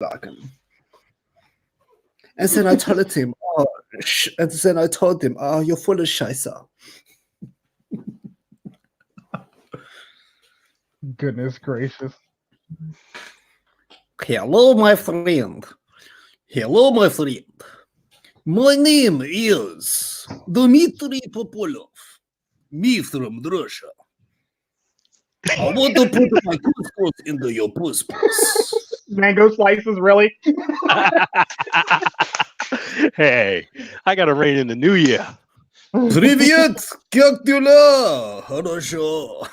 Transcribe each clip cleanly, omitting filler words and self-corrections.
sagen. And then I told him, you're full of Scheiße. Goodness gracious. Hello, my friend. Hello, my friend. My name is Dmitry Popolov. Me from Russia. I want to put my couscous into your puss. Mango slices, really? Hey, I got to reign in the new year. Привет, как дела? Хорошо.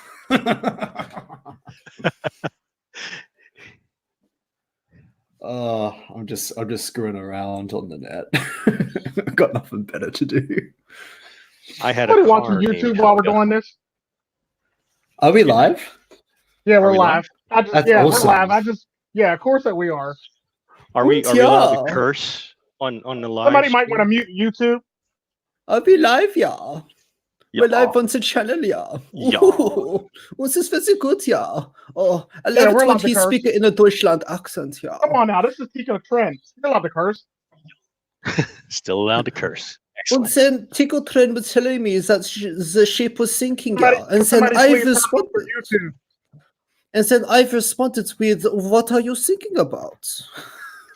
I'm just screwing around on the net. I've got nothing better to do. I had a watching YouTube while we're doing this. Are we live? Yeah, we're live. Awesome. We're live. Of course that we are. Are we allowed to curse on the live? Somebody might want to mute YouTube. Are we live, yeah? We're live on the channel, yeah. Was ist very good, yeah. Oh, I love it when he speaks in a Deutschland accent, yeah. Come on now, this is Tico Trend. You're allowed to curse. Still allowed to curse. And then Tico Trend was telling me that the ship was sinking, yeah. And then I've responded. And then I've responded with, what are you thinking about?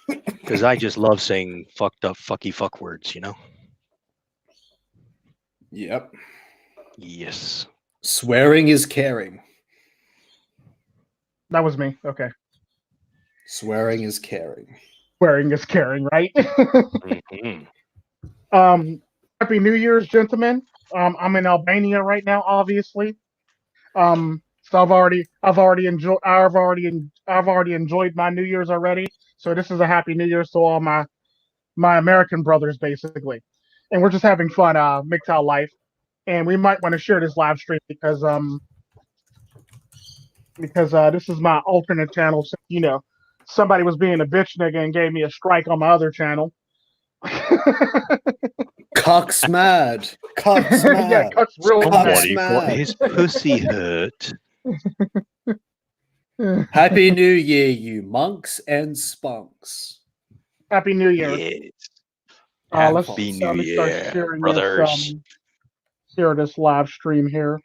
Because I just love saying fucked up, fucky fuck words, you know? Yep. Yes. Swearing is caring. That was me. Okay. Swearing is caring. Swearing is caring, right? Mm-hmm. Happy New Year's, gentlemen. I'm in Albania right now, obviously. So I've already enjoyed my New Year's already. So this is a Happy New Year's to all my American brothers, basically. And we're just having fun, MGTOW life. And we might want to share this live stream because this is my alternate channel. So, you know, somebody was being a bitch nigga and gave me a strike on my other channel. Cock's mad. Cock's mad. Yeah, Cock's real mad. His pussy hurt. Happy New Year, you monks and spunks. Happy New Year. Yes. Happy New Year, brothers. Share this live stream here.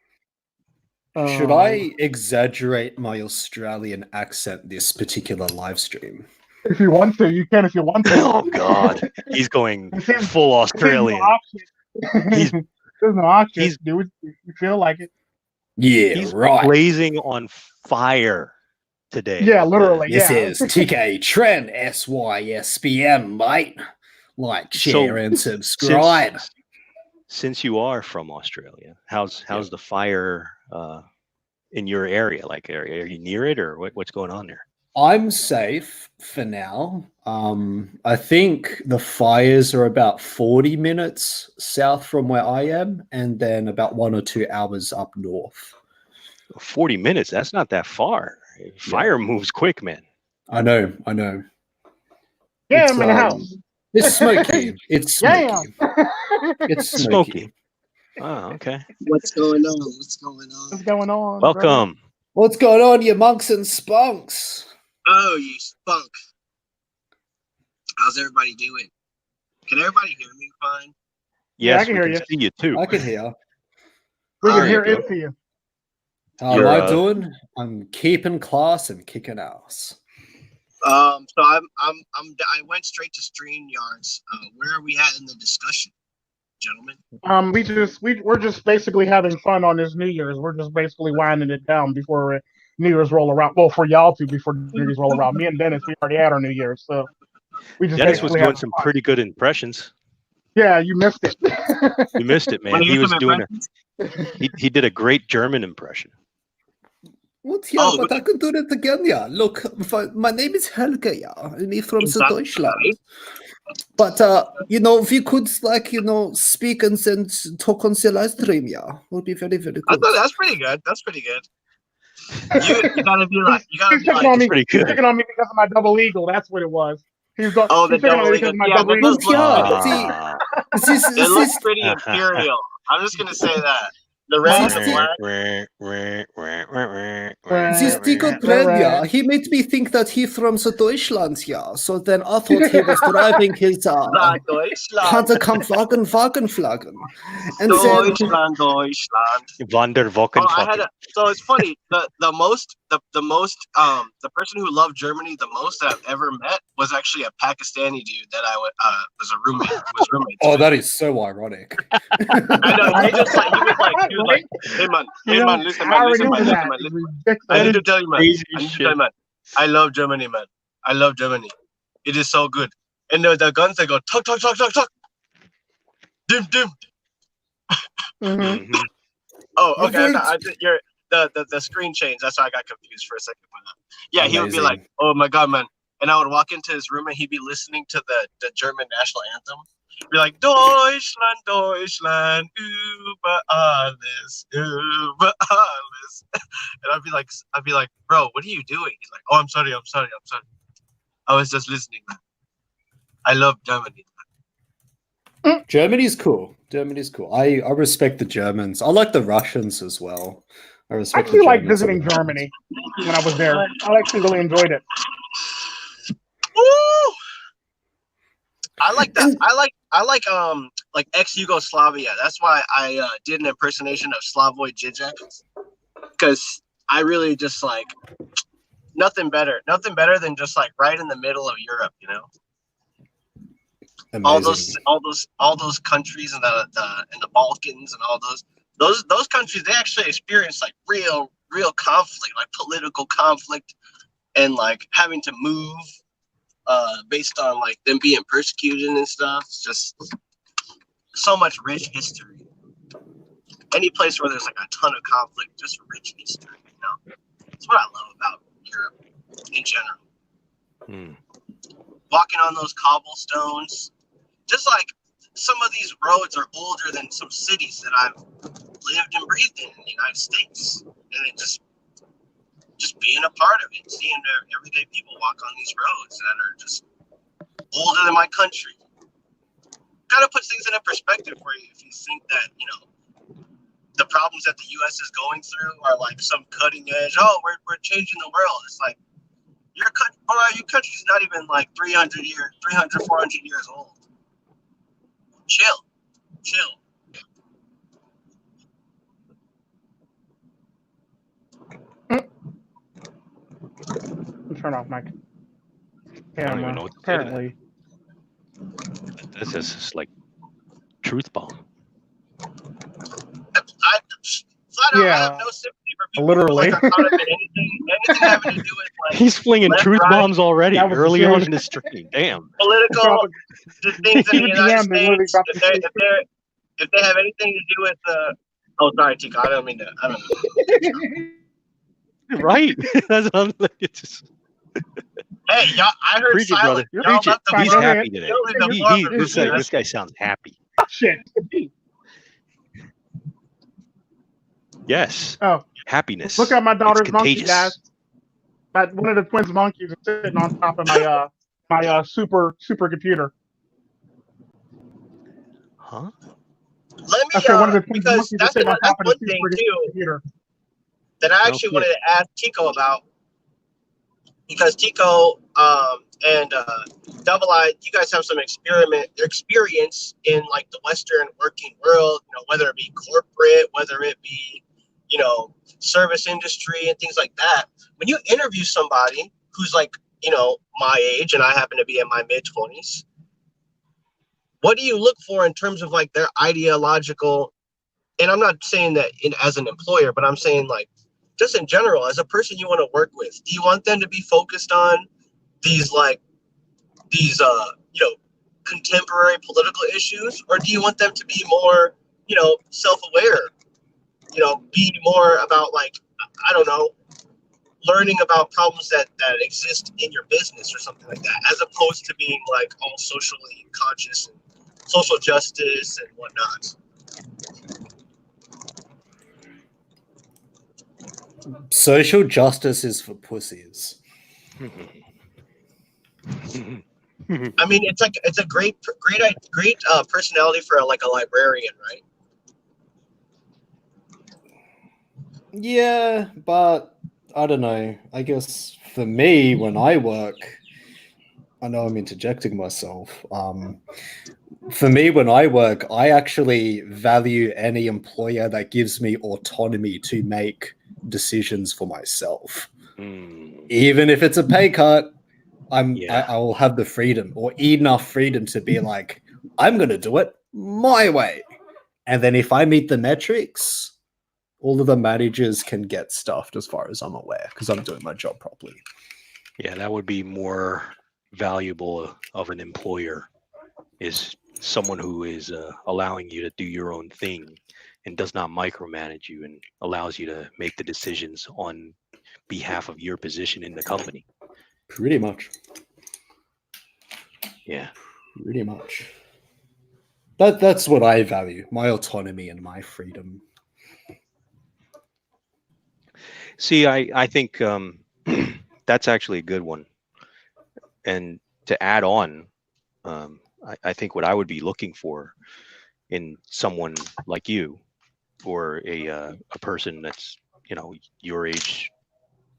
Should I exaggerate my Australian accent this particular live stream? If you want to, you can. If you want to. Oh God, he's going full Australian. There's no option. Do it. You feel like it. Yeah, he's right. Blazing on fire today. Yeah, literally. This is TK Trend SYSBM, mate. Like, share, and subscribe. Since you are from Australia, how's the fire in your area? Like, are you near it, or what's going on there? I'm safe for now. I think the fires are about 40 minutes south from where I am, and then about 1 or 2 hours up north. 40 minutes? That's not that far. Fire moves quick, man. I know. Yeah, I'm in the house. It's smoky. It's smoky. It's smoky. Oh, okay. What's going on? What's going on? Welcome. Bro? What's going on, you monks and spunks? Oh, you spunk. How's everybody doing? Can everybody hear me fine? Yes, I can hear you. See you too. I can hear. We can hear it for you. How am I doing? I'm keeping class and kicking ass. So I went straight to StreamYards. Where are we at in the discussion, gentlemen? We're just basically having fun on this New Year's. We're just basically winding it down before New Year's roll around. Well, for y'all too, before New Year's roll around. Me and Dennis, we already had our New Year's, so we just. Dennis was doing some pretty good impressions. Yeah, you missed it. You missed it, man. He was doing he did a great German impression. What? Yeah, but I can do it again. Yeah, look, my name is Helge. Yeah, I'm from Deutschland. But we could speak and then talk on the live stream. Yeah, would be very, very good. I thought that's pretty good. That's pretty good. You gotta be like, He's picking on me because of my double eagle. That's what it was. The double eagle. Yeah, it looks pretty imperial. I'm just gonna say that. The red and This Tico Trevia, he made me think that he from the Deutschland, yeah. So then I thought he was driving his Deutschland. Wagenflaggen. And then Deutschland. Wander So it's funny. The person who loved Germany the most that I've ever met was actually a Pakistani dude that I was a roommate. Was roommates. oh, with. that is so ironic. I know. He was like, hey man, listen, man. I need to tell you, man. I love Germany, man. I love Germany. It is so good. And the guns that go tuck, dim. Mm-hmm. Oh, okay. I think you're the screen changed. That's why I got confused for a second. Yeah, Amazing. He would be like, "Oh my god, man!" And I would walk into his room and he'd be listening to the German national anthem. Be like, Deutschland, Deutschland, über alles. And I'd be like, bro, what are you doing? He's like, oh, I'm sorry. I was just listening, man. I love Germany. Germany's cool. I respect the Germans. I like the Russians as well. I actually like visiting Germany when I was there. I actually really enjoyed it. Woo! I like that. I like ex-Yugoslavia. That's why I did an impersonation of Slavoj Žižek, because I really just like nothing better than just like right in the middle of Europe, you know. Amazing. all those countries in the Balkans and all those countries, they actually experience like real conflict, like political conflict, and like having to move based on like them being persecuted and stuff. It's just so much rich history. Any place where there's like a ton of conflict, just rich history, you know. That's what I love about Europe in general. Walking on those cobblestones, just like some of these roads are older than some cities that I've lived and breathed in the United States, and it just being a part of it, seeing everyday people walk on these roads that are just older than my country, kind of puts things in a perspective for you. If you think that, you know, the problems that the U.S. is going through are like some cutting edge, oh, we're changing the world. It's like, your country's not even like 400 years old. Chill. Turn off my I don't even know camera. what to say to that. Apparently. This is just like truth bomb. I have no sympathy for people literally. who are caught up in anything having to do with like He's flinging left, truth right, bombs already That was early on serious. in the stream. Damn. political things in the Even United DM, they literally States. got If they have anything to do with oh, sorry, Tico. I don't know. Right. That's what I'm like. It's just... Hey, y'all! I heard Preach it, brother. silence. Y'all Preach it. left the He's floor. happy today. Y'all leave the floor for This me. guy sounds happy. Shit. Yes. Oh, Happiness. look at my daughter's It's monkey, contagious. guys. One of the twins' monkeys is sitting on top of my super computer. Huh? Let me, I said one of the twins' because monkeys is that's sitting on top of the one thing super too computer. that I actually wanted to ask Tico about, because Tico and Double I, you guys have some experience in like the Western working world, you know, whether it be corporate, whether it be, you know, service industry and things like that. When you interview somebody who's like, you know, my age, and I happen to be in my mid-20s, what do you look for in terms of like their ideological, and I'm not saying that as an employer, but I'm saying like just in general, as a person you want to work with, do you want them to be focused on these you know, contemporary political issues, or do you want them to be more, you know, self-aware, you know, be more about like, I don't know, learning about problems that exist in your business or something like that, as opposed to being like all socially conscious and social justice and whatnot? Social justice is for pussies. I mean, it's a great personality for like a librarian, right? Yeah, but I don't know. I guess for me, when I work, I know I'm interjecting myself. For me, when I work, I actually value any employer that gives me autonomy to make decisions for myself. Even if it's a pay cut, I will have the freedom or enough freedom to be like, I'm going to do it my way. And then if I meet the metrics, all of the managers can get stuffed as far as I'm aware because I'm doing my job properly. Yeah, that would be more valuable of an employer, is someone who is allowing you to do your own thing and does not micromanage you and allows you to make the decisions on behalf of your position in the company. Pretty much. Yeah. Pretty much. That's what I value, my autonomy and my freedom. See, I think that's actually a good one. And to add on, I think what I would be looking for in someone like you, or a person that's, you know, your age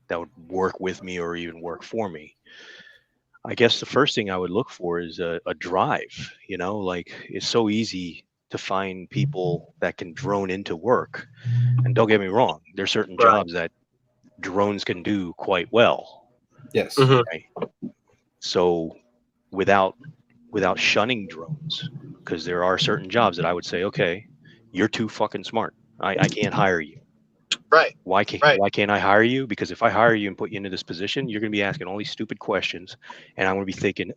that would work with me or even work for me, I guess the first thing I would look for is a drive. You know, like, it's so easy to find people that can drone into work. And don't get me wrong, there's certain Right. jobs that drones can do quite well. Yes. Right. So without shunning drones, because there are certain jobs that I would say, okay, you're too fucking smart. I can't hire you. Right. Why can't I hire you? Because if I hire you and put you into this position, you're going to be asking all these stupid questions, and I'm going to be thinking,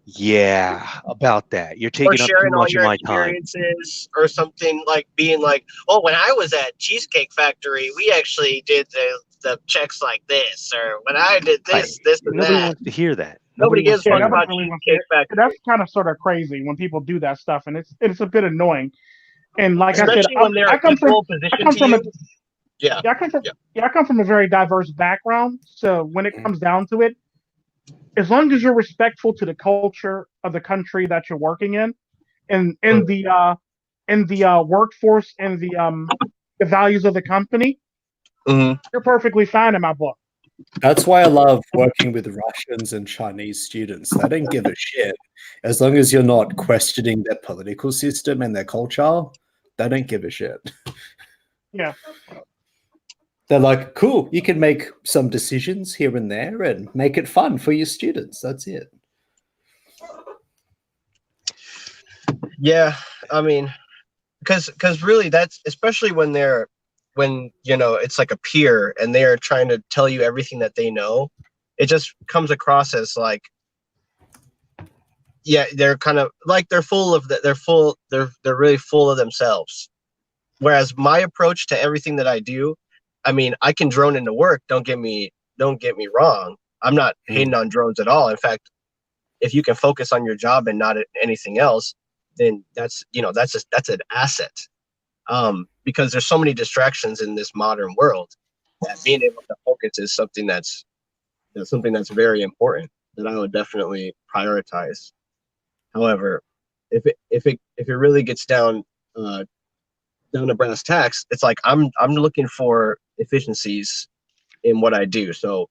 yeah, about that. You're Or taking up too sharing all much of your my time. experiences, or something like being like, "Oh, when I was at Cheesecake Factory, we actually did the checks like this," or when I did this, this, and Nobody that. wants to hear that. Nobody gives a Yeah, fuck nobody about really wants to. Cheesecake Factory, That's kind of sort of crazy when people do that stuff, and it's a bit annoying. And like I said, especially when they're I come from equal position to you. Yeah. I come from a very diverse background. So when it comes down to it, as long as you're respectful to the culture of the country that you're working in, and in the workforce and the values of the company, you're perfectly fine in my book. That's why I love working with Russians and Chinese students. They don't give a shit. As long as you're not questioning their political system and their culture, they don't give a shit. Yeah. They're like, cool, you can make some decisions here and there and make it fun for your students. That's it. Yeah, I mean, because really, that's especially when you know, it's like a peer and they're trying to tell you everything that they know. It just comes across as like, yeah, they're kind of like they're really full of themselves. Whereas my approach to everything that I do, I mean, I can drone into work. Don't get me wrong. I'm not hating on drones at all. In fact, if you can focus on your job and not anything else, then that's an asset. Because there's so many distractions in this modern world that being able to focus is something that's very important that I would definitely prioritize. However, if it really gets down to brass tacks, it's like I'm looking for efficiencies in what I do. So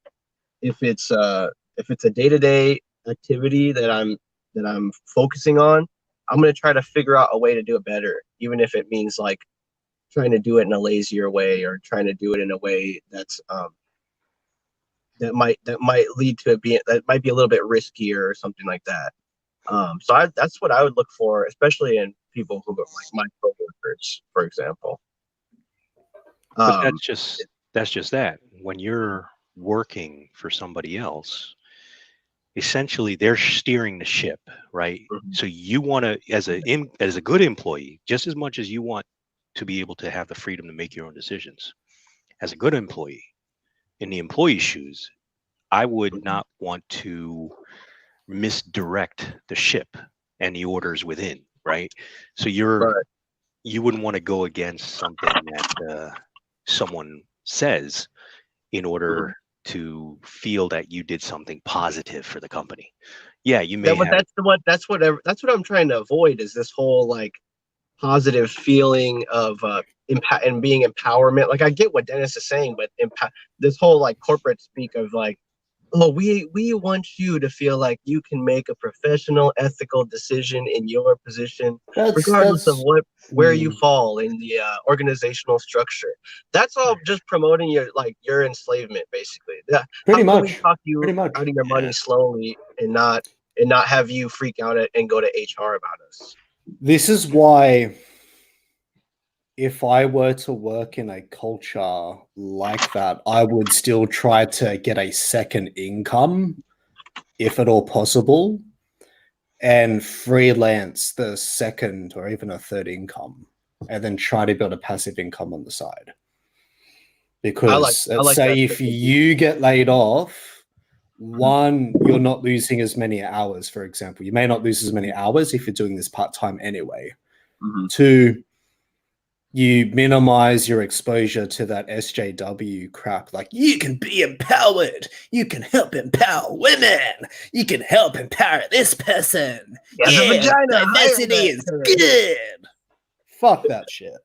if it's a day-to-day activity that I'm focusing on, I'm going to try to figure out a way to do it better, even if it means like trying to do it in a lazier way or trying to do it in a way that's that might lead to it being that might be a little bit riskier or something like that. So that's what I would look for, especially in people who are like my coworkers, for example. But that's just that. When you're working for somebody else, essentially they're steering the ship, right? So you want to, as a good employee, just as much as you want to be able to have the freedom to make your own decisions, as a good employee, in the employee's shoes, I would not want to misdirect the ship and the orders within, right? So you wouldn't want to go against something that someone says in order to feel that you did something positive for the company. Yeah, you may have. That's what I'm trying to avoid, is this whole like positive feeling of and being empowerment. Like I get what Dennis is saying, but this whole like corporate speak of like, oh, we want you to feel like you can make a professional, ethical decision in your position, regardless of where you fall in the organizational structure. That's all just promoting your enslavement, basically. Yeah, Pretty how can much. we talk you Pretty much. out of your money slowly and not have you freak out and go to HR about us? This is why, if I were to work in a culture like that, I would still try to get a second income, if at all possible, and freelance the second or even a third income, and then try to build a passive income on the side. Because let's say if you get laid off, one, you're not losing as many hours, for example. You may not lose as many hours if you're doing this part-time anyway. Two, you minimize your exposure to that SJW crap. Like, you can be empowered. You can help empower women. You can help empower this person. Diversity is good. Fuck that shit.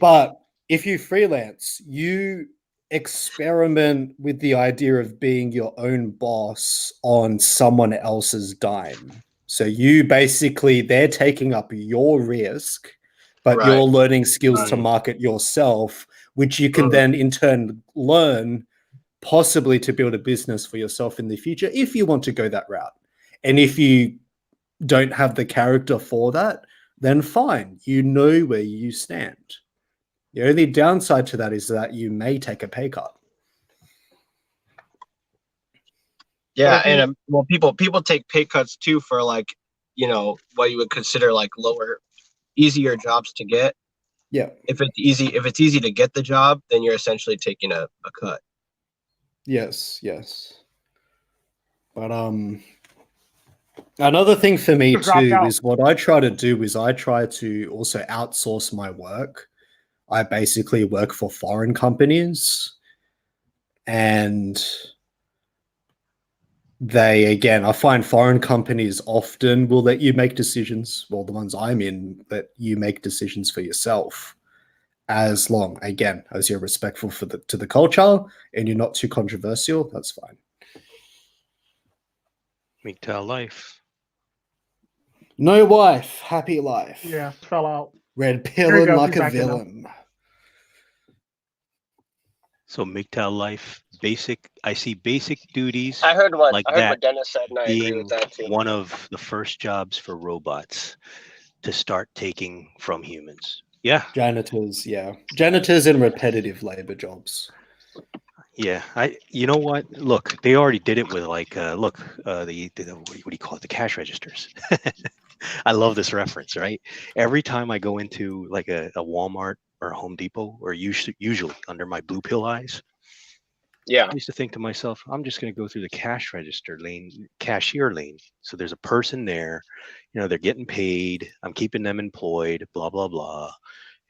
But if you freelance, you experiment with the idea of being your own boss on someone else's dime. So you basically, they're taking up your risk, but you're learning skills to market yourself, which you can then in turn learn possibly to build a business for yourself in the future if you want to go that route. And if you don't have the character for that, then fine, you know where you stand. The only downside to that is that you may take a pay cut. Yeah, and well, people take pay cuts too for like, what you would consider like easier jobs to get. Yeah. If it's easy to get the job, then you're essentially taking a cut. Yes. But another thing for me too is what I try to do is I try to also outsource my work. I basically work for foreign companies, and I find foreign companies often will let you make decisions. Well, the ones I'm in, let you make decisions for yourself, as long, again, as you're respectful to the culture and you're not too controversial. That's fine. MGTOW life. No wife, happy life. Yeah, fell out. Red pilling like a villain. So MGTOW life, I see basic duties. I heard what Dennis said, and I agree with that too. One of the first jobs for robots to start taking from humans. Yeah. Janitors, Janitors and repetitive labor jobs. Yeah, you know what? Look, they already did it with like, what do you call it? The cash registers. I love this reference, right? Every time I go into like a Walmart or a Home Depot, or usually under my blue pill eyes, I used to think to myself, I'm just going to go through the cashier lane. So there's a person there, they're getting paid. I'm keeping them employed, blah, blah, blah,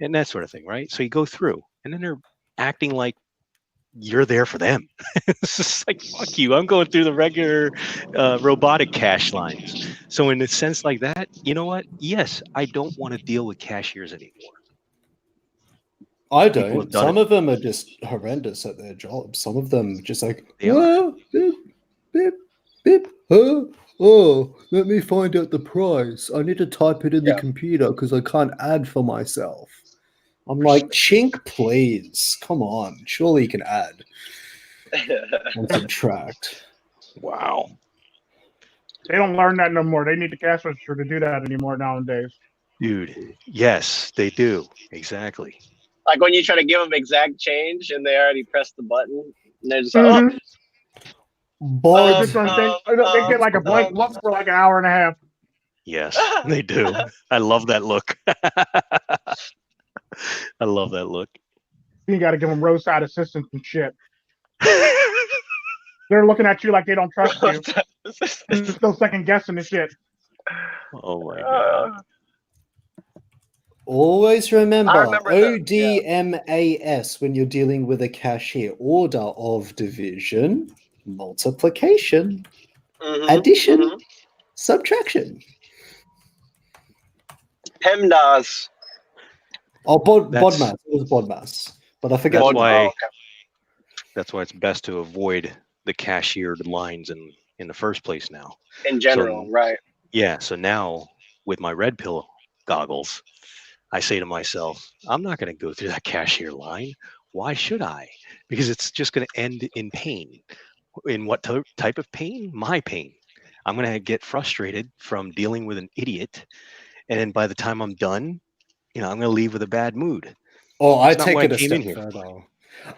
and that sort of thing, right? So you go through, and then they're acting like you're there for them. It's just like, fuck you. I'm going through the regular robotic cash lines. So in a sense like that, you know what? Yes, I don't want to deal with cashiers anymore. I don't. Some of them are just horrendous at their jobs. Some of them just like, oh, let me find out the price. I need to type it in the computer because I can't add for myself. I'm like, chink, please. Come on. Surely you can add and subtract. Wow. They don't learn that no more. They need the cash register to do that anymore nowadays. Dude, yes, they do. Exactly. Like when you try to give them exact change and they already pressed the button, and they're just they get like a blank look for like an hour and a half. Yes, they do. I love that look. I love that look. You got to give them roadside assistance and shit. They're looking at you like they don't trust you. They're still second guessing the shit. Oh my god. Always remember ODMAS when you're dealing with a cashier. Order of division, multiplication, addition, subtraction. PEMDAS. Oh, That's- Bodmas. It was Bodmas. But I forget. That's why it's best to avoid the cashiered lines in the first place now. In general, right? Yeah. So now with my red pill goggles, I say to myself, I'm not going to go through that cashier line. Why should I? Because it's just going to end in pain. In what type of pain? My pain. I'm going to get frustrated from dealing with an idiot. And then by the time I'm done, I'm going to leave with a bad mood. Oh, I It's not take why it I a came in step here. further.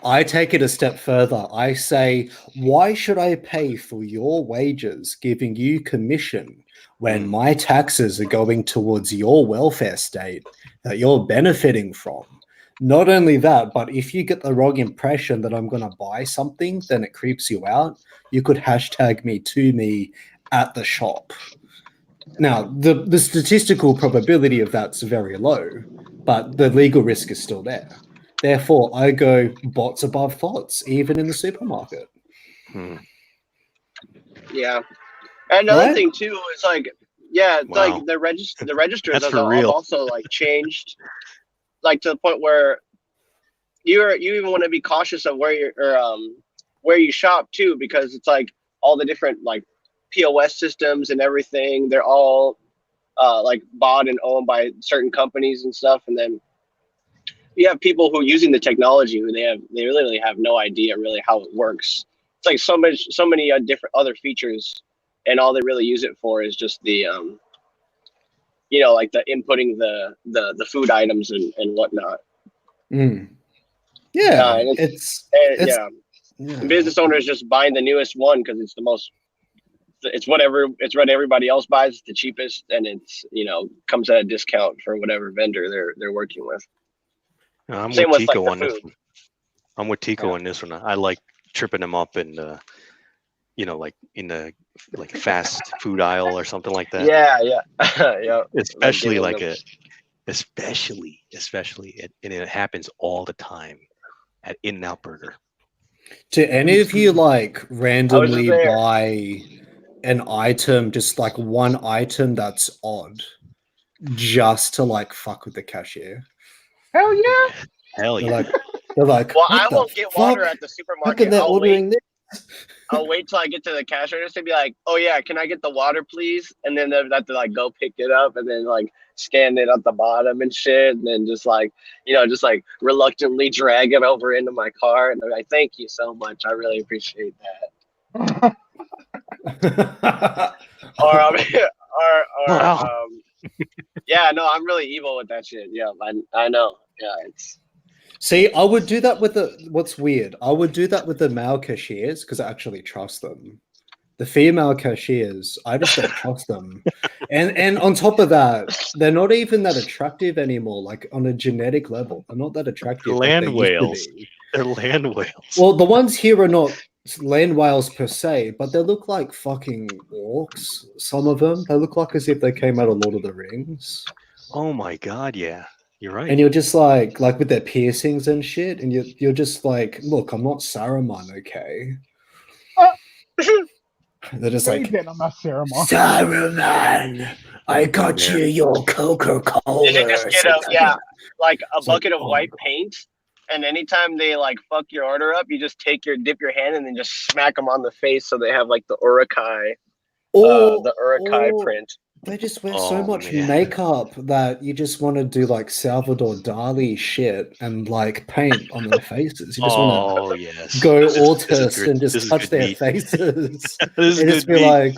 I take it a step further. I say, why should I pay for your wages, giving you commission, when my taxes are going towards your welfare state that you're benefiting from? Not only that, but if you get the wrong impression that I'm going to buy something, then it creeps you out. You could hashtag me to me at the shop. Now, the statistical probability of that's very low, but the legal risk is still there. Therefore, I go bots above thoughts, even in the supermarket. Yeah. And another Right? thing too is like, yeah, it's Wow. like the registers That's have for real. also like changed, like to the point where you even want to be cautious of where you shop too, because it's like all the different like POS systems and everything. They're all like bought and owned by certain companies and stuff, and then you have people who are using the technology who they literally have no idea really how it works. It's like so many different other features, and all they really use it for is just the like the inputting the food items and whatnot. Yeah, And it's yeah. The business owner is just buying the newest one because it's the most. It's what everybody else buys. It's the cheapest, and it's comes at a discount for whatever vendor they're working with. I'm Same with with like Tico the on this food. one. I'm with Tico on this one. I like tripping them up in like in the fast food aisle or something like that. Yeah, yeah. Especially like especially, and it happens all the time at In-N-Out Burger. Do any of you like I was randomly just there. buy an item, just like one item that's odd, just to like fuck with the cashier? Hell yeah. Hell yeah. They're like, Well, what I the won't get fuck? water at the How come supermarket. they're ordering this? I'll wait till I get to the cash register and be like, "Oh yeah, can I get the water, please?" And then they'll have to like go pick it up and then like scan it at the bottom and shit, and then just like just like reluctantly drag it over into my car, and I'm like, "Thank you so much, I really appreciate that." Or yeah, no, I'm really evil with that shit. Yeah, I know. Yeah, it's. See, I would do that with what's weird, I would do that with the male cashiers because I actually trust them. The female cashiers, I just don't trust them. And on top of that, they're not even that attractive anymore, like on a genetic level. They're not that attractive. Land like they used to whales. be. They're land whales. Well, the ones here are not land whales per se, but they look like fucking orcs, some of them. They look like as if they came out of Lord of the Rings. Oh my god, yeah. You're right. And you're just like with their piercings and shit, and you're just like, look, I'm not Saruman, okay? They're just like, I'm not Saruman, I got you your Coca-Cola. They just get like a bucket of white paint, and anytime they like fuck your order up, you just dip your hand and then just smack them on the face so they have like the Urukai, print. They just wear so much makeup that you just want to do like Salvador Dali shit and like paint on their faces. You just want to go autist and just touch their faces. And just be like,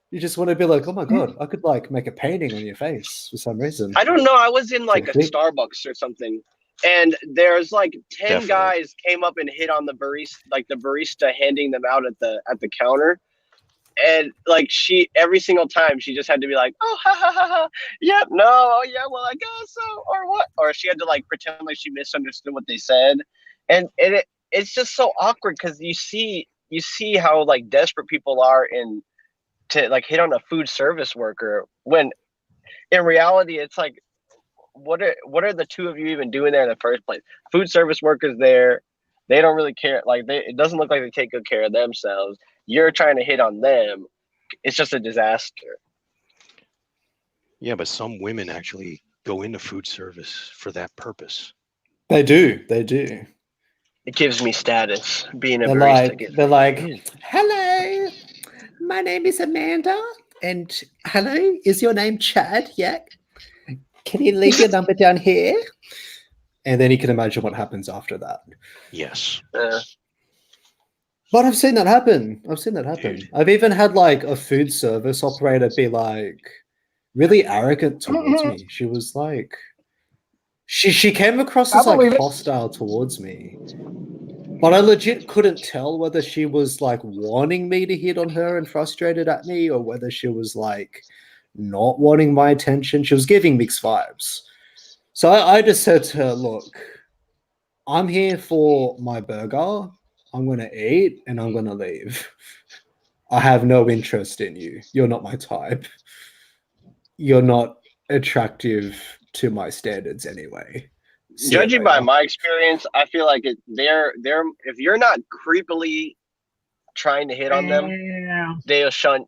you just want to be like, oh my god, I could like make a painting on your face for some reason. I don't know. I was in like a Starbucks or something, and there's like 10 guys came up and hit on the barista handing them out at the counter. And like every single time she just had to be like, oh, ha, ha, ha, ha. Yep, no, oh yeah, well, I guess so, or what? Or she had to like pretend like she misunderstood what they said, and it's just so awkward because you see how like desperate people are to like hit on a food service worker when in reality it's like, what are the two of you even doing there in the first place? Food service workers there, they don't really care. Like it doesn't look like they take good care of themselves. You're trying to hit on them. It's just a disaster. Yeah, but some women actually go into food service for that purpose. They do. They do. It gives me status. Being a They're barista like, gives they're me like, Yeah. hello, my name is Amanda, and hello, is your name Chad? Yeah. Can you leave your number down here? And then you can imagine what happens after that. Yes. But I've seen that happen. I've seen that happen. Dude. I've even had like a food service operator be like really arrogant towards me. She was like, she came across as I like believe it. hostile towards me. But I legit couldn't tell whether she was like wanting me to hit on her and frustrated at me, or whether she was like not wanting my attention. She was giving mixed vibes. So I just said to her, look, I'm here for my burger. I'm going to eat and I'm going to leave. I have no interest in you. You're not my type. You're not attractive to my standards anyway. See you Judging by later. my experience, I feel like they're if you're not creepily trying to hit on them, Yeah. they'll shun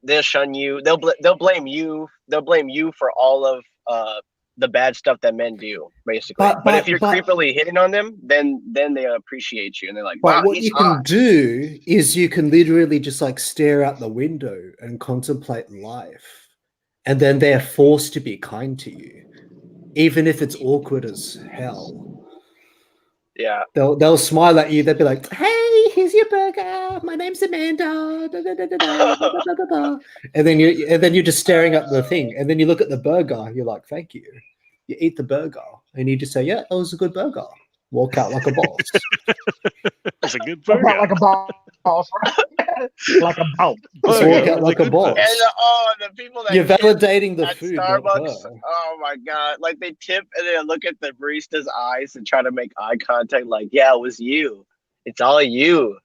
you. They'll blame you. They'll blame you for all of the bad stuff that men do, basically. But if you're creepily hitting on them, then they appreciate you and they're like, But wow, what he's you hot. can do is you can literally just like stare out the window and contemplate life. And then they're forced to be kind to you, even if it's awkward as hell. Yeah. They'll smile at you. They'll be like, "Hey, here's your burger. My name's Amanda." Da, da, da, da, da, da, da, da, da. And then you're just staring at the thing. And then you look at the burger. You're like, "Thank you." You eat the burger, and you just say, "Yeah, that was a good burger." Walk out like a boss. That's a good About burger. like a boss, right? Like a boss. Just Burger, walk that's out a like a good boss. burger. And the people that You're tip validating the at food, not Starbucks, her. oh my god! Like they tip and they look at the barista's eyes and try to make eye contact. Like, yeah, it was you. It's all you.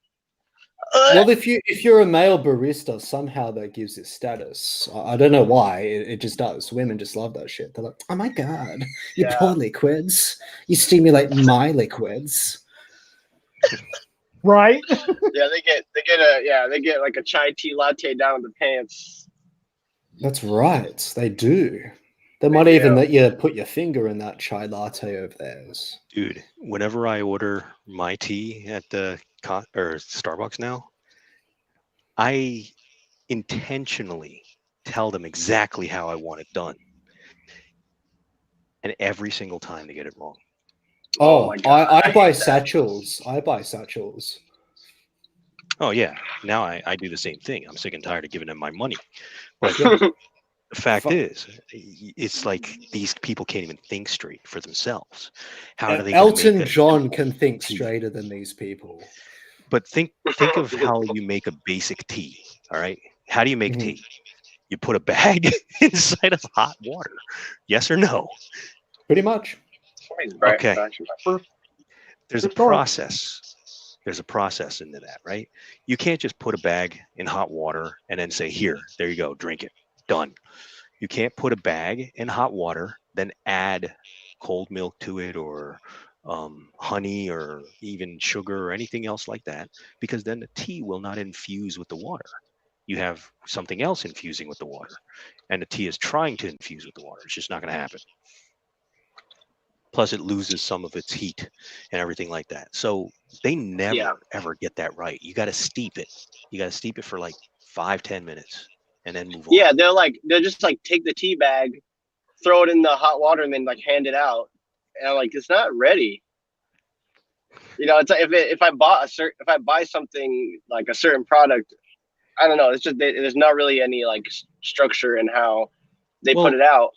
Well, if you're a male barista, somehow that gives it status. I don't know why. It just does. Women just love that shit. They're like, "Oh my god, you Yeah. pour liquids. You stimulate my liquids." Right? Yeah, they get like a chai tea latte down the pants. That's right. They do. They might They even do. let you put your finger in that chai latte of theirs. Dude, whenever I order my tea at the or Starbucks now, I intentionally tell them exactly how I want it done. And every single time they get it wrong. Oh Oh, my God, I I buy hate that. satchels. I buy satchels. Oh yeah, now I do the same thing. I'm sick and tired of giving them my money. But Yeah. the fact is, it's like these people can't even think straight for themselves. How are they gonna make Elton a John simple can think tea? straighter than these people. But think of how you make a basic tea. All right, how do you make Mhm. tea? You put a bag inside of hot water. Yes or no? Pretty much. Okay. There's a Good story. process. There's a process into that, right? You can't just put a bag in hot water and then say, "Here, there you go, drink it." Done. You can't put a bag in hot water, then add cold milk to it, or honey, or even sugar, or anything else like that, because then the tea will not infuse with the water. You have something else infusing with the water, and the tea is trying to infuse with the water. It's just not going to happen. Plus, it loses some of its heat and everything like that. So they never ever get that right. You got to steep it. You got to steep it for like 5-10 minutes, and then move on. Yeah, they'll just like take the tea bag, throw it in the hot water, and then like hand it out. And I'm like, it's not ready. You know, it's like if I buy something like a certain product, I don't know. It's just there's not really any like structure in how they put it out.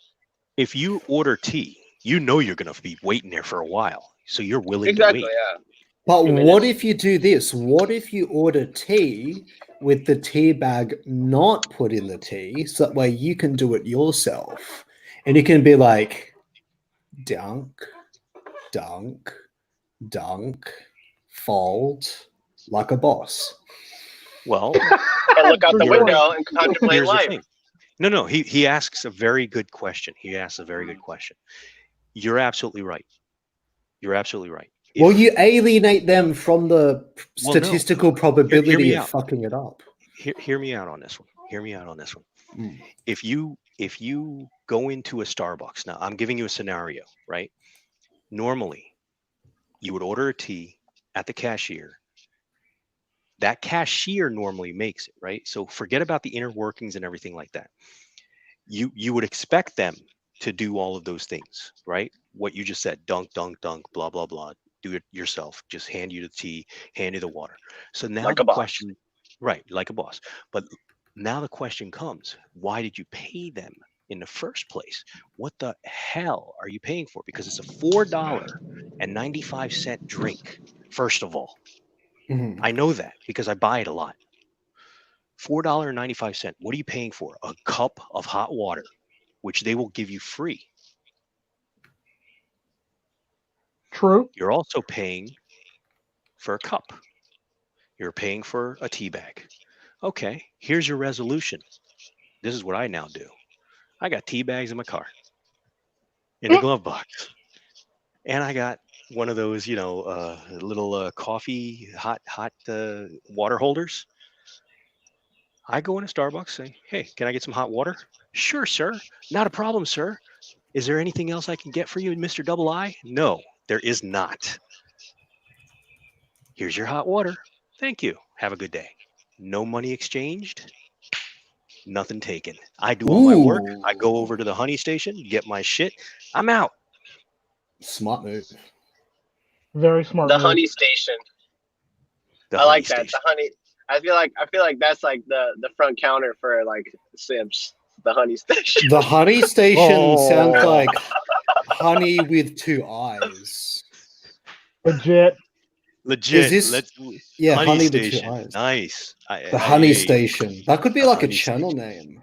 If you order tea, you know you're going to be waiting there for a while, so you're willing to Exactly. wait. Yeah. But Few what minutes. if you do this? What if you order tea with the tea bag not put in the tea, so that way you can do it yourself, and you can be like, dunk, dunk, dunk, fold, like a boss. Well, And look out the Good story. window and contemplate here's the life. thing. No. He asks a very good question. You're absolutely right. You're absolutely right. Well, you alienate them from the Well, no. statistical Hear probability me of out. fucking it up. Hear me out on this one. Hear me out on this one. Mm. If you go into a Starbucks, now I'm giving you a scenario, right? Normally, you would order a tea at the cashier. That cashier normally makes it, right? So forget about the inner workings and everything like that. You would expect them to do all of those things, right? What you just said, dunk, dunk, dunk, blah, blah, blah. Do it yourself. Just hand you the tea, hand you the water. So now Like the a boss. question, right, like a boss. But now the question comes, why did you pay them in the first place? What the hell are you paying for? Because it's a $4.95 drink, first of all. Mhm. I know that because I buy it a lot. $4.95. What are you paying for? A cup of hot water, which they will give you free. True. You're also paying for a cup. You're paying for a tea bag. Okay, here's your resolution. This is what I now do. I got tea bags in my car, in the glove box, and I got one of those, little coffee hot water holders. I go into Starbucks, say, "Hey, can I get some hot water?" "Sure, sir. Not a problem, sir. Is there anything else I can get for you, Mr. Double I?" "No, there is not. Here's your hot water. Thank you. Have a good day." No money exchanged, nothing taken. I do all my work. I go over to the honey station, get my shit. I'm out. Smart move. Very smart. The move. honey station. The I honey like that. station. The honey. I feel like that's like the front counter for like Sims. The honey station. The honey station sounds Oh. like honey with two eyes. Legit. Legit. This- Yeah, honey with two station. eyes. Nice. The honey station. That could be The like a honey channel name.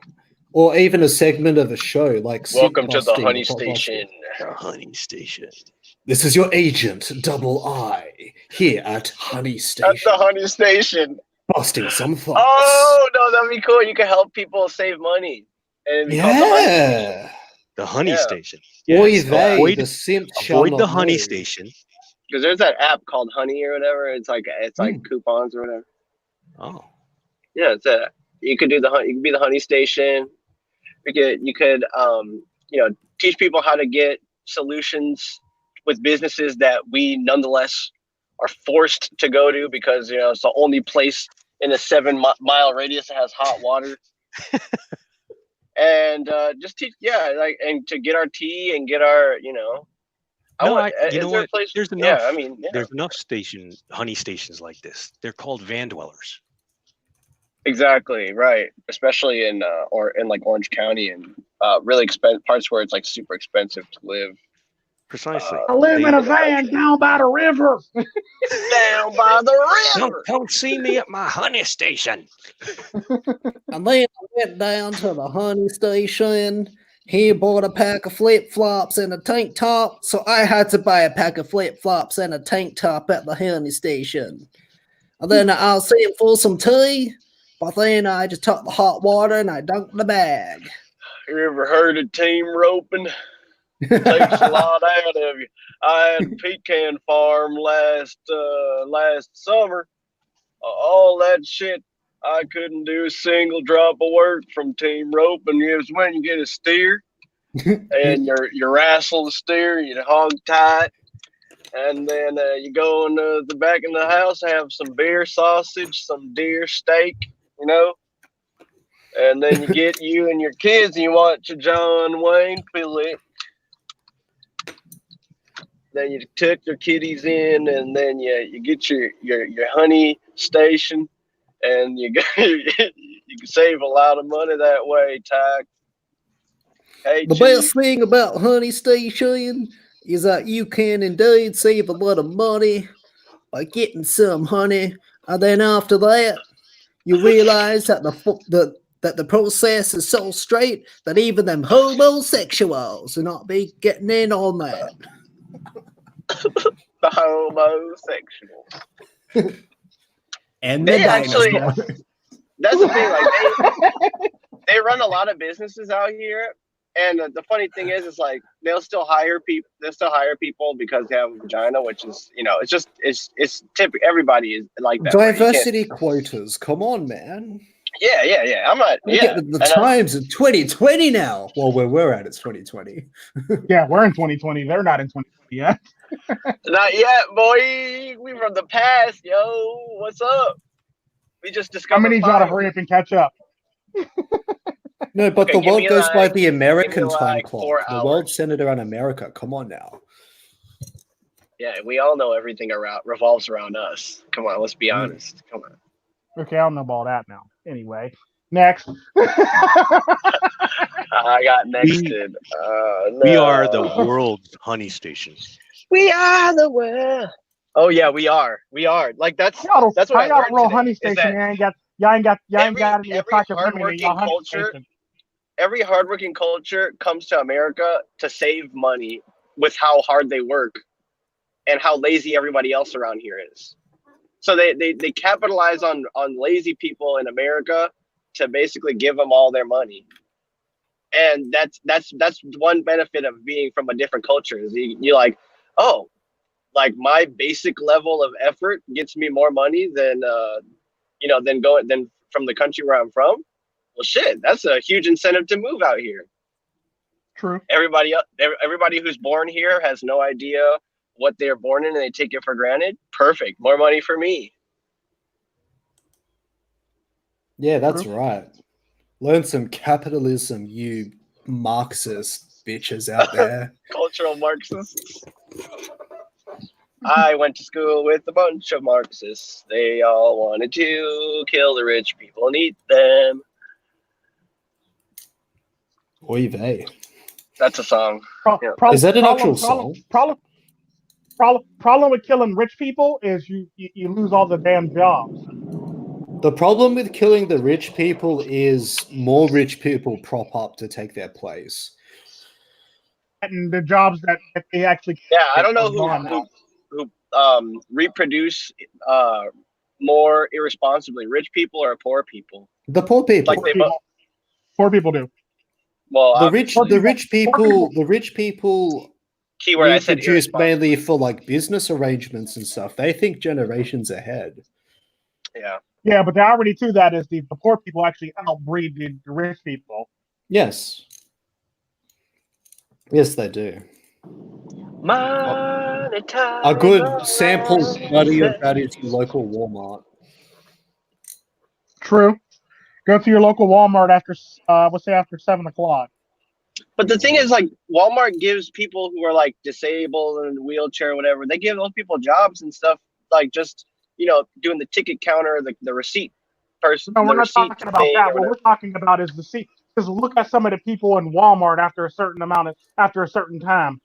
Or even a segment of a show, like Welcome to the Busting or honey Pot Busting. station. The honey station. This is your agent, Double I, here at Honey That's Station. the honey station. Busting some thoughts. Oh no, that'd be cool. You can help people save money. And it'd be called the honey station. Yeah. The honey Yeah. station. Oy Yes. vey, Avoid, the simp shall avoid not the honey know. station. Because there's that app called Honey or whatever. It's like coupons or whatever. Oh. Yeah, it's a. You could do the honey. You could be the honey station. You could teach people how to get solutions with businesses that we nonetheless are forced to go to because it's the only place in a 7-mile radius that has hot water. And just teach, and to get our tea and get our, you know what? There's enough. There's enough honey stations like this. They're called van dwellers. Exactly right, especially in like Orange County and really expensive parts where it's like super expensive to live. Precisely. I live in a van down by the river. Down by the river. Come see me at my honey station. And then I went down to the honey station. He bought a pack of flip-flops and a tank top, so I had to buy a pack of flip-flops and a tank top at the honey station. And then I was seeing for some tea, but then I just took the hot water and I dunked the bag. You ever heard of team roping? Takes a lot out of you. I had a pecan farm last summer. All that shit, I couldn't do a single drop of work from team roping. It was when you get a steer and you wrestle the steer, you hog tie it, and then you go into the back of the house, have some beer sausage, some deer steak, and then you get you and your kids and you watch your John Wayne fillet. Then you tuck your kitties in, and then you get your honey station, and you can save a lot of money that way, Ty. Hey, the best thing about honey station is that you can indeed save a lot of money by getting some honey, and then after that, you realize that the process is so straight that even them homosexuals will not be getting in on that. The homosexual. And they actually, that's the thing. Like they run a lot of businesses out here, and the funny thing is like they'll still hire people. They'll still hire people because they have a vagina, which is it's typical. Everybody is like that. Diversity quotas. Come on, man. Yeah. I'm not. Look Yeah, at the times of 2020 now. Well, where we're at, it's 2020. Yeah, we're in 2020. They're not in 2020 yet. Not yet, boy. We from the past, yo. What's up? We just I'm discovered gonna need y'all to fire. hurry up and catch up. No, but Okay, the give world me goes by like- the American me time like clock. 4 The world hours. centered around America. Come on now. Yeah, we all know everything revolves around us. Come on, let's be honest. Come on. Okay, I don't know about that now. Anyway, next. I got nexted. We are No. the world's honey station. We are the world. Oh yeah, we are. We are. Like that's what I y'all learned roll today. honey Is station. that Y'all ain't got every any attractive women in hardworking y'all honey culture, station. every hardworking culture comes to America to save money with how hard they work and how lazy everybody else around here is. So they capitalize on lazy people in America to basically give them all their money. And that's one benefit of being from a different culture is you're like, oh, like my basic level of effort gets me more money than than from the country where I'm from. Well, shit, that's a huge incentive to move out here. True. Everybody who's born here has no idea what they're born in and they take it for granted. Perfect, more money for me. Yeah, that's True. right. Learn some capitalism, you Marxist bitches out there. Cultural Marxists. I went to school with a bunch of Marxists. They all wanted to kill the rich people and eat them. Oy vey. That's a song. Yeah. Is that an actual song? Problem with killing rich people is you lose all the damn jobs. The problem with killing the rich people is more rich people prop up to take their place. And the jobs that they actually I don't know who reproduce more irresponsibly, rich people or poor people. The poor people. Like poor people do. Well, the rich people keyword I said reproduce irresponsible. mainly for like business arrangements and stuff. They think generations ahead. Yeah, but the irony to that is the poor people actually outbreed the rich people. Yes. Yes, they do. A good sample study of that is your local Walmart. True. Go to your local Walmart after 7 o'clock. But the thing is, like, Walmart gives people who are like disabled and wheelchair or whatever, they give those people jobs and stuff, like just doing the ticket counter, the receipt person. No, we're not talking about that. What we're talking about is the seat. Because look at some of the people in Walmart after a certain time.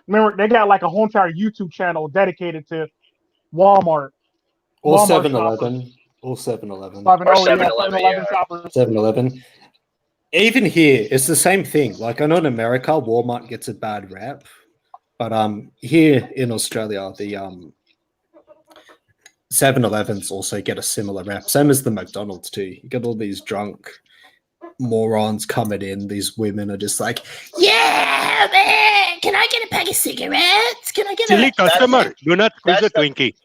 Remember, they got like a whole entire YouTube channel dedicated to Walmart. Or Walmart 7-Eleven. Or 7-Eleven. Or 7-Eleven, 7-Eleven shoppers. 7-Eleven. Even here, it's the same thing. Like, I know in America, Walmart gets a bad rap. But here in Australia, the 7-Elevens also get a similar rap. Same as the McDonald's too. You get all these drunk morons coming in. These women are just like, yeah, man, can I get a pack of cigarettes? Can I get Silly customer, do not squeeze a Twinkie.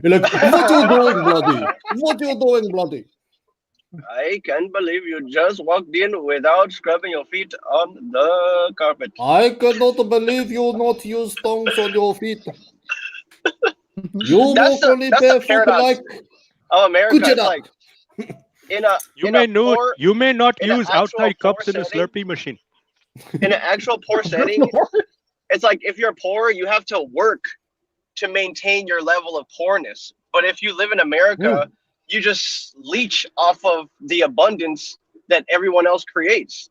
You're like, what you doing, bloody? What you doing, bloody? I can't believe you just walked in without scrubbing your feet on the carpet. I cannot believe you not use tongs on your feet. You walk only barefoot like America. Good It's job. like You may not in an use actual outside poor cups in a setting. Slurpee machine. In an actual poor setting, it's like if you're poor, you have to work to maintain your level of poorness. But if you live in America, you just leech off of the abundance that everyone else creates.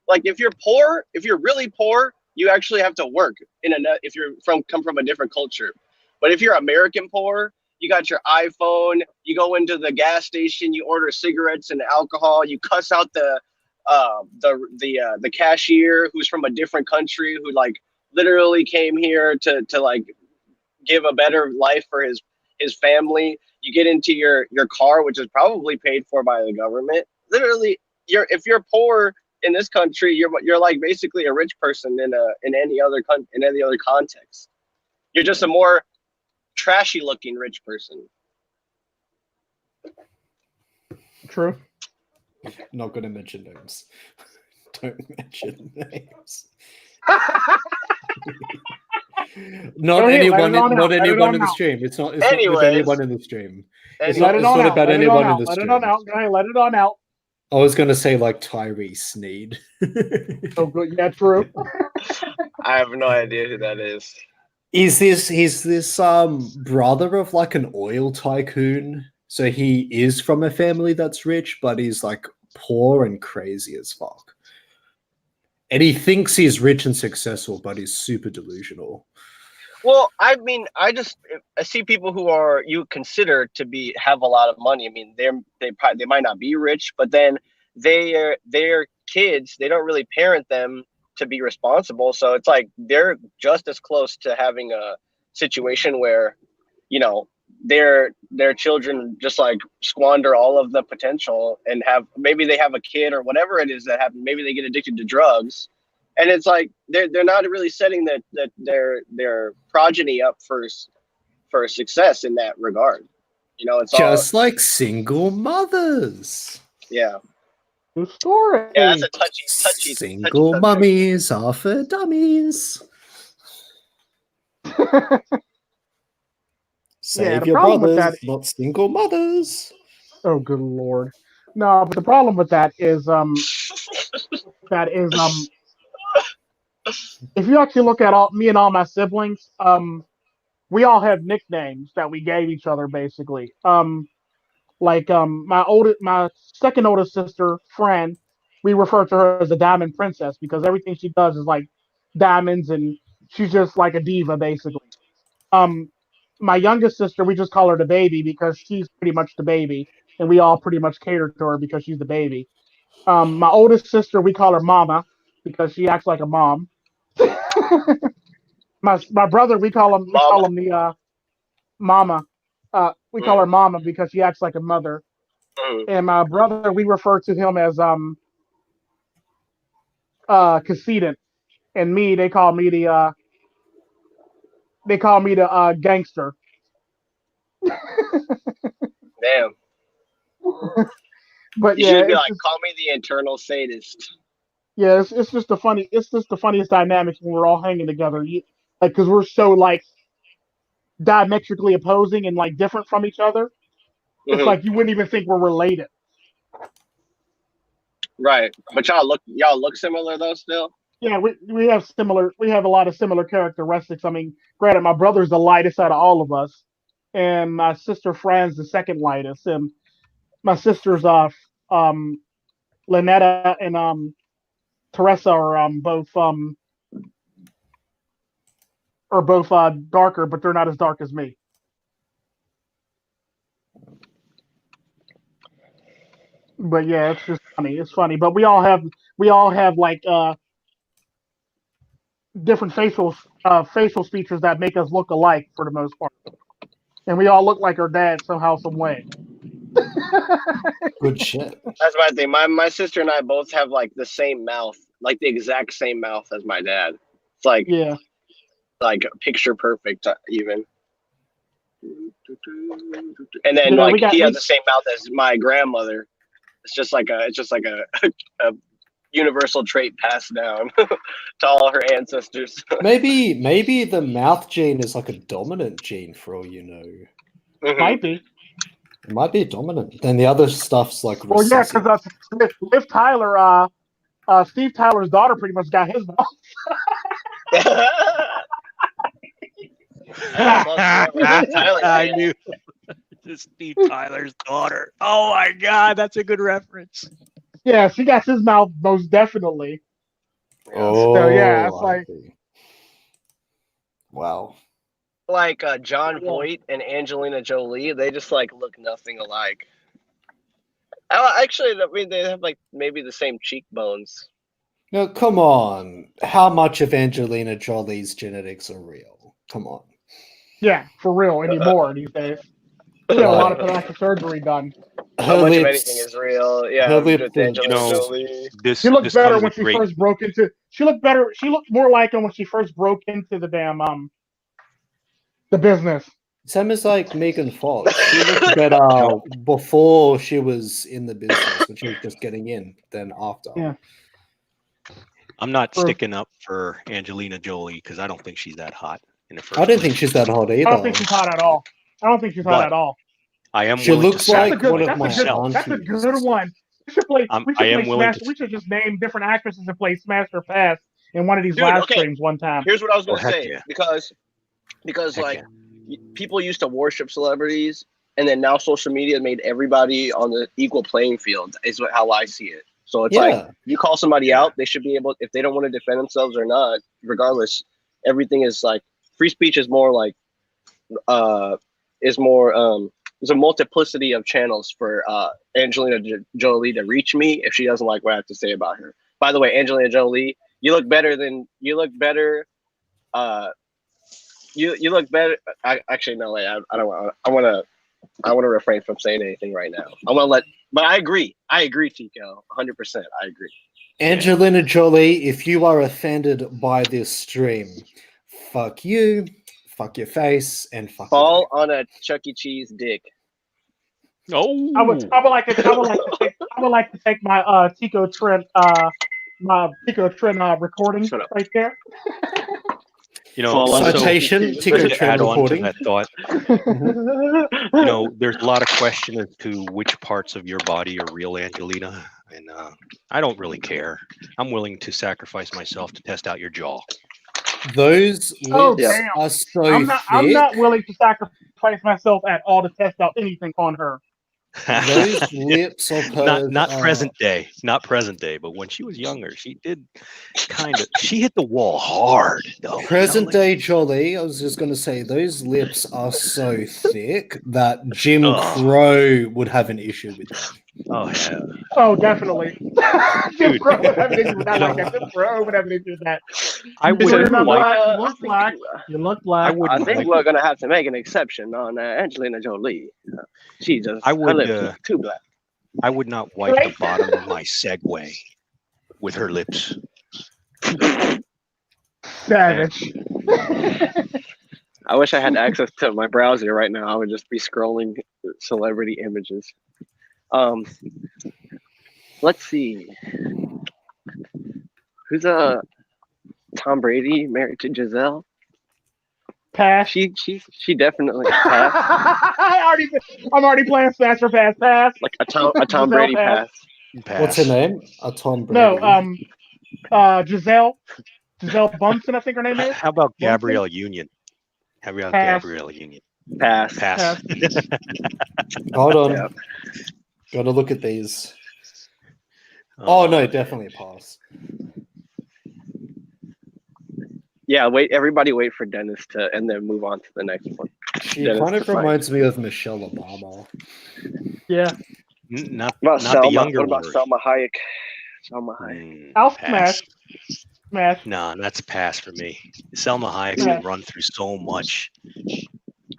Like if you're poor, if you're really poor, you actually have to work if you're come from a different culture. But if you're American poor, you got your iPhone, you go into the gas station, you order cigarettes and alcohol, you cuss out the cashier who's from a different country who like literally came here to like give a better life for his family. You get into your car, which is probably paid for by the government. Literally, if you're poor in this country, you're like basically a rich person in any other context. You're just a more trashy looking rich person. True. Not going to mention names. Don't mention names. Not Go ahead, anyone. let it on Not out, let it anyone on in the out. stream. It's not with Anyways. anyone in the stream. It's Let not. it It's on not out. about Let it on anyone in out. the Let it stream. on out. Go ahead, let it on out. I was going to say like Tyree Sneed. Oh, good. Yeah, true. I have no idea who that is. He's this brother of like an oil tycoon. So he is from a family that's rich, but he's like poor and crazy as fuck. And he thinks he's rich and successful, but he's super delusional. Well, I mean, I see people who are you consider to have a lot of money. I mean, they might not be rich, but then their kids, they don't really parent them to be responsible. So it's like they're just as close to having a situation where, you know, their children just like squander all of the potential and maybe they have a kid or whatever it is that happens. Maybe they get addicted to drugs. And it's like they're not really setting their progeny up for success in that regard. You know, it's just all, like single mothers. yeah. True story. Yeah, that's a touchy Single subject. mummies are for dummies. Save the your problem with brothers, that- not single mothers. Oh, good lord. No, but the problem with that is if you actually look at me and all my siblings, we all have nicknames that we gave each other basically. My second oldest sister, Fran, we refer to her as the Diamond Princess because everything she does is like diamonds and she's just like a diva basically. My youngest sister, we just call her the baby because she's pretty much the baby, and we all pretty much cater to her because she's the baby. My oldest sister, we call her Mama because she acts like a mom. my brother, we call him the Mama. We call her Mama because she acts like a mother. And my brother, we refer to him as Cassident, and me, they call me the gangster. Damn. But You yeah, should be like, call me the internal sadist. yeah, it's just the funniest dynamics when we're all hanging together. Like, because we're so like diametrically opposing and like different from each other. It's like you wouldn't even think we're related. Right, but y'all look similar though still. Yeah, we have a lot of similar characteristics. I mean, granted, my brother's the lightest out of all of us, and my sister Fran's the second lightest, and my sisters Lynetta and Teresa are both darker, but they're not as dark as me. But yeah, it's just funny. It's funny, but we all have like different facial features that make us look alike for the most part, and we all look like our dad somehow, some way. Good shit. That's my thing. My sister and I both have like the same mouth, like the exact same mouth as my dad. It's like Yeah, like picture perfect even. And then Yeah, he has the same mouth as my grandmother. It's just like a universal trait passed down to all her ancestors. Maybe the mouth gene is like a dominant gene for all you know. might be. It might be dominant. Then the other stuff's like Well, yeah, recessive. because Liv Tyler, Steve Tyler's daughter, pretty much got his mouth. I knew Steve Tyler's daughter. Oh my god, that's a good reference. Yeah, she got his mouth most definitely. Oh, So yeah, it's I like see. Wow. Like John Voight and Angelina Jolie, they just like look nothing alike. Actually, I mean, they have like maybe the same cheekbones. No, come on. How much of Angelina Jolie's genetics are real? Come on. Yeah, for real anymore these days. She had a lot of plastic surgery done. How much of anything is real? Yeah, with Angelina Jolie. She looked better when she great... first broke into. She looked better. She looked more like him when she first broke into the damn the business. Same as like Megan Fox. She looked better before she was in the business, when she was just getting in, than after. Yeah. I'm not sticking up for Angelina Jolie because I don't think she's that hot in the first I don't place. think she's that hot either. I don't think she's hot at all. I am She willing looks to like sacrifice one of my myself. That's a good one. We should play. We I should am play willing Smash. to- We should just name different actresses and play Smash or Pass in one of these Dude, live okay. streams one time. Here's what I was gonna heck say yeah. because Heck like yeah. people used to worship celebrities, and then now social media made everybody on the equal playing field. Is how I see it. So it's like you call somebody out, they should be able, if they don't want to defend themselves or not, regardless. Everything is like free speech is more like there's a multiplicity of channels for Angelina Jolie to reach me if she doesn't like what I have to say about her. By the way, Angelina Jolie, you look better. You look better. Actually, no, wait, I don't want. I want to refrain from saying anything right now. But I agree, Tico, 100%. I agree. Angelina Jolie, if you are offended by this stream, fuck you, fuck your face, and fuck Fall you. on a Chuck E. Cheese dick. Oh, I would like to take my Tico Trent recording right there. You know, citation, also, Tico just to Trent add on to recording. that thought, there's a lot of question as to which parts of your body are real Angelina, and I don't really care. I'm willing to sacrifice myself to test out your jaw. Those lips damn. are so I'm thick. not willing to sacrifice myself at all to test out anything on her. Those lips of hers not present day, but when she was younger, she did she hit the wall hard though. Present day Jolie, I was just going to say, those lips are so thick that Jim Crow would have an issue with them. Oh yeah. Oh, definitely. Jim Crow would have an issue with that. Like that. Jim Crow would have an issue with that. I would You look black. I think we're gonna have to make an exception on Angelina Jolie. She just I would too black. I would not wipe the bottom of my Segway with her lips. Savage. I wish I had access to my browser right now. I would just be scrolling celebrity images. Let's see. Who's Tom Brady married to Giselle? Pass. She definitely pass. I'm already playing Smash or Pass. Pass. Like a Tom Brady pass. What's her name? A Tom Brady. No, Giselle Bunsen, I think her name is. How about Gabrielle Union? Gabrielle Union? Pass. Hold on. Yeah. Gotta look at these. Oh no, definitely a pass. Yeah, everybody wait for Dennis and then move on to the next one. She kind of reminds me of Michelle Obama. Yeah. Not Selma, the younger what about one. Selma Hayek? I'll pass. Smash. No, that's a pass for me. Selma Hayek's been run through so much.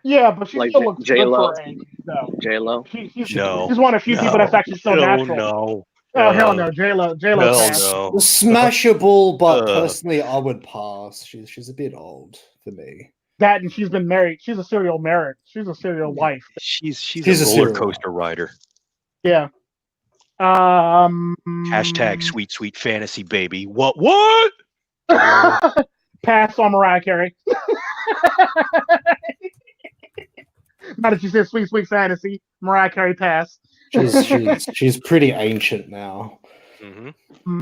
Yeah, but she like still looks J-Lo. good for her age, though. J-Lo? She's one of the few people that's actually so natural. No. Oh, hell no. J-Lo pass. No. Smashable, but personally, I would pass. She's a bit old for me. That, and she's been married. She's a serial married. She's a serial wife. She's a roller coaster rider. Yeah. Hashtag sweet, sweet fantasy baby. What? Pass on Mariah Carey. Now that you said sweet, sweet fantasy, Mariah Carey pass. She's pretty ancient now. Mm-hmm.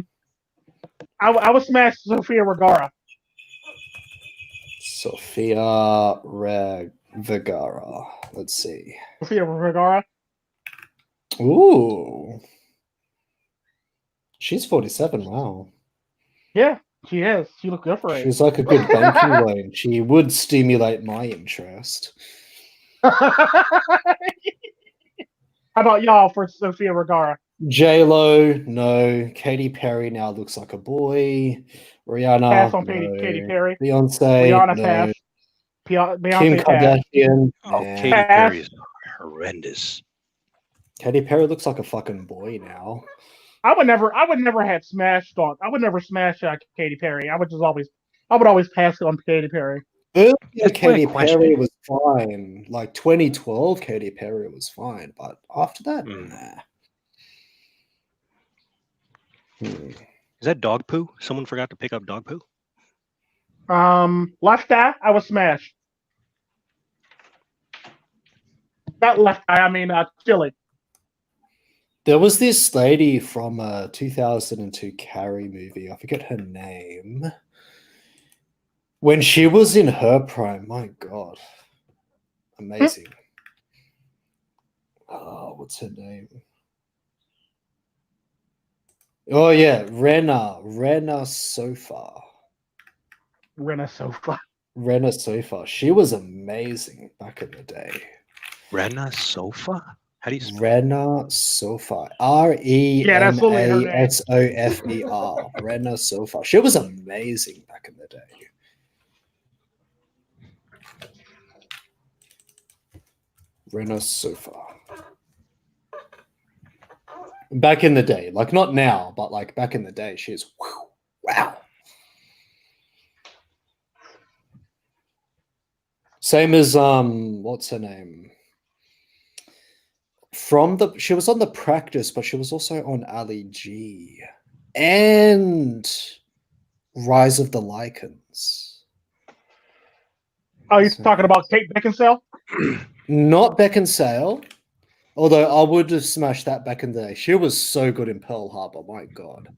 I would smash Sofia Vergara. Sofia Vergara. Let's see. Sofia Vergara. Ooh. She's 47. Wow. Yeah, she is. She looks good for it. She's like a good banking loan. She would stimulate my interest. How about y'all for Sofia Vergara? J-Lo, no. Katy Perry now looks like a boy. Rihanna, pass on no. Katy Perry. Beyonce, Rihanna, no. pass. Beyonce, Kim Kardashian. Oh, nah. Katy Perry is horrendous. Katy Perry looks like a fucking boy now. I would never have smashed on. I would never smash Katy Perry. I would always pass on Katy Perry. Earlier, That's my Katy question. Perry was fine. Like 2012, Katy Perry was fine, but after that, nah. Is that dog poo? Someone forgot to pick up dog poo? Left eye, I was smashed. Not left eye, I mean chili. There was this lady from a 2002 Carrie movie. I forget her name. When she was in her prime, my God. Amazing. Oh, what's her name? Oh, yeah. Rena Sofa. Rena Sofa. Rena Sofa. She was amazing back in the day. Rena Sofa? How do you spell Rena Sofa. RENASOFER. Rena Sofa. She was amazing back in the day. Rena Sofa. Back in the day, like not now, but like back in the day, she's wow. Same as what's her name? She was on The Practice, but she was also on Ali G and Rise of the Lycans. Oh, you're talking about Kate Beckinsale? Not Beckinsale. Although I would have smashed that back in the day. She was so good in Pearl Harbor. My God.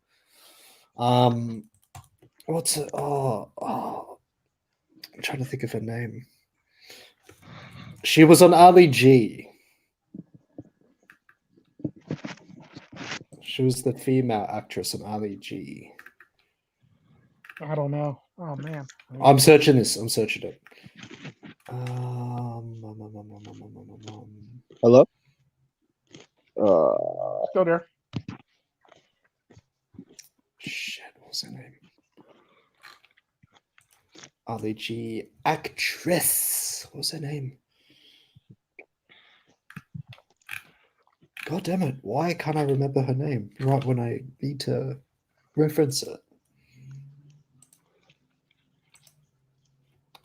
What's it? Oh, I'm trying to think of her name. She was on Ali G. She was the female actress on Ali G. I don't know. Oh man. I'm searching this. I'm searching it. Hello? Still there. Shit, what's her name? Ali G actress. What's her name? God damn it. Why can't I remember her name right when I need to reference it?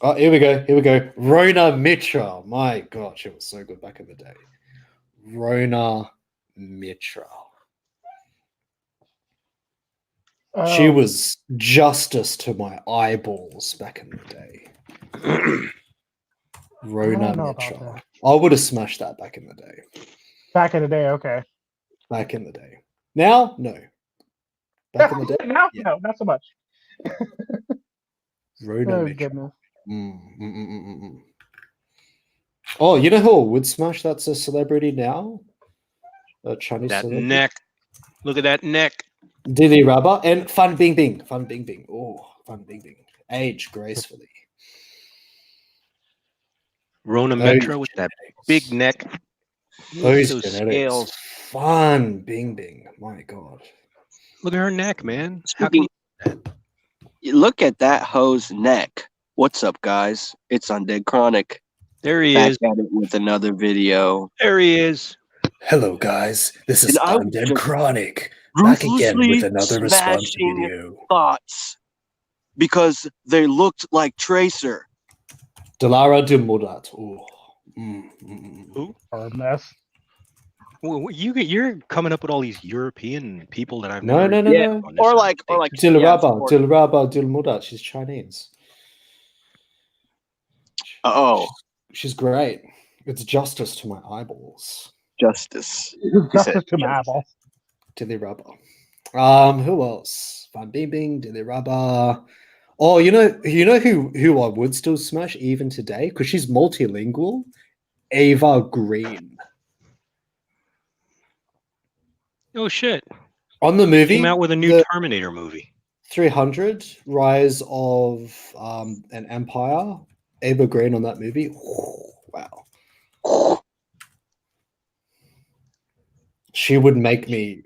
Oh, here we go. Here we go. Rona Mitra. My God, she was so good back in the day. Rona Mitra. She was justice to my eyeballs back in the day. Rona Mitra. I would have smashed that back in the day. Back in the day, okay. Back in the day. Now, no. Back in the day? Now, yeah. no, not so much. Rona Mitra. Oh, you know who would smash that's a celebrity now? A Chinese that celebrity. neck. Look at that neck. Dilly Rubber and Fan Bingbing. Fan Bingbing. Oh, Fan Bingbing. Age gracefully. Rona Mitra with that big neck. Those genetics. Scales. Fan Bingbing. My God. Look at her neck, man. Look at that hoe's neck. What's up, guys? It's Undead Chronic. There he Back is. at it with another video. There he is. Hello, guys. This is Undead Chronic. Back again Ruthlessly with another response smashing video. Thoughts. Because they looked like Tracer. Delara de Murat. Oh. Who? Or a mess. Well, you're coming up with all these European people that I've No. Yeah, or like Dilraba de Murat. She's Chinese. Oh, she's great. It's justice to my eyeballs. Justice. Justice to my eyeballs. Dilraba. Who else? Fan Bingbing, Dilraba. Oh, you know who I would still smash even today because she's multilingual. Ava Green. Oh shit! On the movie, came out with a new Terminator movie. 300: Rise of an Empire. Ava Green on that movie. Oh, wow. She would make me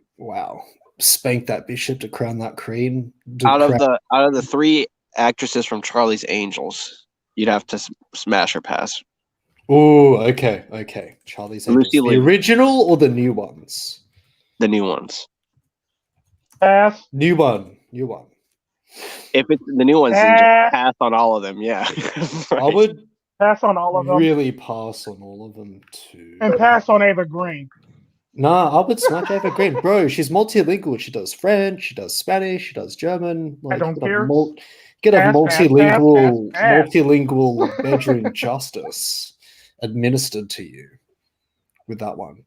spank that bishop to crown that queen. Out of the three actresses from Charlie's Angels, you'd have to smash her pass. Oh, okay. Charlie's Angels. The original or the new ones? The new ones. Pass. New one. If it's the new ones, then just pass on all of them. Yeah. I would Pass on all of them. really pass on all of them too. And pass on Ava Green. Nah, I would smash Ava Green. Bro, she's multilingual. She does French, she does Spanish, she does German. Like, don't care. Get a Pass, multilingual, pass. multilingual bedroom justice administered to you with that one.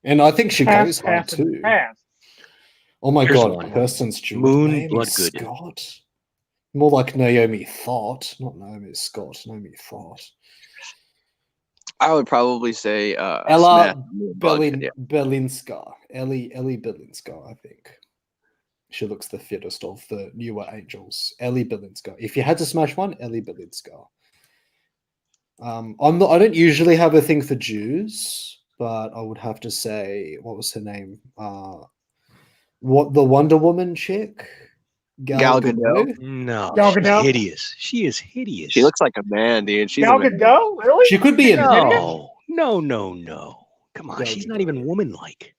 And I think she goes hard too. Pass. Oh my Here's god, one. Kirsten Stewart. Moon Naomi Bloodgood. Scott. More like Naomi Thought, not Naomi Scott. Naomi Thought. I would probably say Ella Bloodgood, yeah. Berlinska. Ellie Berlinska, I think. She looks the fittest of the newer angels. Ellie Berlinska. If you had to smash one, Ellie Berlinska. I don't usually have a thing for Jews, but I would have to say, what was her name? What the Wonder Woman chick? Gal Gadot. No, Gal she's Gadot? hideous. She is hideous. She looks like a man, dude. She's Gal a man. Gadot? Really? She could be an No. Come on, Gal she's not Gadot. even woman-like.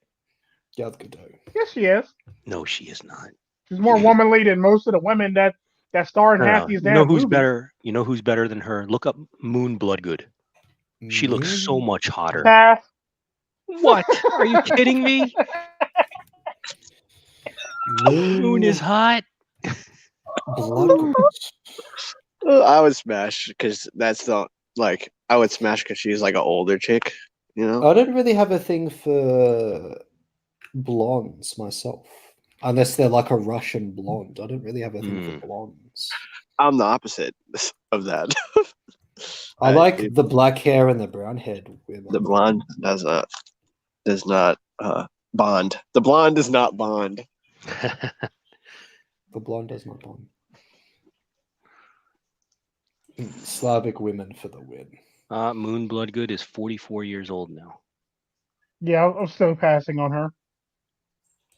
Gal Gadot. Yes, she is. No, she is not. She's more womanly than most of the women that star in half these You damn know who's movies. better? You know who's better than her? Look up Moon Bloodgood. She looks so much hotter. Pass. What? Are you kidding me? Moon is hot. Blood. I would smash because that's the like. I would smash because she's like an older chick. You know. I don't really have a thing for blondes myself, unless they're like a Russian blonde. I don't really have a thing for blondes. I'm the opposite of that. I like the black hair and the brown haired women. The blonde does not bond. The blonde does not bond. The blonde does not bond. Slavic women for the win. Moon Bloodgood is 44 years old now. Yeah, I'm still passing on her.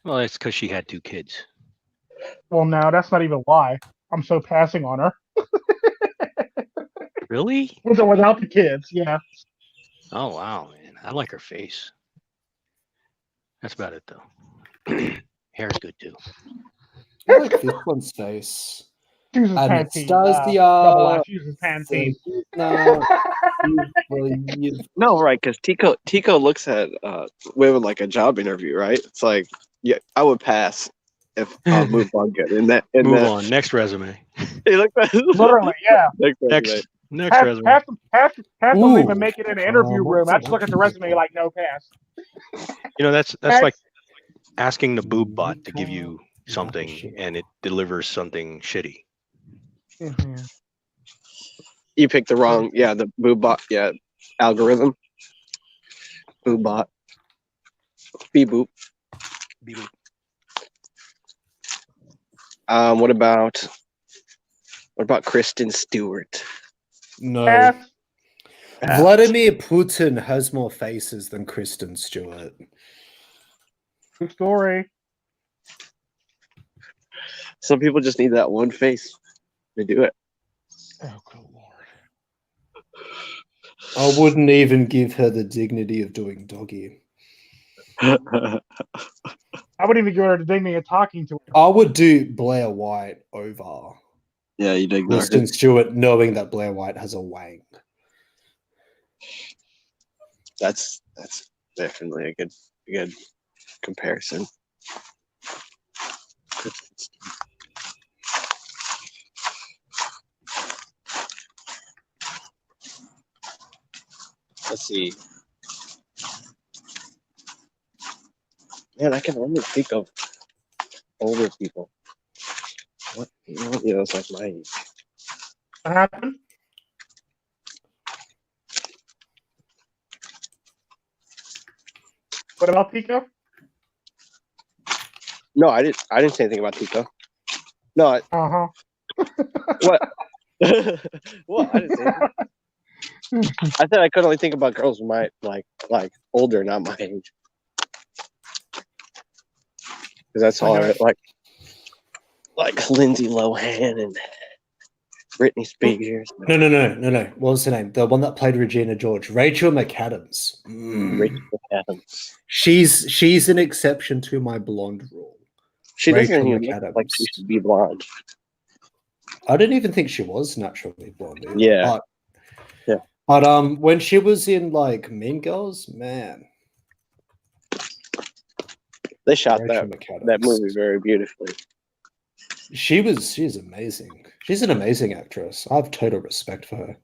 Well, it's because she had 2 kids. Well, no, that's not even why. I'm so passing on her. Really? With or without the kids, yeah. Oh, wow, man. I like her face. That's about it, though. Hair's good, too. I like this one's face. She uses Pantene. Anastasia. Double I. She uses Pantene. No, right? Because Tico looks at women like a job interview, right? It's like, yeah, I would pass if move on good. Move on. Next resume. He looked at Literally, yeah. Next resume. Pass don't even make it in the interview room. I just look at the resume like no pass. You know, that's like asking the boob bot to give you something and it delivers something shitty. Mm-hmm. You picked the wrong, the boob bot, algorithm. Boob bot. Beep boop. Beep boop. What about Kristen Stewart? No. Pass. Vladimir Putin has more faces than Kristen Stewart. Good story. Some people just need that one face to do it. Oh, good lord. I wouldn't even give her the dignity of doing doggy. I wouldn't even give her the dignity of talking to her. I would do Blair White over You dig Kristen Stewart, knowing that Blair White has a wang. That's definitely a good comparison. Let's see. Man, I can only think of older people. What? It's like my age. What happened? What about Pico? No, I didn't say anything about Tico. No. Uh-huh. What? What? I didn't say anything. I said I could only think about girls my like older, not my age. Because that's all I like Lindsay Lohan and Britney Spears. No. What was her name? The one that played Regina George, Rachel McAdams. Rachel McAdams. She's an exception to my blonde rule. She doesn't Rachel even look like she should be blonde. I didn't even think she was naturally blonde. Either. Yeah. But when she was in like Mean Girls, man, They shot Rachel that McAdams. movie very beautifully. She's amazing. She's an amazing actress. I have total respect for her.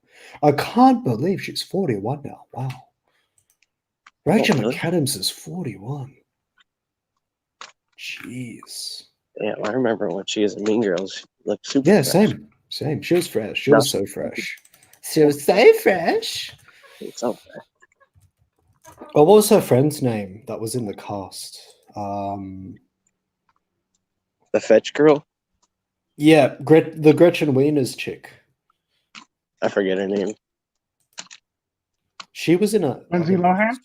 I can't believe she's 41 now. Wow. Rachel really? McAdams is 41. Jeez. Yeah, I remember when she was in Mean Girls. Like super. Yeah, fresh. same. She was fresh. She No. was so fresh. She was so fresh. It's so fresh. Oh, what was her friend's name that was in the cast? The fetch girl. Yeah, the Gretchen Wieners chick. I forget her name. She was in a Lindsay Lohan?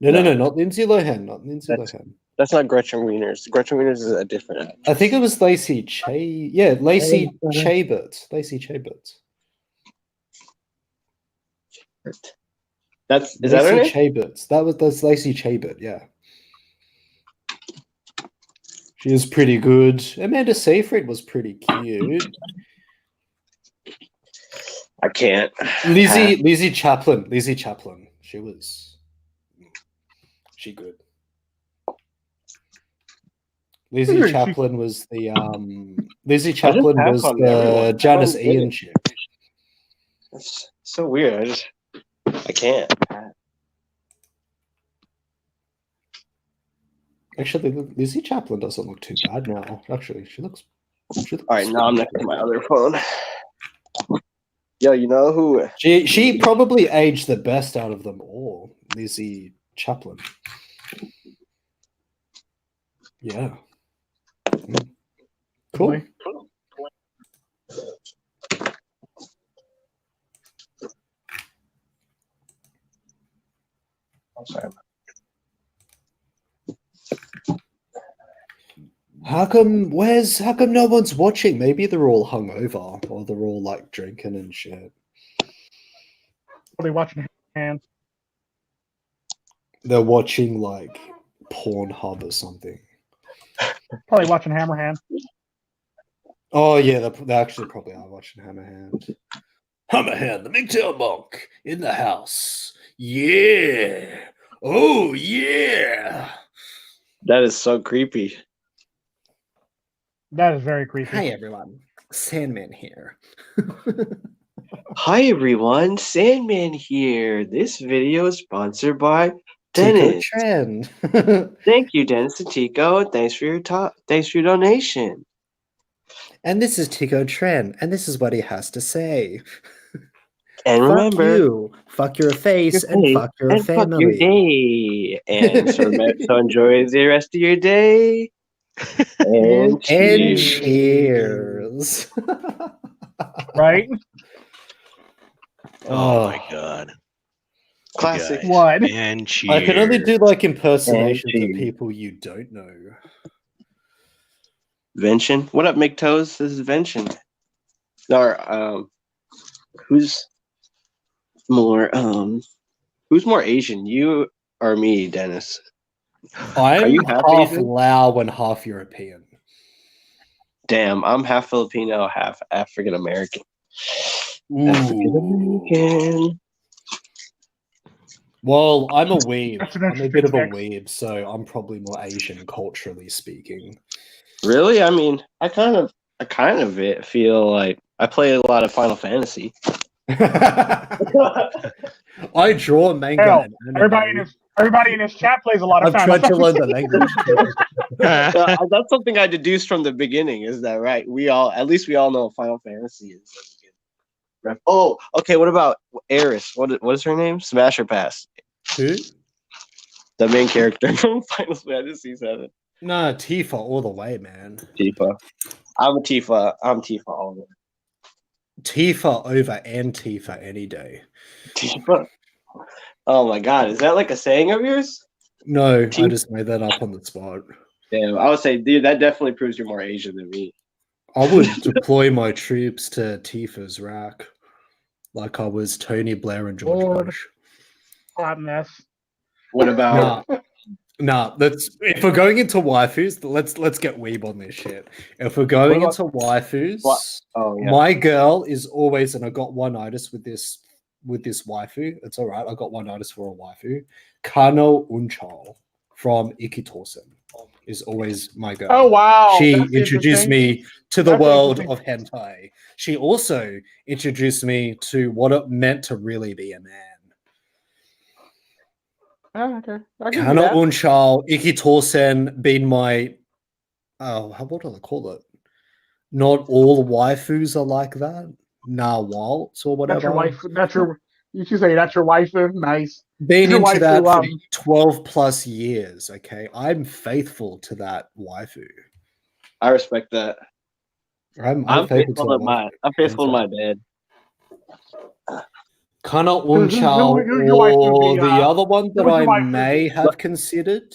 No, not Lindsay Lohan. Not Lindsay Lohan. That's not Gretchen Wieners. Gretchen Wieners is a different actress. I think it was Lacey Chabert. Lacey Chabert. Is that her name? Chabert. That's Lacey Chabert, yeah. She was pretty good. Amanda Seyfried was pretty cute. I can't. Lizzie Chaplin. She good. Lizzie Chaplin was the Janice Ian chick. That's so weird. I can't. Actually, Lizzie Chaplin doesn't look too bad now. Actually, she looks All right, now I'm next to my other phone. Yo, you know who? She probably aged the best out of them all. Lizzie Chaplin. Yeah. Cool. I'm sorry. How come no one's watching? Maybe they're all hungover or they're all like drinking and shit. Are they watching hands? They're watching like Pornhub or something. Probably watching Hammerhand. Oh yeah, they actually probably are watching Hammerhand. Hammerhand, the MGTOW monk in the house. Yeah. Oh yeah. That is so creepy. That is very creepy. Hi everyone, Sandman here. Hi everyone, Sandman here. This video is sponsored by Dennis. Trend. Thank you, Dennis and Tico. Thanks for your donation. And this is Tico Tren, and this is what he has to say. And Fuck remember, you, fuck your face, and fuck your family. fuck your day. And so enjoy the rest of your day. And cheers. Right? Oh my god. Classic. Guys. What? And cheers. I can only do like impersonations of people you don't know. Vention. What up, McToes? This is Vention. Or who's more Asian? You or me, Dennis? I'm you half half Asian? Lao and half European. Damn, I'm half Filipino, half African American. Well, I'm a weeb. I'm a bit of a weeb, so I'm probably more Asian culturally speaking. Really? I mean, I kind of feel like I play a lot of Final Fantasy. I draw manga. Hell, and anime. everybody in this chat plays a lot of I've Final tried to learn the Fantasy. language. That's something I deduced from the beginning. Is that right? At least we all know what Final Fantasy is. Oh, okay. What about Eris? What is her name? Smash or Pass? Who? The main character from Final Fantasy VII. Nah, Tifa all the way, man. Tifa. I'm Tifa all the way. Tifa over Antifa any day. Tifa. Oh my god, is that like a saying of yours? No, I just made that up on the spot. Damn, I would say, dude, that definitely proves you're more Asian than me. I would deploy my troops to Tifa's rack like I was Tony Blair and George Bush. Hot mess. What about Nah, if we're going into waifus, let's get weeb on this shit. If we're going What into waifus, Oh yeah. my girl is always, and I got one-itis with this waifu. It's all right. I got one-itis for a waifu. Kano Unchal from Ikitorsen is always my girl. Oh wow! She That's introduced interesting. me to the That's world interesting. of hentai. She also introduced me to what it meant to really be a man. Oh, okay. I can see Kana that. Unchal, Ikitorsen been my what do I call it? Not all waifus are like that. Nah, waltz or whatever. That's your wife. That's your. You should say that's your wife. Nice. Been Your into waifu, that for 12 plus years. Okay, I'm faithful to that waifu. I respect that. I'm I'm faithful faithful to to my. I'm faithful to my dad. Kana who's your Unchal, waifu or be, the other one that who's your I waifu may be? have considered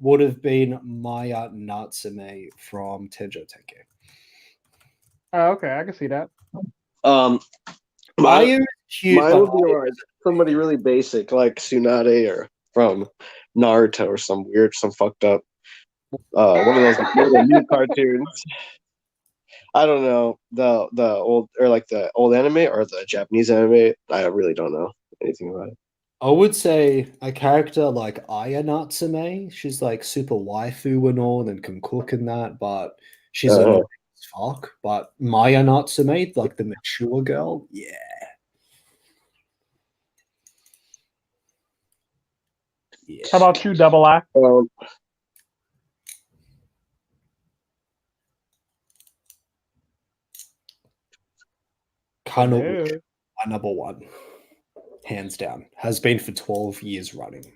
would have been Maya Natsume from Tenjo Teke. Oh, okay, I can see that. Mine Cute, would be like somebody really basic, like Tsunade or from Naruto or some fucked up, one of those new cartoons. I don't know the old or like the old anime or the Japanese anime. I really don't know anything about it. I would say a character like Aya Natsume. She's like super waifu and all, and can cook and that, but she's annoying as fuck. But Maya Natsume, like the mature girl, yeah. How about you, Double I? Kano Hello. my number one, hands down, has been for 12 years running.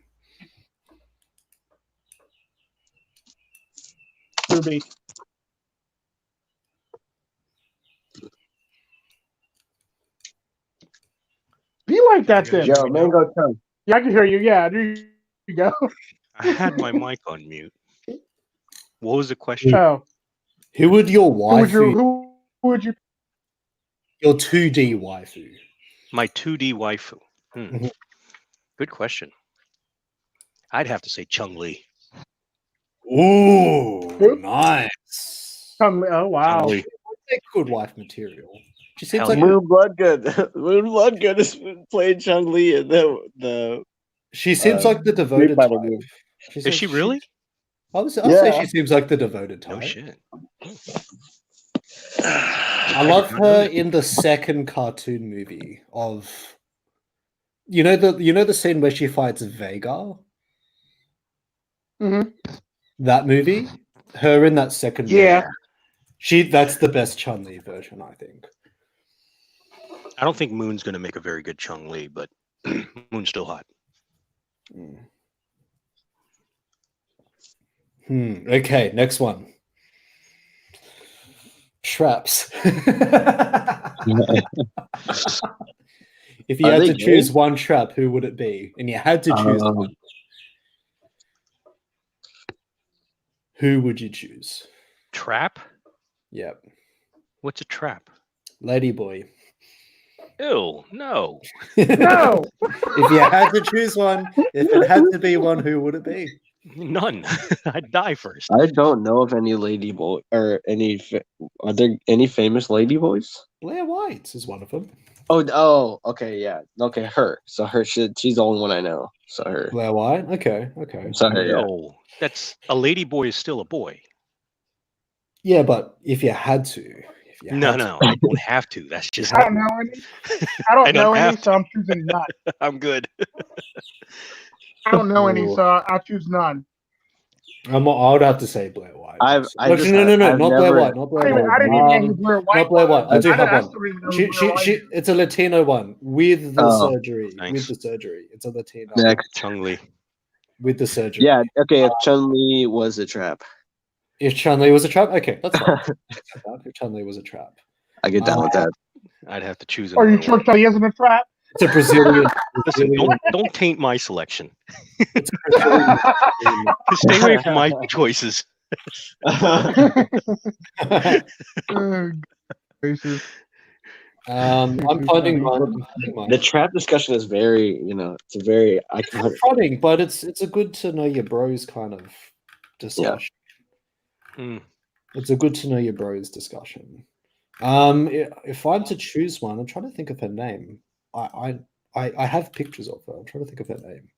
Ruby. Do you like that then? Yo, Mango Tongue. Yeah, I can hear you. Yeah, there you go. I had my mic on mute. What was the question? Oh, Who would your waifu? who would you? Your 2D waifu. My 2D waifu. Mhm. Good question. I'd have to say Chung Li. Ooh, Who? nice. Oh wow. Chung Li. Take good wife material. She seems Hell like yeah. Moon Bloodgood. Moon Bloodgood is playing Chun Li in the. she seems like the devoted Fighter type. movie. Is she really? I'll say Yeah. she seems like the devoted type. No shit. I love her in the second cartoon movie of you know the scene where she fights Vega? Mm-hmm. That movie? Her in that second Yeah. movie. That's the best Chun-Li version, I think. I don't think Moon's gonna make a very good Chung Li, but Moon's still hot. Okay, next one. Traps. If you Are had they to gay? choose one trap, who would it be? And you had to choose one. Who would you choose? Trap? Yep. What's a trap? Ladyboy. Ew, no. No. If you had to choose one, if it had to be one, who would it be? None. I'd die first. I don't know of any ladyboy or any. Are there any famous ladyboys? Blair White is one of them. Oh, okay, yeah, okay, her. So she's the only one I know. So her. Blair White? Okay. So her, yeah. No, that's a ladyboy is still a boy. Yeah, but if you had to. No, I don't have to. That's just I don't know any. I don't know any, so I'm choosing none. I'm good. I don't know any, so I'll choose none. I would have to say Blair White. I've not Blair White. Not Blair White. I didn't even know who Blair White Not Blair White. I was. do have I one. still didn't know who Blair White was. It's a Latino one with the surgery. Nice. With the surgery. It's a Latino. Next. Chung Li. With the surgery. Yeah, okay, if Chun-Li was a trap. If Chun-Li was a trap? Okay, that's fine. If Chun-Li was a trap. I get down with that. I'd have to choose. Are you sure Chun-Li isn't a trap? It's a Brazilian. Listen, don't taint my selection. Stay away from my choices. I'm finding mine. I'm finding mine. The trap discussion is very, it's a very iconic. It's funny, but it's a good to know your bros kind of discussion. It's a good to know your bros discussion. If I'm to choose one, I'm trying to think of her name. I have pictures of her. I'm trying to think of her name.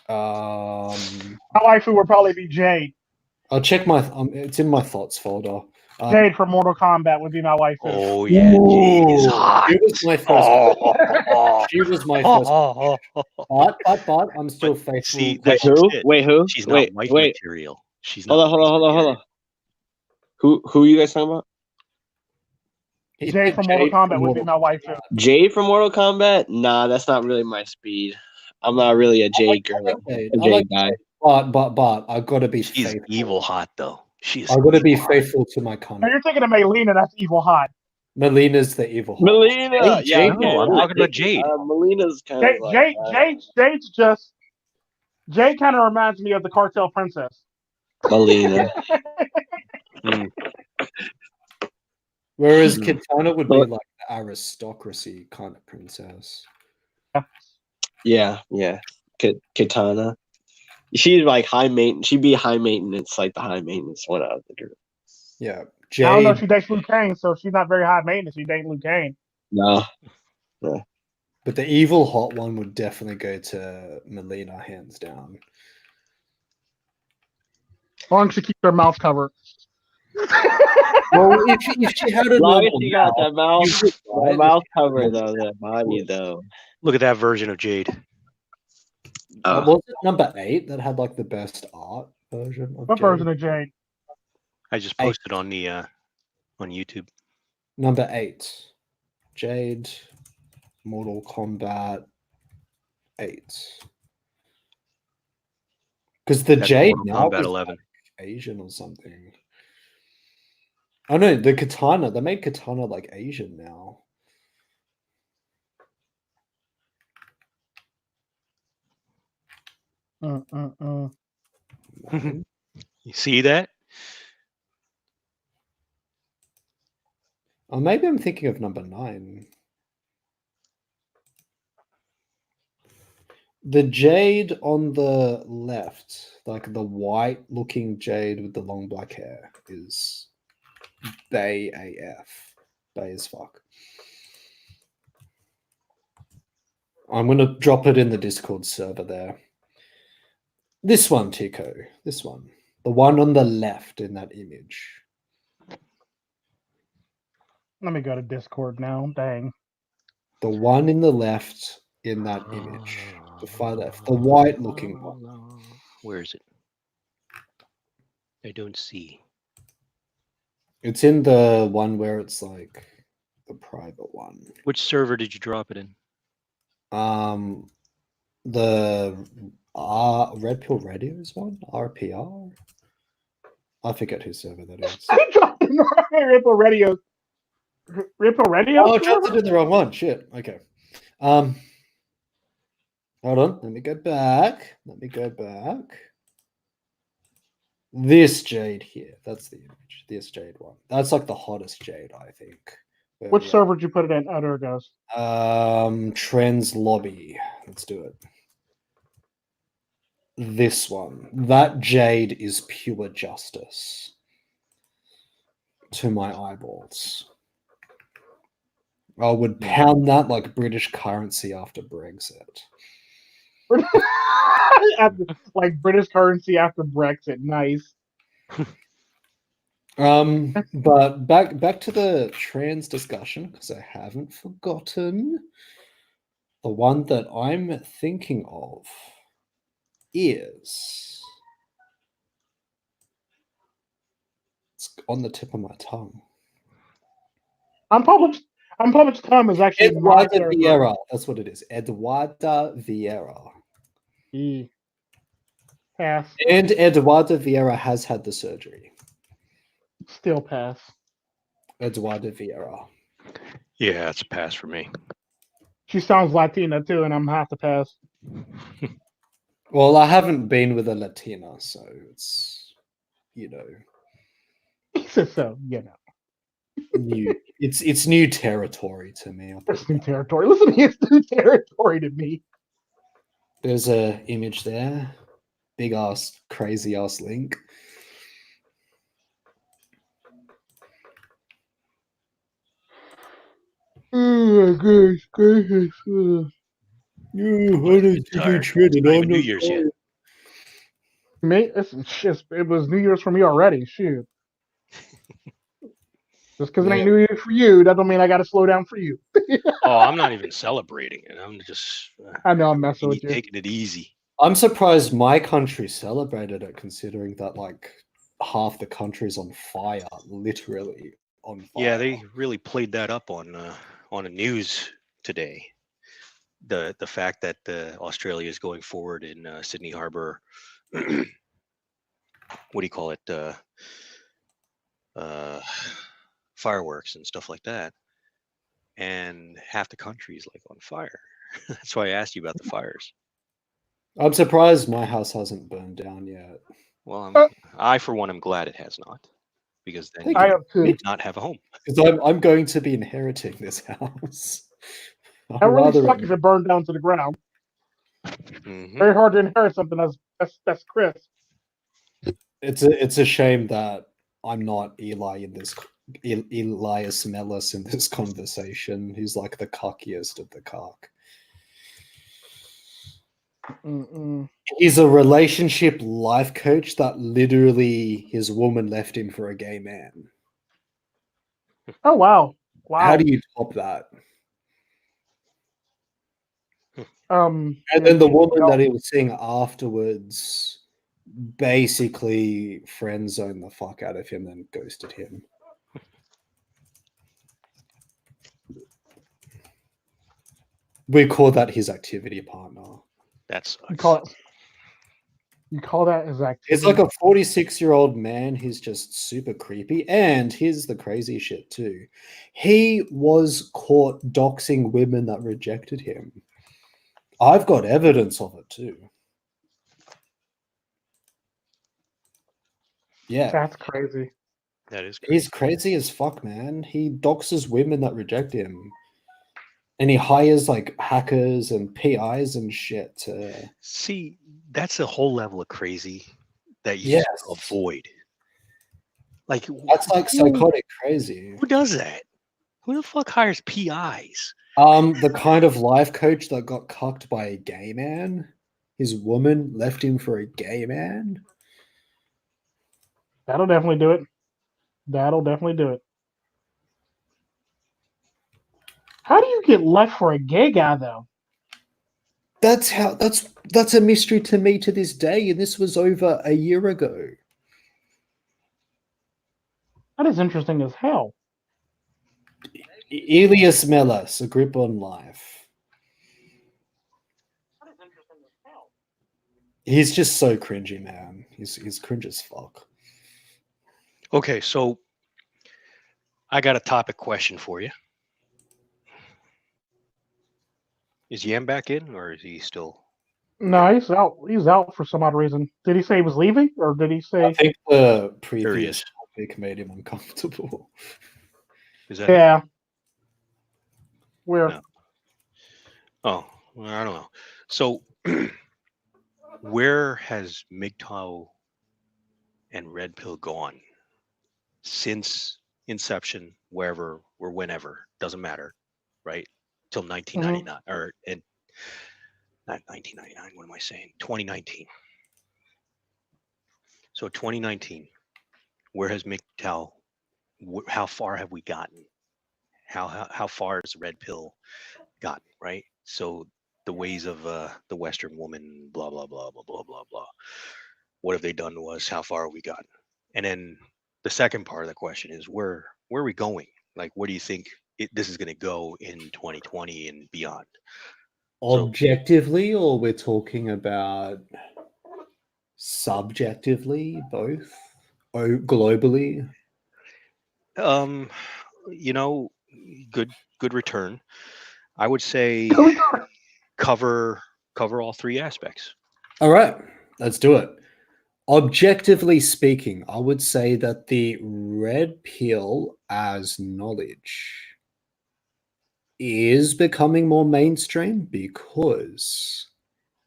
My waifu would probably be Jade. I'll check my. It's in my thoughts folder. Jade from Mortal Kombat would be my waifu. Oh yeah, Jade is hot. She was my first. She was my first. But I'm still faithful. See, Wait, who? Wait, who? She's not wife material. She's not. Hold on. Who are you guys talking about? Jade from Mortal Kombat would be my waifu. Jade from Mortal Kombat? Nah, that's not really my speed. I'm not really a Jade girl. A Jade guy. But I gotta be. She's faithful. Evil hot though. She's. I gotta be faithful to my kind. Now you're thinking of Melina. That's evil hot. Melina's the evil. Hot. Melina. Jade. No, I'm talking about Jade. Melina's kind of like. Jade's just. Jade kind of reminds me of the cartel princess. Melina. Whereas Kitana would be like the aristocracy kind of princess. Yeah. Kitana. She's like high maintenance. She'd be high maintenance, like the high maintenance one out of the group. Yeah. Jade. I don't know if she dates Liu Kang, so she's not very high maintenance. She dates Liu Kang. No. But the evil hot one would definitely go to Melina, hands down. As long as she keeps her mouth covered. Well, if she had a long as she got that mouth cover though, that body though. Look at that version of Jade. Was it number 8 that had like the best art version of What Jade? version of Jade? I just posted on the on YouTube. Number 8. Jade Mortal Kombat 8. Because the Jade now Kombat 11. Asian or something. Oh no, the Katana. They made Katana like Asian now. You see that? Or maybe I'm thinking of number 9. The Jade on the left, like the white-looking Jade with the long black hair, is Bay AF. Bay as fuck. I'm going to drop it in the Discord server there. This one, Tico. This one. The one on the left in that image. Let me go to Discord now. Dang. The one in the left in that image. The far left. The white-looking one. Where is it? I don't see. It's in the one where it's like the private one. Which server did you drop it in? The Red Pill Radio's one? RPR? I forget whose server that is. I dropped in Red Pill Radio. Red Pill Radio? Oh, I dropped it in the wrong one. Shit. Okay. Hold on. Let me go back. This Jade here. That's the image. This Jade one. That's like the hottest Jade, I think. Which server did you put it in? There it goes. Trends Lobby. Let's do it. This one. That Jade is pure justice to my eyeballs. I would pound that like British currency after Brexit. Like British currency after Brexit. Nice. But back to the trans discussion, because I haven't forgotten. The one that I'm thinking of is, it's on the tip of my tongue. Unpublished Tom is actually Eduarda Vieira. That's what it is. Eduarda Vieira. Pass. And Eduarda Vieira has had the surgery. Still pass. Eduarda Vieira. Yeah, it's a pass for me. She sounds Latina too, and I'm have to pass. Well, I haven't been with a Latina, so it's, So, you know. It's new territory to me. It's new territory. Listen, it's new territory to me. There's a image there. Big ass, crazy ass link. Oh, gosh, gracious. New Year's yet. Mate, it was New Year's for me already. Shoot. Just because it ain't New Year's for you, that don't mean I got to slow down for you. Oh, I'm not even celebrating it. I'm just. I know I'm messing with you. Taking it easy. I'm surprised my country celebrated it, considering that like half the country's on fire, literally on fire. Yeah, they really played that up on the news today. The fact that Australia is going forward in Sydney Harbor. What do you call it? Fireworks and stuff like that, and half the country is like on fire. That's why I asked you about the fires. I'm surprised my house hasn't burned down yet. Well, I for one am glad it has not, because then I you have too. would not have a home. Because I'm going to be inheriting this house. That really sucks if it burned down to the ground. Mm-hmm. Very hard to inherit something that's crisp. It's a shame that I'm not Elias Mellis in this conversation. He's like the cockiest of the cock. Mm-mm. He's a relationship life coach that literally his woman left him for a gay man. Oh wow! How do you top that? And then the woman that he was seeing afterwards basically friend zoned the fuck out of him and ghosted him. We call that his activity partner. That sucks. You call that his activity? It's like a 46-year-old man who's just super creepy. And here's the crazy shit too. He was caught doxing women that rejected him. I've got evidence of it too. Yeah. That's crazy. That is crazy. He's crazy as fuck, man. He doxes women that reject him. And he hires like hackers and PIs and shit to... See, that's a whole level of crazy that you just avoid. Like that's like psychotic crazy. Who does that? Who the fuck hires PIs? The kind of life coach that got cucked by a gay man. His woman left him for a gay man. That'll definitely do it. That'll definitely do it. How do you get left for a gay guy though? That's a mystery to me to this day, and this was over a year ago. That is interesting as hell. Elias Mellis, a grip on life. That is interesting as hell. He's just so cringy, man. He's cringe as fuck. Okay, so I got a topic question for you. Is Yam back in, or is he still? No, he's out. He's out for some odd reason. Did he say he was leaving, or did he say? I think the previous topic made him uncomfortable. Is that? Yeah. Where? No. Oh, well, I don't know. So, where has MGTOW and Red Pill gone since inception? Wherever or whenever, doesn't matter, right? Till 1999 or not 1999. What am I saying? 2019. So 2019, where has MGTOW? How far have we gotten? How far has Red Pill gotten? Right. So the ways of the Western woman, blah blah blah blah blah blah blah. What have they done to us? How far have we gotten? And then the second part of the question is where are we going? Like, where do you think this is going to go in 2020 and beyond? Objectively, or we're talking about subjectively, both? Oh, globally? You know, good return. I would say cover all three aspects. All right, let's do it. Objectively speaking, I would say that the Red Pill as knowledge is becoming more mainstream because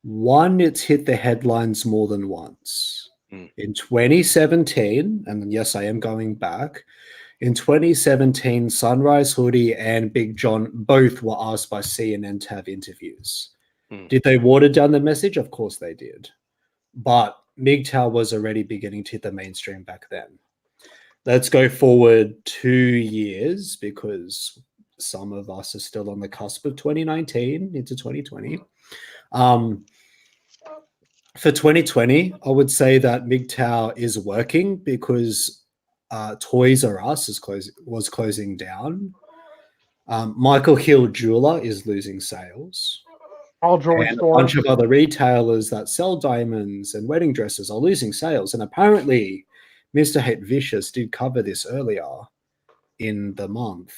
one, it's hit the headlines more than once. In 2017, and yes, I am going back. In 2017, Sunrise Hoodie and Big John both were asked by CNN to have interviews. Did they water down the message? Of course they did. But MGTOW was already beginning to hit the mainstream back then. Let's go forward 2 years because some of us are still on the cusp of 2019 into 2020. For 2020, I would say that MGTOW is working because Toys R Us was closing down. Michael Hill Jeweler is losing sales. All jewelry And stores. a bunch of other retailers that sell diamonds and wedding dresses are losing sales. And apparently, Mr. Hate Vicious did cover this earlier in the month.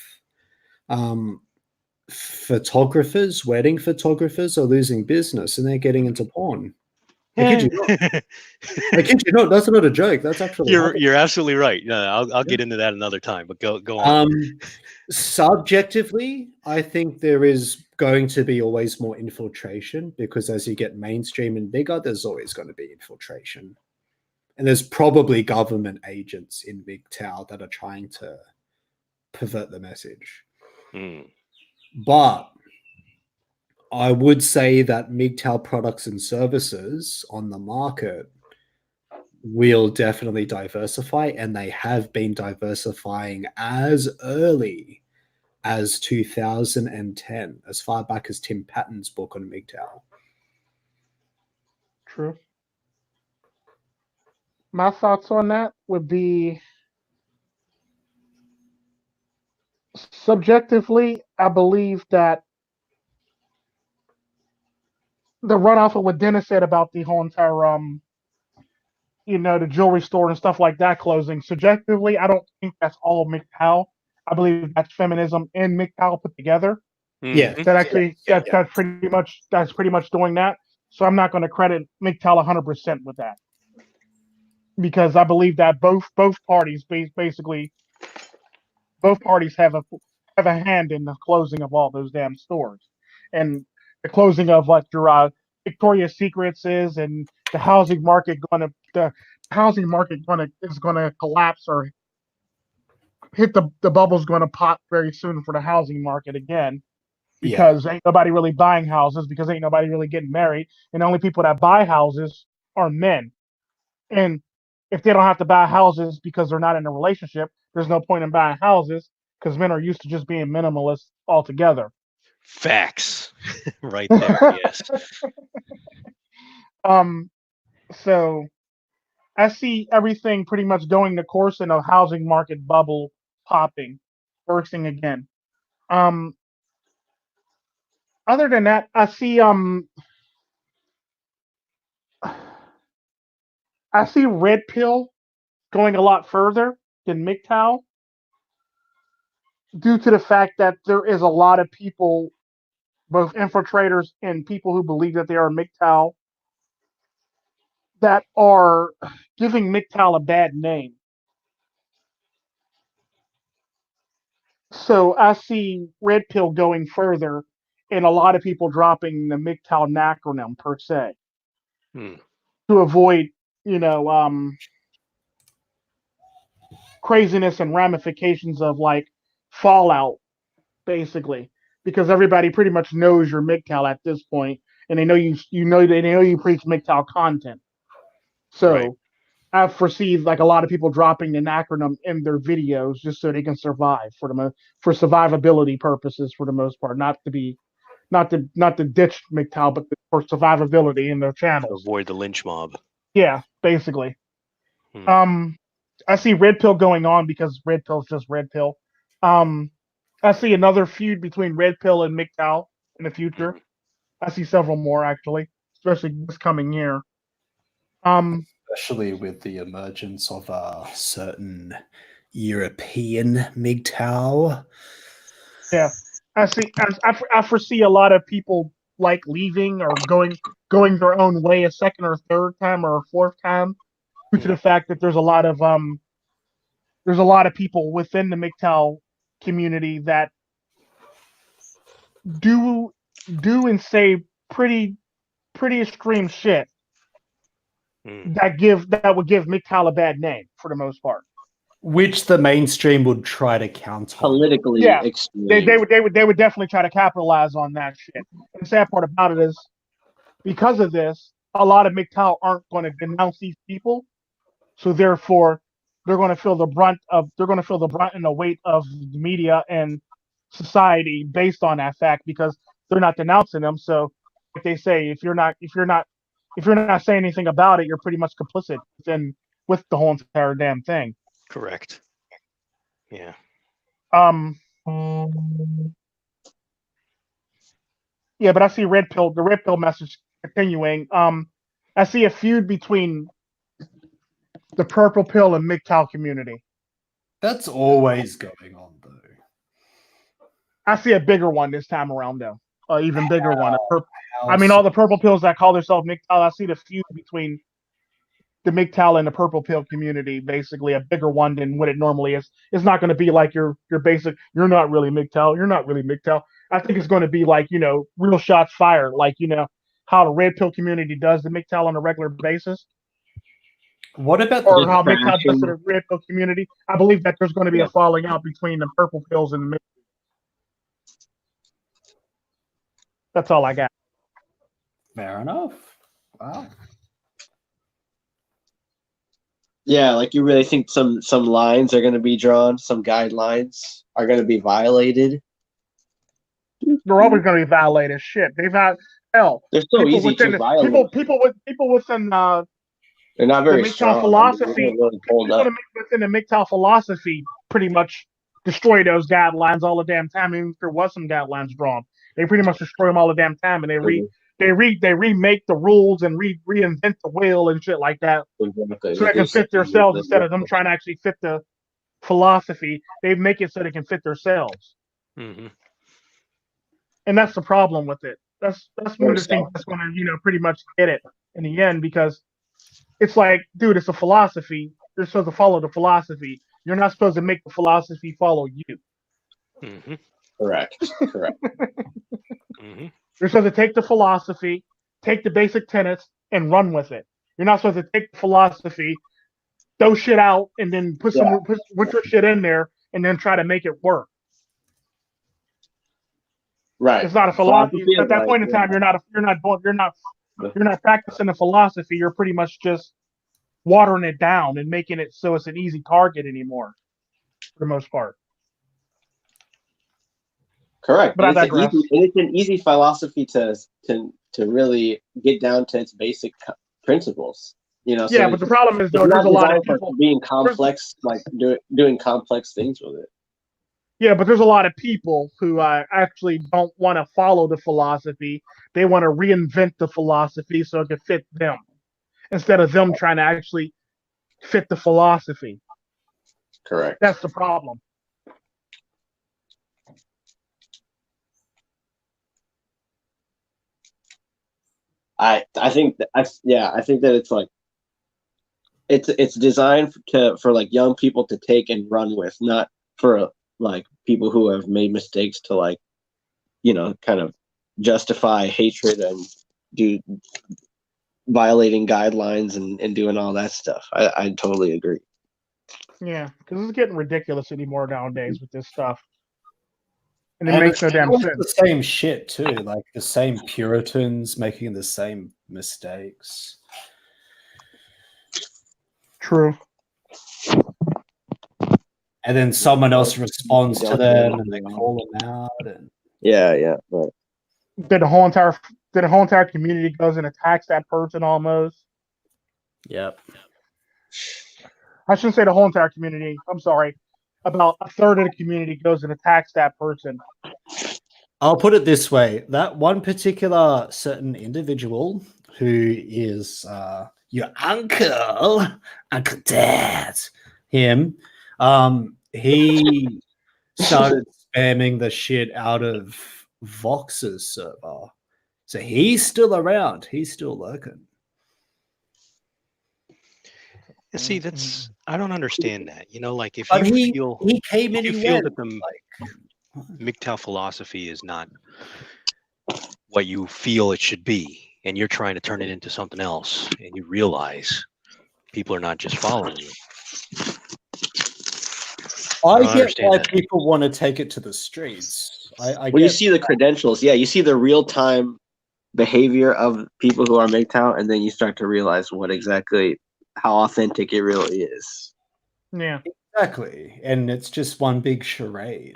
Photographers, wedding photographers are losing business and they're getting into porn. I kid you not. I kid you not. That's not a joke. That's actually you're absolutely right. No, I'll get into that another time. But go on. Subjectively, I think there is going to be always more infiltration because as you get mainstream and bigger, there's always going to be infiltration, and there's probably government agents in MGTOW that are trying to pervert the message. But I would say that MGTOW products and services on the market will definitely diversify, and they have been diversifying as early as 2010, as far back as Tim Patton's book on MGTOW. True. My thoughts on that would be subjectively, I believe that the runoff of what Dennis said about the whole entire the jewelry store and stuff like that closing. Subjectively, I don't think that's all MGTOW. I believe that's feminism and MGTOW put together. Yeah, That actually that's pretty much doing that. So I'm not going to credit MGTOW 100% with that because I believe that both parties basically both parties have a hand in the closing of all those damn stores and the closing of what your Victoria's Secrets is, and the housing market is gonna collapse or hit the bubble's gonna pop very soon for the housing market again because ain't nobody really buying houses because ain't nobody really getting married, and the only people that buy houses are men. And if they don't have to buy houses because they're not in a relationship, there's no point in buying houses because men are used to just being minimalists altogether. Facts. Right there, yes. So I see everything pretty much going the course in a housing market bubble popping, bursting again. Other than that, I see Red Pill going a lot further than MGTOW due to the fact that there is a lot of people, both infiltrators and people who believe that they are MGTOW, that are giving MGTOW a bad name. So I see Red Pill going further and a lot of people dropping the MGTOW acronym per se to avoid, craziness and ramifications of like fallout, basically, because everybody pretty much knows you're MGTOW at this point, and they know you preach MGTOW content. So Right. I foresee like a lot of people dropping an acronym in their videos just so they can survive for survivability purposes for the most part, not to ditch MGTOW, but for survivability in their channels. Avoid the lynch mob. Yeah, basically. I see Red Pill going on because Red Pill is just Red Pill. I see another feud between Red Pill and MGTOW in the future. I see several more actually, especially this coming year. Especially with the emergence of a certain European MGTOW. Yeah, I foresee a lot of people like leaving or going their own way a second or third time or a fourth time due to the fact that there's a lot of there's a lot of people within the MGTOW community that do and say pretty extreme shit that would give MGTOW a bad name for the most part. Which the mainstream would try to counter. Politically Yeah, extreme. they would definitely try to capitalize on that shit. And the sad part about it is, because of this, a lot of MGTOW aren't going to denounce these people, so therefore they're going to feel the brunt and the weight of the media and society based on that fact, because they're not denouncing them. So, like they say, if you're not saying anything about it, you're pretty much complicit with the whole entire damn thing. Correct. Yeah. Yeah, but I see the red pill message continuing. I see a feud between the purple pill and MGTOW community. That's always going on, though. I see a bigger one this time around, though. Even bigger one. All the purple pills that call themselves MGTOW, I see the feud between the MGTOW and the purple pill community, basically a bigger one than what it normally is. It's not going to be like your basic, you're not really MGTOW, you're not really MGTOW. I think it's going to be like, real shots fired, like, how the red pill community does the MGTOW on a regular basis. What about how MGTOW does to the red pill community? I believe that there's going to be a falling out between the purple pills and the That's all I got. Fair enough. Wow. Yeah, like you really think some lines are going to be drawn, some guidelines are going to be violated? They're always going to be violated. Shit, they've had hell. They're so easy to violate. People within they're not very the MGTOW strong. philosophy. People within the MGTOW philosophy pretty much destroy those guidelines all the damn time. Even if there was some guidelines drawn, they pretty much destroy them all the damn time, and they remake the rules and reinvent the wheel and shit like that, Exactly. so they can fit themselves instead of them trying to actually fit the philosophy. They make it so they can fit themselves, and that's the problem with it. That's one of the things that's going to pretty much get it in the end, because it's like, dude, it's a philosophy. You're supposed to follow the philosophy. You're not supposed to make the philosophy follow you. Correct. You're supposed to take the philosophy, take the basic tenets, and run with it. You're not supposed to take the philosophy, throw shit out, and then put your shit in there, and then try to make it work. Right. It's not a philosophy. At that point in time, you're not practicing the philosophy. You're pretty much just watering it down and making it so it's an easy target anymore, for the most part. Correct. But it's an easy philosophy to really get down to its basic principles. So yeah, but the problem is, though, there's a lot of people being complex, like doing complex things with it. Yeah, but there's a lot of people who actually don't want to follow the philosophy. They want to reinvent the philosophy so it can fit them, instead of them trying to actually fit the philosophy. Correct. That's the problem. I think that it's like it's designed for like young people to take and run with, not for like people who have made mistakes to like kind of justify hatred and do violating guidelines and doing all that stuff. I totally agree. Yeah, because it's getting ridiculous anymore nowadays with this stuff. And it makes no damn sense. The same shit too, like the same Puritans making the same mistakes. True. And then someone else responds to them, and they call them out. And yeah, right. Did the whole entire community goes and attacks that person almost? Yep. I shouldn't say the whole entire community. I'm sorry. About a third of the community goes and attacks that person. I'll put it this way: that one particular certain individual who is your uncle dad, him, he started spamming the shit out of Vox's server. So he's still around. He's still lurking. And see, that's I don't understand that. You know, like if But you he feel came if and you he feel went. that the Like, MGTOW philosophy is not what you feel it should be, and you're trying to turn it into something else, and you realize people are not just following you. I don't get understand why that. people want to take it to the streets. I Well, get you see the credentials. Yeah, you see the real time behavior of people who are MGTOW, and then you start to realize how authentic it really is. Yeah. exactly, and it's just one big charade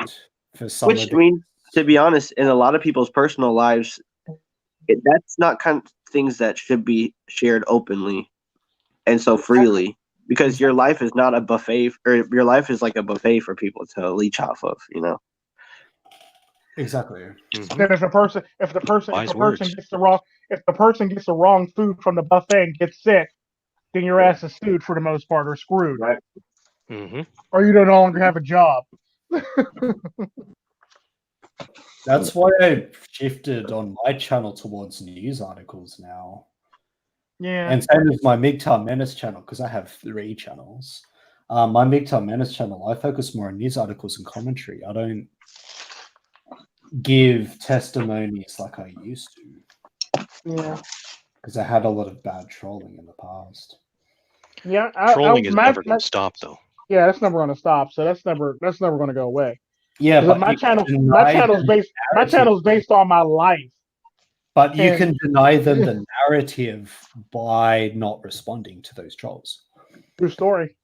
for some Which, of I the. mean, to be honest, in a lot of people's personal lives, that's not kind of things that should be shared openly and so freely, because your life is not a buffet, or your life is like a buffet for people to leech off of, you know. Exactly. Mhm. Then if the person Wise words. gets the wrong food from the buffet and gets sick, then your ass is sued for the most part, or screwed, Right. Hmm. or you no longer have a job. That's why I shifted on my channel towards news articles now. Yeah. And same as my MGTOW Menace channel, because I have 3 channels. My MGTOW Menace channel, I focus more on news articles and commentary. I don't give testimonies like I used to, Yeah. because I had a lot of bad trolling in the past. Yeah. Trolling is never going to stop, though. Yeah, that's never going to stop. So that's never going to go away. Yeah, but my you can my deny channel's the narrative. based on my life. But you and- can deny them the narrative by not responding to those trolls. True story.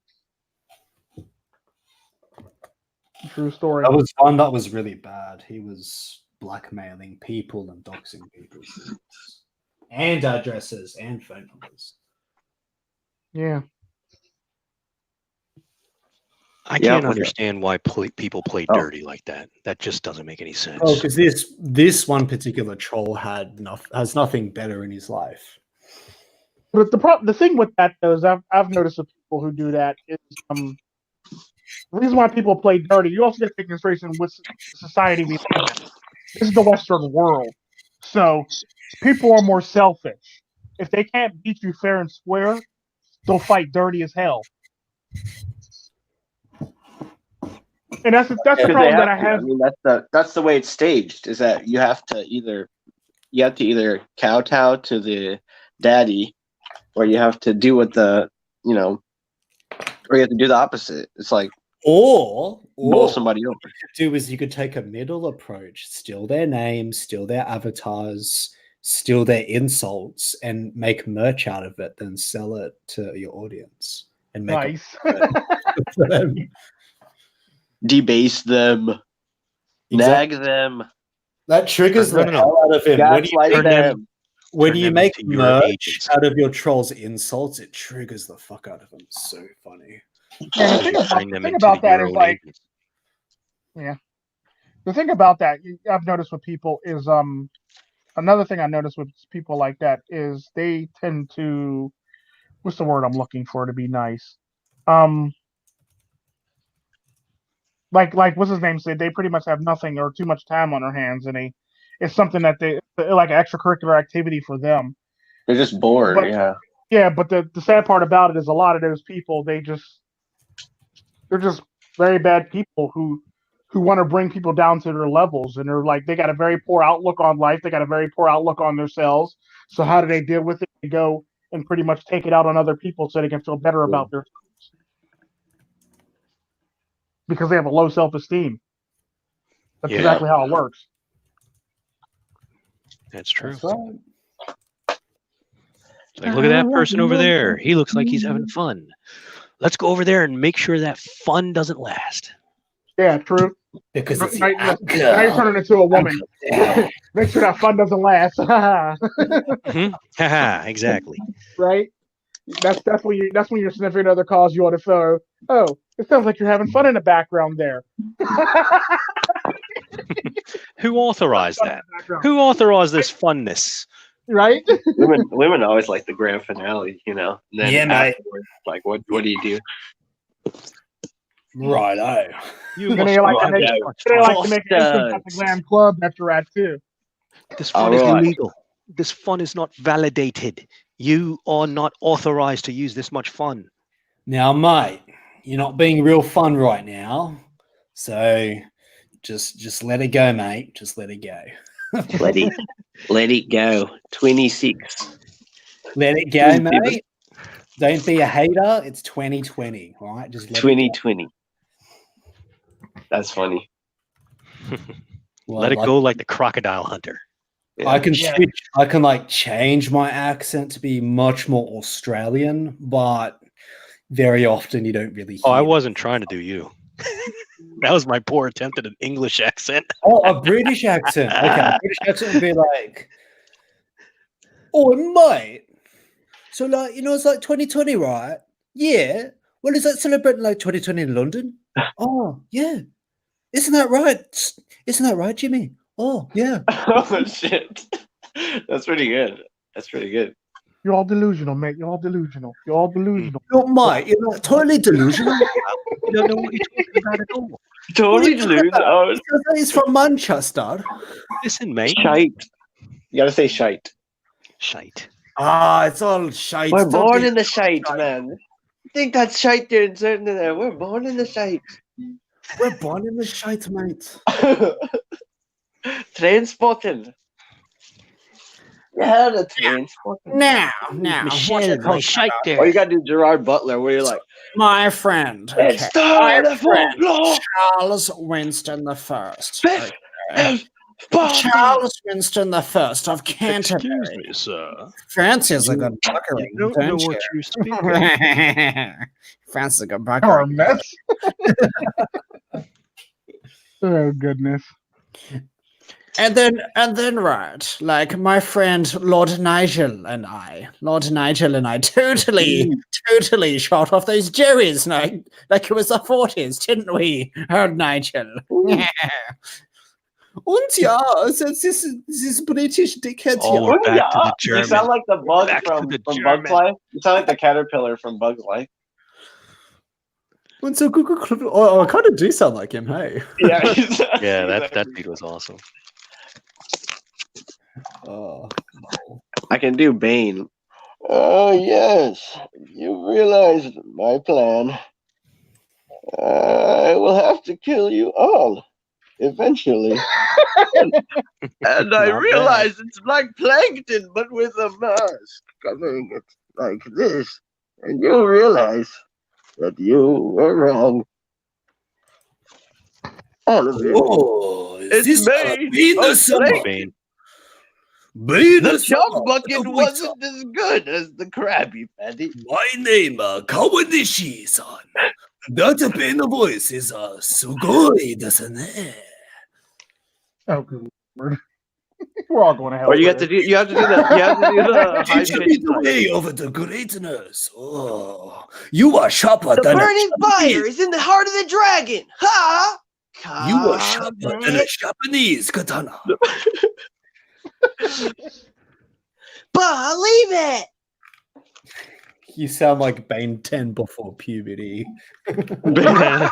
True story. That was one that was really bad. He was blackmailing people and doxing people's names and addresses and phone numbers. Yeah. I can't understand why people play dirty like that. That just doesn't make any sense. Oh, because this one particular troll has nothing better in his life. But the thing with that though is I've noticed with people who do that is the reason why people play dirty. You also get to take consideration with society we live in. This is the Western world, so people are more selfish. If they can't beat you fair and square, they'll fight dirty as hell. And that's the problem that I have. I mean, that's the way it's staged. Is that you have to either kowtow to the daddy, or you have to do what or you have to do the opposite. It's like Or bowl somebody over. What you could do is you could take a middle approach, steal their names, steal their avatars, steal their insults, and make merch out of it, then sell it to your audience and make Nice. Debase them, nag them. That triggers the hell out of him. When you make merch out of your troll's insults, it triggers the fuck out of him. So funny. Yeah, the thing about that is like, yeah. The thing about that I've noticed with people is another thing I noticed with people like that is they tend to, what's the word I'm looking for to be nice? Like what's his name said, they pretty much have nothing or too much time on their hands, and it's something that they like an extracurricular activity for them. They're just bored, Yeah, but the sad part about it is a lot of those people they're just very bad people who want to bring people down to their levels, and they got a very poor outlook on life, they got a very poor outlook on themselves. So how do they deal with it? They go and pretty much take it out on other people so they can feel better about themselves. Because they have a low self-esteem. That's exactly how it works. That's true. That's right. Like, look at that person over there. He looks like he's having fun. Let's go over there and make sure that fun doesn't last. Yeah, true. Because it's now you're turning into a woman. Make sure that fun doesn't last. Exactly. Right? That's when you're sniffing other calls you on the phone. Oh, it sounds like you're having fun in the background there. Who authorized that? Who authorized this funness? Right? Women always like the grand finale, And then afterwards, like, what do you do? Right, They like to make it into the glam club that you're at too. This fun is illegal. This fun is not validated. You are not authorized to use this much fun. Now, mate, you're not being real fun right now, so just let it go, mate. Just let it go. Let it go. 26. Let it go, mate. Don't be a hater. It's 2020, all right? Just let 2020. That's funny. Let it go like the crocodile hunter. Yeah. I can switch. I can like change my accent to be much more Australian, but very often you don't really hear. Oh, I wasn't trying to do you. That was my poor attempt at an English accent. Oh, a British accent. Okay, a British accent would be like, "Oh, mate. So, like, it's like 2020, right? Yeah. Well, is that celebrating like 2020 in London? Oh, yeah. Isn't that right? Isn't that right, Jimmy? Oh, yeah. Oh shit. That's pretty good. That's pretty good. You're all delusional, mate. You're all delusional. You're all delusional. No, mate, you're not totally delusional. You don't know what you're talking about at all. Totally delusional. Because he's from Manchester. Listen, mate. Shite. You gotta say shite. Shite. Ah, it's all shite. We're born in the shite, man. I think that's shite there inserting in there. We're born in the shite. We're born in the shite, mate. Train spotted. Yeah, the train spotted. Now, Michelle, my shite there. Or you gotta do Gerard Butler, where you're like, my friend. it's time My to friend, folklore. Charles Winston the First. Best and Sparta. Charles Winston the First of Canterbury. Excuse me, sir. Fancy's a good buckering, You don't know don't what you? you speak of. Fancy's a good Or a buckering. mess. Oh goodness. And then right, like my friend Lord Nigel and I totally shot off those Jerrys like it was the 40s, didn't we? Oh, Nigel. Und ja, this is British dickheads Oh, here. we're back to the You German. sound like the bug Back to from the Bug's German. Life. You sound like the caterpillar from Bug's Life. Und so I kind of do sound like him, hey. Yeah, Yeah, that dude was awesome. Oh. I can do Bane. Oh, yes. You realized my plan. I will have to kill you all eventually. And I Not realize it's like plankton, but with a mask covering it like this. And you realize that you were wrong. All of it. Oh, It's this me, Venus Blake. Bane. The chop bucket wasn't as good as the Krabby Patty. My name Kawanishi-san. That pain voice is sugoi desu ne. Oh good Lord. We're all going to hell. Or you for have to this. do the high Teach me pitched the way of the greatness. Oh, you are sharper The than burning a fire is in the heart of the dragon. Ha! You are sharper than a Japanese katana. Believe it. You sound like Bane 10 before puberty. Before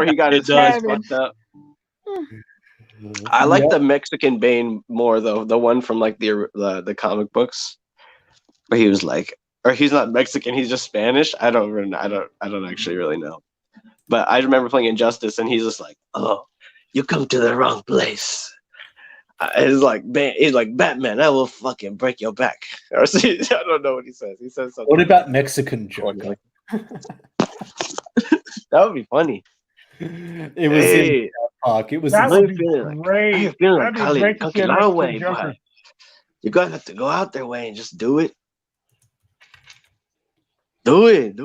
he got his eyes fucked up. I like the Mexican Bane more though. The one from like the comic books, where he was like, or he's not Mexican, he's just Spanish. I don't actually really know. But I remember playing Injustice, and he's just like, "Oh, you come to the wrong place." He's like Batman. I will fucking break your back. Or I don't know what he says. He says something. What about Mexican Joker? That would be funny. It was in Park. It was That How would you be feeling? great. How you feeling, That'd be Kali? great to Cook see it a our Mexican way, Joker. boy. You're gonna have to go out their way and just do it. Do it.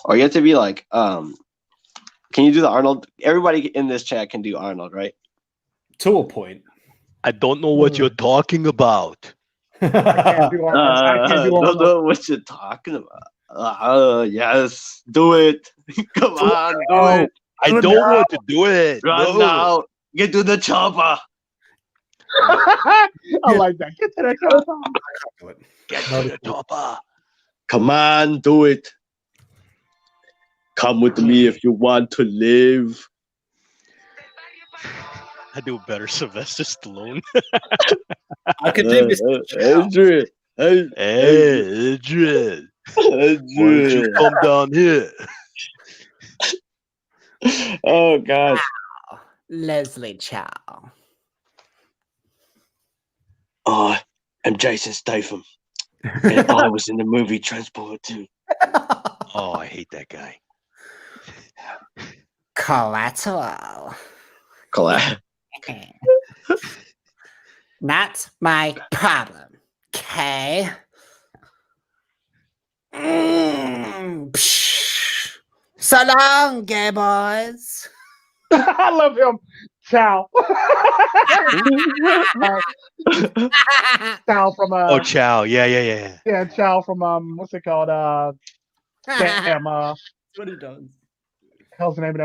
Or you have to be like, can you do the Arnold? Everybody in this chat can do Arnold, right? to a point. I don't know what you're talking about. I can't do Arnold. I can't do don't Arnold. know what you're talking about. Yes, do it. Come on, do it. I don't want to do it. Run No. now. Get to the chopper. I like that. Get to that chopper. Get to the chopper. Come on, do it. Come with me if you want to live. I do a better Sylvester Stallone. I could do Mr. Chow. Adrian. Hey, Adrian, why don't you Adrian. come down here? Oh God. Leslie Chow. Oh, I'm Jason Statham. And I was in the movie Transporter 2. Oh, I hate that guy. Collateral. Collab. Not my problem. Okay. So long, gay boys. I love him. Chow. Chow from Oh, Chow. Yeah. yeah, Chow from what's it called? Damn, That's what he does. hell's the name of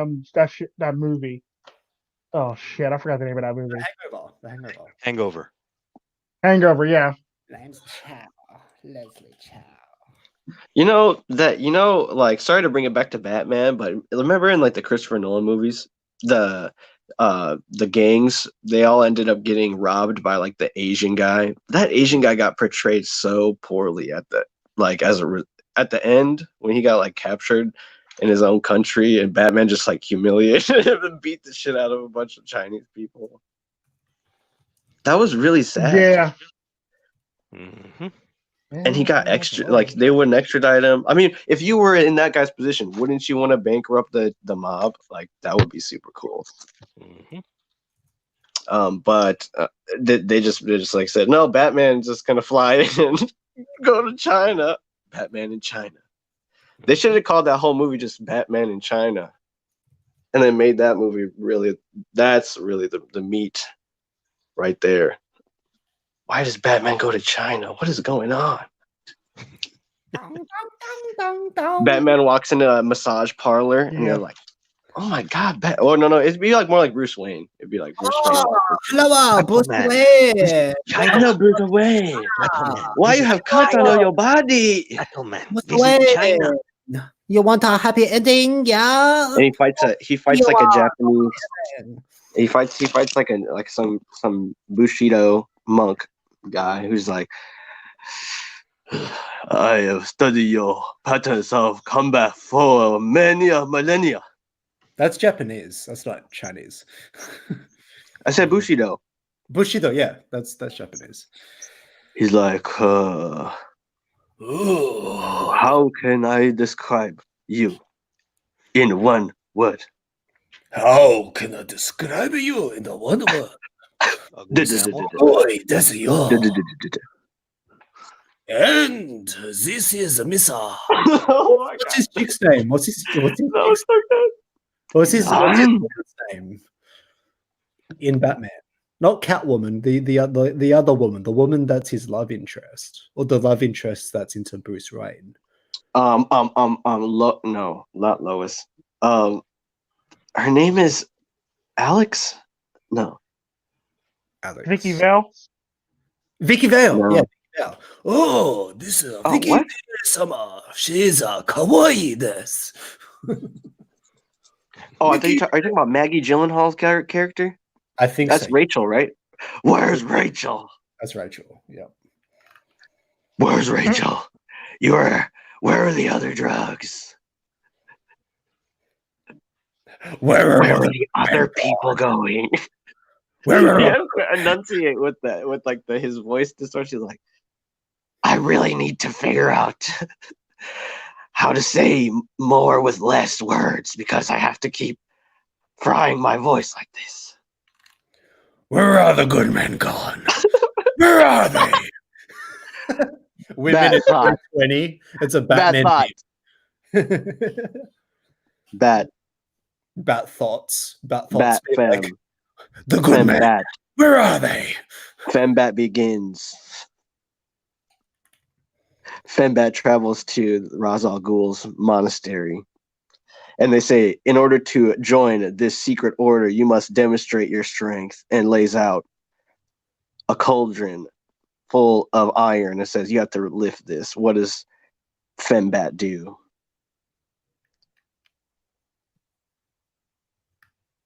that movie? Oh shit, I forgot the name of that movie. The Hangover. Hangover. Hangover, yeah. Name's Chow. Leslie Chow. Like, sorry to bring it back to Batman, but remember in like the Christopher Nolan movies, the gangs, they all ended up getting robbed by like the Asian guy. That Asian guy got portrayed so poorly at the end when he got like captured in his own country, and Batman just like humiliated him and beat the shit out of a bunch of Chinese people. That was really sad. Yeah. Mm-hmm. And he got extra, like they wouldn't extradite him. I mean, if you were in that guy's position, wouldn't you want to bankrupt the mob? Like that would be super cool. Mm-hmm. But they just like said, no, Batman's just gonna fly in and go to China. Batman in China. They should have called that whole movie just Batman in China, and then made that movie really. That's really the meat, right there. Why does Batman go to China? What is going on? Batman walks into a massage parlor, and you're like, "Oh my God!" Oh no, it'd be like more like Bruce Wayne. It'd be like Bruce Wayne. Hello, Bruce Batman. Wayne. Hello, Bruce Wayne. Why you have cuts on all your body? Batman. Bruce Visit Wayne. China. You want a happy ending? Yeah. And he fights like a Japanese. He fights like some Bushido monk guy who's like, I have studied your patterns of combat for many millennia. That's Japanese. That's not Chinese. I said Bushido. Bushido, yeah, that's Japanese. He's like, how can I describe you in one word? How can I describe you in the one word? Boy, that's you. And this is Missa. Oh my What's his chick's name? What's his That was so good. what's his name in Batman? Not Catwoman, the other woman, the woman that's his love interest, or the love interest that's into Bruce Wayne. No, not Lois. Her name is Alex. No, Alex. Vicky Vale. Vicky Vale. No. Yeah, Vicky Vale. Oh, this is Vicky what? Vale-sama. She's a kawaii desu. Oh, I thought are you talking about Maggie Gyllenhaal's character? I think That's so. Rachel, right? Where's Rachel? That's Rachel. Yeah. Where's Rachel? Where are the other drugs? Where are the other people going? Where He has to enunciate with his voice distortion. Like, I really need to figure out how to say more with less words because I have to keep frying my voice like this. Where are the good men gone? Where are they? Women at 20. It's a Batman. Bat thoughts. Bat being fem. Like, the good men. Bat. Where are they? Fembat begins. Fembat travels to Ra's al Ghul's monastery. And they say, in order to join this secret order, you must demonstrate your strength, and lays out a cauldron full of iron. It says, you have to lift this. What does Fembat do?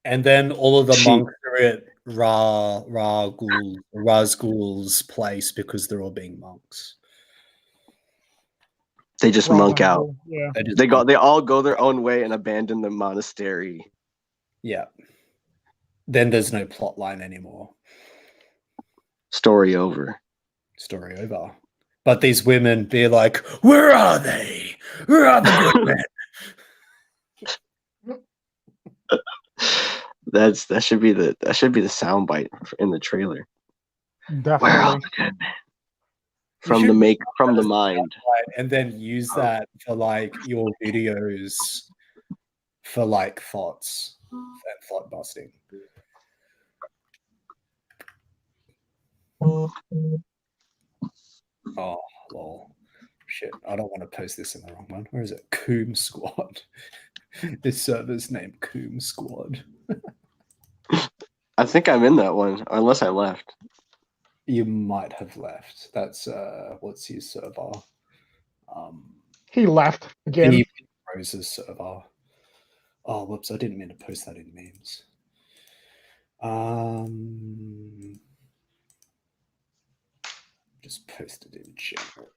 And then all of the monks are Razgul's place because they're all being monks. They just monk out. Yeah. They all go their own way and abandon the monastery. Yeah. Then there's no plot line anymore. Story over. Story over. But these women be like, where are they? Where are the good men? That should be the soundbite in the trailer. Definitely. Where are the good men? From the mind. And then use that for like your videos for like thoughts and thought busting. Oh, lol. Shit, I don't want to post this in the wrong one. Where is it? Coom Squad. This server's named Coom Squad. I think I'm in that one, unless I left. You might have left. That's what's his server? He left again. Rose's server. Oh, whoops! I didn't mean to post that in memes. Just posted in general.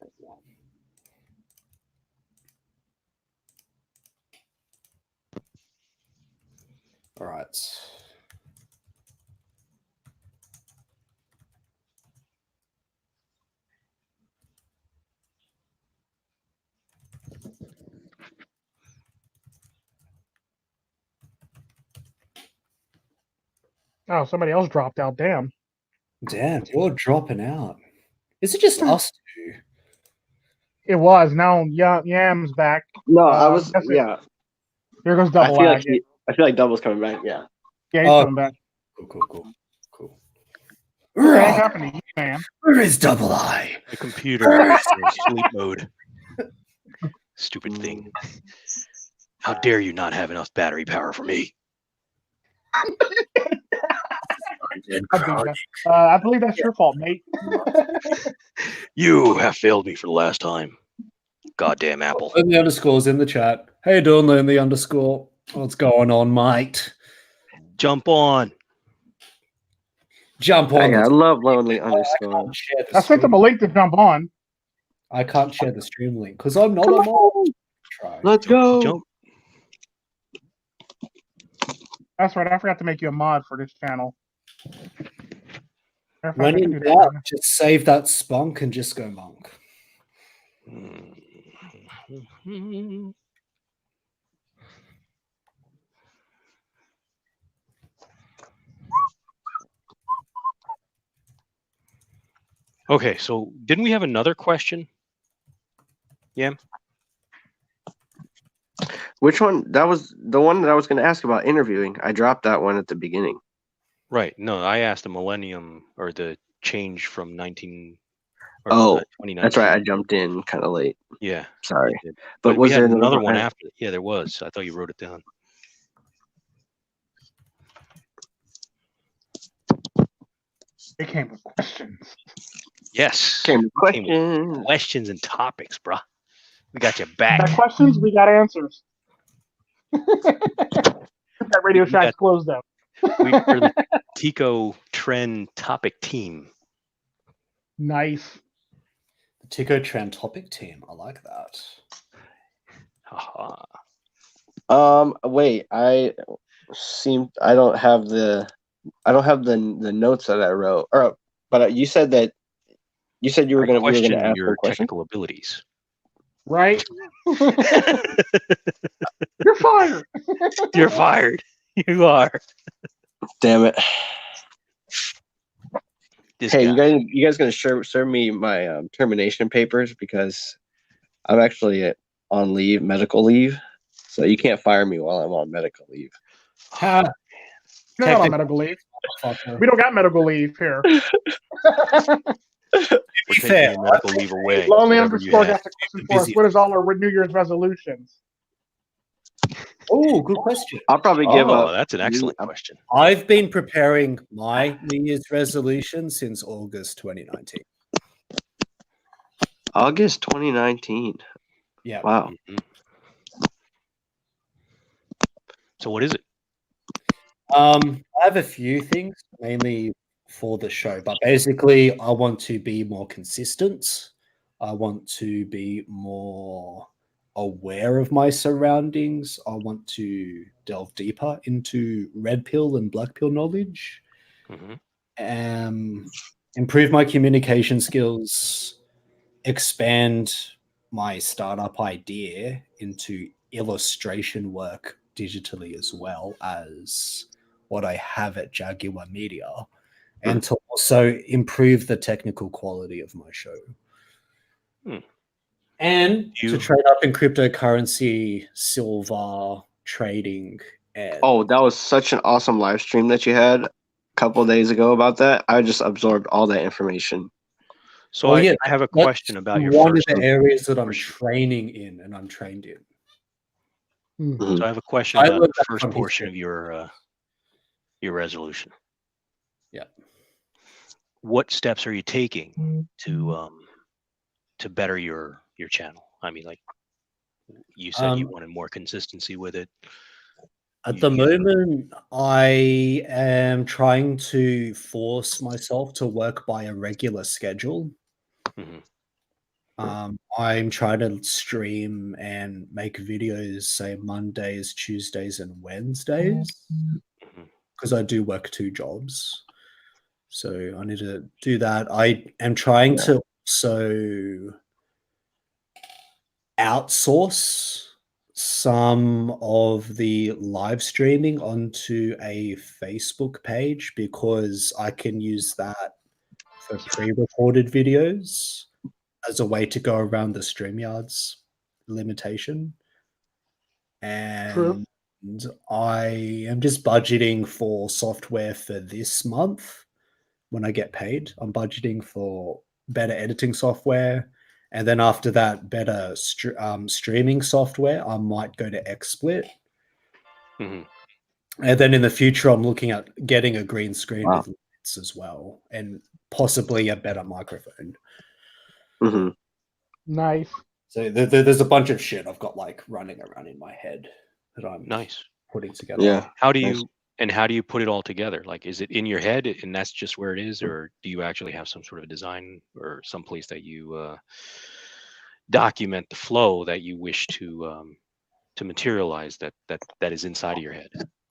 All right. Oh, somebody else dropped out. Damn, you're dropping out. Is it just us two? it was. Now Yam's back. No, I was. Yeah. Here goes Double. I feel like Double's coming back. Yeah. Yeah, he's coming back. Cool. What happened to you, man? Where is Double I? The computer is in sleep mode. Stupid thing. How dare you not have enough battery power for me? I believe that's your fault, mate. You have failed me for the last time. Goddamn Apple. Lonelyunderscore's in the chat. How you doing, Lonelyunderscore? What's going on, mate? Jump on. Jump on. Hey, I love Lonelyunderscore. I sent him a link to jump on. I can't share the stream link because I'm not a mod. Let's go. Jump. That's right. I forgot to make you a mod for this channel. When in doubt, just save that spunk and just go monk. Okay, so didn't we have another question? Yeah. Which one? That was the one that I was going to ask about interviewing. I dropped that one at the beginning. Right. No, I asked the millennium or the change from 2019. That's right. I jumped in kind of late. Yeah. Sorry. But was we had there another one after? Yeah, there was. I thought you wrote it down. It came with questions. Yes. Came with questions. Questions and topics, bruh. We got you back. We got questions, we got answers. That Radio Shack's closed out. We're the Tico Trend topic team. Nice. The Tico Trend topic team. I like that. Wait, I don't have the notes that I wrote. But you said you were going to ask your a question. technical abilities. Right? You're fired. You're fired. You are. Damn it. Hey, you guys going to serve me my termination papers because I'm actually on leave, medical leave, so you can't fire me while I'm on medical leave. You're not on medical leave. We don't got medical leave here. We're taking your medical leave away. Lonelyunderscore got the question for us. What is all our New Year's resolutions? Oh, good question. I'll probably give up. That's an excellent question. I've been preparing my New Year's resolution since August 2019. August 2019. Yeah. Wow. Mm-hmm. So what is it? I I have a few things, mainly for the show, but basically, I want to be more consistent. I want to be more aware of my surroundings. I want to delve deeper into red pill and black pill knowledge. Mhm. Improve my communication skills, expand my startup idea into illustration work digitally as well as what I have at Jaguar Media, and to also improve the technical quality of my show. Hmm. And to You trade up in cryptocurrency, silver, trading, and Oh, that was such an awesome live stream that you had a couple of days ago about that. I just absorbed all that information. so well, I, yeah, I have a that's question about your one of first. the areas that I'm portion. training in and I'm trained in. Mhm. So I have a question I about learned the that first from portion history. of your resolution. Yeah. What steps are you taking to better your channel? I mean, like you said, you wanted more consistency with it. At the You- moment, I am trying to force myself to work by a regular schedule. Mhm. I'm trying to stream and make videos, say Mondays, Tuesdays, and Wednesdays, Mhm. because I do work 2 jobs. So I need to do that. I am trying to also outsource some of the live streaming onto a Facebook page because I can use that for pre-recorded videos as a way to go around the StreamYard's limitation. True. And I am just budgeting for software for this month when I get paid. I'm budgeting for better editing software. And then after that, better streaming software. I might go to XSplit. Mhm. And then in the future, I'm looking at getting a green screen Wow. with lights as well, and possibly a better microphone. hmm Nice. So there's a bunch of shit I've got like running around in my head that I'm Nice. putting together. Yeah. How do Nice. you put it all together? Like, is it in your head and that's just where it is, or do you actually have some sort of design or some place that you document the flow that you wish to materialize that is inside of your head?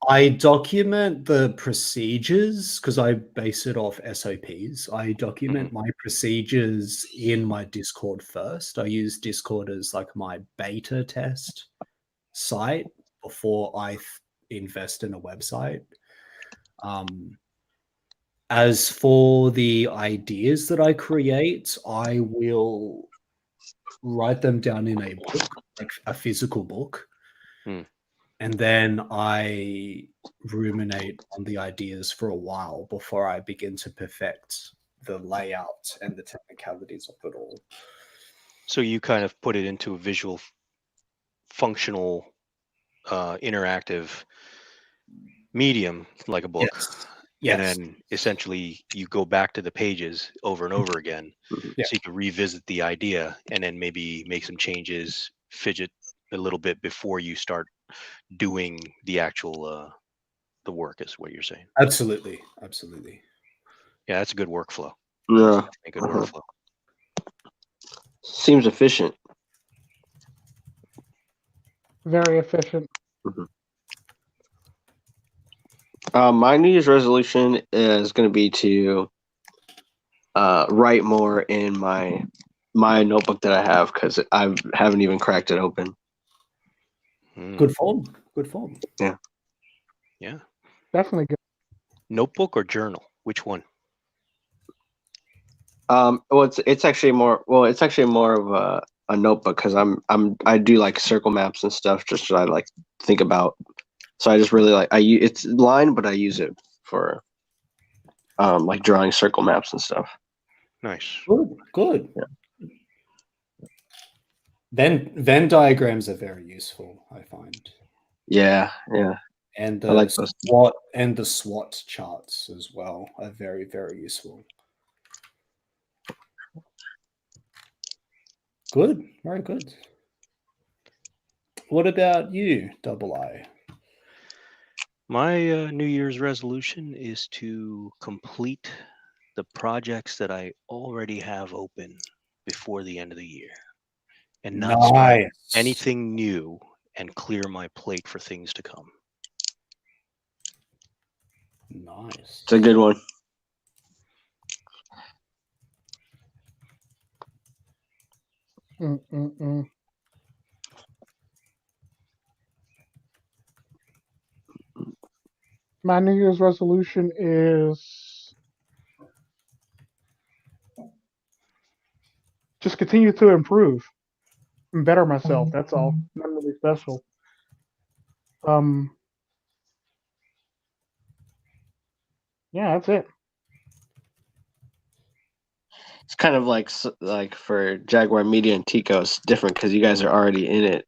I document the procedures because I base it off SOPs. I document my procedures in my Discord first. I use Discord as like my beta test site before I invest in a website. As for the ideas that I create, I will write them down in a book, like a physical book. Hmm. And then I ruminate on the ideas for a while before I begin to perfect the layout and the technicalities of it all. So you kind of put it into a visual, functional, interactive medium like a book. Yes. And Yes. then essentially you go back to the pages over and over again. Yeah. So you can revisit the idea and then maybe make some changes, fidget a little bit before you start doing the actual the work, is what you're saying. Absolutely. Absolutely. Yeah, that's a good workflow. Yeah. A good workflow. Seems efficient. Very efficient. My New Year's resolution is going to be to write more in my notebook that I have because I haven't even cracked it open. Good form. Good form. Yeah. Yeah. Definitely good. Notebook or journal? Which one? Well, it's actually more. Well, it's actually more of a notebook because I do like circle maps and stuff. Just so I like think about. So I just really like it's line, but I use it for like drawing circle maps and stuff. Nice. Good. Good. Yeah. Venn diagrams are very useful, I find. Yeah. And I like those. the SWOT charts as well are very, very useful. Good, very good. What about you, Double I? My New Year's resolution is to complete the projects that I already have open before the end of the year, and not start Nice. anything new and clear my plate for things to come. Nice. It's a good one. My New Year's resolution is just continue to improve and better myself. That's all. Nothing really special. Yeah, that's it. It's kind of like for Jaguar Media and Tico, it's different because you guys are already in it.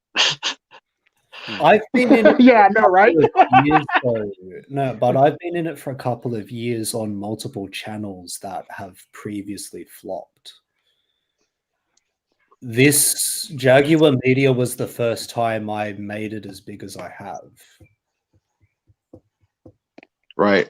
I've been in it. Yeah, I know, right? Years though. No, but I've been in it for a couple of years on multiple channels that have previously flopped. This Jaguar Media was the first time I made it as big as I have. Right.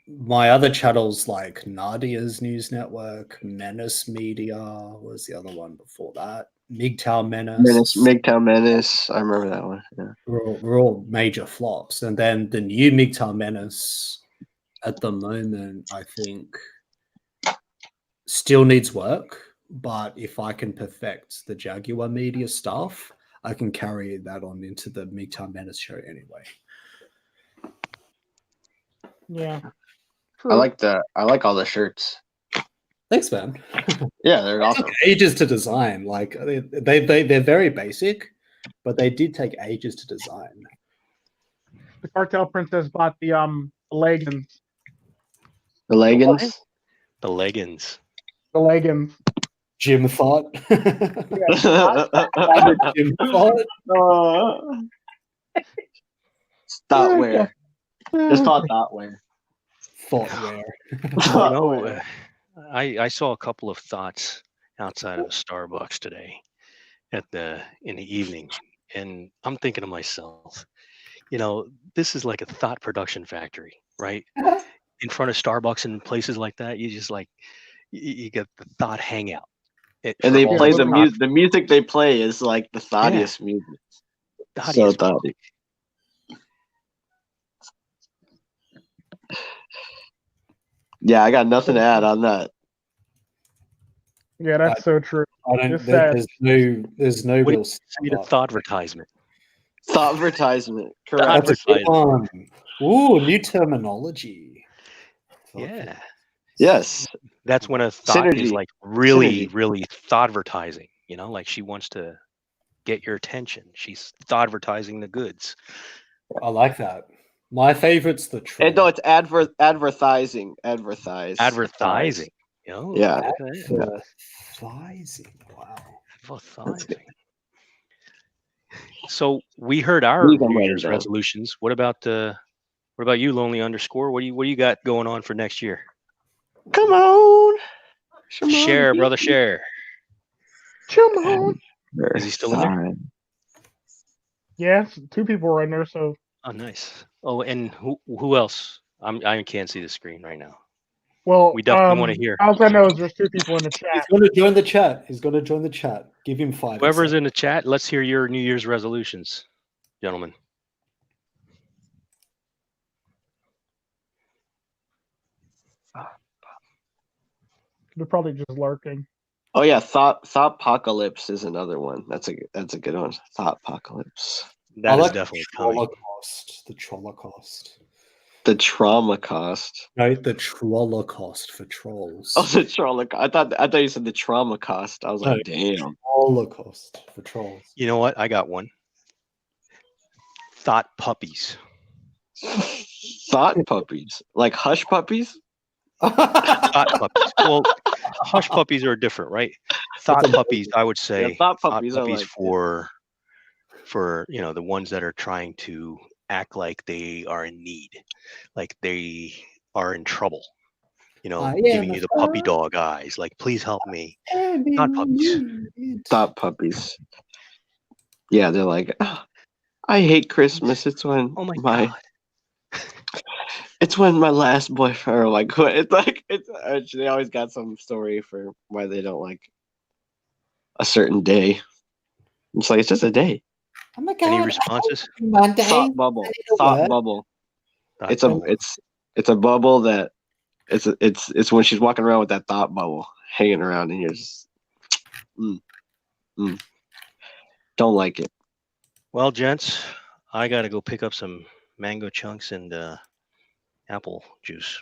My other channels like Nadia's News Network, Menace Media was the other one before that. MGTOW Menace. MGTOW Menace. I remember that one. Yeah. Were all major flops. And then the new MGTOW Menace at the moment, I think, still needs work. But if I can perfect the Jaguar Media stuff, I can carry that on into the MGTOW Menace show anyway. Yeah. I like all the shirts. Thanks, man. Yeah, they're It awesome. took ages to design. Like they're very basic, but they did take ages to design. The Cartel Princess bought the leggings. The leggings. The leggings. The leggings. Jim thought. Jim thought. Thought wear. Just thought wear. Thought wear. I saw a couple of thoughts outside of a Starbucks today in the evening, and I'm thinking to myself, this is like a thought production factory, right? In front of Starbucks and places like that, you just like you get the thought hangout. And they play the music. The music they play is like the thoughtiest music. So thoughty. Yeah, I got nothing to add on that. Yeah, that's so true. There's no real thought advertisement. Thought advertisement. Correct. That's a good one. Ooh, new terminology. Yeah. Yes. That's when a thought is like really thought advertising. Like she wants to get your attention. She's thought advertising the goods. I like that. My favorite's the troll. No, it's advertising. Advertising. Yeah. Advertising. Wow. Advertising. So we heard our New Year's resolutions. What about you, Lonelyunderscore? What do you got going on for next year? Come on. Share, brother, share. Come on. Is he still in there? Yeah, 2 people are in there, so. Oh, nice. Oh, and who else? I can't see the screen right now. Well, we definitely want to hear. All I know is there's 2 people in the chat. He's going to join the chat. Give him 5. Whoever's in the chat, let's hear your New Year's resolutions, gentlemen. They're probably just lurking. Oh yeah, Thoughtpocalypse is another one. That's a good one. Thoughtpocalypse. That is definitely coming. The Trollacost. The trauma cost. No, the Trollacost for trolls. Oh, the Trollacost. I thought you said the trauma cost. I was like, damn. Holocaust for trolls. You know what? I got one. Thought puppies. Thought puppies? Like hush puppies? Thought puppies. Well, hush puppies are different, right? Thought puppies, I would say. Yeah, thought puppies are like for the ones that are trying to act like they are in need, like they are in trouble. Giving you the puppy dog eyes, like please help me. Not puppies. Thought puppies. Yeah, they're like, oh, I hate Christmas. It's when Oh my my god. it's when my last boyfriend or like they always got some story for why they don't like a certain day. It's like it's just a day. Oh my Any god! responses? Monday. Thought bubble. Thought bubble. It's a bubble that it's when she's walking around with that thought bubble hanging around and you're just don't like it. Well, gents, I gotta go pick up some mango chunks and apple juice.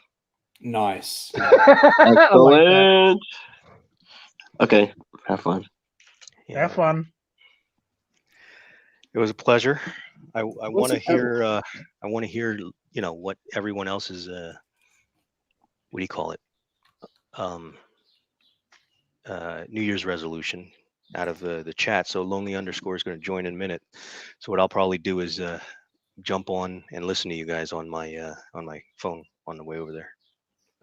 Nice. I like that. Excellent. Okay, have fun. Yeah, Have fun. it was a pleasure. I want to it- hear. I want to hear. What everyone else's. What do you call it? New Year's resolution out of the chat. So Lonelyunderscore is going to join in a minute. So what I'll probably do is jump on and listen to you guys on my phone on the way over there.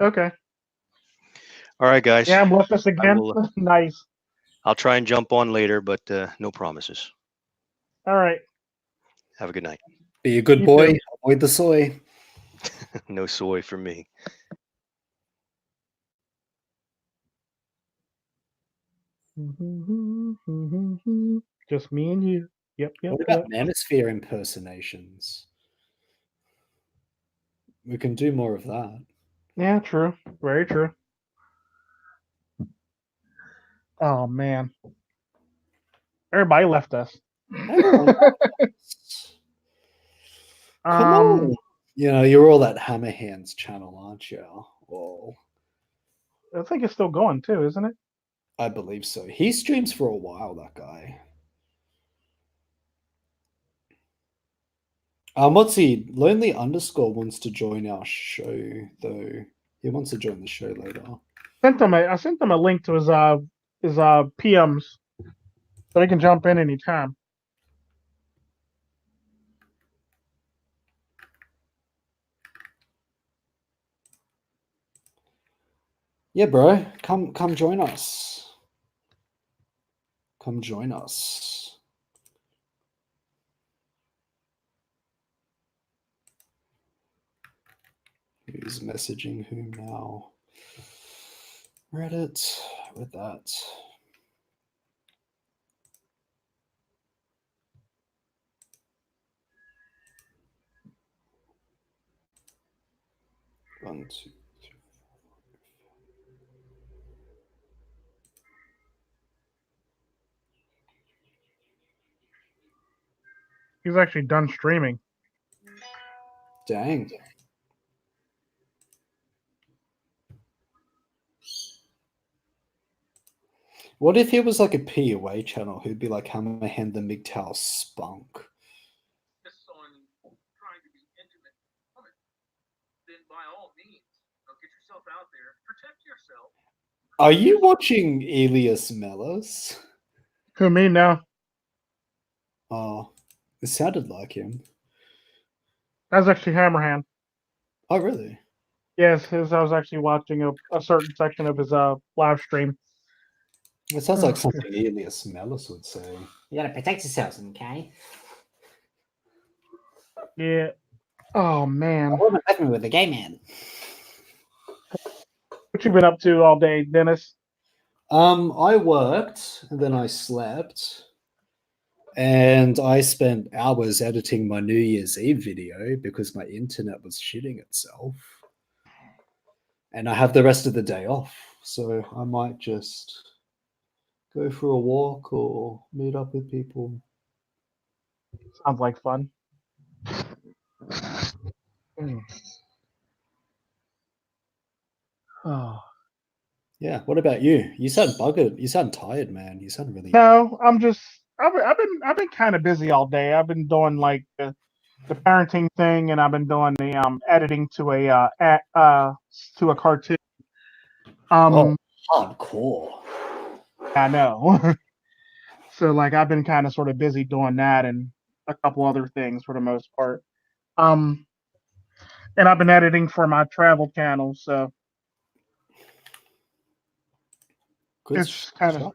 Okay. All right, guys. Yeah, I'm with us again. will, Nice. I'll try and jump on later, but no promises. All right. Have a good night. Be a good You boy. too. Avoid the soy. No soy for me. Just me and you. Yep. What about Manosphere impersonations? We can do more of that. Yeah, true. Very true. Oh man. Everybody left us. Everyone Come on. You're all that Hammer Hands channel, aren't you? Well, I think it's still going too, isn't it? I believe so. He streams for a while, that guy. What's he? Lonely_underscore wants to join our show, though. He wants to join the show later. I sent him a link to his PMs so he can jump in anytime. Yeah, bro. Come join us. Come join us. Who's messaging whom now? Reddit with that. One, two, three. He's actually done streaming. Dang. What if he was like a POA channel who'd be like Hammerhand the MGTOW spunk? Trying to be intimate woman, then by all means, get yourself out there, protect yourself. Are you watching Elias Mellis? Who, me now? Oh, it sounded like him. That's actually Hammerhand. Oh, really? Yes, I was actually watching a certain section of his live stream. It sounds like something Elias Mellis would say. You gotta protect yourselves, okay? Yeah. Oh man. What am I talking with a gay man? What you been up to all day, Dennis? I worked, and then I slept, and I spent hours editing my New Year's Eve video because my internet was shitting itself. And I have the rest of the day off, so I might just go for a walk or meet up with people. Sounds like fun. Oh. Yeah. What about you? You sound buggered. You sound tired, man. You sound really. No, I've been kind of busy all day. I've been doing like the parenting thing, and I've been doing the editing to a cartoon. Hardcore. I know. So like I've been kind of sort of busy doing that and a couple other things for the most part. And I've been editing for my travel channel, so Good it's kind of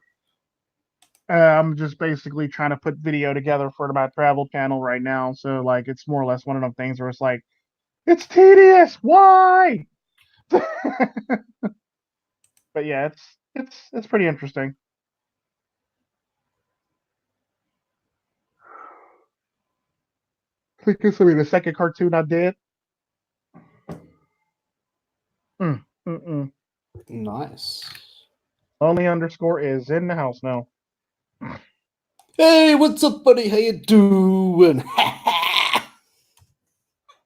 I'm just basically trying to put video together for my travel channel right now. So like, it's more or less one of those things where it's like, it's tedious. Why? But yeah, it's pretty interesting. I think this will be the second cartoon I did. Nice. Lonelyunderscore is in the house now. Hey, what's up, buddy? How you doing?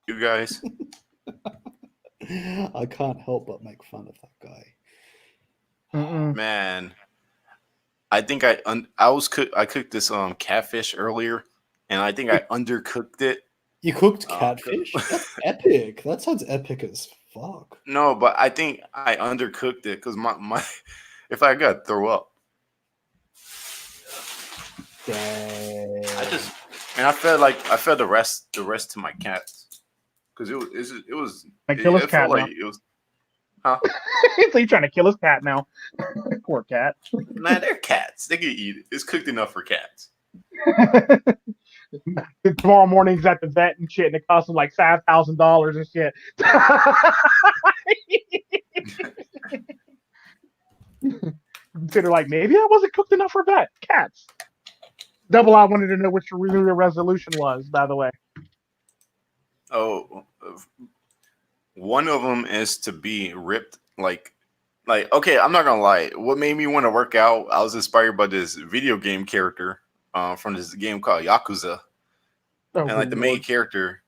You guys. I can't help but make fun of that guy. Man, I think I cooked this catfish earlier, and I think I undercooked it. You cooked catfish? That's epic. That sounds epic as fuck. No, but I think I undercooked it because my if I got to throw up. Dang. I fed the rest to my cats because it was Like kill his it cat felt now. like it was. Huh? So you're trying to kill his cat now. Poor cat. Man, they're cats. They can eat it. It's cooked enough for cats. Tomorrow morning he's at the vet and shit, and it costs him like $5,000 and shit. Consider like maybe I wasn't cooked enough for vet cats. Double, I wanted to know what your New Year resolution was, by the way. Oh, one of them is to be ripped like okay, I'm not gonna lie. What made me want to work out? I was inspired by this video game character from this game called Yakuza, and like the main character,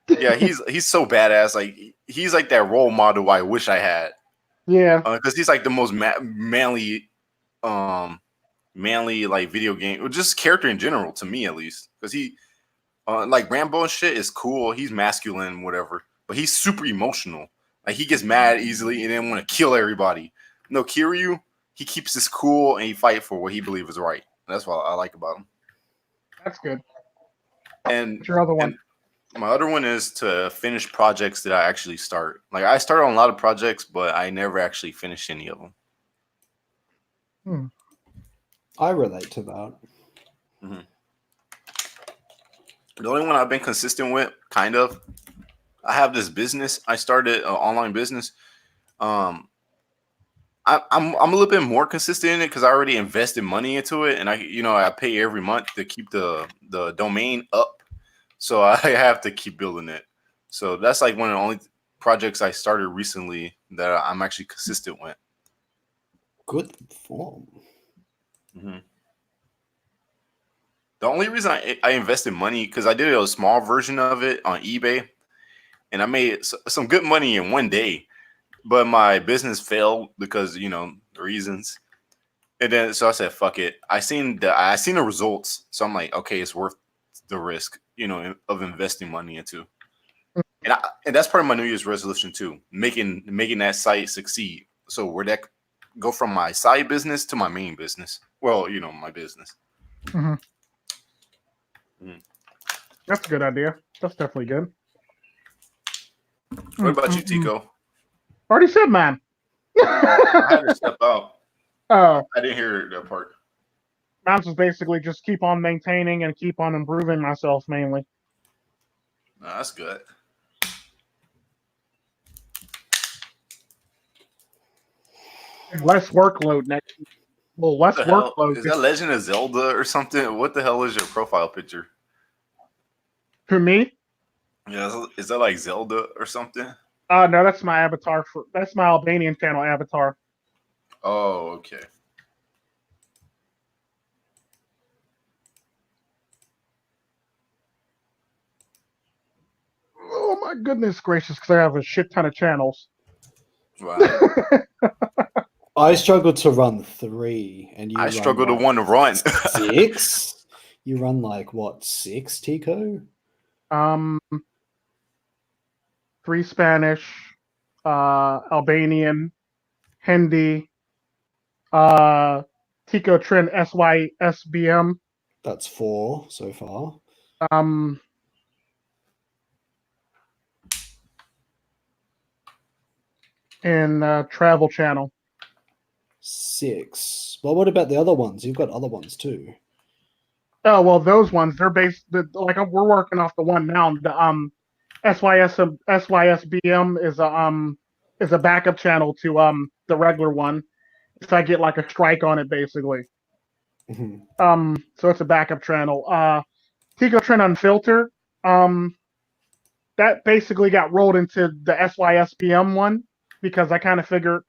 yeah, he's so badass. Like he's like that role model I wish I had. Yeah, because he's like the most manly like video game or just character in general to me at least. Because he like Rambo and shit is cool. He's masculine, whatever, but he's super emotional. Like he gets mad easily and then want to kill everybody. No, Kiryu, he keeps his cool and he fight for what he believes is right. That's what I like about him. that's good. And What's your other one? My other one is to finish projects that I actually start. Like I started on a lot of projects, but I never actually finished any of them. I relate to that. Mm-hmm. The only one I've been consistent with, kind of, I have this business. I started an online business. I'm a little bit more consistent in it because I already invested money into it, and I pay every month to keep the domain up. So I have to keep building it. So that's like one of the only projects I started recently that I'm actually consistent with. Good form. Mm-hmm. The only reason I invested money because I did a small version of it on eBay, and I made some good money in one day. But my business failed because the reasons. And then so I said, "Fuck it." I seen the results, so I'm like, "Okay, it's worth the risk, of investing money into." And that's part of my New Year's resolution too, making that site succeed. So where that go from my side business to my main business. Well, my business. Mm-hmm. That's a good idea. That's definitely good. What about you, Tico? Already said, man. I had to step out. Oh, I didn't hear that part. mine's was basically just keep on maintaining and keep on improving myself mainly. No, that's good. Less workload next. Well, less workload. Is that Legend of Zelda or something? What the hell is your profile picture? For me? Yeah, is that like Zelda or something? No, that's my avatar. That's my Albanian channel avatar. Oh, okay. Oh my goodness gracious! Because I have a shit ton of channels. Wow. I struggled to run 3, and I struggle to want to run 6. You run like what, 6, Tico? 3 Spanish, Albanian, Hindi, Tico Trin SYSBM. That's 4 so far. And Travel Channel. 6. Well, what about the other ones? You've got other ones too. Oh well, those ones they're based like we're working off the one now. The SYSBM is a backup channel to the regular one. So I get like a strike on it basically. So it's a backup channel. Tico Trend Unfiltered. That basically got rolled into the SYSBM one because I kind of figured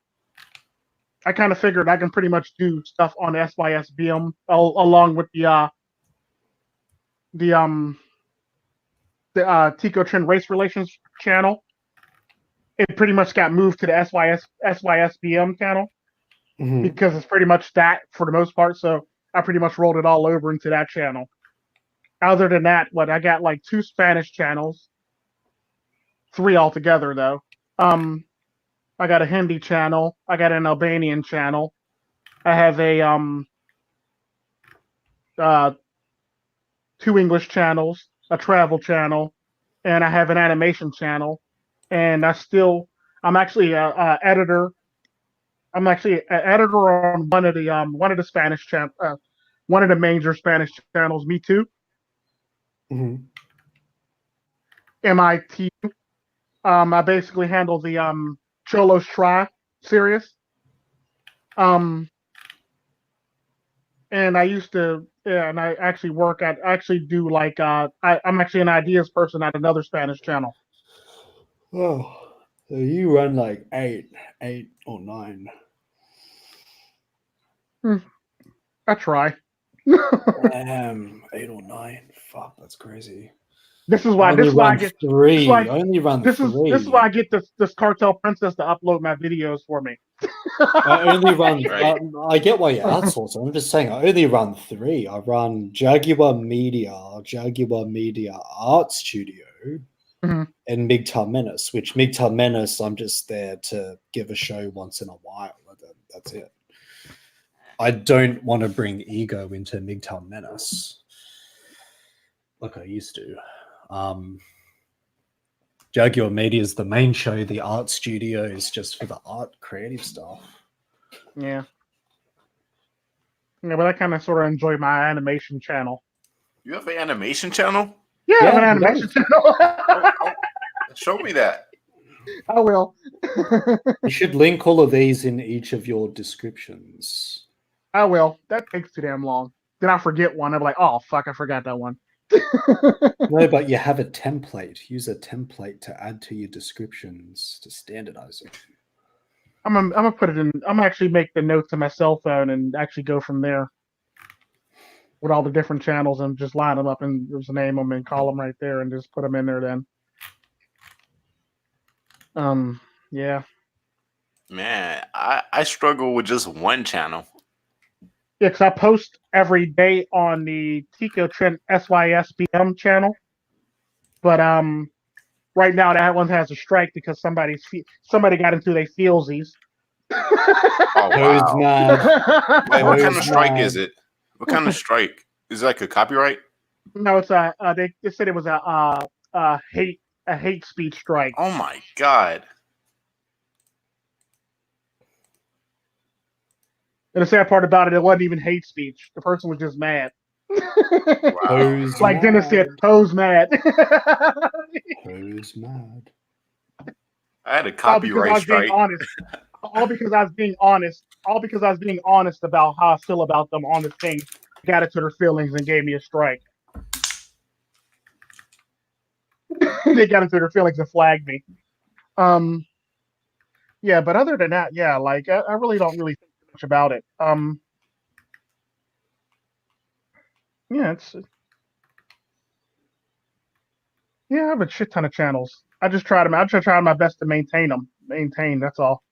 I can pretty much do stuff on SYSBM along with the Tico Trend Race Relations channel. It pretty much got moved to the SYSBM channel because it's pretty much that for the most part. So I pretty much rolled it all over into that channel. Other than that, I got like 2 Spanish channels, 3 altogether though. I got a Hindi channel. I got an Albanian channel. I have a 2 English channels, a travel channel, and I have an animation channel. And I'm actually a editor. I'm actually an editor on one of the Spanish one of the major Spanish channels. Me too. MIT. I basically handle the Cholos Try series. And I used to, and I actually do like, I'm actually an ideas person at another Spanish channel. Oh, so you run like 8 or 9. I try. 8 or 9. Fuck, that's crazy. This is why I get 3. I only run 3. This is why I get this Cartel Princess to upload my videos for me. I only run. I get why you outsource. I'm just saying I only run 3. I run Jaguar Media Art Studio, and MGTOW Menace. Which MGTOW Menace, I'm just there to give a show once in a while. That's it. I don't want to bring ego into MGTOW Menace like I used to. Jaguar Media is the main show. The art studio is just for the art creative stuff. Yeah, but I kind of sort of enjoy my animation channel. You have an animation channel? Yeah, I have an animation channel. Show me that. I will. You should link all of these in each of your descriptions. I will. That takes too damn long. Then I forget one. I'm like, oh fuck, I forgot that one. No, but you have a template. Use a template to add to your descriptions to standardize it. I'm gonna put it in. I'm gonna actually make the notes on my cell phone and actually go from there with all the different channels and just line them up and just name them and call them right there and just put them in there then. Yeah. Man, I struggle with just one channel. Yeah, because I post every day on the Tico Trend SYSBM channel, but right now that one has a strike because somebody got into their feelsies. Oh wow! Mad. Wait, what kind of strike is it? What kind of strike? Is it like a copyright? No, it's they said it was a hate speech strike. Oh my god! And the sad part about it, it wasn't even hate speech. The person was just mad. Wow. Like Dennis said, Poe's mad. Poe's mad. I had a copyright strike. All because I was being honest. All because I was being honest about how I feel about them on this thing. Got it to their feelings and gave me a strike. They got into their feelings and flagged me. Yeah, but other than that, yeah, like I really don't think much about it. Yeah, I have a shit ton of channels. I just try my best to maintain them. That's all.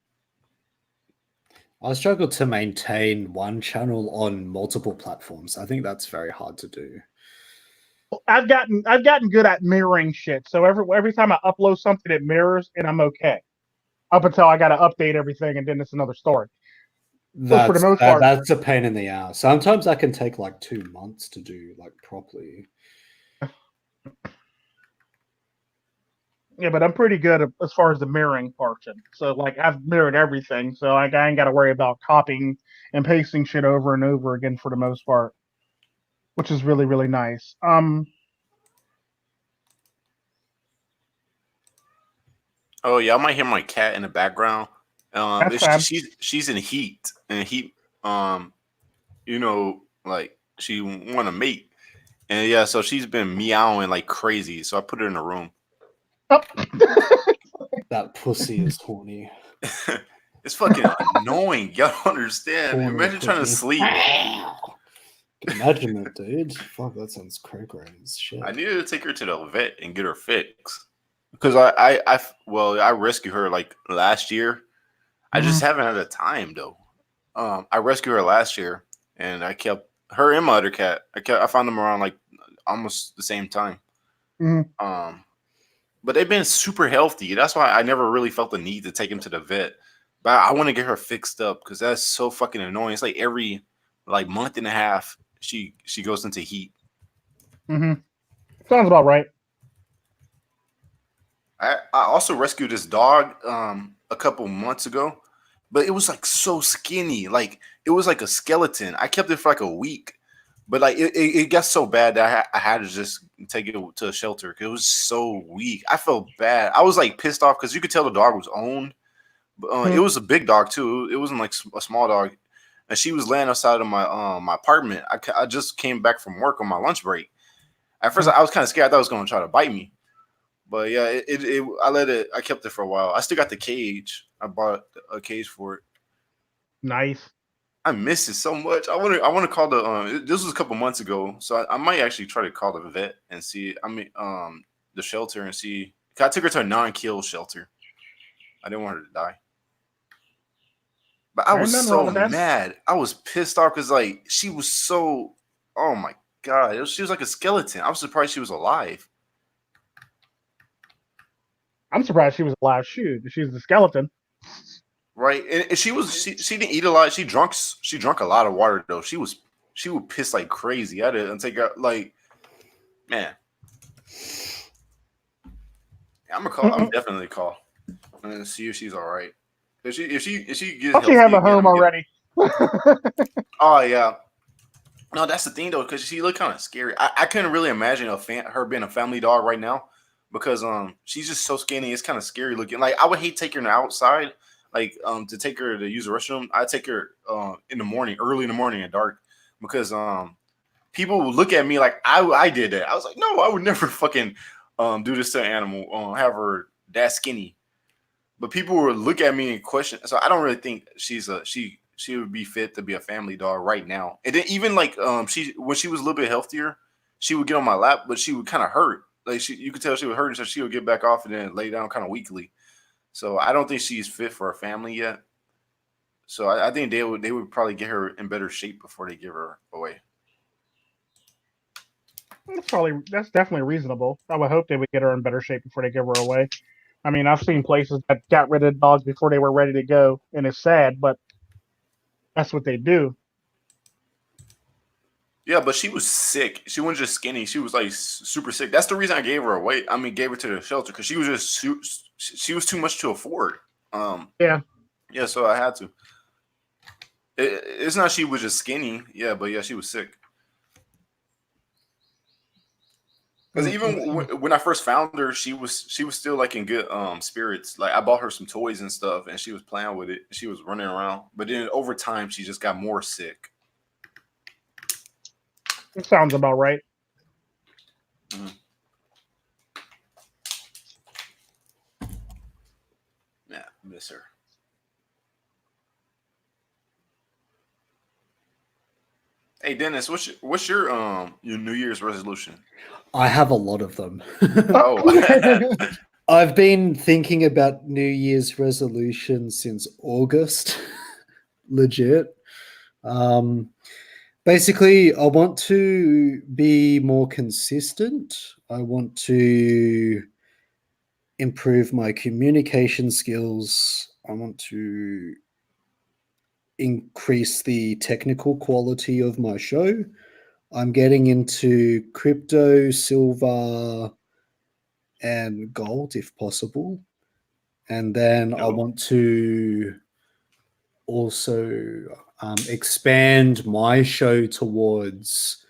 I struggle to maintain one channel on multiple platforms. I think that's very hard to do. I've gotten good at mirroring shit. So every time I upload something, it mirrors, and I'm okay. Up until I got to update everything, and then it's another story. That's, for the most part, that's a pain in the ass. Sometimes I can take like 2 months to do like properly. Yeah, but I'm pretty good as far as the mirroring portion. So like I've mirrored everything, so like I ain't got to worry about copying and pasting shit over and over again for the most part, which is really really nice. Oh yeah, I might hear my cat in the background. That's fine. She's in heat, and heat. You know, like she want to mate, and yeah, so she's been meowing like crazy. So I put her in a room. Oh. That pussy is horny. It's fucking annoying. Y'all don't understand. Horny Imagine trying to pussy. sleep. Imagine it, dude. Fuck, that sounds cray as shit. I needed to take her to the vet and get her fixed because I rescued her like last year. I just haven't had the time though. I rescued her last year, and I kept her and my other cat. I found them around like almost the same time. But they've been super healthy. That's why I never really felt the need to take them to the vet. But I want to get her fixed up because that's so fucking annoying. It's like every like month and a half she goes into heat. Sounds about right. I also rescued this dog a couple months ago, but it was like so skinny, like it was like a skeleton. I kept it for like a week, but like it got so bad that I had to just take it to a shelter because it was so weak. I felt bad. I was like pissed off because you could tell the dog was owned. But, it was a big dog too. It wasn't like a small dog, and she was laying outside of my apartment. I just came back from work on my lunch break. At first, I was kind of scared. I thought it was going to try to bite me. But yeah, I kept it for a while. I still got the cage. I bought a cage for it. Nice. I miss it so much. I want to call the this was a couple months ago, so I might actually try to call the vet and see. The shelter and see. I took her to a non-kill shelter. I didn't want her to die, but I was so mad. I was pissed off because like she was so. Oh my god, she was like a skeleton. I was surprised she was alive. I'm surprised she was alive. Shoot, she's the skeleton. Right, and she didn't eat a lot. She drunk a lot of water though. She would piss like crazy. I didn't take her like, man. I'm gonna call. I'm definitely call and see if she's all right. If she gets Don't she have a home already? Oh yeah. No, that's the thing though, because she looked kind of scary. I couldn't really imagine her being a family dog right now because she's just so skinny. It's kind of scary looking. Like I would hate taking her outside. Like to take her to use the restroom, I take her in the morning, early in the morning at dark, because people would look at me like I did that. I was like, no, I would never fucking do this to an animal, have her that skinny. But people would look at me and question. So I don't really think she would be fit to be a family dog right now. And then even like when she was a little bit healthier, she would get on my lap, but she would kind of hurt. Like you could tell she was hurting, so she would get back off and then lay down kind of weakly. So I don't think she's fit for a family yet. So I think they would probably get her in better shape before they give her away. That's definitely reasonable. I would hope they would get her in better shape before they give her away. I mean, I've seen places that got rid of dogs before they were ready to go, and it's sad, but that's what they do. Yeah, but she was sick. She wasn't just skinny. She was like super sick. That's the reason I gave her away. I mean, gave her to the shelter because she was just she was too much to afford. Yeah. So I had to. It's not she was just skinny. Yeah, but yeah, she was sick. Because even when I first found her, she was still like in good spirits. Like I bought her some toys and stuff, and she was playing with it. She was running around. But then over time, she just got more sick. It sounds about right. Yeah, miss her. Hey Dennis, what's your New Year's resolution? I have a lot of them. Oh. I've been thinking about New Year's resolutions since August. Legit. Basically, I want to be more consistent. I want to improve my communication skills. I want to increase the technical quality of my show. I'm getting into crypto, silver, and gold if possible. And then I Nope. want to also expand my show towards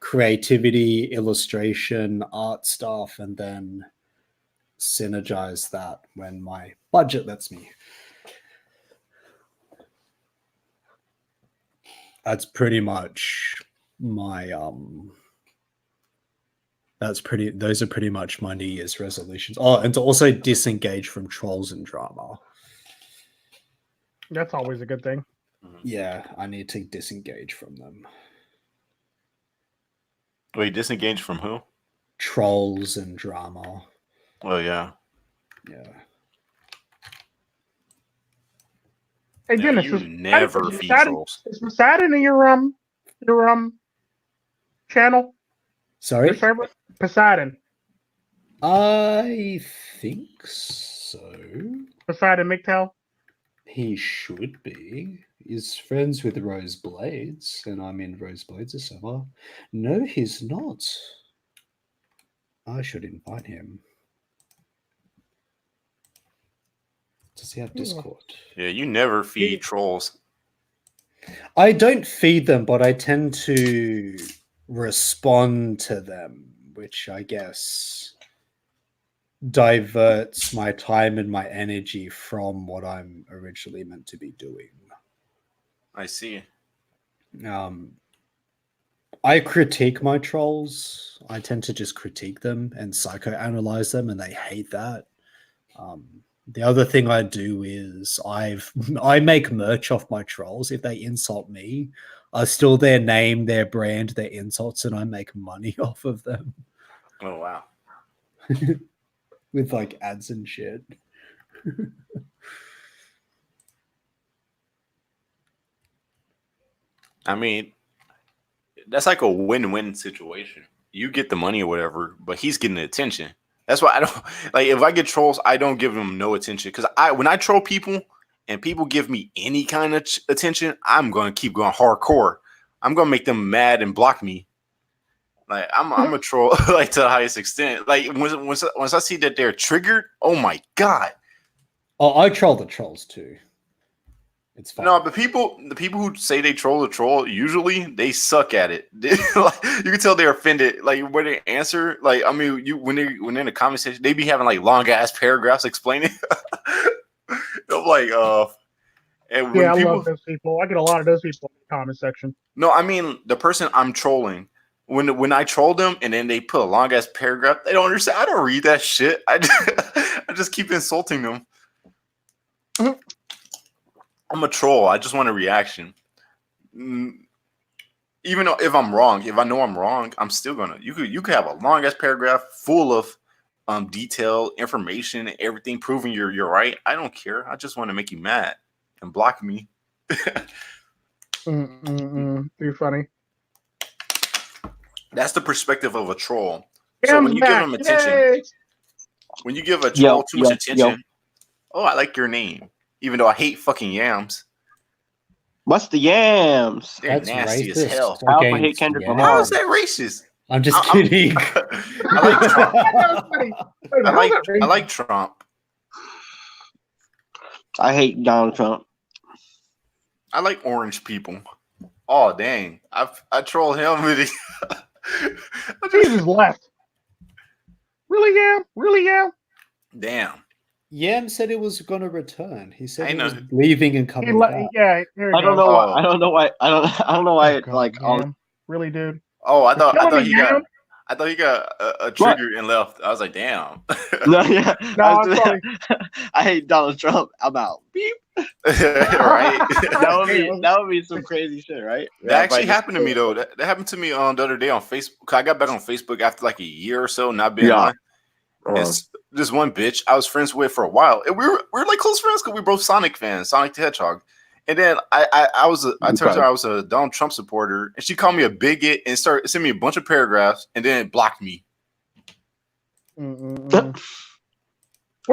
creativity, illustration, art stuff, and then synergize that when my budget lets me. That's pretty much my those are pretty much my New Year's resolutions. Oh, and to also disengage from trolls and drama. That's always a good thing. Yeah, I need to disengage from them. Wait, disengage from who? Trolls and drama. Oh yeah. Yeah. Hey, Yeah, Dennis, you is never feed trolls. Is Poseidon in your channel? Sorry? Your server? Poseidon. I think so. Poseidon MGTOW? He should be. He's friends with Rose Blades, and I'm in Rose Blades' server. No, he's not. I should invite him. Does he have Discord? Yeah, you never feed trolls. I don't feed them, but I tend to respond to them, which I guess diverts my time and my energy from what I'm originally meant to be doing. I see. I critique my trolls. I tend to just critique them and psychoanalyze them, and they hate that. The other thing I do is I make merch off my trolls. If they insult me, I steal their name, their brand, their insults, and I make money off of them. Oh wow. With like ads and shit. I mean, that's like a win-win situation. You get the money or whatever, but he's getting the attention. That's why I don't like if I get trolls, I don't give them no attention because when I troll people and people give me any kind of attention, I'm gonna keep going hardcore. I'm gonna make them mad and block me. Like I'm a troll like to the highest extent. Like once I see that they're triggered, oh my god. Oh, I troll the trolls too. It's fine. No, the people who say they troll the troll, usually they suck at it. Like, you can tell they're offended. Like when they answer, like I mean, when they're in the comment section, they be having like long ass paragraphs explaining. I'm like, and when I love those people. I get a lot of those people in the comment section. No, I mean the person I'm trolling. When I troll them and then they put a long ass paragraph, they don't understand. I don't read that shit. I just keep insulting them. Mm-hmm. I'm a troll. I just want a reaction. Even though if I'm wrong, if I know I'm wrong, I'm still gonna. You could have a long ass paragraph full of detailed information, everything proving you're right. I don't care. I just want to make you mad and block me. You're funny. That's the perspective of a troll. So when you give them attention, when you give a troll too much attention, oh, I like your name. Even though I hate fucking yams. What's the yams? They're nasty as hell. I also hate Kendrick Lamar. How is that racist? I'm just kidding. I like Trump. I hate Donald Trump. I like orange people. Oh dang! I troll him with He just left. Really, Yam? Damn. Yam said it was going to return. He said he know. was leaving and coming back. Yeah, I don't know why. I don't know why. I don't know why. Like, really, dude. Oh, I thought he got a trigger and left. I was like, damn. No, yeah. No, I'm sorry. I hate Donald Trump. I'm out. Beep. Right. that would be some crazy shit, right? That actually happened to me though. That happened to me the other day on Facebook. I got back on Facebook after like a year or so not being on. It's this one bitch I was friends with for a while. And we were like close friends because we were both Sonic fans, Sonic the Hedgehog. And then I told her I was a Donald Trump supporter, and she called me a bigot and started sending me a bunch of paragraphs, and then blocked me. We're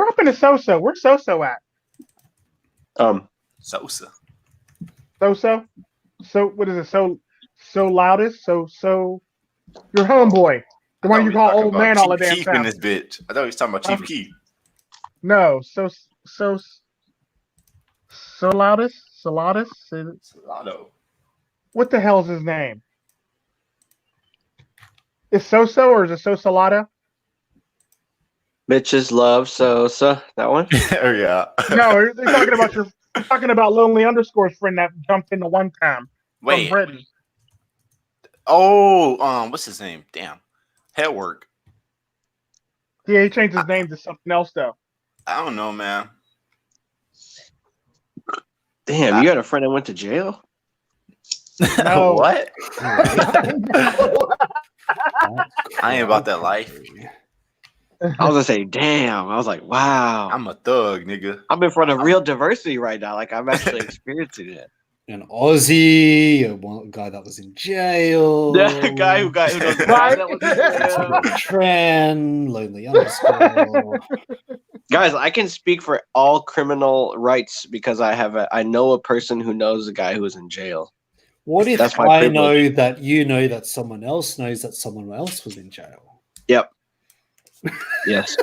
up in the Sosa. Where's Sosa at? Sosa. Sosa. So what is it? So loudest. So your homeboy. The one you call old man all the damn Chief in time. this bitch. I thought he was talking about Chief Keef. No, Solatus? Solado. What the hell's his name? Is So or is it Solado? Bitches love Sosa. That one? Oh yeah. No, they're talking about Lonelyunderscore's friend that jumped into one time from Wait. Britain. Oh, what's his name? Damn. Headwork. Yeah, he changed his name to something else though. I don't know, man. Damn, you got a friend that went to jail? No. What? I ain't about that life. I was gonna say, damn. I was like, wow. I'm a thug, nigga. I'm in front of real diversity right now. Like I'm actually experiencing it. An Aussie, a guy that was in jail. The guy who knows the guy that was in jail. Tran, Lonely Underscore. Guys, I can speak for all criminal rights because I know a person who knows a guy who was in jail. What if That's my I privilege. know that you know that someone else knows that someone else was in jail? Yep. Yes.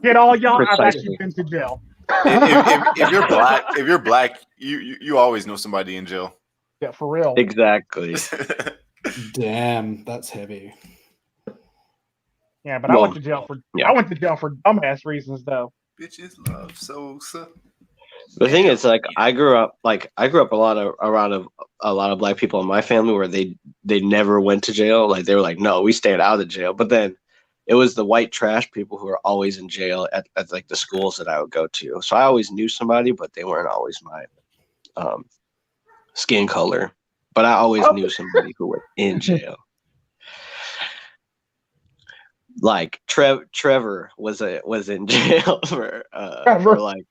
Get all y'all. I've Precisely. actually been to jail. If you're black, you always know somebody in jail. Yeah, for real. Exactly. Damn, that's heavy. Yeah, but I went to jail for dumbass reasons though. Bitches love Sosa. The thing is, like, I grew up around a lot of black people in my family where they never went to jail. Like they were like, no, we stayed out of jail. But then it was the white trash people who were always in jail at like the schools that I would go to. So I always knew somebody, but they weren't always my skin color. But I always knew somebody who was in jail. Like Trevor was in jail for like,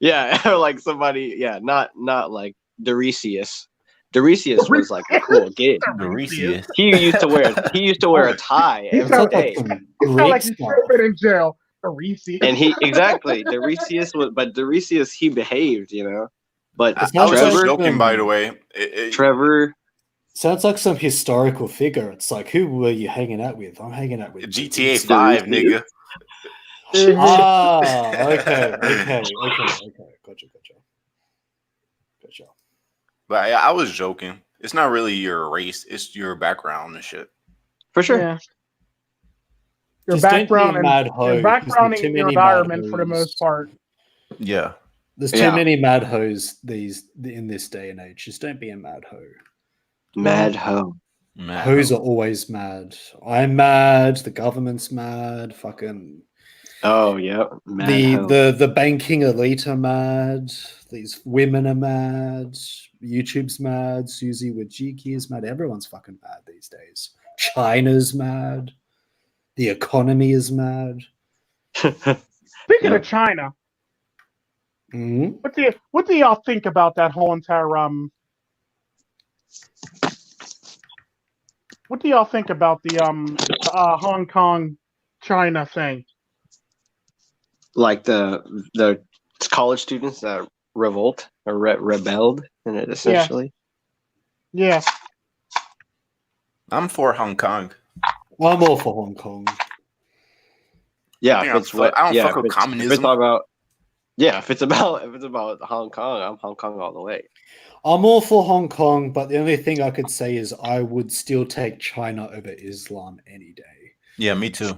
yeah, or like somebody, yeah, not like Deresius. Deresius was like a cool kid. Deresius. He used to wear a tie every day. It's not like he's tripping in jail. Deresius. And Deresius he behaved, you know. But I was Trevor, just joking, by the way. Trevor sounds like some historical figure. It's like, who were you hanging out with? I'm hanging out with GTA 5, nigga. Okay. Gotcha. But I was joking. It's not really your race; it's your background and shit. For sure. Yeah. Your Just don't be background a mad and hoe, your background because there's and too your many mad environment for the hoes. most part. Yeah. There's too many mad hoes in this day and age. Just don't be a mad hoe. Mad hoe. Hoes are always mad. I'm mad. The government's mad. Fucking. Oh yeah. The banking elite are mad. These women are mad. YouTube's mad. Susie Wojcicki is mad. Everyone's fucking mad these days. China's mad. The economy is mad. Speaking of China, Mm-hmm. what do y'all think about that whole entire What do y'all think about the Hong Kong China thing? Like the college students that revolt or rebelled in it essentially. Yeah. I'm for Hong Kong. I'm all for Hong Kong. Yeah, I don't fuck with communism. If it's about Hong Kong, I'm Hong Kong all the way. I'm all for Hong Kong, but the only thing I could say is I would still take China over Islam any day. Yeah, me too.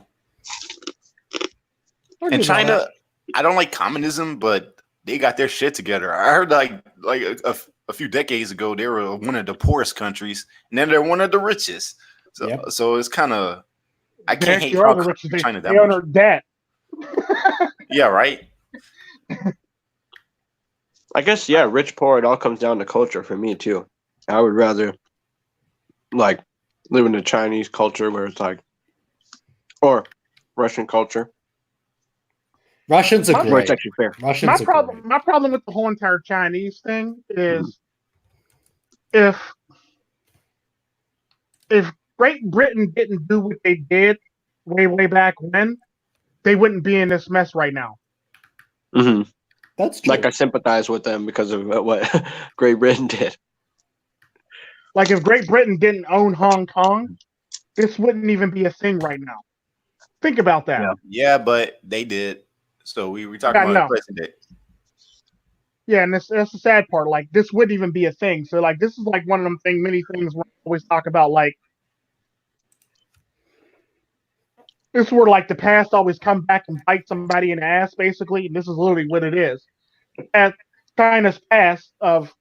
And China, I don't like communism, but they got their shit together. I heard like a few decades ago they were one of the poorest countries, and then they're one of the richest. So it's kind of I can't hate China that much. Their debt. Yeah, right. I guess rich poor. It all comes down to culture for me too. I would rather like live in the Chinese culture where it's like, or Russian culture. Russians are Where great. it's actually fair. My problem with the whole entire Chinese thing is if Great Britain didn't do what they did way back when, they wouldn't be in this mess right now. Mm-hmm. That's true. Like I sympathize with them because of what Great Britain did. Like if Great Britain didn't own Hong Kong, this wouldn't even be a thing right now. Think about that. Yeah, but they did. So we talking Yeah, about no. the president. Yeah, and that's the sad part. Like, this wouldn't even be a thing. So, like, this is like one of them many things where I always talk about, like, this is where, like, the past always come back and bite somebody in the ass, basically. And this is literally what it is. At China's past of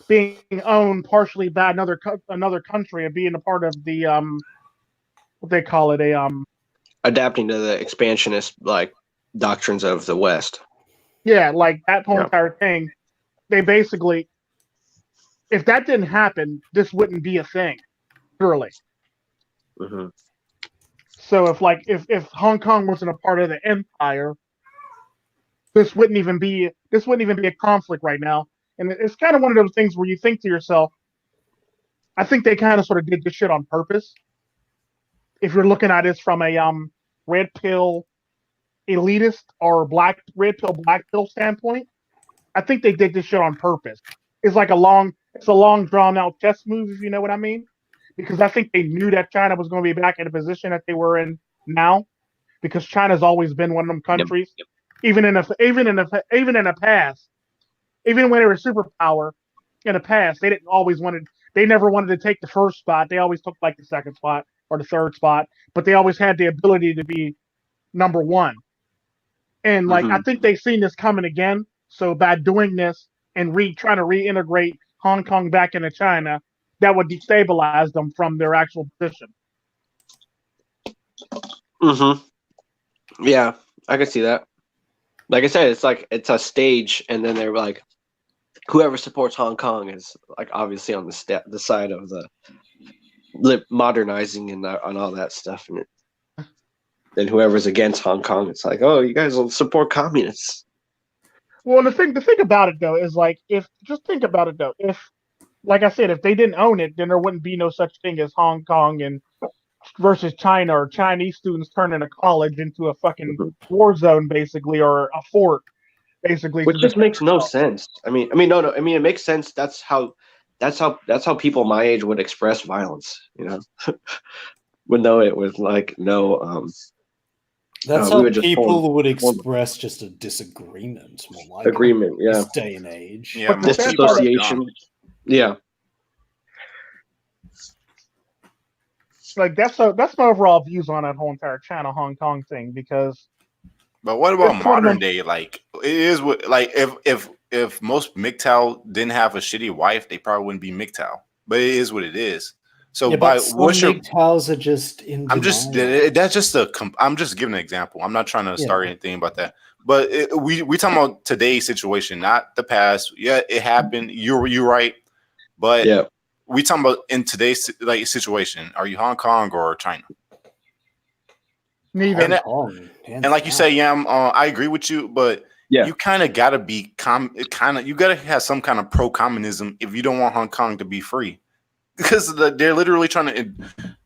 being owned partially by another country and being a part of the what they call it, Adapting to the expansionist like doctrines of the West. yeah, like that whole Yeah. entire thing. They basically, if that didn't happen, this wouldn't be a thing, surely. Mm-hmm. So if Hong Kong wasn't a part of the empire, this wouldn't even be a conflict right now. And it's kind of one of those things where you think to yourself, I think they kind of sort of did this shit on purpose. If you're looking at this from a red pill elitist or red pill black pill standpoint, I think they did this shit on purpose. It's a long drawn out chess move, if you know what I mean. Because I think they knew that China was going to be back in the position that they were in now, because China's always been one of them countries, even in the past, even when they were a superpower in the past, they never wanted to take the first spot. They always took like the second spot or the third spot, but they always had the ability to be number one. And like, I think they've seen this coming again. So by doing this and trying to reintegrate Hong Kong back into China, that would destabilize them from their actual position. Yeah, I can see that. Like I said, it's a stage, and then they're like, whoever supports Hong Kong is like obviously on the side of the modernizing and all that stuff, and then whoever's against Hong Kong, it's like, oh, you guys will support communists. Well, the thing about it though is like, if like I said, if they didn't own it, then there wouldn't be no such thing as Hong Kong and versus China, or Chinese students turning a college into a fucking war zone, basically, or a fort, basically. Which just makes no sense. I mean, no. I mean, it makes sense. That's how people my age would express violence. You know, would know it with like no. That's how people would express just a disagreement, more like agreement. Yeah, this day and age. Yeah, disassociation. Yeah. Like that's my overall views on that whole entire China Hong Kong thing, because. But what about modern day? Like, it is what, like, if most MGTOW didn't have a shitty wife, they probably wouldn't be MGTOW. But it is what it is. So yeah, by what's your MGTOWs are just in I'm just that's just I'm just giving an example. I'm not trying to start anything about that. But we talking about today's situation, not the past. Yeah, it happened. You're right. But we talking about in today's like situation. Are you Hong Kong or China? Neither. And like you say, I agree with you, but you kind of gotta be you gotta have some kind of pro-communism if you don't want Hong Kong to be free, because they're literally trying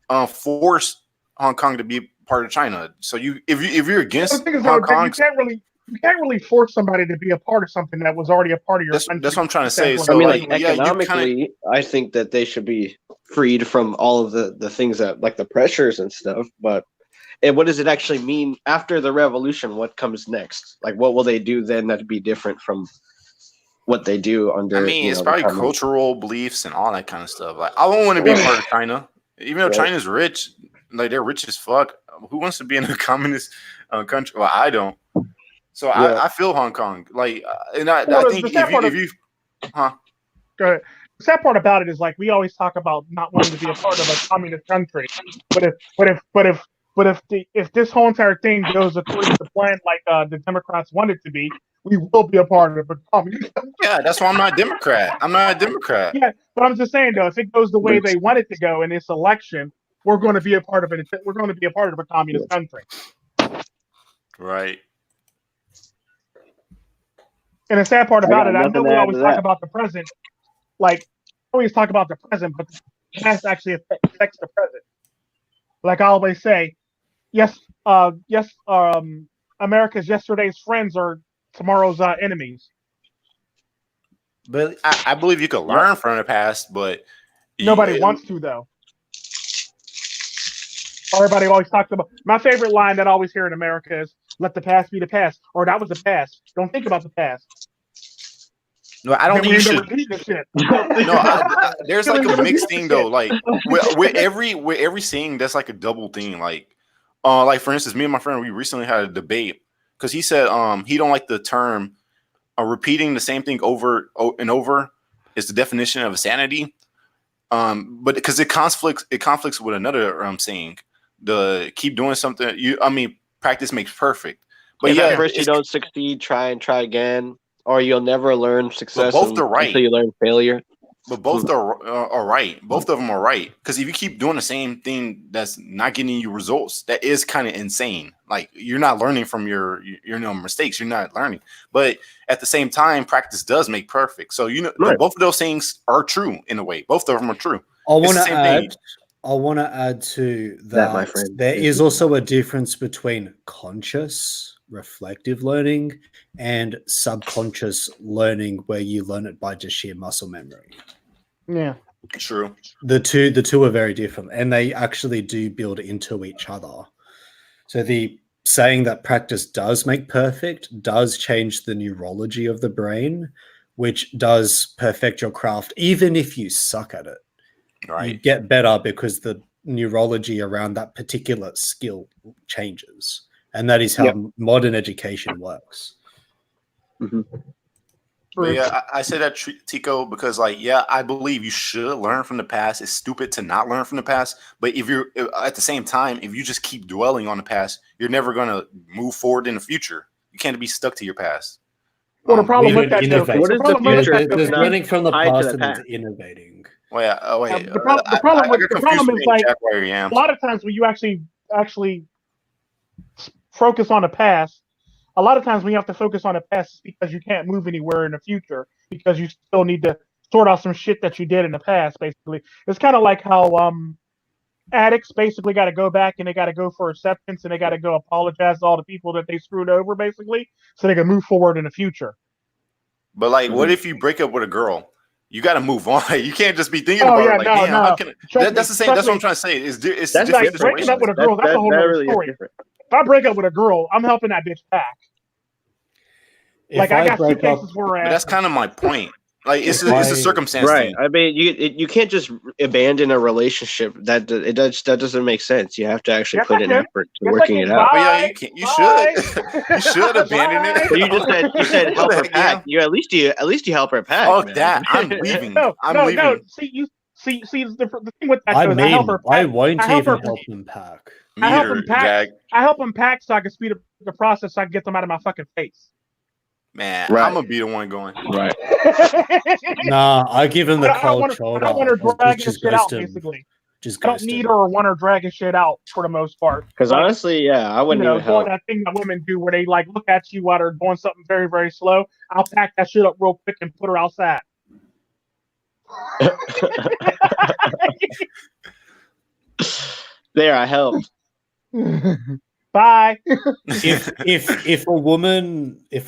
to force Hong Kong to be part of China. So if you're against Hong Kong, you can't really force somebody to be a part of something that was already a part of your country. That's what I'm trying to say. So I mean, like economically, I think that they should be freed from all of the things that, like, the pressures and stuff, but. And what does it actually mean after the revolution? What comes next? Like, what will they do then that'd be different from what they do under? I mean, it's probably cultural beliefs and all that kind of stuff. Like, I don't want to be a part of China, even though China's rich. Like, they're rich as fuck. Who wants to be in a communist country? Well, I don't. So I feel Hong Kong. Like, and I think if you, Go ahead. The sad part about it is, like, we always talk about not wanting to be a part of a communist country, but if this whole entire thing goes according to plan, like the Democrats want it to be, we will be a part of a communist country. Yeah, that's why I'm not a Democrat. I'm not a Democrat. Yeah, but I'm just saying, though, if it goes the way they want it to go in this election, we're going to be a part of it. We're going to be a part of a communist country. Right. And the sad part about it, I know we always talk about the present, like, always talk about the present, but the past actually affects the present. Like I always say, America's yesterday's friends are tomorrow's enemies. But I believe you could learn from the past, but nobody wants to, though. Everybody always talks about my favorite line that I always hear in America is "Let the past be the past," or "That was the past. Don't think about the past." No, I don't Then think we you end up should. repeating this shit. No, there's like Then a we mixed repeat thing the though. shit. Like with every saying, that's like a double thing. Like for instance, me and my friend, we recently had a debate because he said he don't like the term repeating the same thing over and over is the definition of insanity. But because it conflicts with another saying, the keep doing something. Practice makes perfect. But If yeah, at first you don't succeed, try and try again, or you'll never learn success both are right. until you learn failure. But both are right. Both of them are right. Because if you keep doing the same thing that's not getting you results, that is kind of insane. Like you're not learning from your mistakes. You're not learning. But at the same time, practice does make perfect. So Right. both of those things are true in a way. Both of them are true. I want to add to that, my friend. there is also a difference between conscious, reflective learning and subconscious learning, where you learn it by just sheer muscle memory. Yeah, True. The two are very different, and they actually do build into each other. So the saying that practice does make perfect does change the neurology of the brain, which does perfect your craft, even if you suck at it. Right. You get better because the neurology around that particular skill changes. And that is how modern education works. Mm-hmm. But yeah, I say that, Tico, because I believe you should learn from the past. It's stupid to not learn from the past. But if you're at the same time, if you just keep dwelling on the past, you're never going to move forward in the future. You can't be stuck to your past. Well, the problem with that, though, what is the future? There's learning from the past and past. there's innovating. Well, yeah. Oh wait. The problem is like a lot of times when you actually focus on the past, a lot of times when you have to focus on the past, it's because you can't move anywhere in the future because you still need to sort out some shit that you did in the past. Basically, it's kind of like how addicts basically got to go back and they got to go for acceptance and they got to go apologize to all the people that they screwed over, basically, so they can move forward in the future. But what if you break up with a girl? You got to move on. You can't just be thinking about it. Damn, how can that's the same. That's what I'm trying to say. It's that's like breaking up with a girl. That's a whole other story. If I break up with a girl, I'm helping that bitch back. I got suitcases for her ass. But that's kind of my point. Like it's a circumstance, right? Thing. I mean, you can't just abandon a relationship. That doesn't make sense. You have to actually put in effort to working it out. Yeah, you should. You should abandon it. Well, you said help her pack. At least you help her pack. Oh, man. That I'm leaving. I'm leaving. No. See, the thing with that. I won't even help them pack. I help them pack so I can speed up the process so I can get them out of my fucking face. Man, right. I'm gonna be the one going. Right. Nah, I give him the cold shoulder. I don't want her dragging shit out, basically. I don't need her or want her dragging shit out for the most part. Because honestly, I wouldn't even help. That thing that women do where they look at you while they're doing something very, very slow. I'll pack that shit up real quick and put her outside. There, I helped. Bye. if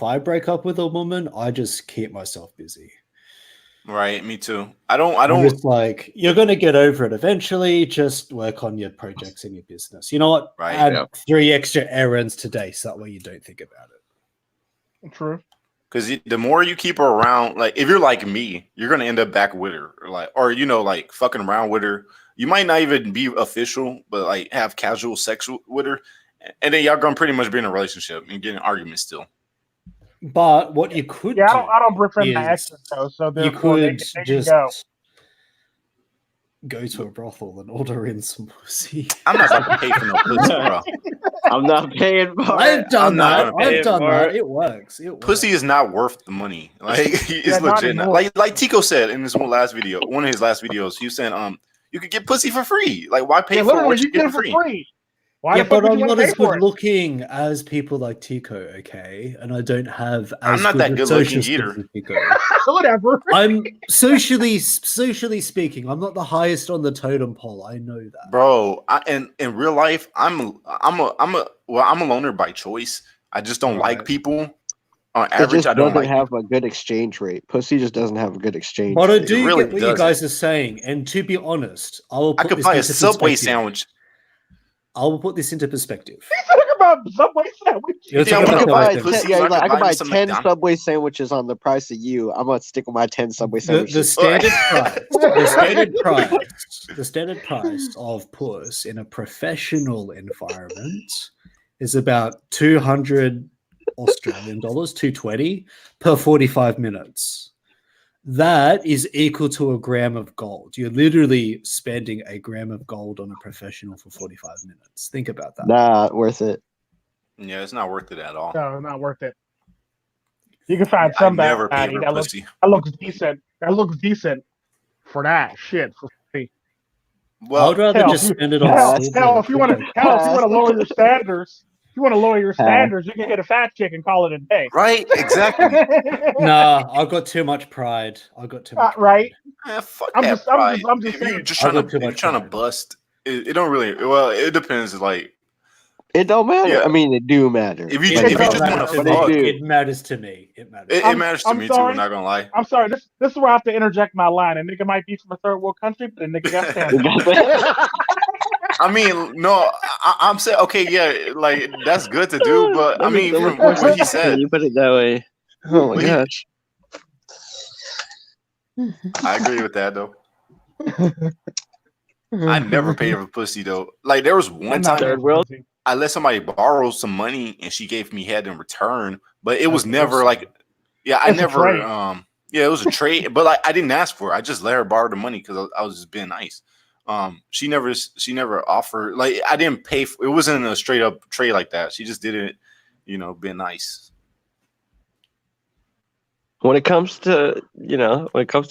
I break up with a woman, I just keep myself busy. Right, me too. I don't. It's like you're gonna get over it eventually. Just work on your projects and your business. You know what? Right. Add 3 extra errands today, so that way you don't think about it. True. Because the more you keep her around, like if you're like me, you're gonna end up back with her, or fucking around with her. You might not even be official, but have casual sex with her. And then y'all gonna pretty much be in a relationship and get in arguments still. But what you could do, I don't befriend my exes though, so you could they just go to a brothel and order in some pussy. I'm not gonna pay for no pussy, bro. I'm not paying for it. I've done that. It works. Pussy is not worth the money. It's legit. Like Tico said in his one of his last videos, he was saying, you could get pussy for free. Like, why pay for what you get for free? Why but I'm not as good looking as people like Tico, okay? And I don't have. I'm not that good looking either. Whatever. I'm socially speaking, I'm not the highest on the totem pole. I know that, bro. In real life, I'm a loner by choice. I just don't like people. On average, I don't have a good exchange rate. Pussy just doesn't have a good exchange. But I do get what you guys are saying, and to be honest, I could buy a Subway sandwich. I'll put this into perspective. He's talking about Subway sandwich. You're Yeah, talking I about wanna I buy could buy Subway 10, pussy, yeah, so I he's like, could I could buy me buy some 10 McDonald's. Subway sandwiches on the price of you. I'm gonna stick with my 10 Subway The sandwiches. standard price, the standard price of puss in a professional environment is about 200 Australian dollars, 220 per 45 minutes. That is equal to a gram of gold. You're literally spending a gram of gold on a professional for 45 minutes. Think about that. Nah, worth it. Yeah, it's not worth it at all. No, not worth it. You can find I some never paid baddie for that looks pussy. decent. That looks decent for that shit for free. I Well, would rather hell, just if you- spend it on hell, silver. Hell, if you want to lower your standards, if you want to lower your Huh. standards, you can hit a fat chick and call it a day. right? Exactly. Nah, I've got too much pride. I've got too much Right. pride. Man, fuck I'm that just- I'm pride. just- I'm just if you're saying. just I trying got to, too if you're much trying to pride. bust, it don't really. Well, it depends. Like, It don't matter. Yeah. I mean, it do matter. if you It if you don't just matter want to to me. fuck, Dude. It matters to me. It matters. it matters to I'm me too. sorry. I'm not gonna lie. I'm sorry. This is where I have to interject my line. A nigga might be from a third world country, but a nigga got standards. I mean, no, I'm saying okay, yeah, like that's good to do, but I That makes mean, so if much you're, more what sense he when said, you put it that way. Oh my But he- gosh. I agree with that though. I never paid for pussy though. Like there was one I'm not time Third world? pussy. I let somebody borrow some money and she gave me head in return, but it was That's never awesome. like, yeah, I It's a never, trade. yeah, it was a trade, but like I didn't ask for it. I just let her borrow the money because I was just being nice. She never offered, like I didn't pay for it. Wasn't a straight up trade like that. She just did it, being nice. When it comes to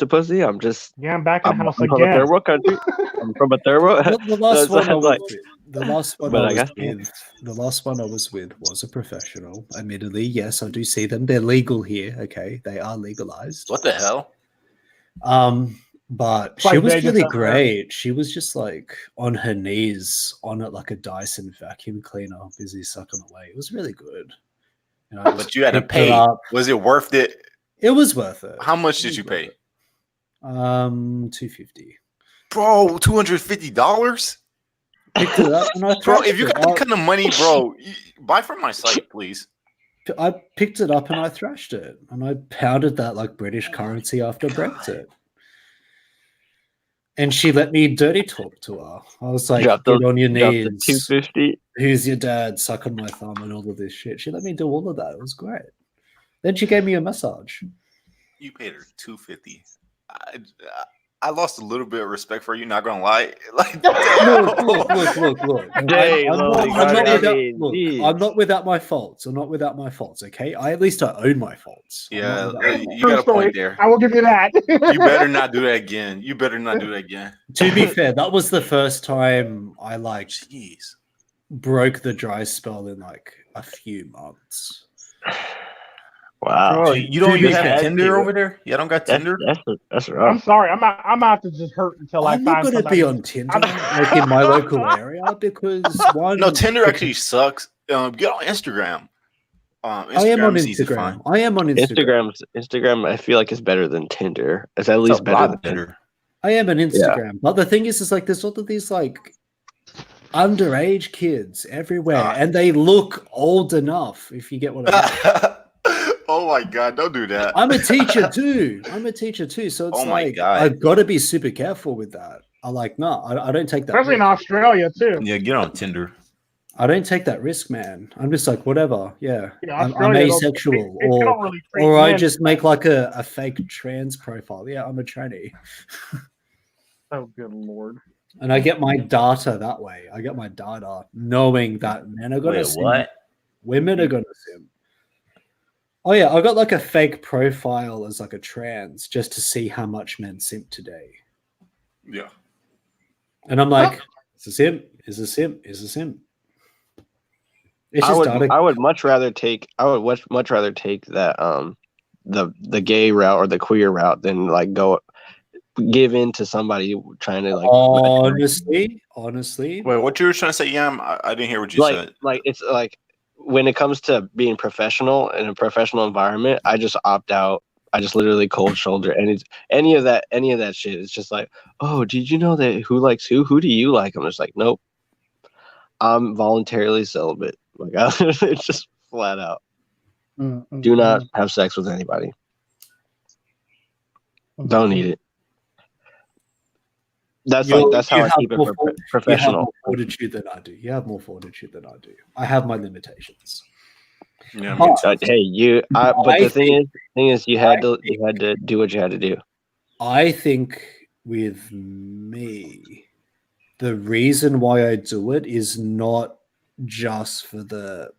pussy, I'm just Yeah, I'm back in the house from a again. third world country. I'm from a third world. The last So one I it's was like- with, the last one But I I was guess- with, the last one I was with was a professional. Admittedly, yes, I do see them. They're legal here. Okay, they are legalized. What the hell? But It's she like was Vegas really out there. great. She was just like on her knees on it like a Dyson vacuum cleaner, busy sucking away. It was really good. And I But just you had to picked it pay. up. Was it worth it? It was worth it. How much It did was you worth pay? it. $250. Bro, $250? Picked it up and I Bro, thrashed if you it. got that kind of money, bro, buy from my site, please. I picked it up and I thrashed it, and I pounded that like British currency after Brexit. And she let me dirty talk to her. I was like, Drop get the- on your drop the knees. 250. Who's your dad? Suck on my thumb and all of this shit. She let me do all of that. It was great. Then she gave me a massage. You paid her $250. I lost a little bit of respect for you. Not gonna lie. Like, Look. Dang, I'm Lolly, not I without, mean, look, geez. I'm not without my faults. I'm not without my faults. Okay, I own my faults. I'm Yeah, not without my you faults. got a True point story. there. I will give you that. You better not do that again. You better not do that again. To be fair, that was the first time I like Jeez. broke the dry spell in like a few months. Wow. Bro, you don't to even be have fair, Tinder over there? You don't got Tinder? That's I'm rough. sorry. I'm out to just hurt until I I'm not find going to be somebody. on Tinder like in my local area because one. No, Tinder actually sucks. Get on Instagram. I am on Instagram is easy to find. Instagram. I am on Instagram. Instagram, I feel like is better than Tinder. It's at It's least a better lot than Tinder. I am on Instagram. But the thing is like there's all of these like underage kids everywhere, and they look old enough. If you get what I mean. Oh my god! Don't do that. I'm a teacher too. So it's Oh my like God. I've got to be super careful with that. I don't take that. Especially in risk. Australia too. Yeah, get on Tinder. I don't take that risk, man. I'm just like whatever. Yeah, Yeah, I'm Australia don't- asexual, they don't really treat or I men- just make like a fake trans profile. Yeah, I'm a tranny, Oh, good lord. and I get my data that way. I get my data knowing that men are gonna simp. Women are gonna simp. Oh yeah, I got like a fake profile as like a trans just to see how much men simp today. Yeah. And I'm like, is a simp? Is a simp? Is a simp? It's I just would data. much rather take that the gay route or the queer route than like go give in to somebody trying to like Honestly. Wait, what you were trying to say, Yam? I didn't hear what you said. like it's like when it comes to being professional in a professional environment, I just opt out. I just literally cold shoulder, and it's any of that shit. It's just like, oh, did you know that who likes who? Who do you like? I'm just like, nope. I'm voluntarily celibate. Like it's just flat out. Mm-mm. Do not have sex with anybody. Don't need it. That's how I keep it professional. You have more fortitude than I do. I have my limitations. Yeah, But hey, but the thing is, you had to do what you had to do. I think with me, the reason why I do it is not just for the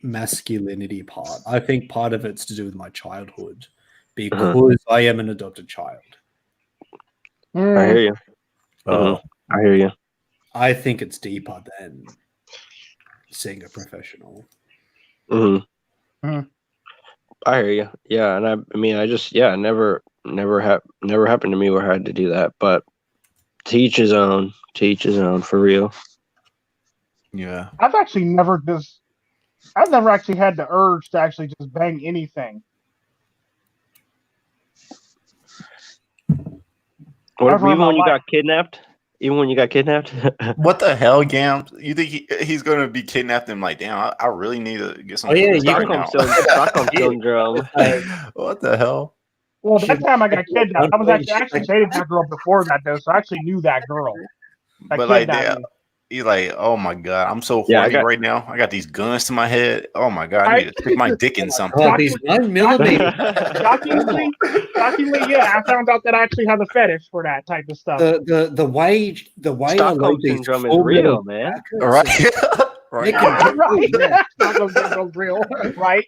masculinity part. I think part of it's to do with my childhood because I am an adopted child. I hear you. I hear you. I think it's deeper than seeing a professional. I hear you. Yeah, and I mean, never happened to me where I had to do that. But to each his own, for real. Yeah. I've never actually had the urge to actually just bang anything. Even when you got kidnapped? Even when you got kidnapped? What the hell, Gam? You think he's going to be kidnapped and like, damn, I really need to get some Stockholm syndrome. What the hell? Well, that time I got kidnapped. I was actually dated that girl before that, though, so I actually knew that girl. But like, he's like, oh my god, I'm so horny right now. I got these guns to my head. Oh my god, I need to stick my dick in something. These 9mm. Shockingly, yeah, I found out that I actually have a fetish for that type of stuff. The way Stockholm syndrome is real, man. Right. Right. Stockholm syndrome's real, right?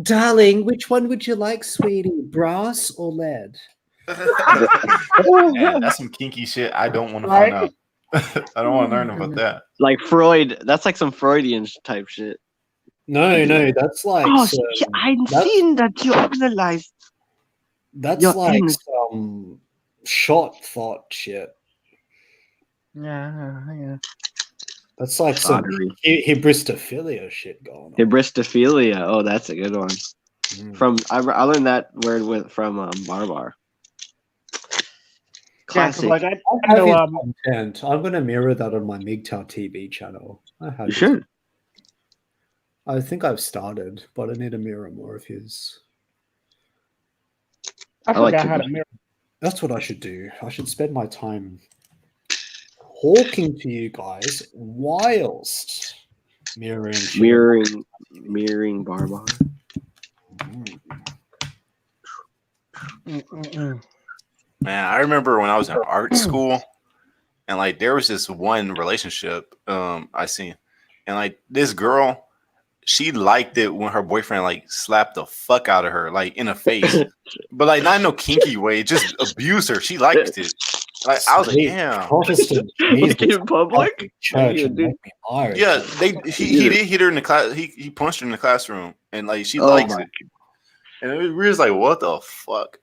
Darling, which one would you like, sweetie? Brass or lead? Man, that's some kinky shit. I don't want to find out. I don't want to learn about that. Like Freud, that's like some Freudian type shit. No, that's like. I'm seeing that you analyzed. That's like some short thought shit. Yeah. That's like some hybristophilia shit going on. Hybristophilia. Oh, that's a good one. I learned that word from Barbar. Classic. Yeah, like I content. I'm going to mirror that on my MGTOW TV channel. You should. I think I've started, but I need to mirror more of his. I forgot how to mirror. That's what I should do. I should spend my time talking to you guys whilst mirroring Barbar. Man, I remember when I was in art school, and like there was this one relationship I seen, and like this girl, she liked it when her boyfriend like slapped the fuck out of her, like in the face, but like not in no kinky way, just abused her. She liked it. Like I was like, damn. Protestant in public? Church yeah, he did hit her in the class. He punched her in the classroom, and like she likes it. And we were just like, what the fuck?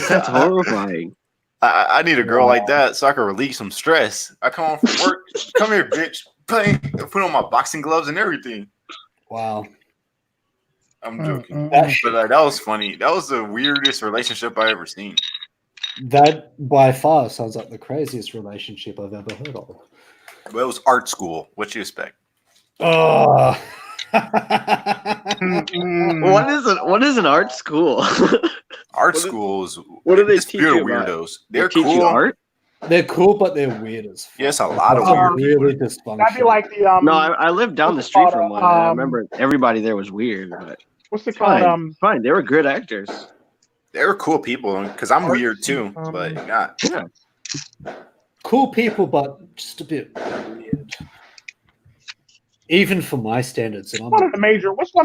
That's horrifying. I need a girl like that so I can release some stress. I come home from work, come here, bitch, put on my boxing gloves and everything. Wow. I'm joking. But that was funny. That was the weirdest relationship I ever seen. That by far sounds like the craziest relationship I've ever heard of. But it was art school. What you expect? Oh. What is an art school? Art schools. What do they teach you weirdos? They're cool. Teach you art? They're cool, but they're weird as fuck. Yes, a lot of weird really people. dysfunctional. That'd be like the No, I lived down the street from one. I remember everybody there was weird, but what's it called? Fine. They were good actors. They were cool people because I'm weird too, but not. Yeah. Cool people, but just a bit weird. Even for my standards. What's one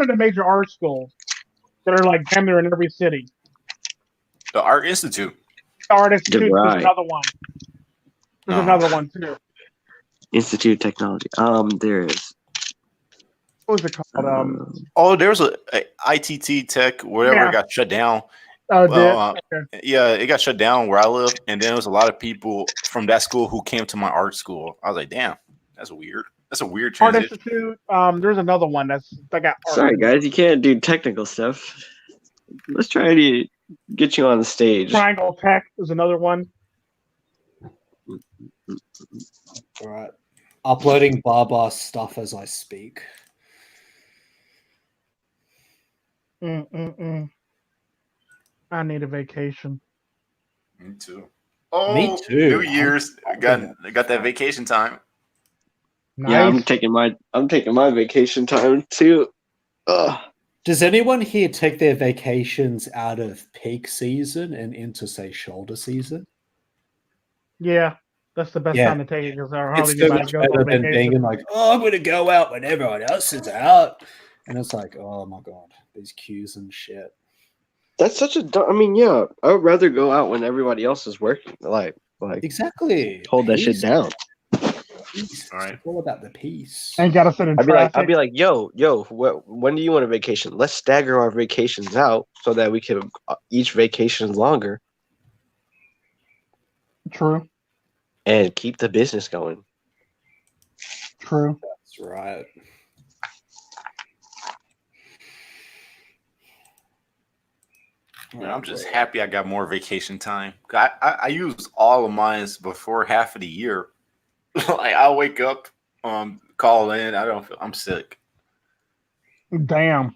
of the major art schools that are like damn near in every city? The Art Institute. The Art Institute is another one. There's another one too. Institute of Technology. There is. What was it called? There was a ITT Tech, whatever, got shut down. Okay. Yeah, it got shut down where I live, and then there was a lot of people from that school who came to my art school. I was like, damn, that's weird. That's a weird transition. Art Institute. There's another one that got. Sorry, guys, you can't do technical stuff. Let's try to get you on the stage. Triangle Tech is another one. All right. uploading Baba stuff as I speak. I need a vacation. Me too. Oh, Me too. New Year's. I got that vacation time. Nice. Yeah, I'm taking my vacation time too. Ugh. Does anyone here take their vacations out of peak season and into, say, shoulder season? Yeah, that's the best Yeah. time to take it because It's so much better than being like, oh, I'm going to go out when everyone else is out. And it's like, oh my God, these queues and shit. That's such a. I mean, yeah, I would rather go out when everybody else is working. Like Exactly. hold that shit down. Peace. All right. It's all about the peace. Ain't gotta sit in I'd traffic. be like, yo, when do you want a vacation? Let's stagger our vacations out so that we can each vacation is longer True. and keep the business going. True. That's right. Man, I'm just happy I got more vacation time. I used all of mine before half of the year. Like I'll wake up, call in. I'm sick. Damn.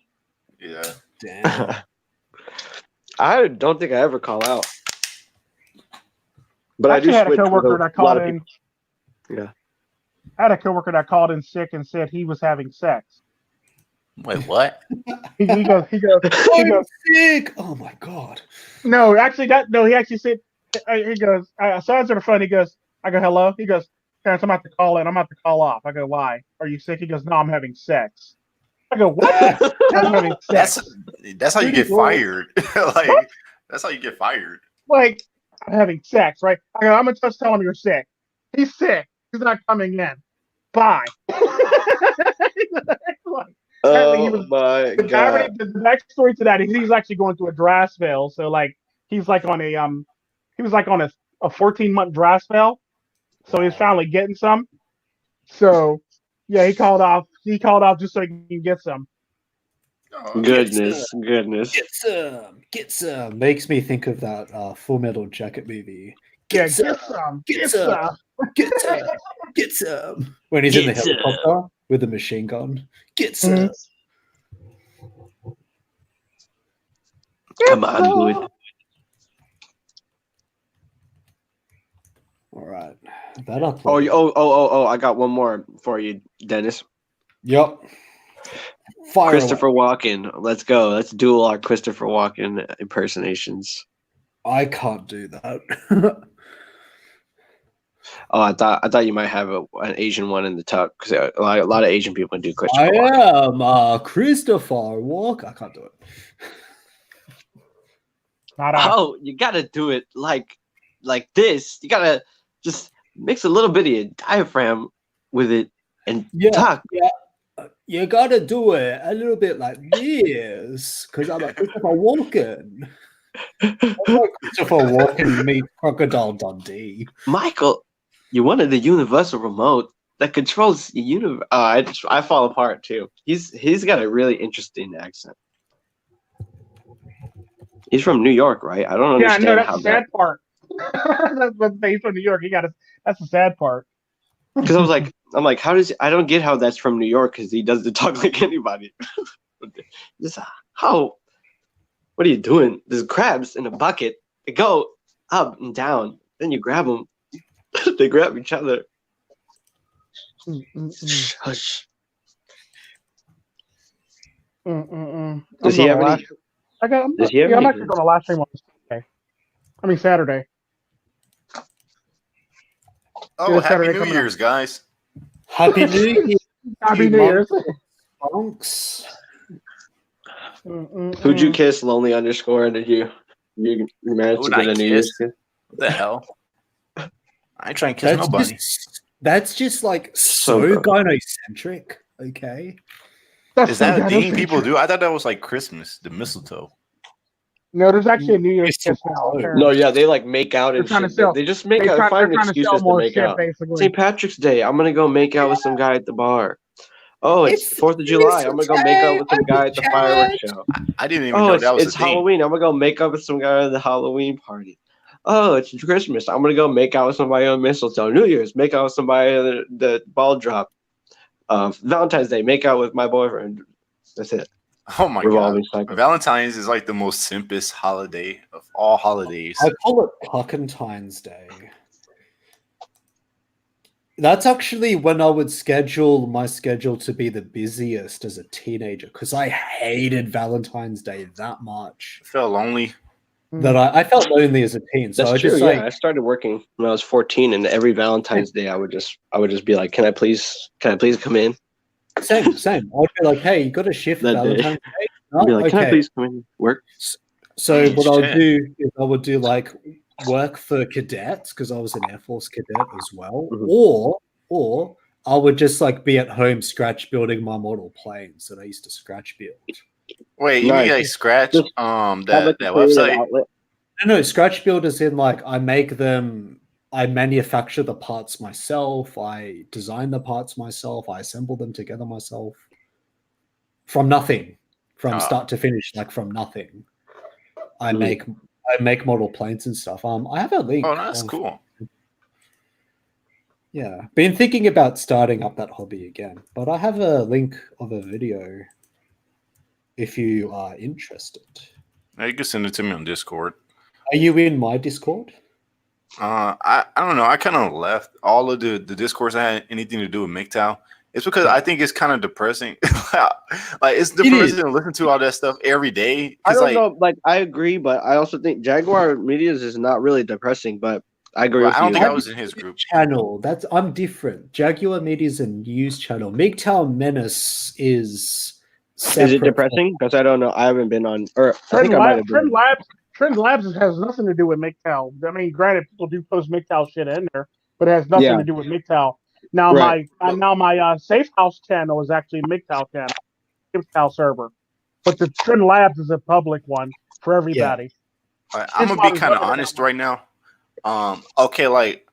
Yeah. Damn. I don't think I ever call out, but I actually had a switch with coworker that called in. Yeah. I had a coworker that called in sick and said he was having sex. Wait, what? He goes. I'm sick. Oh my God. No, actually, he actually said. He goes. So I answered the phone. He goes. I go, hello. He goes, Terrence, I'm about to call in. I'm about to call off. I go, why? Are you sick? He goes, no, I'm having sex. I go, what? I'm having sex. That's how you get fired. Like that's how you get fired. Like, I'm having sex, right? I go, I'm gonna just tell him you're sick. He's sick. He's not coming in. Bye. My God. The backstory to that is he's actually going through a dry spell. So like he's like on a he was like on a 14-month dry spell. So he's finally getting some. So yeah, he called off just so he can get some. Oh, Goodness. Get some. Makes me think of that Full Metal Jacket movie. Get some. When he's in the helicopter with the machine gun. Get some. Come on, dude. All right. That up. Oh! I got one more for you, Dennis. Yep. Fire Christopher Walken. Let's go. Let's duel our Christopher Walken impersonations. I can't do that. Oh, I thought you might have an Asian one in the tuck because a lot of Asian people do Christopher Walken. I am Christopher Walken. I can't do it. Oh, you gotta do it like this. You gotta just mix a little bit of your diaphragm with it and talk. Yeah. You gotta do it a little bit like this because I'm a Christopher Walken. Christopher Walken meets Crocodile Dundee. Michael, you wanted the universal remote that controls the universe. I fall apart too. He's got a really interesting accent. He's from New York, right? I don't understand. Yeah, no, that's the sad part. He's from New York. That's the sad part. Because I'm like, I don't get how that's from New York because he doesn't talk like anybody. Just how? What are you doing? There's crabs in a bucket. They go up and down. Then you grab them. They grab each other. Hush. Does he have any? I'm actually going to live stream on Saturday. Oh, Happy New Year's, guys. Happy New Year. Happy New Year's. Monks. Who'd you kiss, Lonelyunderscore? Did you manage to get a New Year's kiss? What the hell? I ain't trying to kiss nobody. That's just like so gynocentric, okay? Is that a thing people do? I thought that was like Christmas, the mistletoe. No, there's actually a New Year's kiss now. No, yeah, they like make out and shit. They just make out, find excuses to make out. St. Patrick's Day, I'm gonna go make out with some guy at the bar. Oh, it's 4th of July. I'm gonna go make out with some guy at the fireworks show. I didn't even know that was a thing. Halloween. I'm gonna go make out with some guy at the Halloween party. oh, it's Christmas. I'm gonna go make out with somebody on mistletoe. New Year's, make out with somebody on the ball drop. Valentine's Day, make out with my boyfriend. That's it. Oh my Revolving god. cycle. Valentine's is like the most simplest holiday of all holidays. I call it Puckentine's Day. That's actually when I would schedule my schedule to be the busiest as a teenager because I hated Valentine's Day that much I felt lonely. that I felt lonely as a teen. So That's I true. just Yeah, I started working when I was 14, and every Valentine's Day, I would just be like, "Can I please come in?" same. I'd be like, "Hey, you got a shift for That day. Valentine's Day?" I'd be like, "Can I Okay. please come in? Work?" So Oh, what I would shit. do is I would do like work for cadets because I was an Air Force cadet as well, or I would just like be at home scratch building my model planes that I used to scratch build. Wait, you mean Nice. like Scratch? Just That Have, like, that a creative website? outlet. No, scratch build is in like I make them, I manufacture the parts myself, I design the parts myself, I assemble them together myself from nothing, from start to finish, like from nothing. I make model planes and stuff. I have a link. Oh, that's of- cool. Yeah, been thinking about starting up that hobby again, but I have a link of a video if you are interested. Now you can send it to me on Discord. Are you in my Discord? I don't know. I kind of left all of the discourse that had anything to do with MGTOW. It's because I think it's kind of depressing. Like it's depressing to listen to all that stuff every day. I don't Like, know. Like, I agree, but I also think Jaguar Media's is not really depressing. But I agree well, with I don't you. think I was in his group. Channel. I'm different. Jaguar Media is a news channel. MGTOW Menace is separate. Is it depressing? Because I don't know. I haven't been on. Or I Trend, think I might have been. Trend Labs has nothing to do with MGTOW. I mean, granted, people do post MGTOW shit in there, but it has nothing to do with MGTOW. Now Right. my Safe House channel is actually MGTOW channel, MGTOW server, but the Trend Labs is a public one for everybody. I'm gonna be kind of honest right now. Okay, like,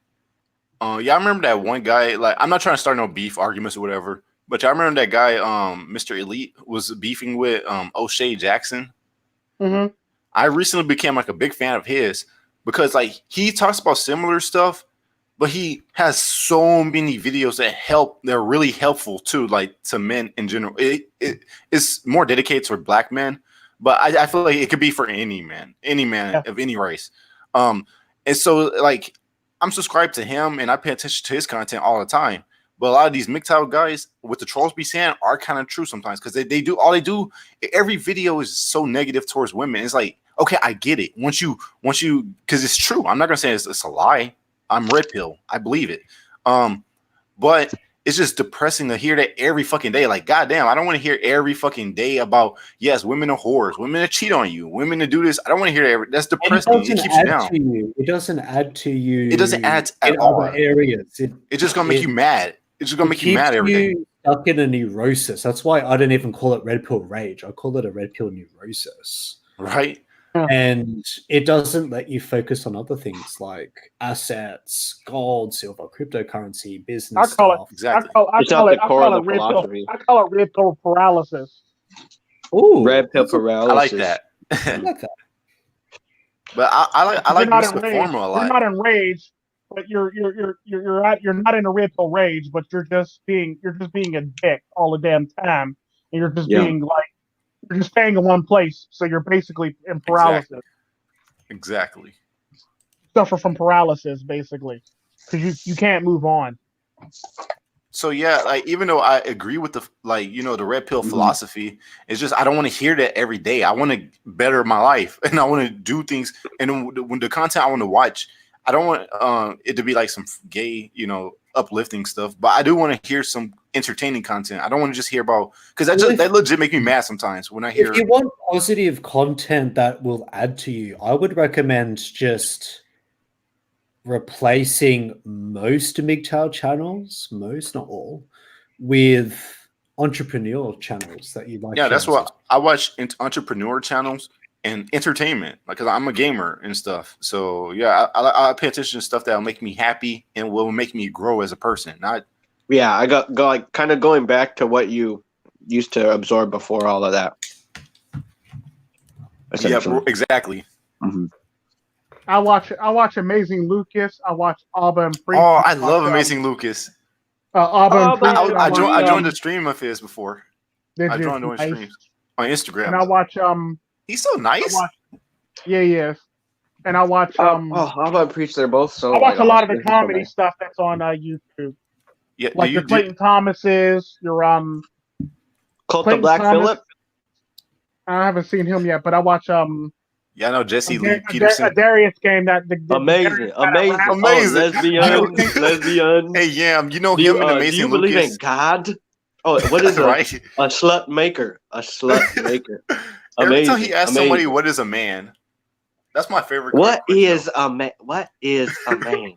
yeah, I remember that one guy. Like, I'm not trying to start no beef arguments or whatever, but I remember that guy, Mr. Elite, was beefing with O'Shea Jackson. Mm-hmm. I recently became like a big fan of his because like he talks about similar stuff, but he has so many videos they're really helpful too, like to men in general. It's more dedicated toward black men, but I feel like it could be for any man of any race. And so like I'm subscribed to him and I pay attention to his content all the time. But a lot of these MGTOW guys with the trolls be saying are kind of true sometimes because they do every video is so negative towards women. It's like, okay, I get it. Once you because it's true. I'm not gonna say it's a lie. I'm red pill. I believe it. But it's just depressing to hear that every fucking day. Like, goddamn, I don't want to hear every fucking day about women are whores, women to cheat on you, women to do this. I don't want to hear that. That's depressing. It keeps you down. It doesn't add to you. It doesn't add at in all. Other areas. It's just gonna make you mad. It's just gonna make you mad every day. Stuck in a neurosis. That's why I don't even call it red pill rage. I call it a red pill neurosis. Right. And it doesn't let you focus on other things like assets, gold, silver, cryptocurrency, business. I call it red pill paralysis. Ooh, red pill paralysis. I like that. I like that. But I like Mr. Formal a lot. You're not in rage, but you're not in a red pill rage, but you're just being a dick all the damn time, and you're just being like. You're just staying in one place, so you're basically in paralysis. Exactly. Suffer from paralysis, basically, because you can't move on. So yeah, like even though I agree with the the red pill philosophy, it's just I don't want to hear that every day. I want to better my life, and I want to do things. And when the content I want to watch, I don't want it to be like some gay, uplifting stuff. But I do want to hear some entertaining content. I don't want to just hear about because that legit make me mad sometimes when I hear. If you want positive content that will add to you, I would recommend just replacing most MGTOW channels, most not all, with entrepreneurial channels that you like. Yeah, that's what I watch. Entrepreneur channels and entertainment, because I'm a gamer and stuff. So yeah, I pay attention to stuff that will make me happy and will make me grow as a person. Not. Yeah, I got like kind of going back to what you used to absorb before all of that. Yeah, exactly. Mm-hmm. I watch Amazing Lucas. I watch Alba and Priest. Oh, I love Amazing Lucas. Alba and Priest. I joined the stream of his before. I joined doing Nice. streams on Instagram. And I watch He's so nice. Yeah, he is. And I watch Alba and Priest. They're both so. I watch a lot of the awesome. comedy stuff that's on YouTube. Yeah, Like your Clayton Thomases, your Cult Clayton of Black Thomas. Phillip. I haven't seen him yet, but I watch Yeah, I know Jesse Lee Peterson. a Darius game that Amazing. Amazing. Oh, lesbian. Hey, yeah, you know him in Amazing Do you believe Lucas? in God? Oh, what is Right. a slut maker? A slut maker. Every time he asks somebody, "What is a man?" That's my favorite. What is a man? What is a man?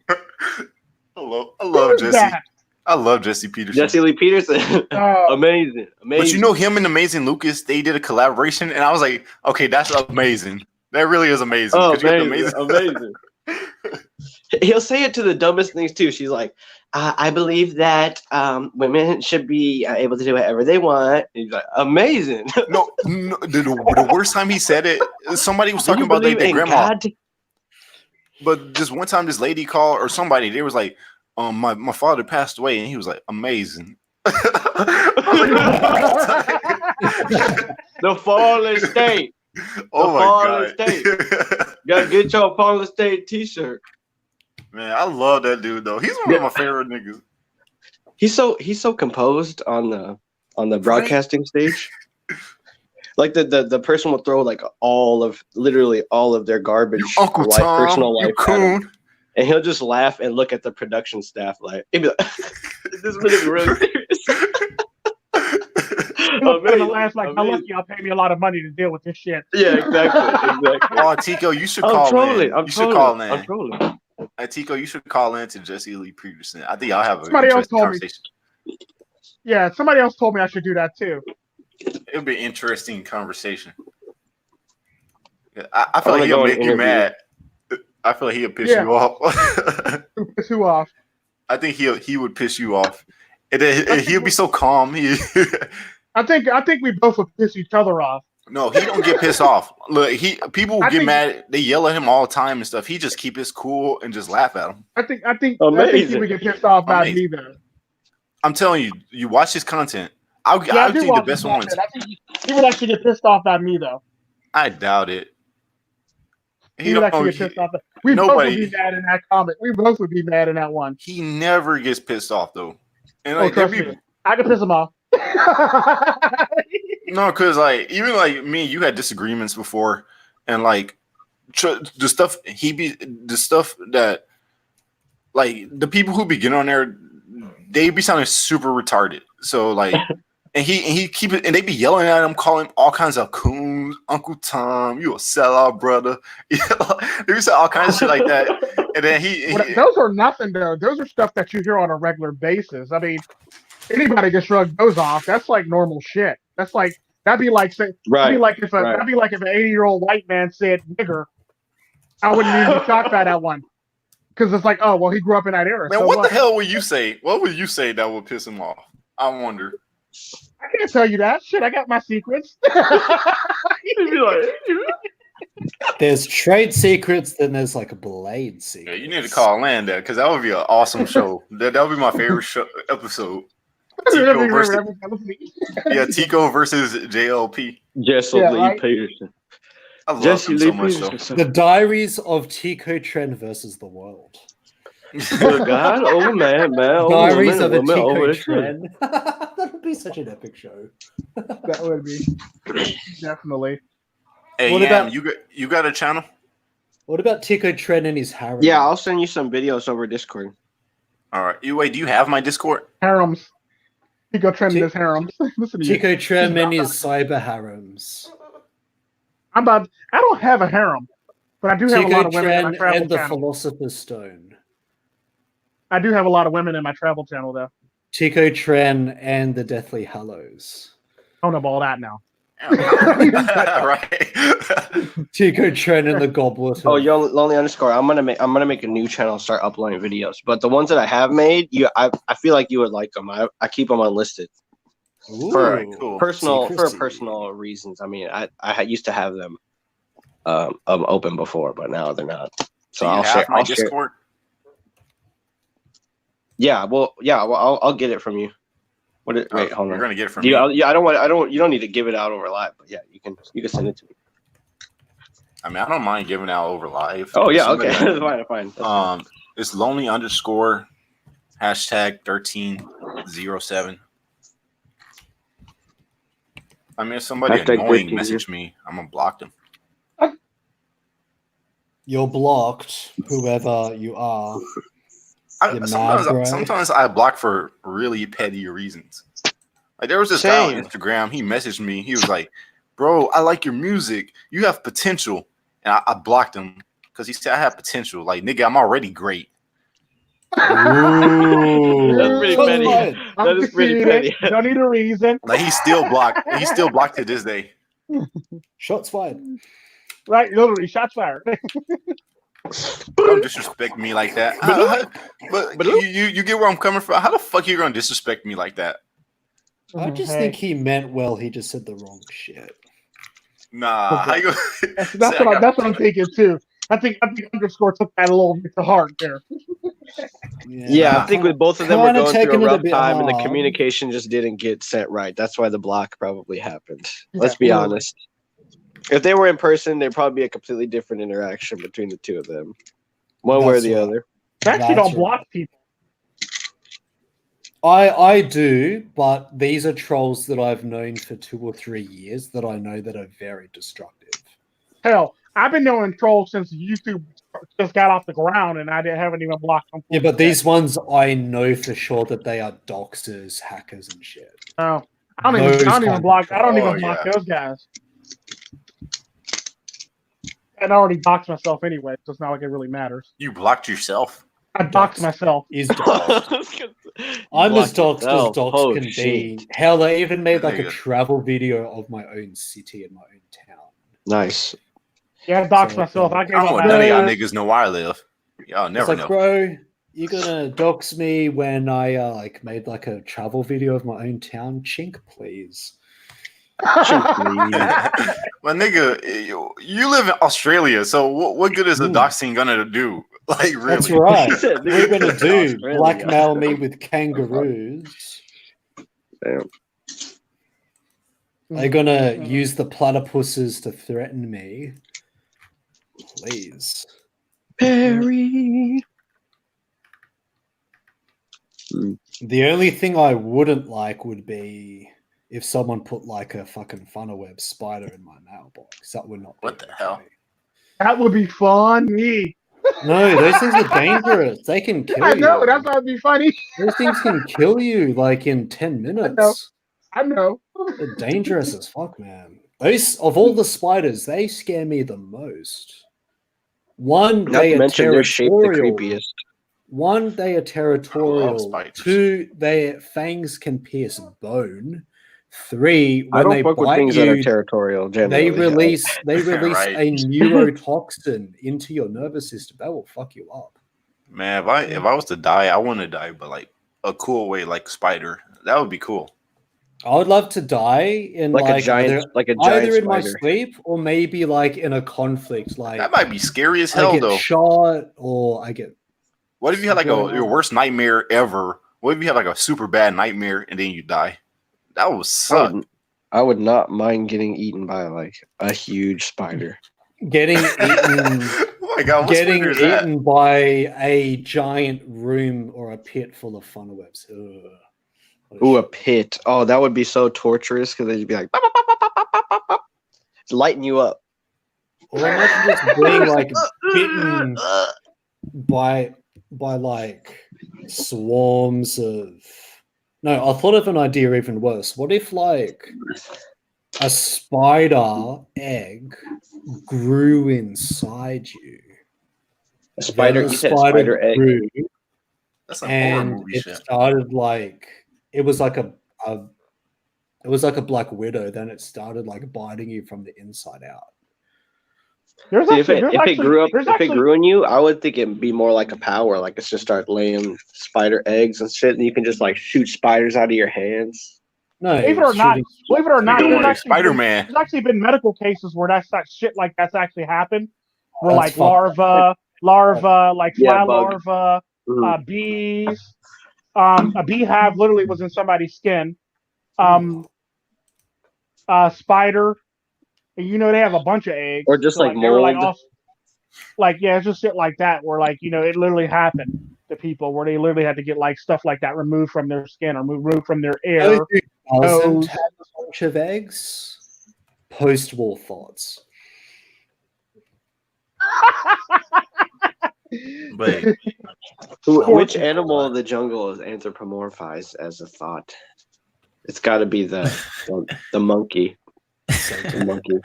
I love Jesse. that? I love Jesse Peterson. Jesse Lee Peterson. Amazing. But you know him and Amazing Lucas, they did a collaboration, and I was like, okay, that's amazing. That really is amazing. Oh, 'Cause you got the amazing. He'll say it to the dumbest things too. She's like, I believe that women should be able to do whatever they want. And he's like, amazing. No, the worst time he said it, somebody was talking about their grandma. God? But just one time, this lady called or somebody, they was like, my father passed away, and he was like, amazing. The fallen state. Oh my fallen god! state. Gotta get your fallen state T-shirt. Man, I love that dude though. He's one of my favorite niggas. He's so composed on the broadcasting stage. Like the person will throw like literally all of their garbage, Uncle Tom, personal life, coon. And he'll just laugh and look at the production staff like, he'd be like this is really serious. Like, how lucky y'all pay me a lot of money to deal with this shit. Yeah, exactly. Oh, Tico, you should call in. I'm trolling. Hey, Tico, you should call in to Jesse Lee Peterson. I think I'll have a Somebody else told conversation. me. Yeah, somebody else told me I should do that too. It'll be an interesting conversation. I feel like he'll make you mad. I feel like he'll piss you off. Piss who off? I think he would piss you off. And then he'll be so calm. I think we both would piss each other off. No, he don't get pissed off. Look, people get mad. They yell at him all the time and stuff. He just keep his cool and just laugh at him. I think he would get pissed off by me though. I'm telling you, you watch his content. I'll think the best ones. I think he would actually get pissed off by me though. I doubt it. He would actually get pissed off. We both would be mad in that comment. We both would be mad in that one. He never gets pissed off though. And like I can piss him off. No, because like even like me, you had disagreements before, and like the stuff that like the people who be getting on there, they be sounding super retarded. So like, and he keep it, and they be yelling at him, calling him all kinds of coons, Uncle Tom, you a sellout, brother. They be saying all kinds of shit like that, and then those are nothing though. Those are stuff that you hear on a regular basis. I mean, anybody can shrug those off. That's like normal shit. That'd be like if an 80-year-old white man said nigger, I wouldn't even be shocked by that one. Because it's like, oh well, he grew up in that era. Man, so what the hell would you say? What would you say that would piss him off? I wonder. I can't tell you that. Shit, I got my secrets. There's trade secrets, then there's like a blade secret. Yeah, you need to call Land there because that would be an awesome show. That would be my favorite episode. Tico versus JLP. Jesse Lee Peterson. I love him so much. The Diaries of Tico Tren versus the World. Oh God! Oh man! Diaries of a Tico Tren. That would be such an epic show. That would be definitely. Hey, what about you got a channel? What about Tico Tren and his harem? Yeah, I'll send you some videos over Discord. All right. Do you have my Discord? Harems. Tico Tren and his harems. Listen to Tico Tren and his cyber harems. I don't have a harem, but I do have a lot of women in my travel and the channel. Philosopher's Stone. I do have a lot of women in my travel channel, though. Tico Tren and the Deathly Hallows. I don't know about all that now. Right. Tico Tren and the Goblet. Oh, Lonelyunderscore. I'm gonna make a new channel and start uploading videos. But the ones that I have made, I feel like you would like them. I keep them unlisted. Ooh, for cool. personal reasons. I mean, I used to have them open before, but now they're not. So Do you I'll have share. my I'll share. Discord? Yeah. Well, I'll get it from you. Wait, hold You're on. gonna get it from Do you, me. I don't want. You don't need to give it out over live. But yeah, you can send it to me. I mean, I don't mind giving out over live. Oh yeah. Somebody Okay. that- That's fine. That's fine. It's lonely_. #1307. I mean, if somebody Hashtag annoying 13, message me, I'm gonna block them. You're blocked, whoever you are. You're mad, bro. Sometimes I block for really petty reasons. Like there was this guy on Instagram. He messaged me. He was like, "Bro, I like your music. You have potential." And I blocked him because he said I have potential. Like nigga, I'm already great. Ooh. That's pretty petty. That is pretty petty. Don't need a reason. Like he's still blocked. He's still blocked to this day. Shots fired. Right, literally, shots fired. Don't disrespect me like that. But you get where I'm coming from. How the fuck you gonna disrespect me like that? I just think he meant well. He just said the wrong shit. Nah, how you go? That's what I'm thinking too. I think underscore took that a little bit to heart there. Yeah, I think with both of them were going through a rough time, and the hard. communication just didn't get set right. That's why the block probably happened. Let's be honest. If they were in person, there'd probably be a completely different interaction between the two of them, one way or the other. Actually, don't block people. I do, but these are trolls that I've known for 2 or 3 years that I know that are very destructive. Hell, I've been knowing trolls since YouTube just got off the ground, and haven't even blocked them. Yeah, but these ones I know for sure that they are doxers, hackers, and shit. Oh, I don't even block those guys. And I already doxed myself anyway, so it's not like it really matters. You blocked yourself. I doxed myself. Is doxed. I'm as doxed as doxed can be. Hell, I even made like a travel video of my own city and my own town. Nice. Yeah, I doxed myself. I don't want none of y'all niggas know where I live. Y'all never know. Bro, you're gonna dox me when I like made like a travel video of my own town? Chink, please. Well, nigga, you live in Australia, so what good is a doxing gonna do? Like, really? That's right. What are you gonna do? Blackmail me with kangaroos? Damn. They're gonna use the platypuses to threaten me. Please. Perry. The only thing I wouldn't like would be if someone put like a fucking funnelweb spider in my mailbox. That would not be what the hell? That would be funny. No, those things are dangerous. They can kill you. I know, that's why it'd be funny. Those things can kill you like in 10 minutes. I know. They're dangerous as fuck, man. Those of all the spiders, they scare me the most. One, they are territorial. One, they are territorial. 2, their fangs can pierce bone. 3, when they bite you, that are territorial. They release a neurotoxin into your nervous system. That will fuck you up. Man, if I was to die, I want to die, but like a cool way, like spider. That would be cool. I would love to die in like a giant either in my spider. sleep or maybe like in a conflict. Like that might be scary as hell, I get though. Shot or I get. What if you had like your worst nightmare ever? What if you had like a super bad nightmare and then you die? That would suck. I would not mind getting eaten by like a huge spider. Getting eaten. Oh my God, getting eaten by a giant room or a pit full of funnelwebs. Ooh, a pit. Oh, that would be so torturous because they'd be like, bop, bop, bop, bop, bop, bop, bop. Lighten you up. Or imagine just being like bitten by like swarms of. No, I thought of an idea even worse. What if like a spider egg grew inside you? A spider, you said spider egg. Grew, that's a and horror movie it shit. Started like it was like a Black Widow. Then it started like biting you from the inside out. If it grew in you, I would think it'd be more like a power. Like it's just start laying spider eggs and shit, and you can just like shoot spiders out of your hands. No, believe it or not, Spider-Man. There's actually been medical cases where that shit like that's actually happened. Where that's like larvae larvae, like Yeah, fly bug. larvae, Mhm. bees. A beehive literally was in somebody's skin. Spider. And, they have a bunch of eggs. Or just So like like they were like mold. all like it's just shit like that where like it literally happened to people where they literally had to get like stuff like that removed from their skin or removed from their air. Those who doesn't nose. have a bunch of eggs. Post-war thoughts. Wait, Which animal of the jungle is anthropomorphized as a thought? It's got to be the monkey. The monkey.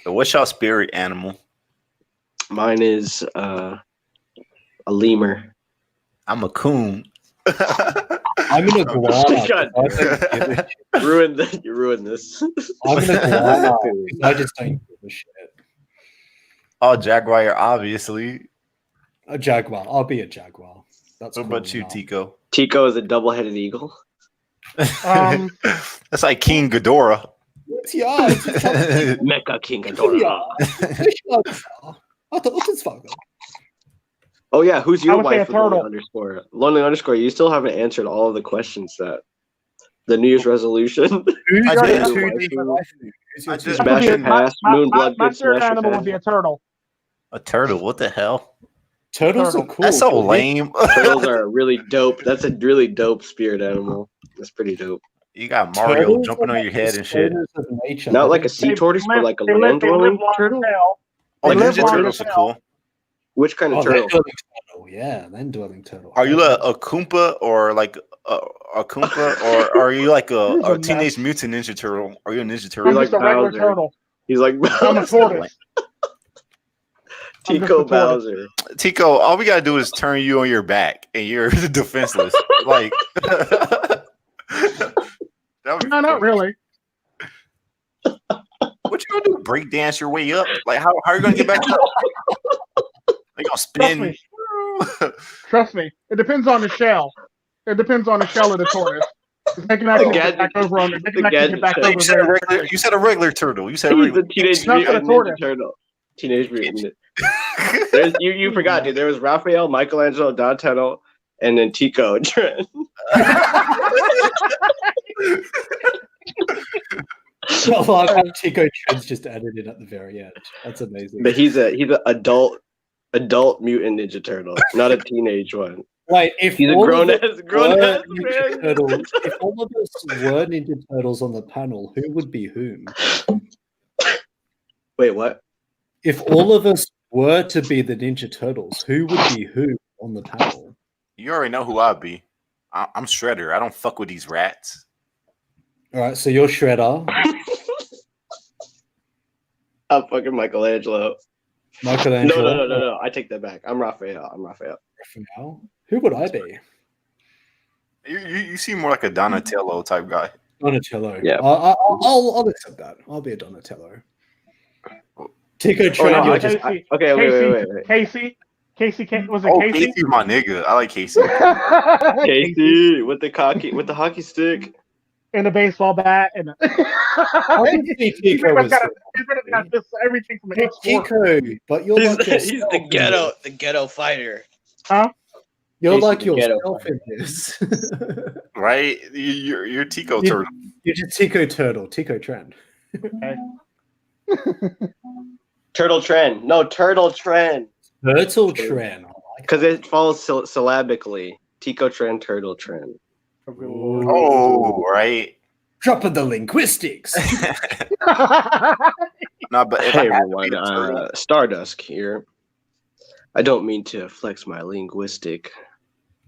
so what's y'all spirit animal? Mine is a lemur. I'm a coon. I'm an iguana. God, I don't give a shit. You ruined this. I'm an iguana because I just don't give a shit. Oh, Jaguar, obviously. A jaguar. I'll be a jaguar. That's What cool about you, enough. Tico? Tico is a double-headed eagle. That's like King Ghidorah. Yeah, Mecha King Ghidorah. Oh yeah, who's I your would say a wife? turtle. Lonely_. Lonely underscore. You still haven't answered all of the questions that the New Year's resolution. I did. I did. Smash and pass. Moonblood. My Good spirit smash and animal pass. would be a turtle. A turtle. What the hell? Turtles are Turtle. cool. That's so lame. Turtles are really dope. That's a really dope spirit animal. That's pretty dope. You got Mario Turtles jumping are on your head and shit. destroyers of nature. Not They like a don't- sea tortoise, but like a They live land-dwelling long turtle. as hell. Oh, They live Ninja long Turtles as are hell. cool. Which kind of Oh, turtle? land-dwelling turtle. Yeah, land-dwelling turtle. Are you a Koompa or like a Koompa or are you like Who's a a Teenage Mutant Ninja Turtle? Are you a Ninja I'm Turtle? like just a regular Bowser. turtle. He's like I'm a tortoise. I'm just Tico a tortoise. Bowser. Tico, all we gotta do is turn you on your back and you're defenseless. Like that would be No, not funny. really. What you gonna do? Break dance your way up? Like how are you gonna get back up? Are you gonna spin? Trust me. It depends on the shell. It depends on the shell of the tortoise. They can actually get back over on it. They can actually get back over You said very a regular. quickly. You said a regular turtle. You said a He's regular. the Teenage Not for the Mutant Ninja tortoise. Turtle. Teenage Mutant. You forgot, dude. There was Raphael, Michelangelo, Donatello, and then Tico and Trent. I love how Tico Trent's just added in at the very end. That's amazing. But he's an adult mutant ninja turtle, not a teenage one. Wait, if He's a all grown of us ass were man. Ninja Turtles, if all of us were Ninja Turtles on the panel, who would be whom? Wait, what? If all of us were to be the Ninja Turtles, who would be who on the panel? You already know who I'd be. I'm Shredder. I don't fuck with these rats. All right, so you're Shredder. I'm fucking Michelangelo. Michelangelo. No. I take that back. I'm Raphael. Raphael. Who would I be? You seem more like a Donatello type guy. Donatello. Yeah. I'll accept that. I'll be a Donatello. Tico Trent. no, you're Casey, okay, wait. Casey, was it Oh, Casey? Casey's my nigga. I like Casey. Casey with the hockey stick. And a baseball bat and I didn't see Tico was got this everything from an Tico, but you're like He's yourself the ghetto fighter. Huh? You're Casey's like the ghetto yourself in this. Right? You're Tico You- Turtle. You're just Tico Turtle, Tico Trend. Okay. Turtle Trend. No, Turtle Trend. Turtle Trend. Because it follows syllabically. Tico Trend, Turtle Trend. Oh, right. Dropping the linguistics. No, but if Hey I had to be everyone, the turtle, Stardust here. I don't mean to flex my linguistic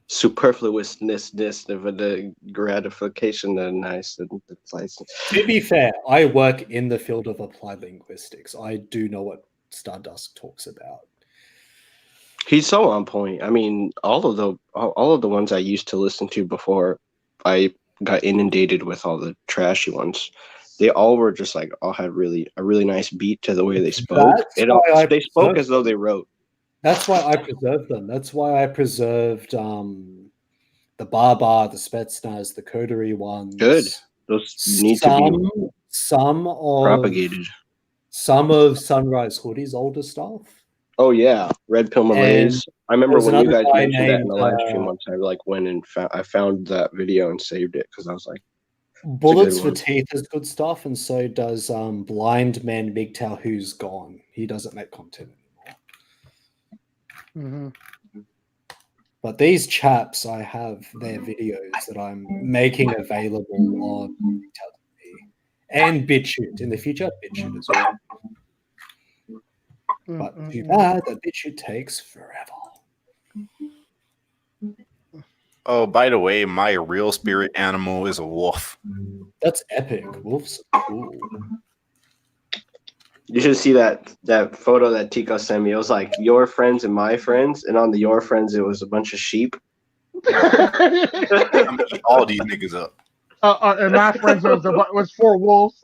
superfluousness of the gratification and nice and nice. To be fair, I work in the field of applied linguistics. I do know what Stardust talks about. He's so on point. I mean, all of the ones I used to listen to before I got inundated with all the trashy ones, they all were just like all had a really nice beat to the way they spoke. They spoke as though they wrote. That's why I preserved them. That's why I preserved the Baba, the Spetsnaz, the Coterie ones. Good. Those need to be some of propagated. Some of Sunrise Hoodie's older stuff. Oh yeah, Red Pill And MRA'S. I remember there's when you another guys guy mentioned that in the live stream named once. I like went and I found that video and saved it because I was like, Bullets for one. Teeth is good stuff, and so does Blind Man MGTOW, who's gone. He doesn't make content anymore. But these chaps, I have their videos that I'm making available on MGTOW and BitChute in the future. BitChute as well. But too bad that BitChute takes forever. Oh, by the way, my real spirit animal is a wolf. That's epic. Wolves are cool. You should see that photo that Tico sent me. It was like your friends and my friends, and on the your friends it was a bunch of sheep. I'm gonna eat all these niggas up. And my friends was 4 wolves.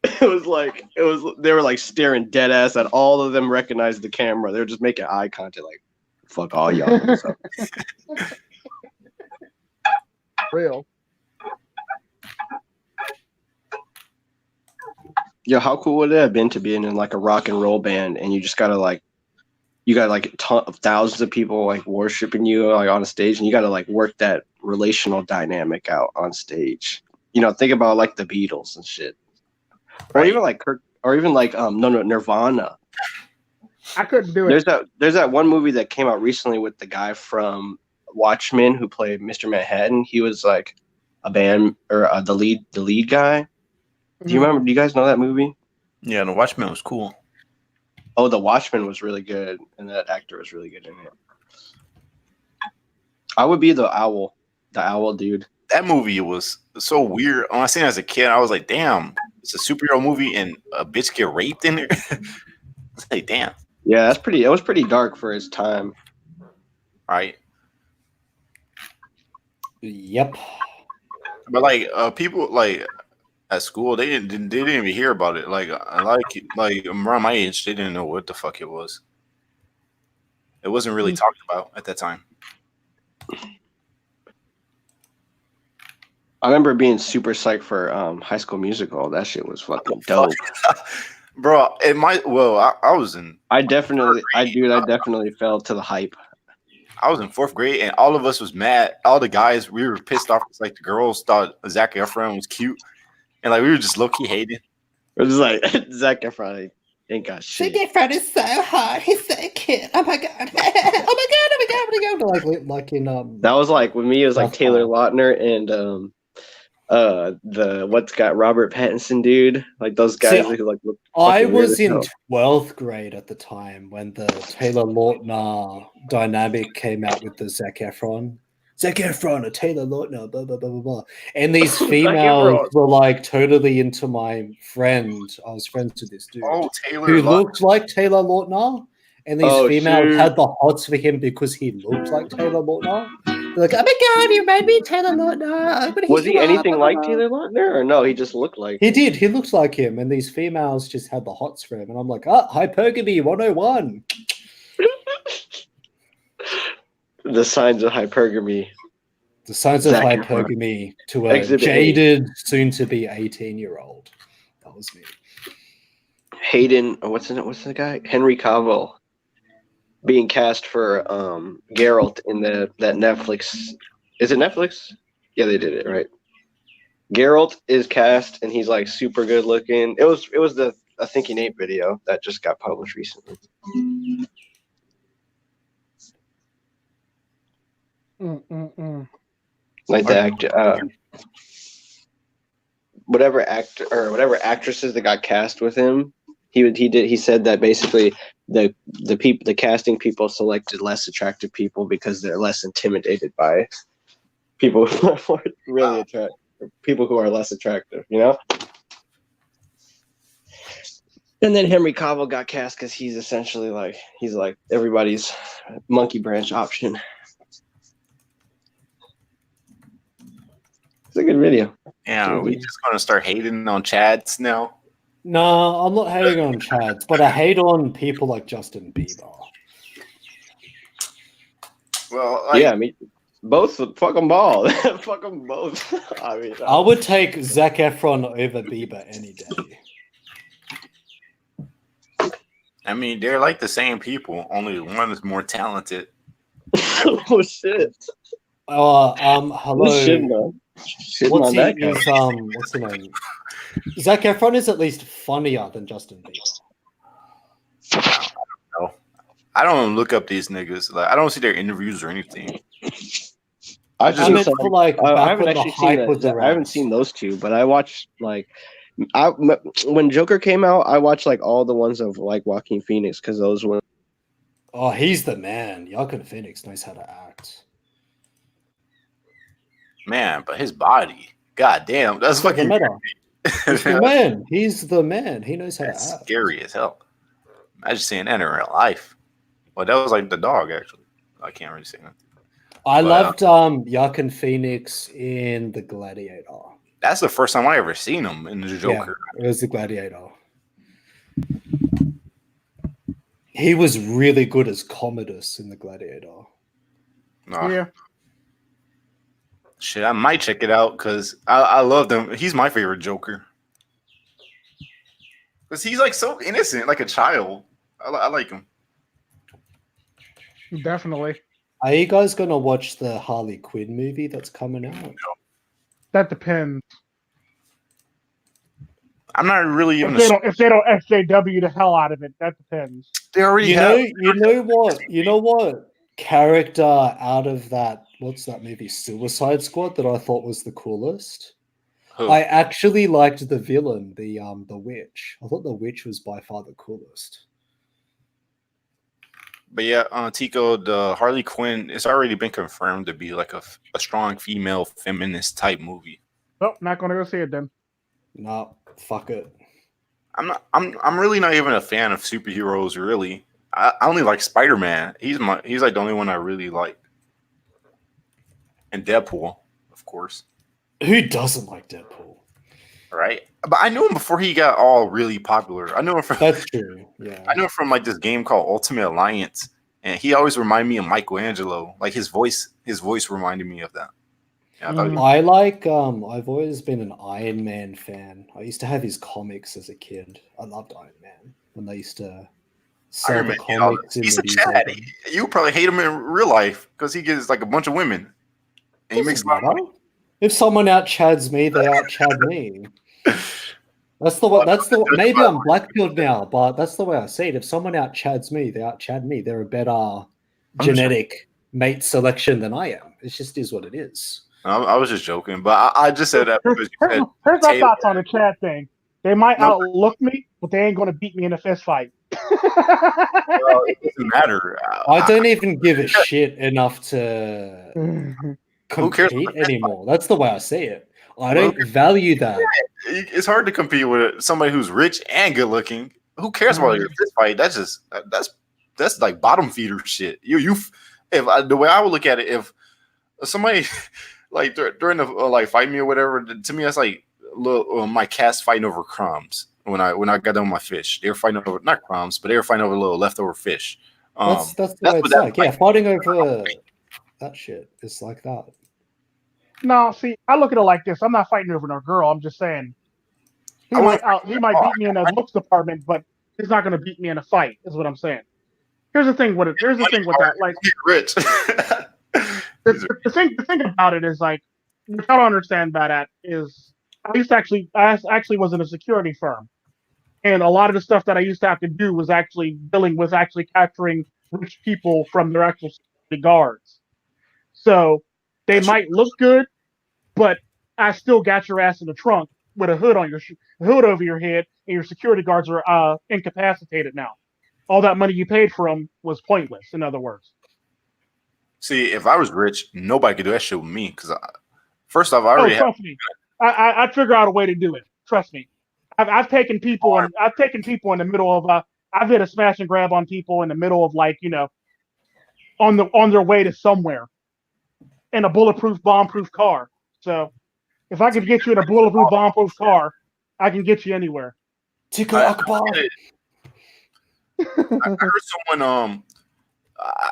It was they were like staring dead ass at all of them. Recognized the camera. They were just making eye contact, like fuck all y'all. So. Real. Yo, how cool would it have been to be in like a rock and roll band, and you just gotta like, you got like thousands of people like worshiping you like on a stage, and you gotta like work that relational dynamic out on stage. You know, think about like the Beatles and shit, or even like Kirk, or even like Nirvana. I couldn't do it. There's that one movie that came out recently with the guy from Watchmen who played Mr. Manhattan. He was like a band or the lead guy. Do you remember? Do you guys know that movie? Yeah, The Watchmen was cool. Oh, The Watchmen was really good, and that actor was really good in it. I would be the owl dude. That movie was so weird. When I seen it as a kid, I was like, damn, it's a superhero movie and a bitch get raped in it. It's like, damn. Yeah, it was pretty dark for its time. Right. Yep. But like people like at school, they didn't even hear about it. Like around my age, they didn't know what the fuck it was. It wasn't really talked about at that time. I remember being super psyched for High School Musical. That shit was fucking dope. Bro, I was in. I definitely fell to the hype. I was in 4th grade, and all of us was mad. All the guys, we were pissed off. It's like the girls thought Zac Efron was cute, and like we were just low key hating. It was like Zac Efron ain't got shit. Zac Efron is so hot. He's so cute. Oh my god. Oh my god. Oh my god. Like in That was like with me. It was like Taylor Lautner and the what's got Robert Pattinson dude. Like those guys who like look. I was in 12th grade at the time when the Taylor Lautner dynamic came out with the Zac Efron. Zac Efron, a Taylor Lautner, blah, blah, blah, blah, blah. And these females were like totally into my friend. I was friends with this dude who looked like Taylor Lautner. And these females had the hots for him because he looked like Taylor Lautner. They're like, oh my god, you made me Taylor Lautner. Was he anything like Taylor Lautner, or no? He just looked like he did. He looked like him, and these females just had the hots for him. And I'm like, hypergamy 101. The signs of hypergamy. The signs of hypergamy to a jaded, soon-to-be 18-year-old. That was me. Hayden, what's the guy? Henry Cavill being cast for Geralt in that Netflix. Is it Netflix? Yeah, they did it right. Geralt is cast, and he's like super good looking. It was the A Thinking Ape video that just got published recently. Like the actor, whatever actor or whatever actresses that got cast with him, he said that basically the casting people selected less attractive people because they're less intimidated by people who are more really attractive, people who are less attractive, you know. And then Henry Cavill got cast because he's essentially like everybody's monkey branch option. It's a good video. Yeah, we just gonna start hating on Chads now. No, I'm not hating on Chads, but I hate on people like Justin Bieber. Well, yeah, I mean, both fuck them all. Fuck them both. I mean, I would take Zac Efron over Bieber any day. I mean, they're like the same people. Only one is more talented. Oh shit! Hello. Who's shitting on? Shitting on that guy. What's the name? Zac Efron is at least funnier than Justin Bieber. No, I don't look up these niggas. Like, I don't see their interviews or anything. I meant for like I back haven't when the actually seen hype was that. I around. haven't seen those two, but I watched like when Joker came out. I watched like all the ones of like Joaquin Phoenix because those were. Oh, he's the man. Joaquin Phoenix knows how to act. Man, but his body, goddamn, that's Doesn't fucking. matter. He's the man. He's the man. He knows how That's to act. scary as hell. Imagine seeing that in real life. Well, that was like the dog, actually. I can't really say that. I loved Joaquin Phoenix in The Gladiator. That's the first time I ever seen him in the Joker. Yeah, it was The Gladiator. He was really good as Commodus in The Gladiator. Yeah. Shit, I might check it out because I love him. He's my favorite Joker. Because he's like so innocent, like a child. I like him. Definitely. Are you guys gonna watch the Harley Quinn movie that's coming out? That depends. I'm not really even. If they don't SJW the hell out of it, that depends. They already You know what character out of that, what's that movie, Suicide Squad, that I thought was the coolest? Who? I actually liked the villain, the witch. I thought the witch was by far the coolest. But yeah, Tico, the Harley Quinn, it's already been confirmed to be like a strong female feminist type movie. Nope, not gonna go see it then. No, fuck it. I'm really not even a fan of superheroes. Really, I only like Spider-Man. He's like the only one I really like, and Deadpool, of course. Who doesn't like Deadpool? Right, but I knew him before he got all really popular. I knew him from That's true. Yeah, I knew him from like this game called Ultimate Alliance, and he always reminded me of Michelangelo. Like his voice reminded me of that. Yeah, I like. I've always been an Iron Man fan. I used to have his comics as a kid. I loved Iron Man when they used to sell Iron the Man, comics. he's a Chad. You probably hate him in real life because he gets like a bunch of women, and he makes a lot of money. If someone out-chads me, they out-chad me. That's the way. Maybe I'm black-pilled now, but that's the way I see it. If someone out-chads me, they out-chad me. They're a better genetic mate selection than I am. It just is what it is. I was just joking, but I just said that because you said. Here's my thoughts on the Chad thing. They might outlook me, but they ain't gonna beat me in a fist fight. Well, it doesn't matter. I don't even give a shit enough to compete anymore. That's the way I see it. I don't value that. It's hard to compete with somebody who's rich and good looking. Who cares about your fist fight? That's like bottom feeder shit. The way I would look at it, if somebody like during the like fight me or whatever, to me that's like little my cats fighting over crumbs. When I got done with my fish, they were fighting over not crumbs, but they were fighting over a little leftover fish. That's the way it's like. Yeah, fighting over that shit is like that. No, see, I look at it like this. I'm not fighting over no girl. I'm just saying he might beat me in the looks department, but he's not going to beat me in a fight. Is what I'm saying. Here's the thing with it. Here's the thing with that. Like, rich. the thing about it is like, what I don't understand about that is I actually was in a security firm, and a lot of the stuff that I used to have to do was actually dealing with actually capturing rich people from their actual security guards. So they might look good, but I still got your ass in the trunk with a hood on your hood over your head, and your security guards are incapacitated now. All that money you paid for them was pointless. In other words. See, if I was rich, nobody could do that shit with me. Because first off, I already trust me. I'd figure out a way to do it. Trust me. I've taken people in the middle of I've hit a smash and grab on people in the middle of like on their way to somewhere in a bulletproof, bomb-proof car. So if I could get you in a bulletproof, bomb-proof car, I can get you anywhere. Tico Akbar. I heard someone.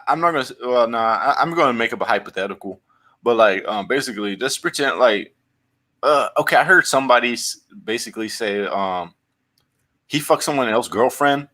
I'm not gonna. Well, nah. I'm gonna make up a hypothetical, but like, basically, just pretend like. Okay, I heard somebody basically say, he fucked someone else's girlfriend,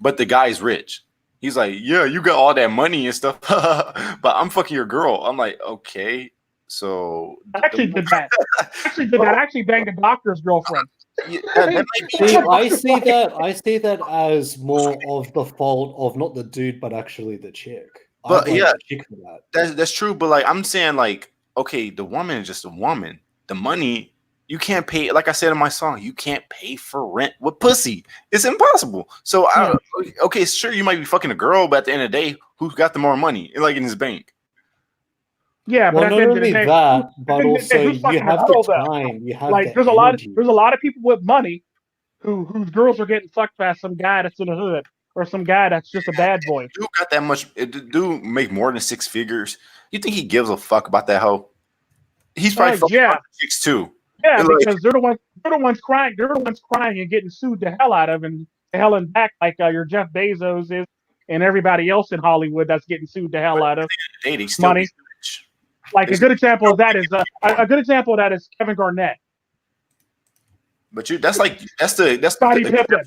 but the guy's rich. He's like, yeah, you got all that money and stuff, but I'm fucking your girl. I'm like, okay, so I actually did that. I actually banged a doctor's girlfriend. Yeah, that might be See, I see that as more of the fault of not the dude, but actually the chick. But I blame yeah, the chick for that. that's true. But like I'm saying, like, okay, the woman is just a woman. The money you can't pay. Like I said in my song, you can't pay for rent with pussy. It's impossible. So okay, sure, you might be fucking a girl, but at the end of the day, who's got the more money? Like in his bank. Yeah, Well, but not only that, but also who's you fucking have a girl, the though? time. You have Like the there's energy. a lot of people with money whose girls are getting fucked by some guy that's in the hood or some guy that's just a bad boy. Dude got that much. Dude make more than 6 figures. You think he gives a fuck about that hoe? He's probably fucking yeah. chicks too. Yeah, They're like, because they're the ones crying. They're the ones crying and getting sued the hell out of and the hell and back like your Jeff Bezos is and everybody else in Hollywood that's getting sued the hell out of they still money. rich. Like a good example of that is Kevin Garnett. But that's the Scottie Pippen.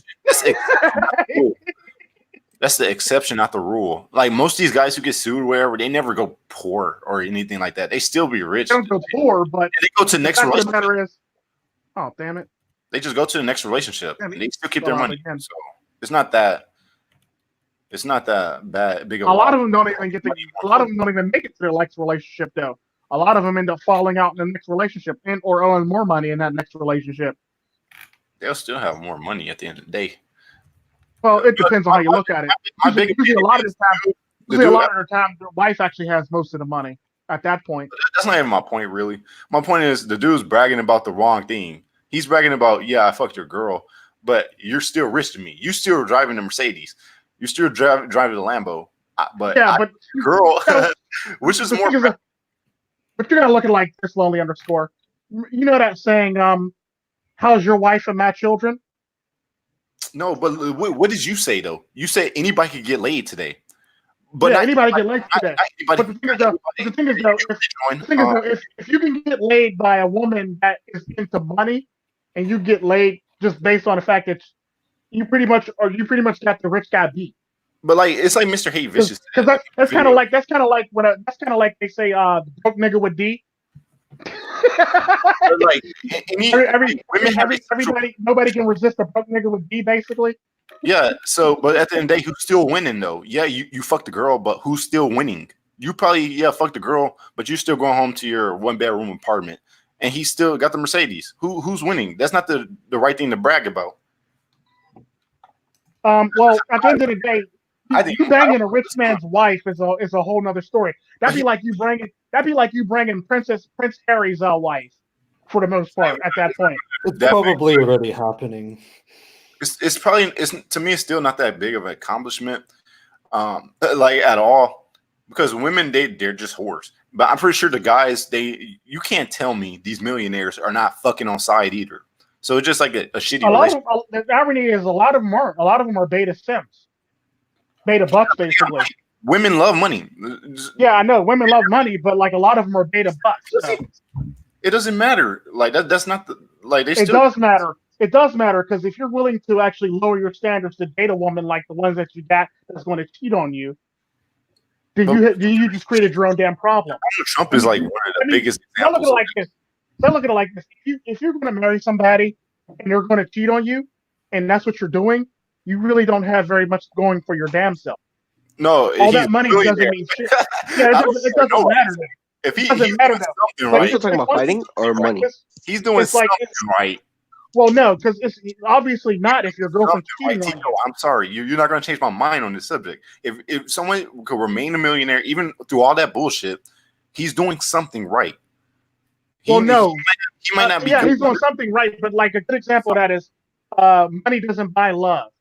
That's the exception, not the rule. Like most of these guys who get sued or whatever, they never go poor or anything like that. They still be rich. They don't go poor, but they go to the next relationship. The matter is, oh damn it! They just go to the next relationship. And they still keep their money. Again. So it's not that bad. Big of a lot of them don't even get a lot of them don't even make it to their next relationship though. A lot of them end up falling out in the next relationship and or owing more money in that next relationship. They'll still have more money at the end of the day. Well, it depends on how you look at it. Usually a lot of the time, the wife actually has most of the money at that point. That's not even my point, really. My point is the dude's bragging about the wrong thing. He's bragging about, yeah, I fucked your girl, but you're still rich to me. You still driving the Mercedes. You still driving the Lambo. But girl, which is more. But you're gonna look at like this Lonelyunderscore. You know that saying, "How's your wife and my children?" No, but what did you say though? You said anybody could get laid today. But yeah, anybody get laid today. But the thing is though, if you can get laid by a woman that is into money, and you get laid just based on the fact that you pretty much got the rich guy beat. But like it's like Mr. Hate Vicious. Because that's kind of like they say the broke nigga with D. Like everybody, nobody can resist a broke nigga with D, basically. Yeah. So, but at the end of the day, who's still winning though? Yeah, you fucked the girl, but who's still winning? You probably fucked the girl, but you're still going home to your 1-bedroom apartment, and he still got the Mercedes. Who's winning? That's not the right thing to brag about. Well, at the end of the day, you banging a rich man's wife is a whole nother story. That'd be like you bringing Prince Harry's wife, for the most part. At that point, it's probably already happening. It's probably to me it's still not that big of an accomplishment, like at all, because women they're just whores. But I'm pretty sure the guys you can't tell me these millionaires are not fucking on side either. So it's just like a shitty. The irony is a lot of them aren't. A lot of them are beta simps. Beta bucks, basically. Women love money. Yeah, I know. Women love money, but like a lot of them are beta bucks. So. It doesn't matter. Like that's not the like. It does matter. It does matter because if you're willing to actually lower your standards to date a woman like the ones that you got that's going to cheat on you, then you just created your own damn problem. Trump is like one of the biggest examples. Look at it like this. If you're going to marry somebody and they're going to cheat on you, and that's what you're doing, you really don't have very much going for your damn self. No, all that money really doesn't mean shit. Yeah, it doesn't matter. If he doesn't matter though. Are you talking about fighting or money? He's doing something right. Well, no, because it's obviously not if your girlfriend's cheating on you. I'm sorry, you're not going to change my mind on this subject. If someone could remain a millionaire even through all that bullshit, he's doing something right. He might not be. Yeah, good he's doing something right, but like a good example of that is money doesn't buy love.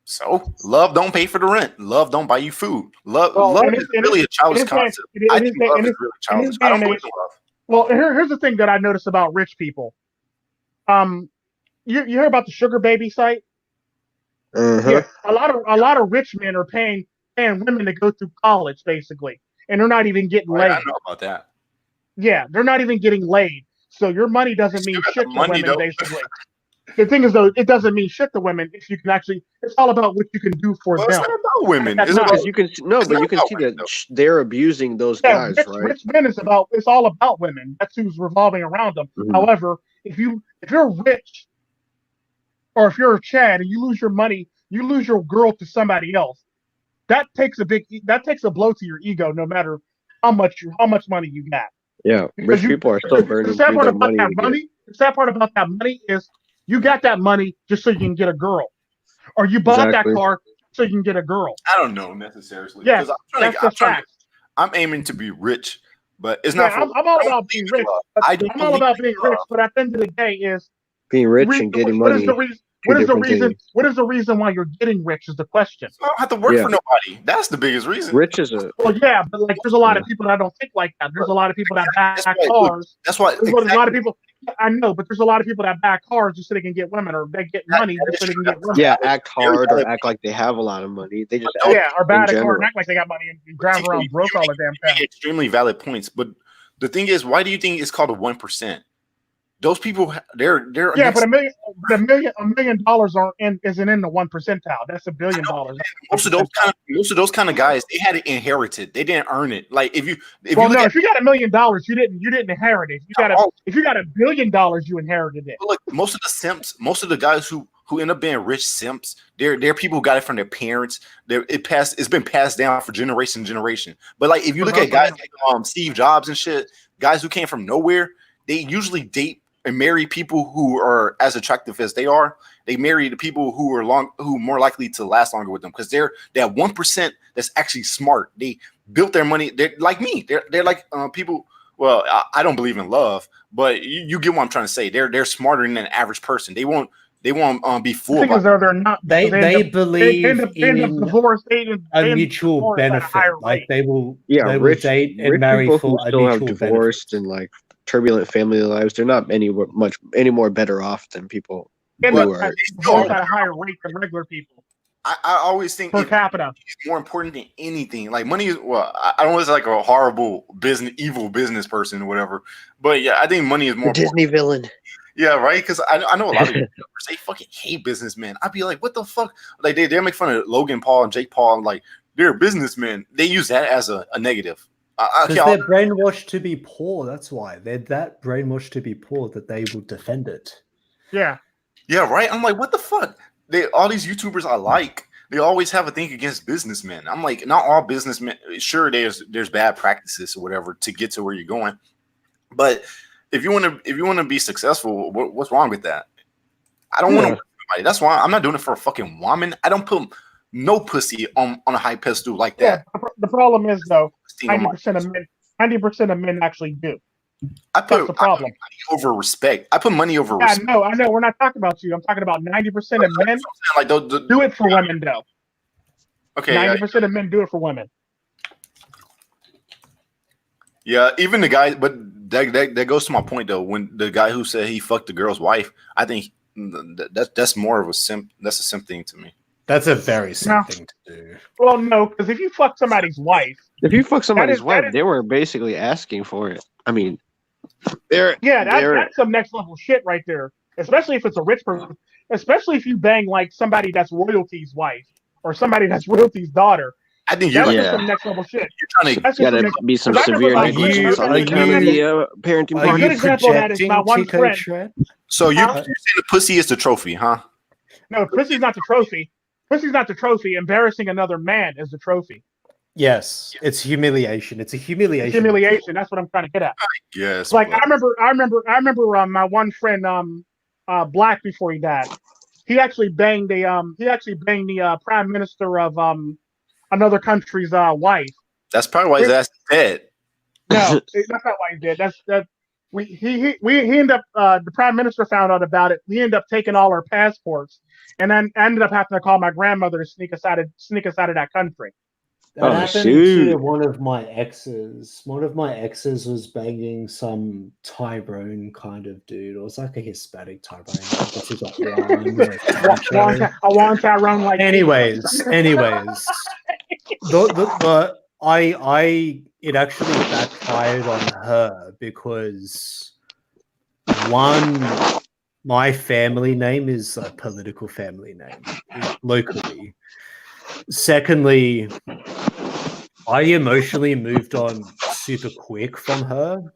So love don't pay for the rent. Love don't buy you food. Love is really a childish concept. I think love is really childish. I don't believe in love. Well, here's the thing that I notice about rich people. You hear about the sugar baby site? Yeah, a lot of rich men are paying women to go through college, basically, and they're not even getting laid. I know about that. Yeah, they're not even getting laid. So your money doesn't mean shit to women, basically. the thing is, though, it doesn't mean shit to women if you can actually. It's all about what you can do for Well, them. it's not about women. That's It's not- about, Because you can no, It's but not you can about see women, that they're abusing those Yeah, guys, right? rich men is about. It's all about women. That's who's revolving around them. Mhm. However, if you're rich, or if you're a Chad and you lose your money, you lose your girl to somebody else. That takes a blow to your ego, no matter how much money you got. Yeah, Because rich people are still burning the sad through part their about money that to get. money, the sad part about that money is you got that money just so you can get a girl, or you bought Exactly. that car so you can get a girl. I don't know necessarily. Yes, Because that's the fact. I'm aiming to be rich, but it's Yeah, not. For, I'm all I don't about being believe in rich. love. But I do I'm all believe about in being love. rich. But at the end of the day, is Being rich and getting what money. is the reason? two What is the different reason? things. What is the reason why you're getting rich? Is the question. So I don't have to work Yeah. for nobody. That's the biggest reason. Rich is a Well, yeah, but like, there's a lot of people that don't think like that. There's a lot of people that buy That's why- look, cars. That's why. There's a lot of people. I know, but there's a lot of people that buy cars just so they can get women, or they get money just so they can get women. yeah, act hard or act like they have a lot of money. They just act Yeah, or buy in a car general. and act like they got money and drive around broke all the damn time. Extremely valid points, but the thing is, why do you think it's called a 1%? Those people, they're Yeah, but $1 million isn't in the 1 percentile. That's $1 billion. most of those kind of guys, they had it inherited. They didn't earn it. Like if you If look at, if you got $1 million, you didn't inherit it. If you got $1 billion, you inherited it. look, most of the simps, most of the guys who end up being rich simps, they're people who got it from their parents. It's been passed down for generation to generation. But like if you look at guys like Steve Jobs and shit, guys who came from nowhere, they usually date and marry people who are as attractive as they are. They marry the people who are more likely to last longer with them because they're that 1% that's actually smart. They built their money. They're like me. They're like people. Well, I don't believe in love, but you get what I'm trying to say. They're smarter than an average person. They won't be fooled. Because they're not. They believe end up divorced. a mutual benefit. Like they will rich date and rich marry people who for a still have mutual divorced benefit. and like turbulent family lives. They're not any more better off than people who are. Divorced at a higher rate than regular people. I always think per capita is more important than anything. Like money is I don't want to say like a horrible evil business person or whatever, but yeah, I think money is more Disney villain. Yeah, right. Because I know a lot of they fucking hate businessmen. I'd be like, what the fuck? Like they make fun of Logan Paul and Jake Paul. And like they're businessmen. They use that as a negative. Because they're brainwashed to be poor. That's why they're that brainwashed to be poor that they will defend it. Yeah. Yeah, right. I'm like, what the fuck? All these YouTubers I like, they always have a thing against businessmen. I'm like, not all businessmen. Sure, there's bad practices or whatever to get to where you're going, but if you want to be successful, what's wrong with that? I don't want to work for somebody. That's why I'm not doing it for a fucking woman. I don't put no pussy on a high pedestal like that. Yeah, the problem is though, 90% of men actually do. That's the problem. Money over respect. I put money over respect. I know. We're not talking about you. I'm talking about 90% of men like do it for women, though. Okay. 90% of men do it for women. Yeah, even the guy, but that goes to my point though. When the guy who said he fucked the girl's wife, I think that's more of a simp. That's a simp thing to me. That's a very simp thing to do. Well, no, because if you fuck somebody's wife, they were basically asking for it. I mean. That's some next level shit right there. Especially if it's a rich person. Especially if you bang like somebody that's royalty's wife or somebody that's royalty's daughter. I think that's some next level shit. You're trying to gotta be some severe negligence on the parenting part. A good example of that is my one friend. So you say the pussy is the trophy, huh? No, pussy's not the trophy. Pussy's not the trophy. Embarrassing another man is the trophy. Yes, it's humiliation. It's a humiliation. Humiliation. That's what I'm trying to get at. Yes. Like I remember my one friend Black before he died. He actually banged the prime minister of another country's wife. That's probably why his ass is dead. No, that's not why he did. He ended up the prime minister found out about it. We ended up taking all our passports, and then I ended up having to call my grandmother to sneak us out of that country. That happened to one of my exes. One of my exes was banging some Tyrone kind of dude. It was like a Hispanic Tyrone. I guess he got one Tyrone like. Anyways, it actually backfired on her because one, My family name is a political family name locally. Secondly, I emotionally moved on super quick from her.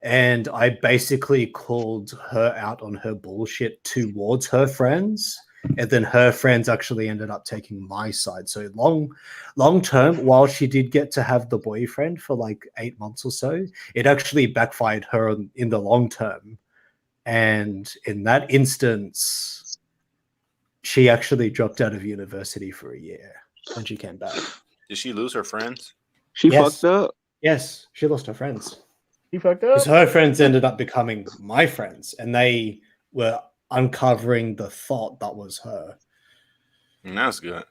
And I basically called her out on her bullshit towards her friends. And then her friends actually ended up taking my side. So long term, while she did get to have the boyfriend for like 8 months or so, it actually backfired her in the long term. And in that instance, she actually dropped out of university for a year when she came back. Did she lose her friends? She fucked up. Yes, she lost her friends. He fucked up. Because her friends ended up becoming my friends, and they were uncovering the thought that was her. That's good.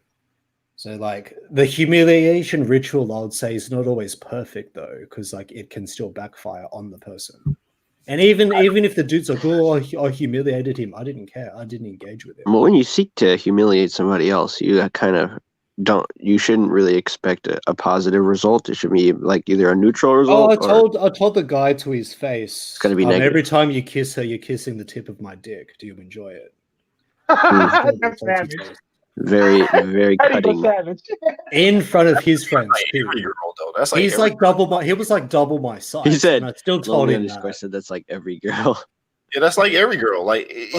So, like, the humiliation ritual, I would say, is not always perfect, though, because, like, it can still backfire on the person. And even if the dude's like, oh, I humiliated him, I didn't care. I didn't engage with him. Well, when you seek to humiliate somebody else, you kind of you shouldn't really expect a positive result. It should be like either a neutral result. I told the guy to his face, it's gonna be negative. Every time you kiss her, you're kissing the tip of my dick. Do you enjoy it? That's savage. Very, very cutting. In front of his friends. That's like He's like double my. He was like double my size. He said. And I still told him that. Said that's like every girl. Yeah, that's like every girl. Like, yeah.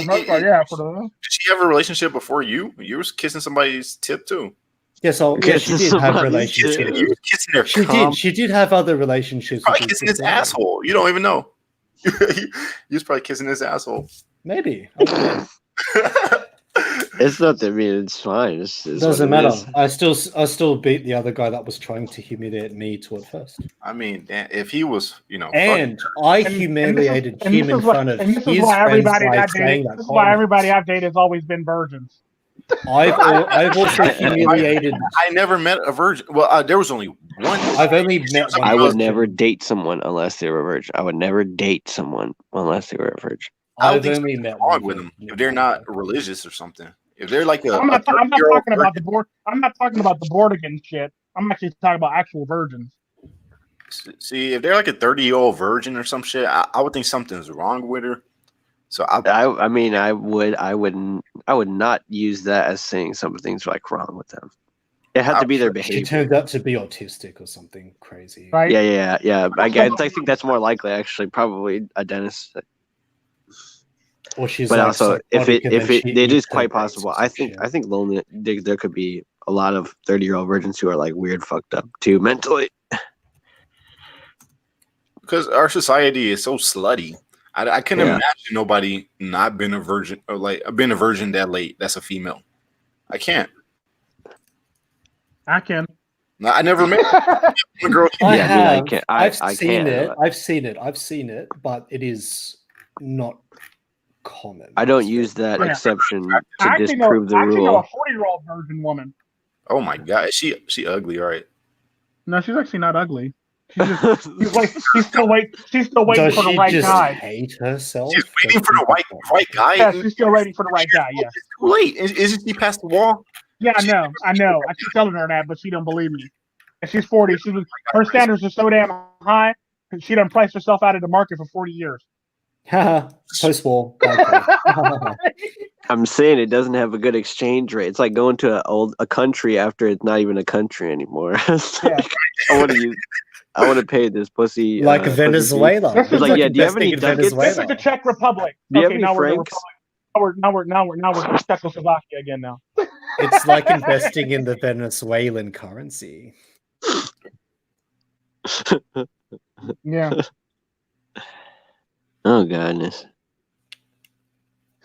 Did she have a relationship before you? You were kissing somebody's tip too. Yes, she did have relationships. You were kissing their She did have other relationships. Probably kissing his asshole. You don't even know. You was probably kissing his asshole. Maybe. It's not that. I mean, it's fine. It doesn't matter. I still beat the other guy that was trying to humiliate me to it first. I mean, if he was, and I humiliated him in front of his friends by saying that. This is why everybody I've dated has always been virgins. I've also humiliated. I never met a virgin. Well, there was only one. I've only met. I would never date someone unless they were a virgin. I would never date someone unless they were a virgin. I've only met wrong with them if they're not religious or something. If they're like I'm not talking about the board. I'm not talking about the Bordigan shit. I'm actually talking about actual virgins. See, if they're like a 30-year-old virgin or some shit, I would think something's wrong with her. So I mean, I would not use that as saying something's like wrong with them. It had to be their behavior. She turned out to be autistic or something crazy. Right? Yeah. I think that's more likely, actually. Probably a dentist. Or she's but like also, if it is quite possible. I think lonely. There could be a lot of 30-year-old virgins who are like weird, fucked up too mentally. Because our society is so slutty. I couldn't imagine nobody not been a virgin or like been a virgin that late. That's a female. I can't. I can. I never met a girl. I've seen it, but it is not common. I don't use that exception to disprove the rule. I actually know a 40-year-old virgin woman. Oh my god, is she ugly, right? No, she's actually not ugly. She's still waiting for the right guy. Hate herself. She's waiting for the right guy. Yeah, she's still waiting for the right guy. Yeah. It's too late. Isn't she past the wall? Yeah, I know. I keep telling her that, but she don't believe me. And she's 40. Her standards are so damn high because she done priced herself out of the market for 40 years. Post-war. I'm saying it doesn't have a good exchange rate. It's like going to a country after it's not even a country anymore. I want to pay this pussy. Like Venezuela. It's like, do you have any ducats? This is the Czech Republic. Do you have any francs? Now we're Czechoslovakia again now. It's like investing in the Venezuelan currency. Yeah. Oh goodness.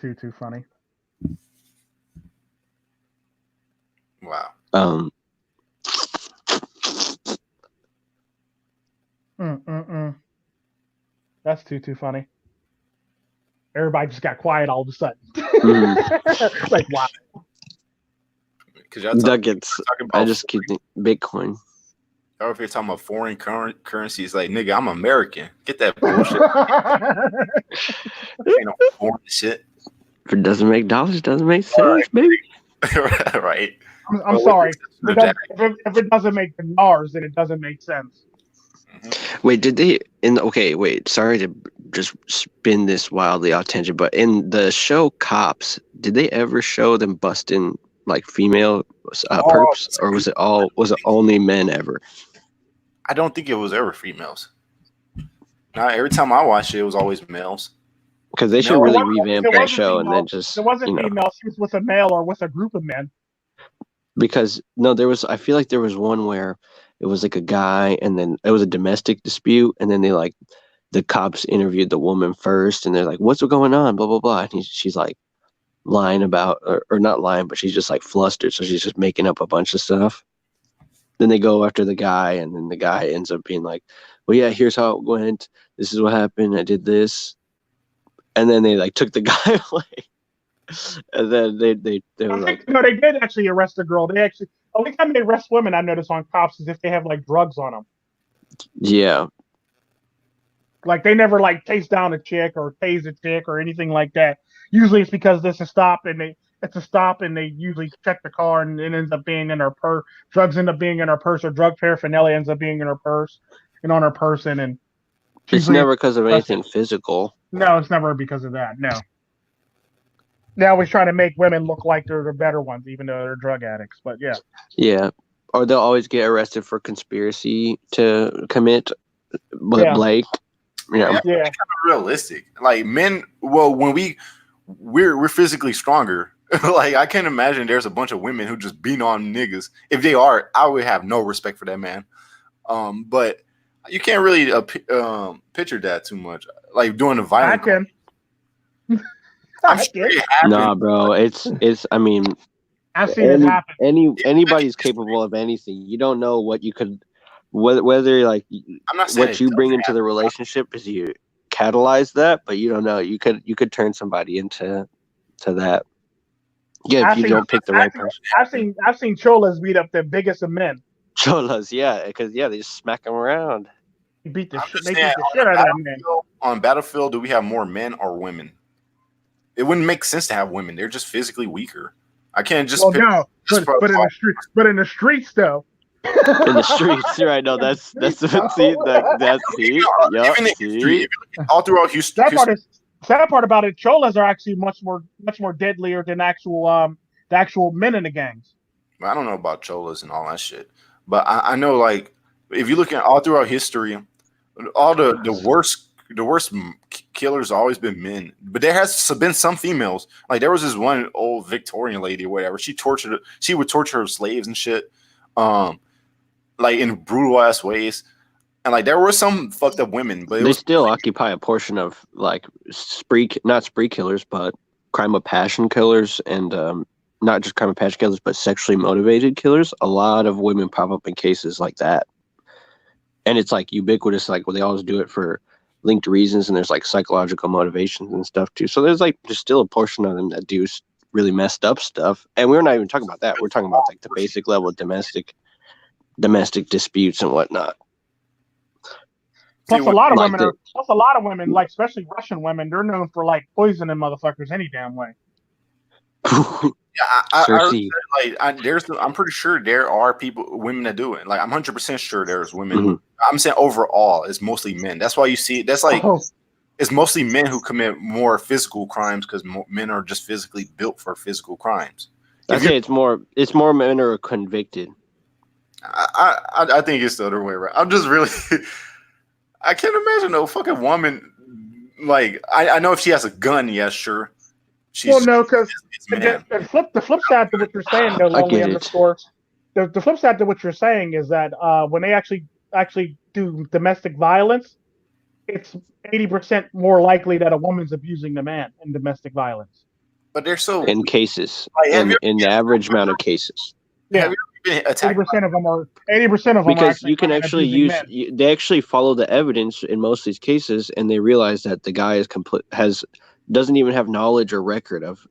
Too funny. Wow. That's too funny. Everybody just got quiet all of a sudden. Like, wow. Ducats. I just keep thinking Bitcoin. Or if you're talking about foreign currencies, like, nigga, I'm American. Get that bullshit. Ain't no foreign shit. If it doesn't make dollars, it doesn't make sense, baby. Right. I'm sorry. If it doesn't make the NARS, then it doesn't make sense. Wait, did they okay, wait, sorry to just spin this wildly off tangent, but in the show Cops, did they ever show them busting like female perps, or was it only men ever? I don't think it was ever females. Now every time I watched it was always males. Because they should No, really It revamp that wasn't show and female. then just It wasn't female. She was with a male or with a group of men. because no, I feel like there was one where it was like a guy and then it was a domestic dispute and then the cops interviewed the woman first and they're like, what's going on? Blah, blah, blah. And she's like lying about, or not lying, but she's just like flustered. So she's just making up a bunch of stuff. Then they go after the guy and then the guy ends up being like, well, yeah, here's how it went. This is what happened. I did this. And then they like took the guy away. And then they were like, No, they did actually arrest the girl. They actually, only time they arrest women I notice on Cops is if they have like drugs on them. yeah. Like they never like chase down a chick or tase a chick or anything like that. Usually it's because it's a stop and they usually check the car and it ends up being in her purse. Drugs end up being in her purse, or drug paraphernalia ends up being in her purse and on her person. And It's never because of anything physical. No, it's never because of that. No. They always try to make women look like they're the better ones, even though they're drug addicts. But yeah. Yeah. Or they'll always get arrested for conspiracy to commit Blake. Yeah. It's kind of realistic. Like men, well, when we're physically stronger. Like I can't imagine there's a bunch of women who just beat on niggas. If they are, I would have no respect for that man. But you can't really picture that too much. Like doing a violent. I can. I'm sure it happened. Nah, bro. It's. I mean, I've seen it happen. Anybody's capable of anything. You don't know what you could, whether like I'm not saying what you bring into the relationship is you catalyze that, but you don't know. You could turn somebody into that. Yeah, if you don't pick the right person. I've seen cholas beat up the biggest of men. Cholas, yeah, because they just smack them around. They beat the shit saying, out of that man. On Battlefield, do we have more men or women? It wouldn't make sense to have women. They're just physically weaker. I can't just. Well, no, but in the streets though. In the streets, right? No, that's see. All throughout Houston. Sad part about it, cholas are actually much more deadlier than the actual men in the gangs. I don't know about cholas and all that shit, but I know like if you look at all throughout history, all the worst killers have always been men, but there has been some females. Like there was this one old Victorian lady or whatever. She would torture her slaves and shit, like in brutal ass ways. And like there were some fucked up women, but they still occupy a portion of like not spree killers, but crime of passion killers, and not just crime of passion killers, but sexually motivated killers. A lot of women pop up in cases like that, and it's like ubiquitous. Like they always do it for linked reasons, and there's like psychological motivations and stuff too. So there's still a portion of them that do really messed up stuff, and we're not even talking about that. We're talking about like the basic level of domestic disputes and whatnot. Plus, a lot of women, like especially Russian women, they're known for like poisoning motherfuckers any damn way. I'm pretty sure there are women that do it. Like I'm 100% sure there's women. Mm-hmm. I'm saying overall, it's mostly men. That's why you see that's like it's mostly men who commit more physical crimes because men are just physically built for physical crimes. I say it's more men are convicted. I think it's the other way around. I'm just really. I can't imagine no fucking woman like I know if she has a gun, yeah, sure. Well, no, because the flip side to what you're saying, though, Lonelyunderscore. The flip side to what you're saying is that when they actually do domestic violence, it's 80% more likely that a woman's abusing the man in domestic violence. But they're so in cases in the average amount of cases. Yeah. 80% of them are. 80% of them because you can actually use. They actually follow the evidence in most of these cases, and they realize that the guy doesn't even have knowledge or record of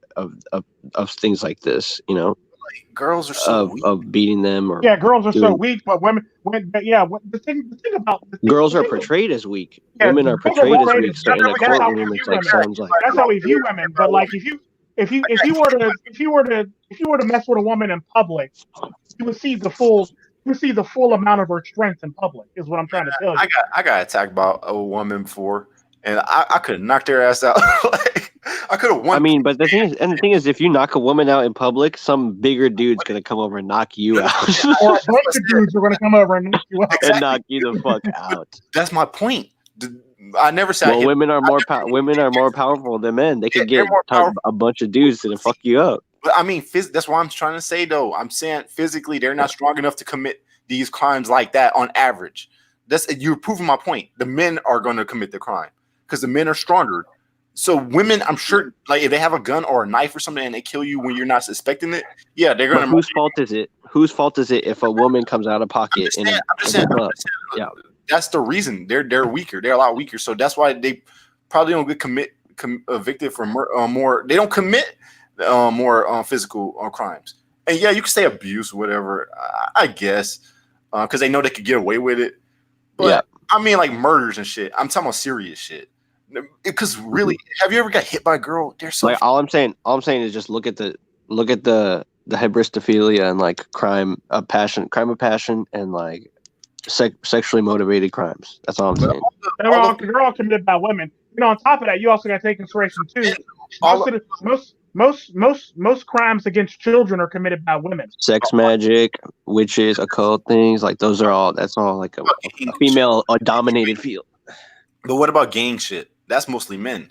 things like this. You know, like girls are so weak. Of beating them or girls are so weak, but women. The thing about girls are portrayed as weak. Women are portrayed as weak. So in a courtroom, it's like sounds like that's how we view women. But like if you were to mess with a woman in public, you would see the full to see the full amount of her strength in public. Is what I'm trying to tell you. I got attacked by a woman before, and I could have knocked their ass out. Like, I could have won. I mean, but the thing is, if you knock a woman out in public, some bigger dude's gonna come over and knock you out. Or a bunch of dudes are gonna come over and knock you out. And knock you the fuck out. That's my point. I never said. Well, women are more powerful than men. They can get a bunch of dudes to fuck you up. But I mean, that's what I'm trying to say, though. I'm saying physically, they're not strong enough to commit these crimes like that on average. You're proving my point. The men are going to commit the crime because the men are stronger. So women, I'm sure, like if they have a gun or a knife or something and they kill you when you're not suspecting it, yeah, they're going to. Whose fault is it? Whose fault is it if a woman comes out of pocket in a club? Yeah, that's the reason they're weaker. They're a lot weaker. So that's why they probably don't get convicted for more. They don't commit more physical crimes. And yeah, you can say abuse, whatever. I guess because they know they could get away with it. But yeah. I mean, like murders and shit. I'm talking about serious shit. Because really, have you ever got hit by a girl? They're so like all I'm saying is just look at the hybristophilia and like crime of passion, and like sexually motivated crimes. That's all I'm saying. They're all committed by women. You know, on top of that, you also got to take consideration too. Most crimes against children are committed by women. Sex magic, witches, occult things, like those are all. That's all like a female dominated field. But what about gang shit? That's mostly men.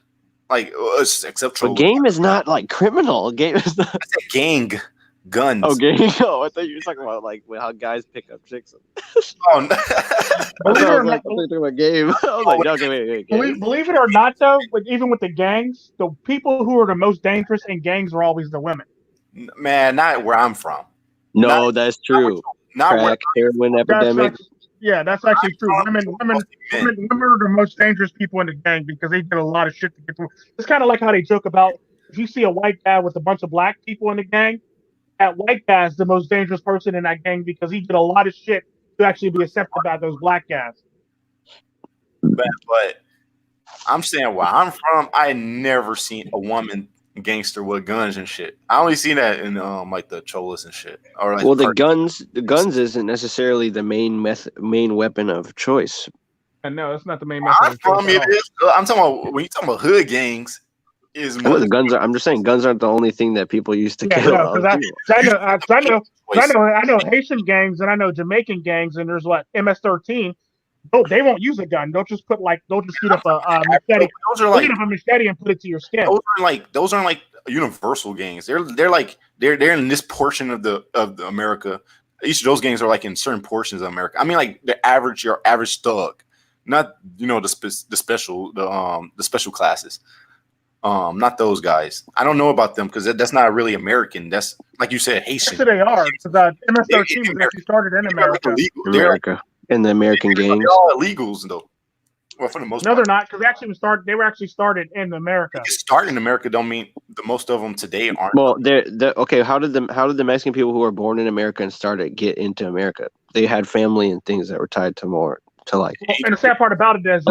Like except but game is not like criminal. Game is not. I said gang guns. Oh, gang. Oh, I thought you were talking about like how guys pick up chicks. Oh no. I was talking about game. I was like, okay, wait. Believe it or not, though, even with the gangs, the people who are the most dangerous in gangs are always the women. Man, not where I'm from. No, that's true. Not crack, heroin epidemic. That's actually true. Women are the most dangerous people in the gang because they did a lot of shit to get through. It's kind of like how they joke about if you see a white guy with a bunch of black people in the gang, that white guy is the most dangerous person in that gang because he did a lot of shit to actually be accepted by those black guys. But I'm saying where I'm from, I never seen a woman gangster with guns and shit. I only see that in like the cholas and shit. Or like the guns isn't necessarily the main weapon of choice. No, it's not the main method. I'm talking about when you talking about hood gangs. The guns are. I'm just saying, guns aren't the only thing that people used to kill. I know Haitian gangs and I know Jamaican gangs, and there's what MS-13. Oh, they won't use a gun. They'll just shoot up a machete. Those are like a machete and put it to your skin. Those aren't like universal gangs. They're in this portion of the America. Each of those gangs are like in certain portions of America. I mean, like your average thug, not the special classes. Not those guys. I don't know about them because that's not really American. That's like you said, Haitian. Yes, they are. MS-13 was actually started in America. In the American gangs. They're all illegals though. Well, for the most part. No, they're not, because they were actually started in America. Start in America don't mean most of them today aren't. Well, okay. How did the Mexican people who were born in America and started get into America? They had family and things that were tied to like. Well, and the sad part about it is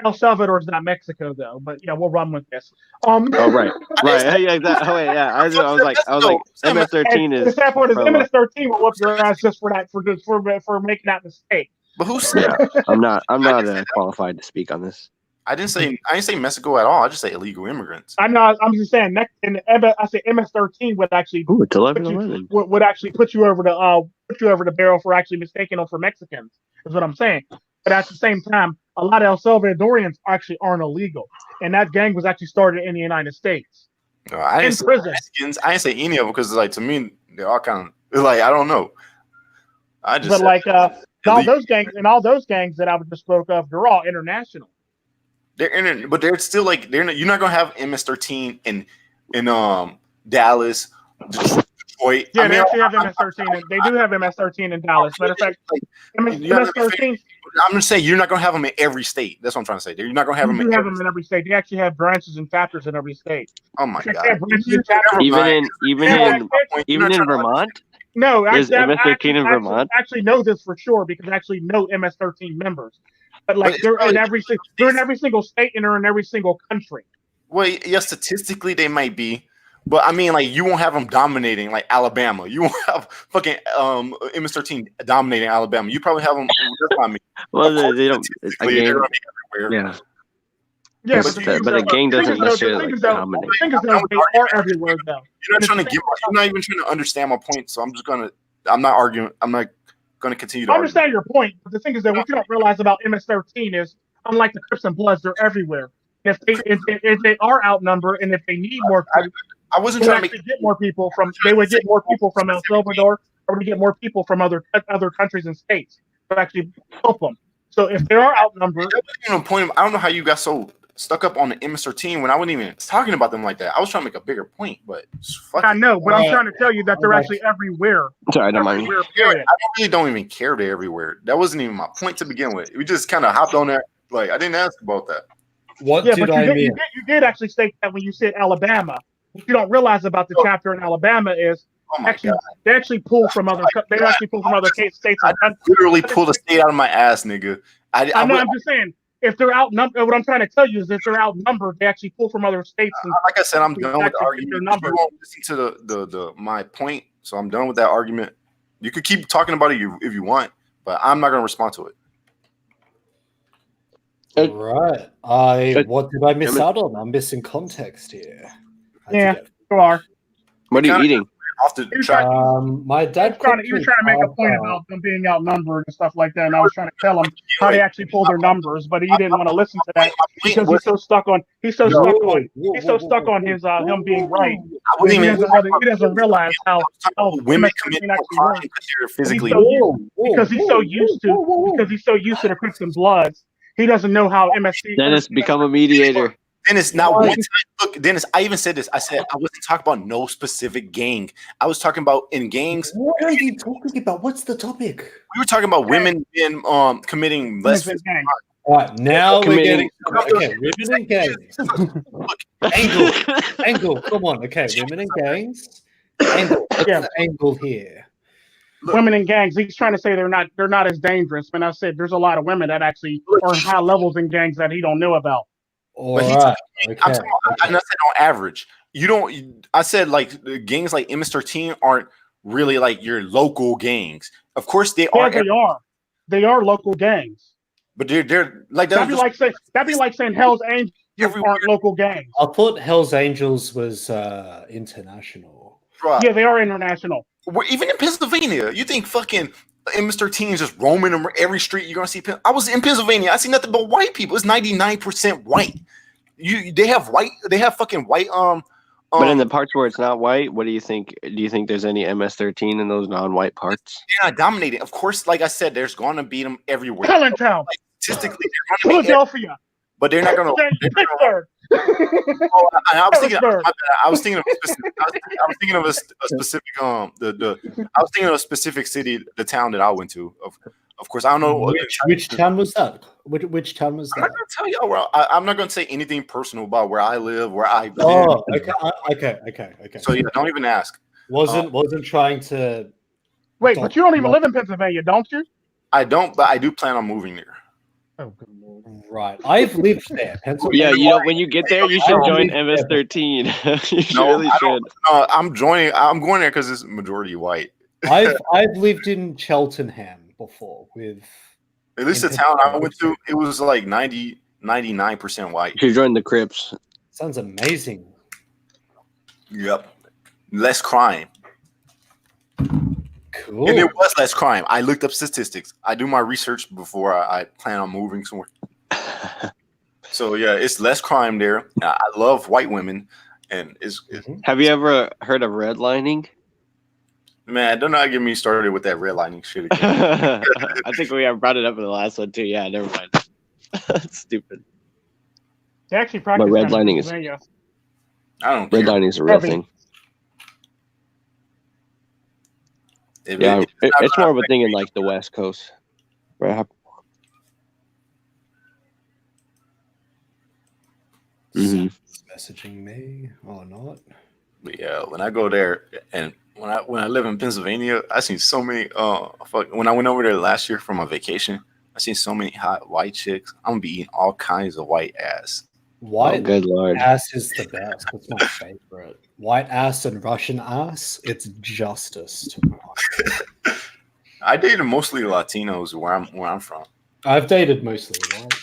El Salvador is not Mexico though, but yeah, we'll run with this. Oh right. Yeah, exactly. Yeah, I was like, MS-13 is. The sad part is MS-13 will whoop your ass just for making that mistake. But who's? Yeah, I'm not qualified to speak on this. I didn't say Mexico at all. I just say illegal immigrants. I know. I'm just saying. I say MS-13 would actually would actually put you over the barrel for actually mistaking them for Mexicans. Is what I'm saying. But at the same time, a lot of El Salvadorians actually aren't illegal, and that gang was actually started in the United States. I didn't say Mexicans. I didn't say any of them because, like, to me, they're all kind of like I don't know. All those gangs that I just spoke of, they're all international. But they're still like you're not gonna have MS-13 in Dallas, Detroit. Yeah, they actually have MS-13. They do have MS-13 in Dallas. Matter of fact, MS-13. I'm gonna say you're not gonna have them in every state. That's what I'm trying to say. You're not gonna have them in every state. They actually have branches and chapters in every state. Oh my god! Even in Vermont. No, there's MS-13 in Vermont. I actually know this for sure because I actually know MS-13 members. But like they're in every single state and they're in every single country. Well, yeah, statistically they might be, But I mean, like, you won't have them dominating like Alabama. You won't have fucking MS-13 dominating Alabama. You probably have them. That's what I mean. Well, Of course, they don't. A statistically, they're gang, gonna be everywhere. yeah, Yeah, but a gang doesn't necessarily like dominate. The thing is, though, they are everywhere, though. You're not trying to you're not even trying to understand my point. So I'm not arguing. I'm not gonna continue to I argue. understand your point, but the thing is that what you don't realize about MS-13 is, unlike the Crips and Bloods, they're everywhere. If they are outnumbered and if they need more troops, I wasn't they trying would get more people from. They would get more people from El Salvador, or would get more people from other countries and states to actually help them. So if they are outnumbered, that wasn't even a point. I don't know how you got so stuck up on the MS-13 when I wasn't even talking about them like that. I was trying to make a bigger point, but I know, but I'm trying to tell you that they're actually everywhere. Sorry, don't mind. Period. I really don't even care they're everywhere. That wasn't even my point to begin with. We just kind of hopped on there. Like, I didn't ask about that. What Yeah, did but I mean? you did actually state that when you said Alabama. What you don't realize about the chapter in Alabama is they actually pull from other states. I literally pulled a state out of my ass, nigga. I'm just saying, if they're outnumbered, what I'm trying to tell you is if they're outnumbered, they actually pull from other states. Like I said, I'm done with the argument. You won't listen to the my point, so I'm done with that argument. You could keep talking about it if you want, but I'm not going to respond to it. Right. What did I miss out on? I'm missing context here. Yeah, you are. What are you eating? My dad. He was trying to make a point about them being outnumbered and stuff like that, and I was trying to tell him how they actually pull their numbers, but he didn't want to listen to that because he's so stuck on his him being right. He doesn't realize how women commit crime because they're physically because he's so used to the Crips and Bloods. He doesn't know how MSC. Dennis, become a mediator. Dennis, now one time, look, Dennis, I even said this. I said I wasn't talking about no specific gang. I was talking about in gangs. What are you talking about? What's the topic? We were talking about women in committing less physical crime. All right, now we're getting women in gangs. Angle, come on. Okay, women in gangs. Angle here. Look, women in gangs. He's trying to say they're not as dangerous. And I said there's a lot of women that actually are high levels in gangs that he don't know about. I'm talking about, I said on average. You don't. I said like the gangs like MS-13 aren't really like your local gangs. Of course they are. They are. They are local gangs. But they're like that'd be like saying Hell's Angels aren't local gangs. I thought Hell's Angels was international. Right. Yeah, they are international. Even in Pennsylvania, you think fucking MS-13 is just roaming every street you're gonna see. I was in Pennsylvania. I see nothing but white people. It's 99% white. They have fucking white. But in the parts where it's not white, what do you think? Do you think there's any MS-13 in those non-white parts? They're not dominating. Of course, like I said, there's gonna be them everywhere. Allentown, like, statistically, they're gonna Philadelphia. But they're not gonna. I was thinking of a specific I was thinking of a specific city, the town that I went to. Of course, I don't know which town was that. Which town was that? I'm not gonna tell y'all where. I'm not gonna say anything personal about where I live, where I. Oh, okay. So yeah, don't even ask. Wasn't trying to. Wait, but you don't even live in Pennsylvania, don't you? I don't, but I do plan on moving there. Oh, right. I've lived there. Pennsylvania. Yeah, when you get there, you should join MS-13. You really should. I'm joining. I'm going there because it's majority white. I've lived in Cheltenham before with. At least the town I went to, it was like 99% white. You should join the Crips. Sounds amazing. Yep. Less crime. Cool. And it was less crime. I looked up statistics. I do my research before I plan on moving somewhere. So yeah, it's less crime there. I love white women, and it's Have you ever heard of redlining? Man, don't not get me started with that redlining shit again. I think we brought it up in the last one too. Yeah, never mind. That's stupid. They actually practice redlining is. I don't care. Redlining is a real thing. It's more of a thing in like the West Coast. Right. Messaging me or not? But yeah, when I go there and when I live in Pennsylvania, I seen so many. When I went over there last year for my vacation, I seen so many hot white chicks. I'm gonna be eating all kinds of white ass. Oh, good lord. ass is the best. It's my favorite. White ass and Russian ass, it's justice to me. I dated mostly Latinos where I'm from. I've dated mostly white.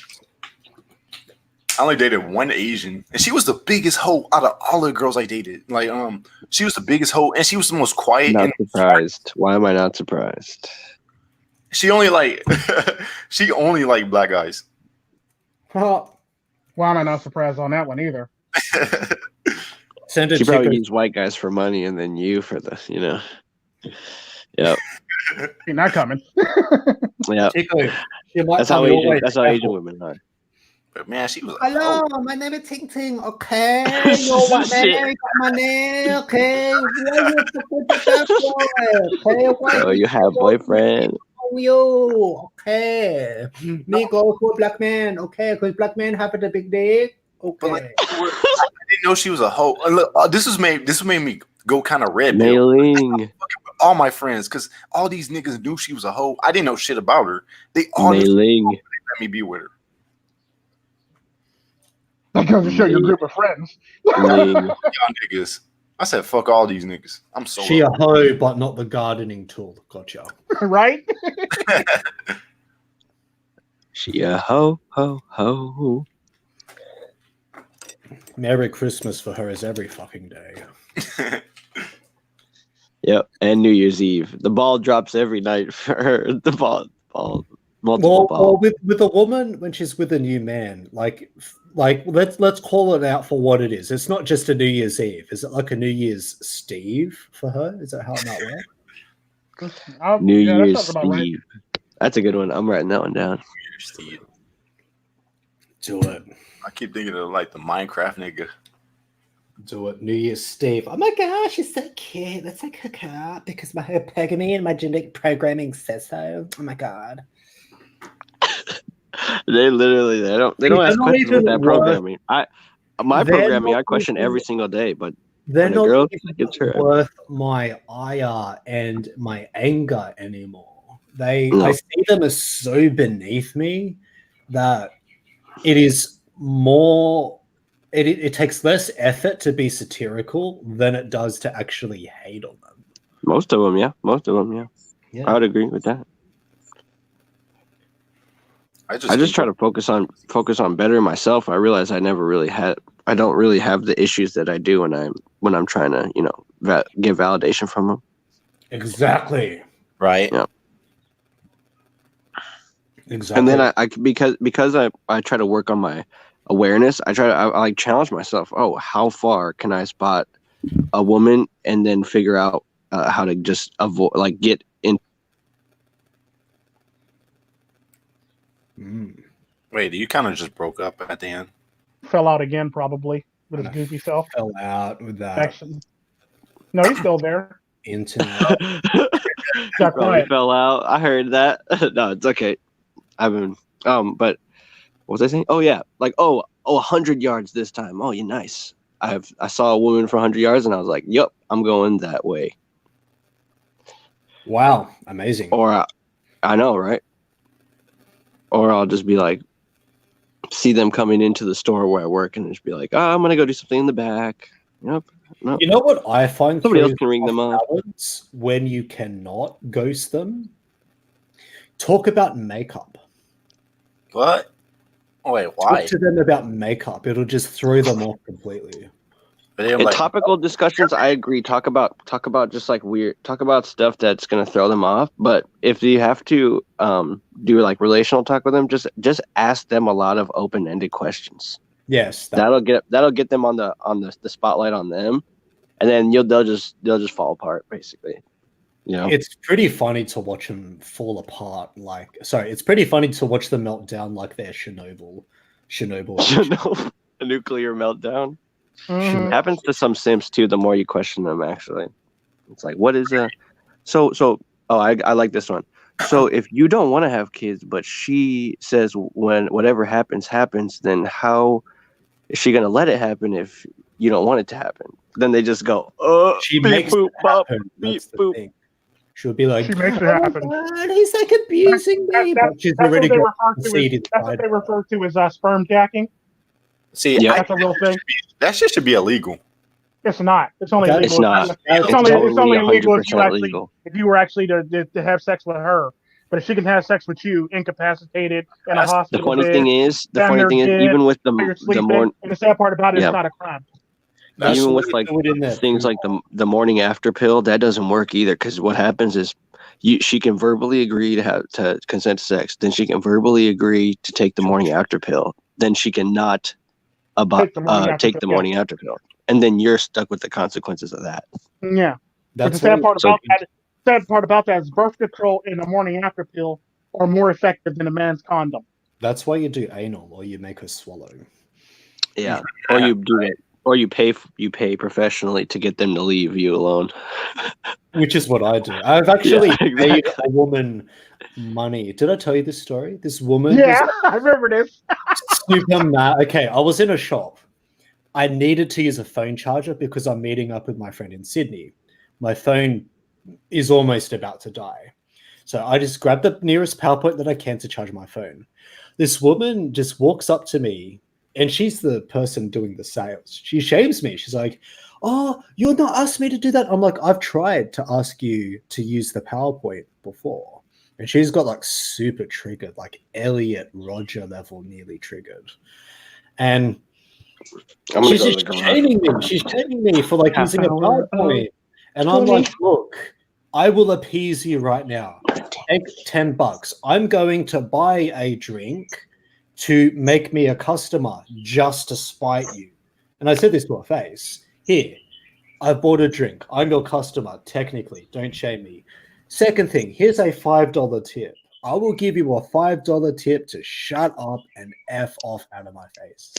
I only dated one Asian, and she was the biggest hoe out of all the girls I dated. Like, she was the biggest hoe, and she was the most quiet. Not and surprised. Why am I not surprised? She only like black guys. Well, I'm not surprised on that one either. Send it She to probably go- needs white guys for money, and then you for the, Yep. You're not coming. Yeah. Chico, she might That's how tell me always Asian careful. women are. But man, she was a Hello, hoe. my name is Ting Ting. Okay, you know what Shit. name? Got my name. Okay, why you put that for? Okay, why Oh, you have boyfriend. you? Okay, me go for black man. Okay, because black men have a big dick. But like, Okay. I didn't know she was a hoe. Look, this made me go kind of red pill. Mailing. All my friends, because all these niggas knew she was a hoe. I didn't know shit about her. They all knew Mailing. let me be with her. That goes to show your group of friends. Mailing. Y'all niggas. I said, fuck all these niggas. I'm so She a hoe, but not the gardening tool. Gotcha. Right? She a ho, ho, ho. Merry Christmas for her is every fucking day. Yep. And New Year's Eve. The ball drops every night for her. The ball, multiple balls. Well, with a woman when she's with a new man, like let's call it out for what it is. It's not just a New Year's Eve. Is it like a New Year's Steve for her? Is that how it might work? New yeah, that Year's sounds about right. Eve. That's a good one. I'm writing that one down. Steve. Do it. I keep thinking of like the Minecraft nigga. Do it. New Year's Steve. Oh my gosh, she's so cute. Let's take her car because my hypergamy and my genetic programming says so. Oh my god. They literally they don't They're ask not questions with even that worth- programming. My They're programming not I question even- every single day, but They're when a not girl even gets her worth my ire and my anger anymore. I No. see them as so beneath me that it is more. It takes less effort to be satirical than it does to actually hate on them. most of them, yeah. I would agree with that. I just try to focus on bettering myself. I realize I don't really have the issues that I do when I'm trying to, get validation from them. Exactly. Right. Yeah. Exactly. And then because I try to work on my awareness, I challenge myself. Oh, how far can I spot a woman and then figure out how to just avoid, get in. Wait, you kind of just broke up at the end. Fell out again, probably, with his goofy self. Fell out with that Action. No, he's still there. internet. Got Probably quiet. fell out. I heard that. No, it's okay. I've been but what was I saying? Oh yeah, 100 yards this time. Oh, you're nice. I saw a woman for 100 yards and I was like, "Yep, I'm going that way." Wow, amazing. Or I know, right? Or I'll just be like, see them coming into the store where I work and just be like, "Oh, I'm gonna go do something in the back." Yep. No. You know what I find Somebody else through can ring them up. balance when you cannot ghost them? Talk about makeup. What? Oh, wait, why? Talk to them about makeup. It'll just throw them off completely. But they're In like, topical discussions, I agree. Talk about just talk about stuff that's gonna throw them off. But if you have to do relational talk with them, just ask them a lot of open-ended questions. Yes, That'll get them on the spotlight on them, and then they'll just fall apart basically. It's pretty funny to watch them fall apart. It's pretty funny to watch them melt down like they're Chernobyl. A nuclear meltdown. Mhm. Happens to some Sims too. The more you question them, actually, it's like, what is a I like this one. So if you don't want to have kids, but she says when whatever happens, then how is she gonna let it happen if you don't want it to happen? Then they just go, She beep, makes boop, it bop, happen. beep, That's the boop. thing. She'll be like, She makes it happen. God, he's like abusing me. but she's That's what already they got refer to conceded as, that's what they refer to as sperm jacking. See, Yeah. That's a real thing. that shit should be illegal. It's not. It's only That- illegal. It's not. It's It's only totally illegal if 100% you actually legal. if you were actually to have sex with her. But if she can have sex with you, incapacitated in a That's- The hospital funny bed, thing is, down there dead, even with while you're the sleeping, morning, and the sad part about it, Yeah. it's not a crime. That's even why with you like do it in there, things too. like the morning after pill, that doesn't work either. Because what happens is, she can verbally agree to consent to sex, then she can verbally agree to take the morning after pill, then she cannot Take the morning after take pill, the yeah. morning after pill, and then you're stuck with the consequences of that. Yeah. But the That's why sad part about that is birth control and the morning after pill are more effective than a man's condom. that's why you do anal, or you make her swallow. Yeah, or you do it, or you pay professionally to get them to leave you alone. Which is what I do. I've actually Yeah, paid exactly. a woman money. Did I tell you this story? This woman Yeah, I remember this. was super mad. Okay, I was in a shop. I needed to use a phone charger because I'm meeting up with my friend in Sydney. My phone is almost about to die. So I just grabbed the nearest power point that I can to charge my phone. This woman just walks up to me, and she's the person doing the sales. She shames me. She's like, "Oh, you're not asked me to do that." I'm like, "I've tried to ask you to use the PowerPoint before." And she's got like super triggered, like Elliot Roger level nearly triggered. And I'm gonna she's go to just the garage. shaming me. She's shaming me for like Half using a hour, PowerPoint. And I'm 20. like, "Look, I will appease you right now. Take $10. I'm going to buy a drink to make me a customer just to spite you." And I said this to her face. "Here, I bought a drink. I'm your customer, technically. Don't shame me. Second thing, here's a $5 tip. I will give you a $5 tip to shut up and F off out of my face."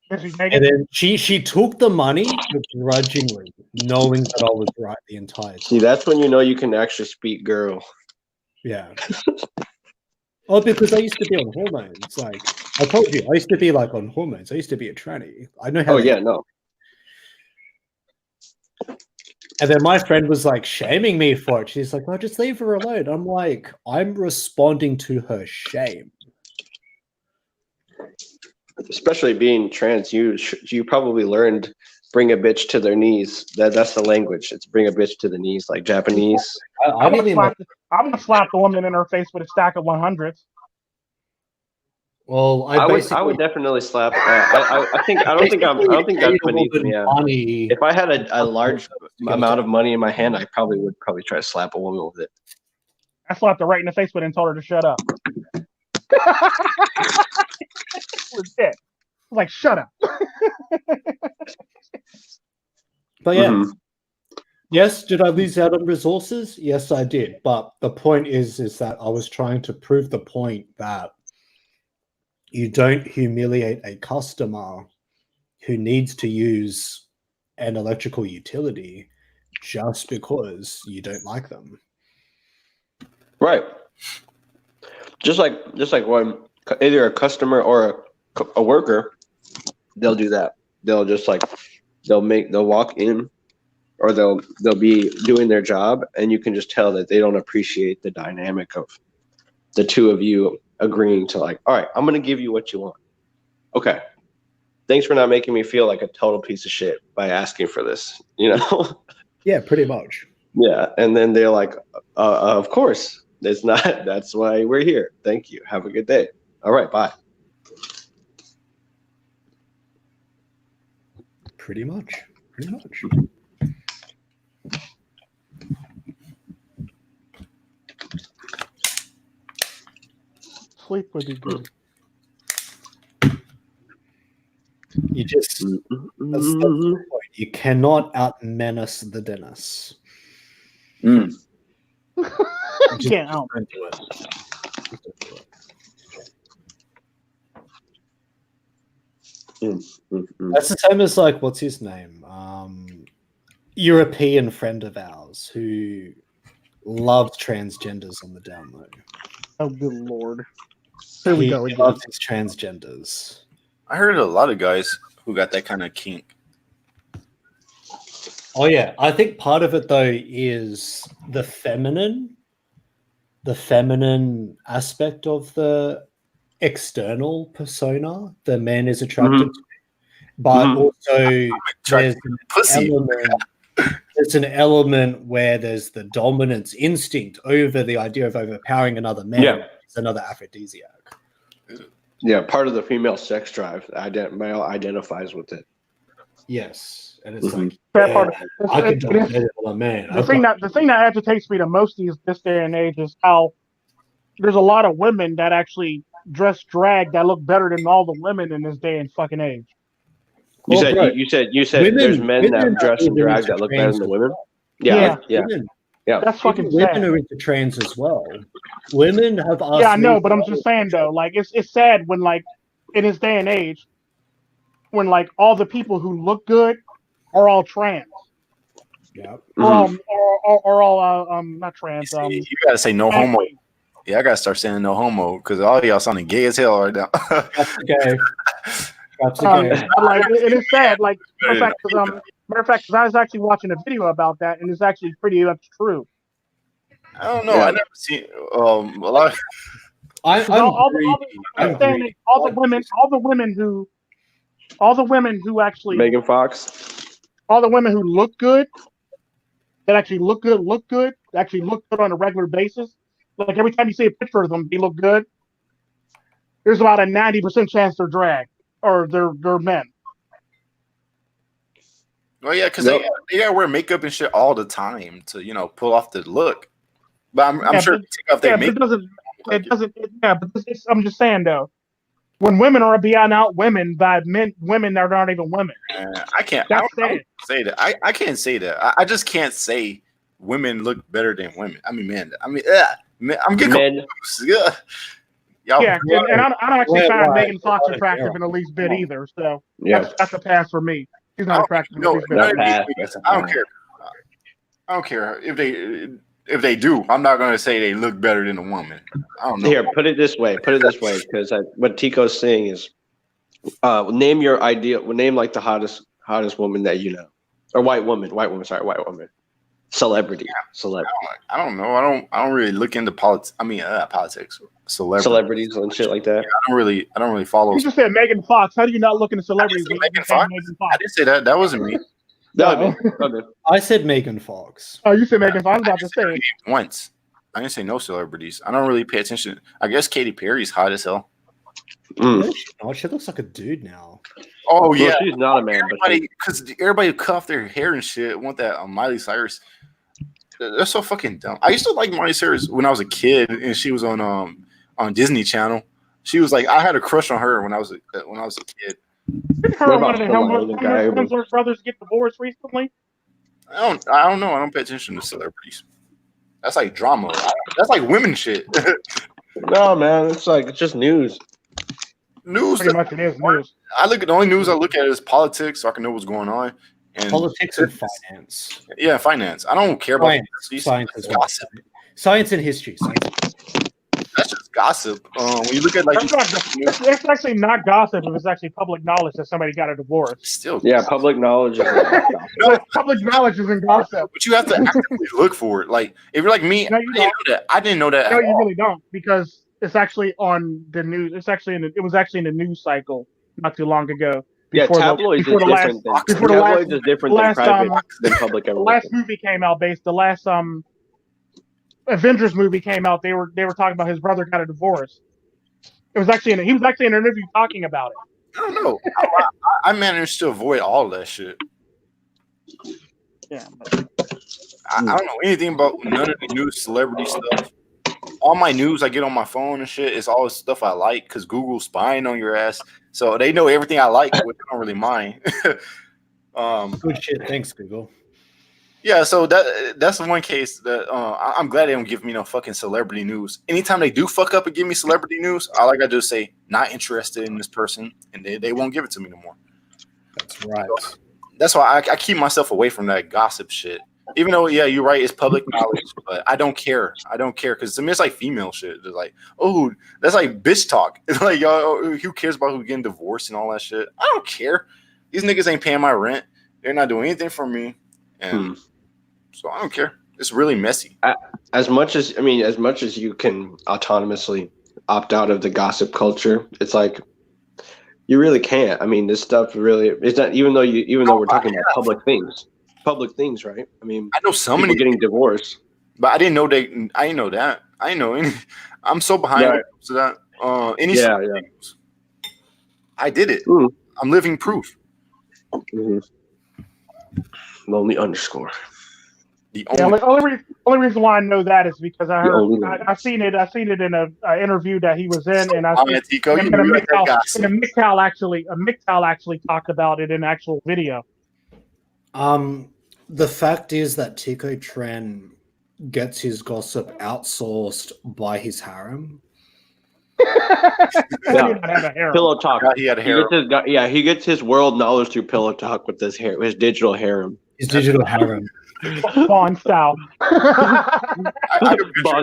Did she take And it? then she took the money begrudgingly, knowing that I was right the entire time. See, that's when you know you can actually speak girl. Yeah. Oh, because I used to be on hormones. Like I told you, I used to be like on hormones. I used to be a tranny. I know how. Oh they- yeah, no. And then my friend was like shaming me for it. She's like, "Oh, just leave her alone." I'm like, I'm responding to her shame. Especially being trans, you probably learned "bring a bitch to their knees." That's the language. It's "bring a bitch to the knees," like Japanese. I'm gonna slap the woman in her face with a stack of 100s. Well, I would definitely slap. I don't think that's beneath me. Yeah. Money. If I had a large amount of money in my hand, I would try to slap a woman with it. I slapped her right in the face with it and told her to shut up. Legit. I was like, shut up. But yeah, Mhm. yes, did I lose out on resources? Yes, I did. But the point is that I was trying to prove the point that you don't humiliate a customer who needs to use an electrical utility just because you don't like them. Right. Just like when either a customer or a worker, they'll do that. They'll just like they'll walk in, or they'll be doing their job, and you can just tell that they don't appreciate the dynamic of the two of you agreeing to like, all right, I'm gonna give you what you want. Okay. Thanks for not making me feel like a total piece of shit by asking for this, you know? Yeah, pretty much. Yeah. And then they're like, of course. It's not, that's why we're here. Thank you. Have a good day. All right, bye. Pretty much. Pretty much. Sleep would be good. You just that's the point. You cannot out menace the Dennis. Mm. Just Can't out. don't do it. That's the same as like what's his name? European friend of ours who loved transgenders on the down low. Oh, good lord. Here we He go again. loves his transgenders. I heard a lot of guys who got that kind of kink. Oh yeah, I think part of it though is the feminine aspect of the external persona the man is attracted to, but also there's an Pussy. there's an element where there's the dominance instinct over the idea of overpowering another man. Yeah. It's another aphrodisiac. Yeah, part of the female sex drive. Male identifies with it. Yes, and it's like That part I can dominate it on a man. the thing that agitates me the most these this day and age is how there's a lot of women that actually dress drag that look better than all the women in this day and fucking age. You Well, said bro, you said women- there's men that women dress are and drag into that look better than the trans women. Yeah. Yeah. That's fucking Even women sad. are into trans as well. Women have asked. Yeah, I know, me- but I'm just saying though, like it's sad when like in this day and age, when like all the people who look good are all trans. Yeah. Or all not trans. You gotta say no homo. Anyway, Yeah, I gotta start saying no homo because all y'all sounding gay as hell right now. That's okay. That's okay. like it is sad. Like matter of fact, 'cause I was actually watching a video about that, and it's actually pretty much true. I don't know. Yeah. I never seen a lot. I'm All the women who actually Megan Fox. all the women who look good, that actually look good, actually look good on a regular basis. Like every time you see a picture of them, they look good. There's about a 90% chance they're drag or they're men. Well, yeah, because Yep. they gotta wear makeup and shit all the time to pull off the look. But I'm Yeah, sure but- if you take off their Yeah, but makeup. I'm just saying though, when women are being out women by women that aren't even women. I can't. That's I don't sad. say that. I can't say that. I just can't say women look better than women. I mean, man. I mean, man, I'm getting Men. confused. Yeah. Y'all, Yeah, and I don't actually Right, find right. Megan Fox Right, attractive yeah. in the least bit either. So Yeah. that's a pass for me. She's not attractive in the No, least bit. no, Not pass. I don't care. I don't care if they do. I'm not gonna say they look better than a woman. I don't know. Here, put it this way, because what Tico's saying is, name your ideal. Name like the hottest woman that you know, or white woman. Celebrity. I don't know. I don't really look into politics. I mean, politics, Celebrities and shit like that. I don't really follow. You just said Megan Fox. How do you not look into celebrities? I didn't when say you say Megan Megan I Fox? didn't say that. That wasn't me. No, okay. I said Megan Fox. Oh, you said Megan Fox. I was about to say. Once. I didn't say no celebrities. I don't really pay attention. I guess Katy Perry's hot as hell. Mm. Oh, she looks like a dude now. Oh Well, yeah, she's not a man, but everybody who cut off their hair and shit want that Miley Cyrus. They're so fucking dumb. I used to like Miley Cyrus when I was a kid, and she was on Disney Channel. She was like, I had a crush on her when I was a kid. Didn't her What and one about of the Hemsworth Hemsworth brothers get divorced recently? I don't know. I don't pay attention to celebrities. That's like drama. That's like women shit. no, man, it's just news. News. Pretty much it is news. The only news I look at is politics, so I can know what's going on. And Politics and finance. Yeah, finance. I don't care about Science as well. gossip. Science and history. That's just gossip. When you look at That's actually not gossip if it's actually public knowledge that somebody got a divorce. Still, yeah, public knowledge. Public knowledge isn't gossip. But you have to actively look for it. Like if you're like me, No, you don't. I didn't know that. No, you really don't, because it's actually on the news. It was actually in the news cycle not too long ago. Yeah, tabloids is different than private than public. The last movie came out the last Avengers movie came out. They were talking about his brother got a divorce. He was actually in an interview talking about it. I don't know. I managed to avoid all of that shit. Yeah. I don't know anything about none of the new celebrity stuff. All my news I get on my phone and shit is all the stuff I like because Google's spying on your ass. So they know everything I like, which I don't really mind. Good shit. Thanks, Google. Yeah, so that's the one case that I'm glad they don't give me no fucking celebrity news. Anytime they do fuck up and give me celebrity news, all I gotta do is say, not interested in this person, and they won't give it to me no more. That's right. So that's why I keep myself away from that gossip shit. Even though, yeah, you're right, it's public knowledge, but I don't care. I don't care because to me it's like female shit. It's like, oh, that's like bitch talk. It's like, yo, who cares about who getting divorced and all that shit? I don't care. These niggas ain't paying my rent. They're not doing anything for me, and so I don't care. It's really messy. As much as you can autonomously opt out of the gossip culture. It's like you really can't. I mean, this stuff really it's not even though we're talking about public things, right? I mean, I know so people many getting divorced. but I didn't know they. I didn't know that. I didn't know any. I'm so behind Right. when it comes to that. Any Yeah, sort of yeah. news, I did it. Mm. I'm living proof. Mhm. Lonely underscore. The Yeah, only. only reason why I know that is because I The heard only I seen it in a interview that he was in, and I All seen right, Tico, you and knew a that MGTOW gossip. and a MGTOW actually talked about it in actual video. The fact is that Tico Tren gets his gossip outsourced by his harem. How do you not have a harem? Pillow talk. He had a hair. He gets his world knowledge through pillow talk with his digital harem. His digital harem. Bond style. Bond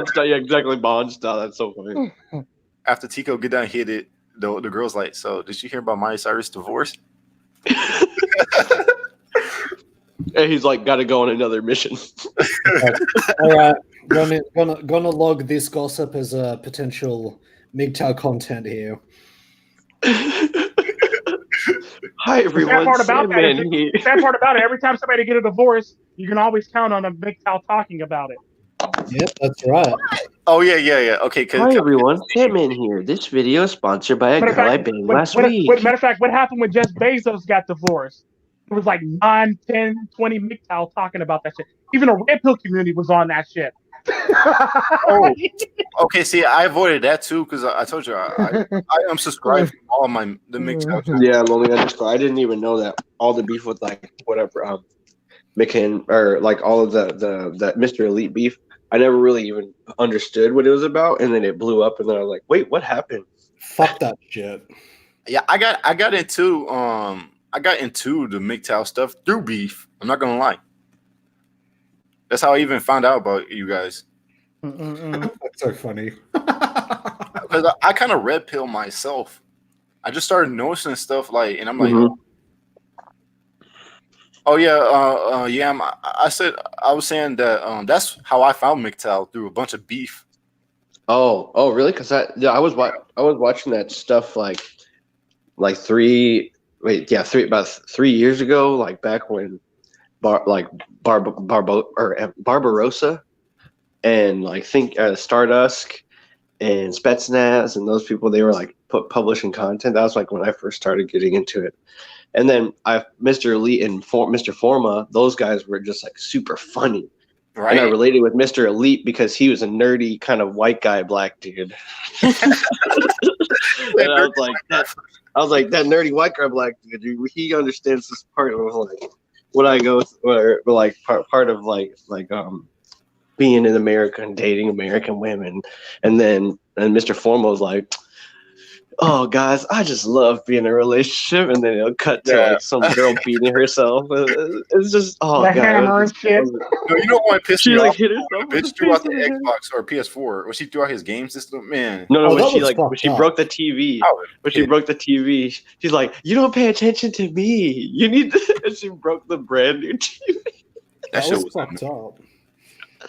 style, yeah, exactly. Bond style. That's so funny. After Tico get done hit it, the girl's like, "So, did you hear about Miley Cyrus' divorce?" And he's like, got to go on another mission. All right, gonna log this gossip as a potential MGTOW content here. Hi everyone. The sad part about it, every time somebody get a divorce, you can always count on a MGTOW talking about it. Yep, that's right. Oh yeah. Okay. Hi everyone, Sandman here. This video is sponsored by a Matter of girl I fact, banged last week. matter of fact, what happened when Jeff Bezos got divorced? It was like 9, 10, 20 MGTOW talking about that shit. Even the Red Pill community was on that shit. Oh, okay. See, I avoided that too because I told you I am subscribed to all the mixed up. Yeah, Lonely Underscore. I didn't even know that all the beef with like whatever McCann or like all of the Mr. Elite beef. I never really even understood what it was about, and then it blew up, and then I was like, "Wait, what happened?" Fuck that shit. Yeah, I got into the MGTOW stuff through beef. I'm not gonna lie. That's how I even found out about you guys. That's so funny. Because I kind of red pill myself. I just started noticing stuff like, and I'm like, oh yeah, yeah. I was saying that that's how I found MGTOW through a bunch of beef. Oh, really? Because I was watching that stuff like about 3 years ago, like back when Barbarossa and like Stardust and Spetsnaz and those people, they were like publishing content. That was like when I first started getting into it. And then Mr. Elite and Mr. Forma, those guys were just like super funny. Right. And I related with Mr. Elite because he was a nerdy kind of white guy, black dude. And I was like, that nerdy white guy, black dude, he understands this part of like what I go through, or like part of like being in America and dating American women. And Mr. Forma was like, oh, guys, I just love being in a relationship. And then it'll cut to like some girl beating herself. It's just, oh, the God. hammer and shit. No, you know what pissed me She like off? hit herself. Bitch threw out the Xbox or PS4. When she threw out his game system, man. No, when she broke the TV. She broke the TV, she's like, you don't pay attention to me. You need to. And she broke the brand new TV. That shit was fucked up.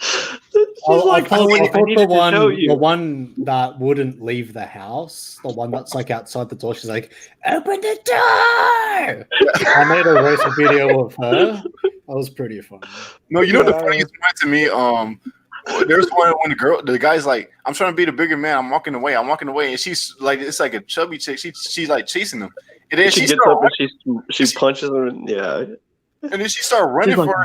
I thought the one that wouldn't leave the house, the one that's like outside the door, she's like, open the door. I made a roast video of her. That was pretty fun. No, you know the funniest one to me, there's one when the guy's like, I'm trying to be the bigger man, I'm walking away, and she's like, it's like a chubby chick, she's like chasing him. And then she gets up and she punches him, and yeah. And then she started running for her.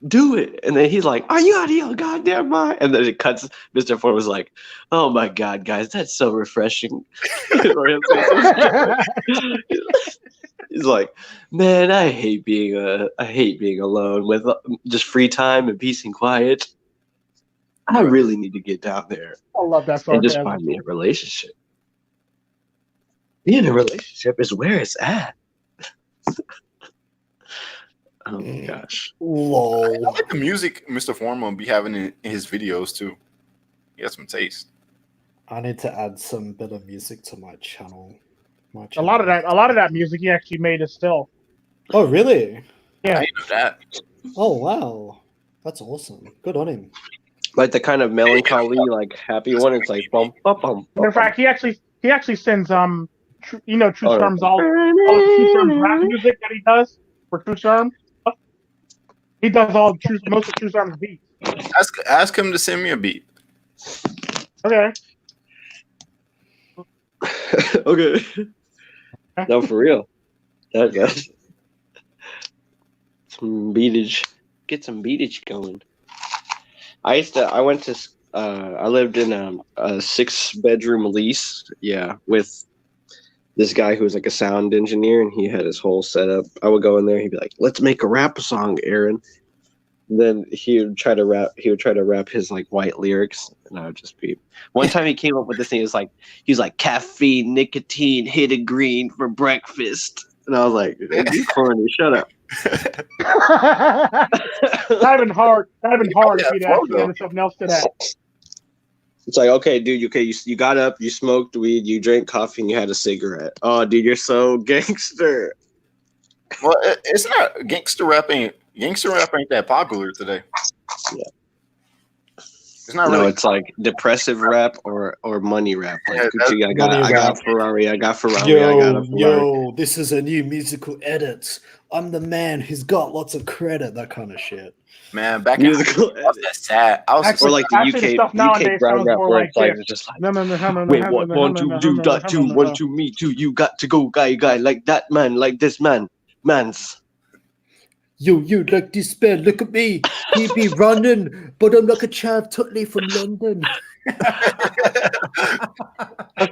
Do it. And then he's like, are you out of your goddamn mind? And then it cuts. Mr. Ford was like, oh my God, guys, that's so refreshing. He's like, man, I hate being alone with just free time and peace and quiet. I really need to get down there. I love that song. And just find me a relationship. Being in a relationship is where it's at. Oh my gosh. Lol. I like the music Mr. Forma be having in his videos too. He has some taste. I need to add some bit of music to my channel. A lot of that music he actually made is still. Oh really? Yeah. I know that. Oh wow. That's awesome. Good on him. Like the kind of melancholy, like happy one. It's like bum bum bum. In fact, he actually sends True Storm's all the True Storm's rap music that he does for True Storm. He does most of True Storm's beats. Ask him to send me a beat. Okay. Okay. No, for real. That's some beatage. Get some beatage going. I lived in a 6-bedroom lease, with this guy who was like a sound engineer, and he had his whole setup. I would go in there, he'd be like, "Let's make a rap song, Aaron." Then he would try to rap his like white lyrics, and I would just be. One time he came up with this thing. He was like caffeine, nicotine, hit a green for breakfast, and I was like, "You corny, shut up." Diving hard if you'd actually added something else to that. It's like, okay, dude, you got up, you smoked weed, you drank coffee, and you had a cigarette. Oh, dude, you're so gangster. Well, it's not gangster rap ain't that popular today. Yeah. It's not No, really. it's like depressive rap or money rap. Like, Yeah, Gucci, I got a Ferrari, I got a Ferrari. Yo, this is a new musical edit. I'm the man who's got lots of credit, that kind of shit. Man, back Musical in that sad. I was or like the Actually, the stuff UK nowadays brown sounds rap more where like it's like this. it's just like, No, wait, one, two, do that, two, one, two, me, two, you got to go, guy, like that man, like this man, man's. Yo, like this man, look at me. He be running, but I'm like a chav totally from London.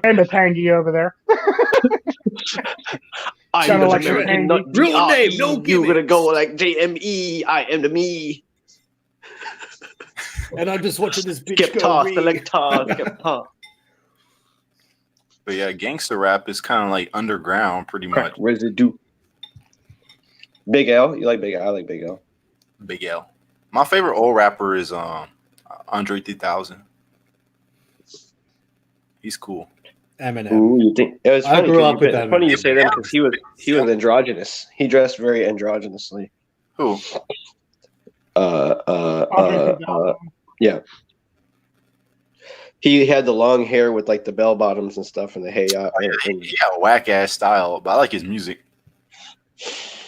Famous hangy over there. I'm Sounded the like American, you're not Real name, DRE. no You're gonna gimmicks. go like JME. I am the me. And I'm just watching this bitch Skip go toss, read. select toss, skip toss. But yeah, gangster rap is kind of like underground, pretty much. Where's it do? Big L, you like Big L? I like Big L. Big L. My favorite old rapper is Andre 3000. He's cool. Eminem. Ooh, you think it was I funny? grew 'Cause up with it's funny you Eminem. say that because he was androgynous. He dressed very androgynously. Who? Yeah. He had the long hair with like the bell bottoms and stuff, and the hey. He had a whack ass style, but I like his music.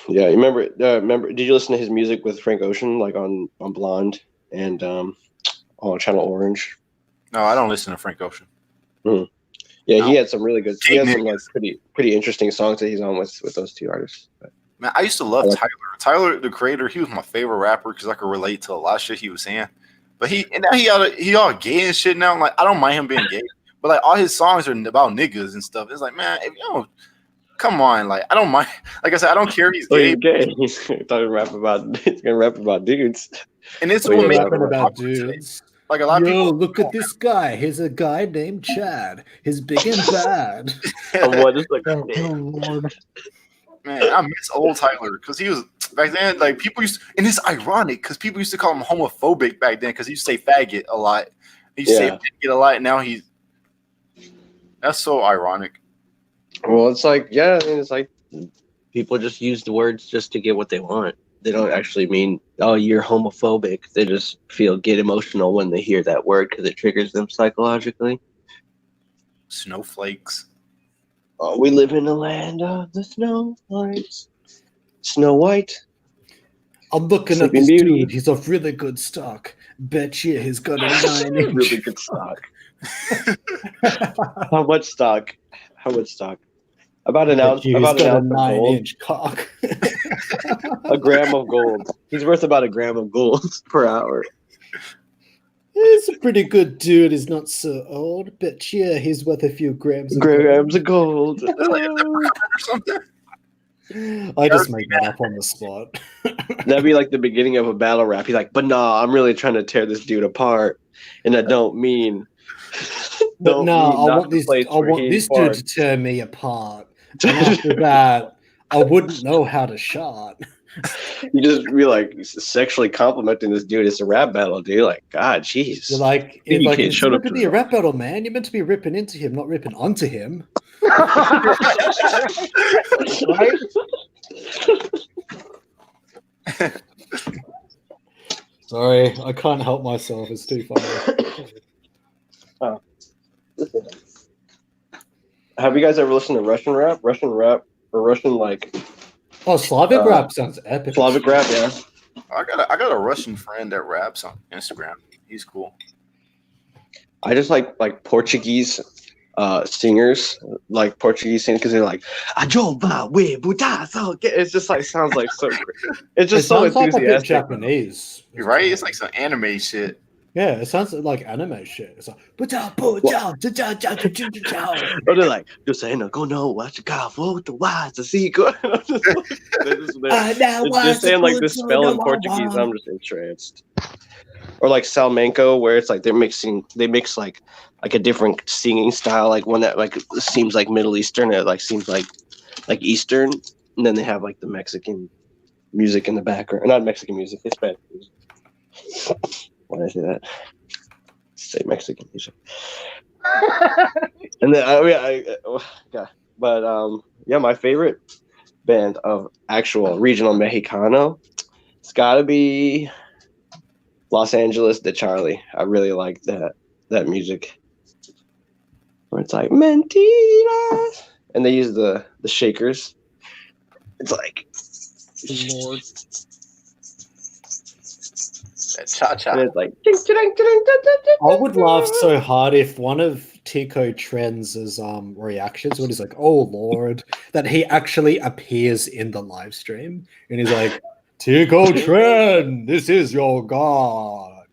Yeah, you remember? Did you listen to his music with Frank Ocean, like on Blonde and on Channel Orange? No, I don't listen to Frank Ocean. Mm. Yeah, No. he had some really good. He had some like pretty interesting songs that he's on with those two artists. But, Man, I used to love Tyler. Tyler, the creator, he was my favorite rapper because I could relate to a lot of shit he was saying. But he all gay and shit now. I'm like, I don't mind him being gay, but like all his songs are about niggas and stuff. It's like, man, if you don't, come on, like I don't mind. Like I said, I don't care if he's gay. He's gonna rap about dudes. And it's What what are you makes Rapping him about popular today. dudes. Like a lot of Yo, people. look at this guy. Here's a guy named Chad. He's big and bad. What is like? Oh, Lord. Man, I miss old Tyler because he was back then. Like people used, and it's ironic because people used to call him homophobic back then because he used to say faggot a lot. He used to say faggot a lot, and now that's so ironic. Well, it's like it's like people just use the words just to get what they want. They don't actually mean, oh, you're homophobic. They just get emotional when they hear that word because it triggers them psychologically. Snowflakes. Oh, we live in the land of the snowflakes. Snow White. I'm looking at Sleeping this Beauty. dude. He's of really good stock. Bet you he's got a 9-inch. Really good stock. How much stock? About an ounce. He's About got a an ounce of gold. 9-inch cock. A gram of gold. He's worth about a gram of gold per hour. He's a pretty good dude. He's not so old. Bet yeah, he's worth a few grams. Grams of gold. Or something. I just made that up on the spot. That'd be like the beginning of a battle rap. He's like, but nah, I'm really trying to tear this dude apart. And I don't mean But no, I want this dude to to tear me apart. And after that, I wouldn't know how to shot. You just be like sexually complimenting this dude. It's a rap battle, dude. Like, God, jeez. You're like, You can't it's show meant up to be a rap battle, man. You're meant to be ripping into him, not ripping onto him. Right? Sorry, I can't help myself. It's too funny. Oh. Have you guys ever listened to Russian rap? Russian rap or Russian like Oh, Slavic rap sounds epic. Slavic rap? Yeah. I got a Russian friend that raps on Instagram. He's cool. I just like Portuguese singers, like Portuguese singers, because they're like, it's just like sounds like so great. It's just so sounds like a bit enthusiastic. Japanese. You're right? It's like some anime shit. Yeah, it sounds like anime shit. It's like, Or they're like, just saying, go no, watch God, vote the wise to see. They're just saying like this spell in Portuguese. I'm just entranced. Or like Salmenko, where it's like they mix like a different singing style, like one that like seems like Middle Eastern, it like seems like Eastern, and then they have like the Mexican music in the background. Not Mexican music, Hispanic music. Why did I say that? Say Mexican music. And then my favorite band of actual regional Mexicano, it's gotta be Los Angeles de Charlie. I really like that music. Where it's like mentiras, and they use the shakers. It's like Lord. That cha-cha. And it's like I would laugh so hard if one of Tico Trends' reactions when he's like, "Oh Lord," that he actually appears in the live stream and he's like, "Tico Trend, this is your god.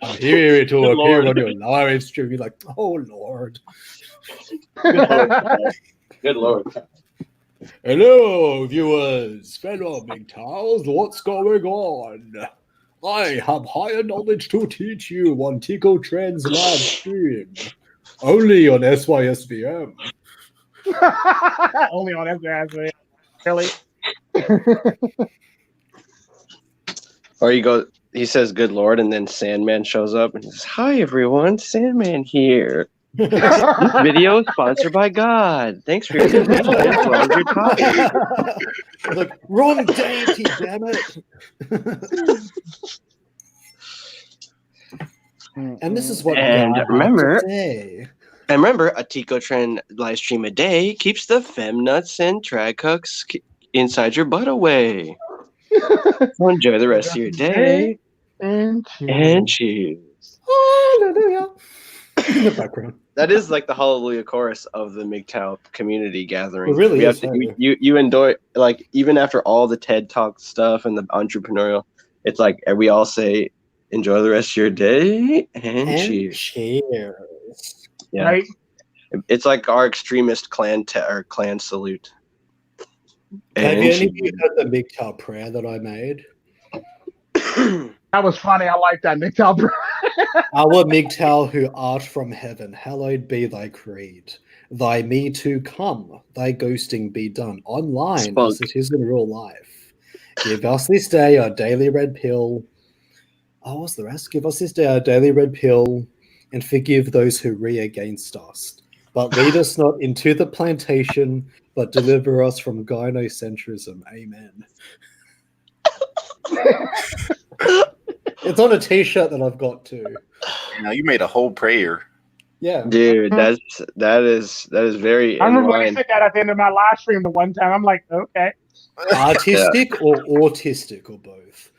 I'm here to appear Lord. on your live stream." You're like, "Oh Lord." Good Lord. Hello, viewers, fellow MGTOWs, what's going on? I have higher knowledge to teach you on Tico Trend's live stream. Only on SYSVM. Only on SYSVM. Really? Or he says good Lord, and then Sandman shows up and he says, "Hi everyone, Sandman here. This video is sponsored by God. Thanks for your attention. While you're talking." Like, wrong deity, damn it. And this is what And God remember- had to say. And remember, a Tico Trend live stream a day keeps the femnuts and drag cooks inside your butt away. So enjoy the rest of your day. And cheers. Hallelujah. In the background. That is like the Hallelujah chorus of the MGTOW community gathering. It really We have is, to- yeah. you enjoy, like, even after all the TED Talk stuff and the entrepreneurial, it's like we all say, enjoy the rest of your day and cheers. Cheers. Yeah. Right? It's like our extremist clan salute. Have And you any of cheers. you heard the MGTOW prayer that I made? That was funny. I like that, Nick Talbot. Our MGTOW who art from heaven, hallowed be thy creed. Thy me too come, thy ghosting be done online Spunk. as it is in real life. Give us this day our daily red pill. Oh, what's the rest? Give us this day our daily red pill, and forgive those who re against us. But lead us not into the plantation, but deliver us from gynocentrism. Amen. It's on a t-shirt that I've got too. Now you made a whole prayer. Yeah. Dude, that is very I in remember when he line. said that at the end of my live stream the one time. I'm like, okay. Artistic or autistic or both?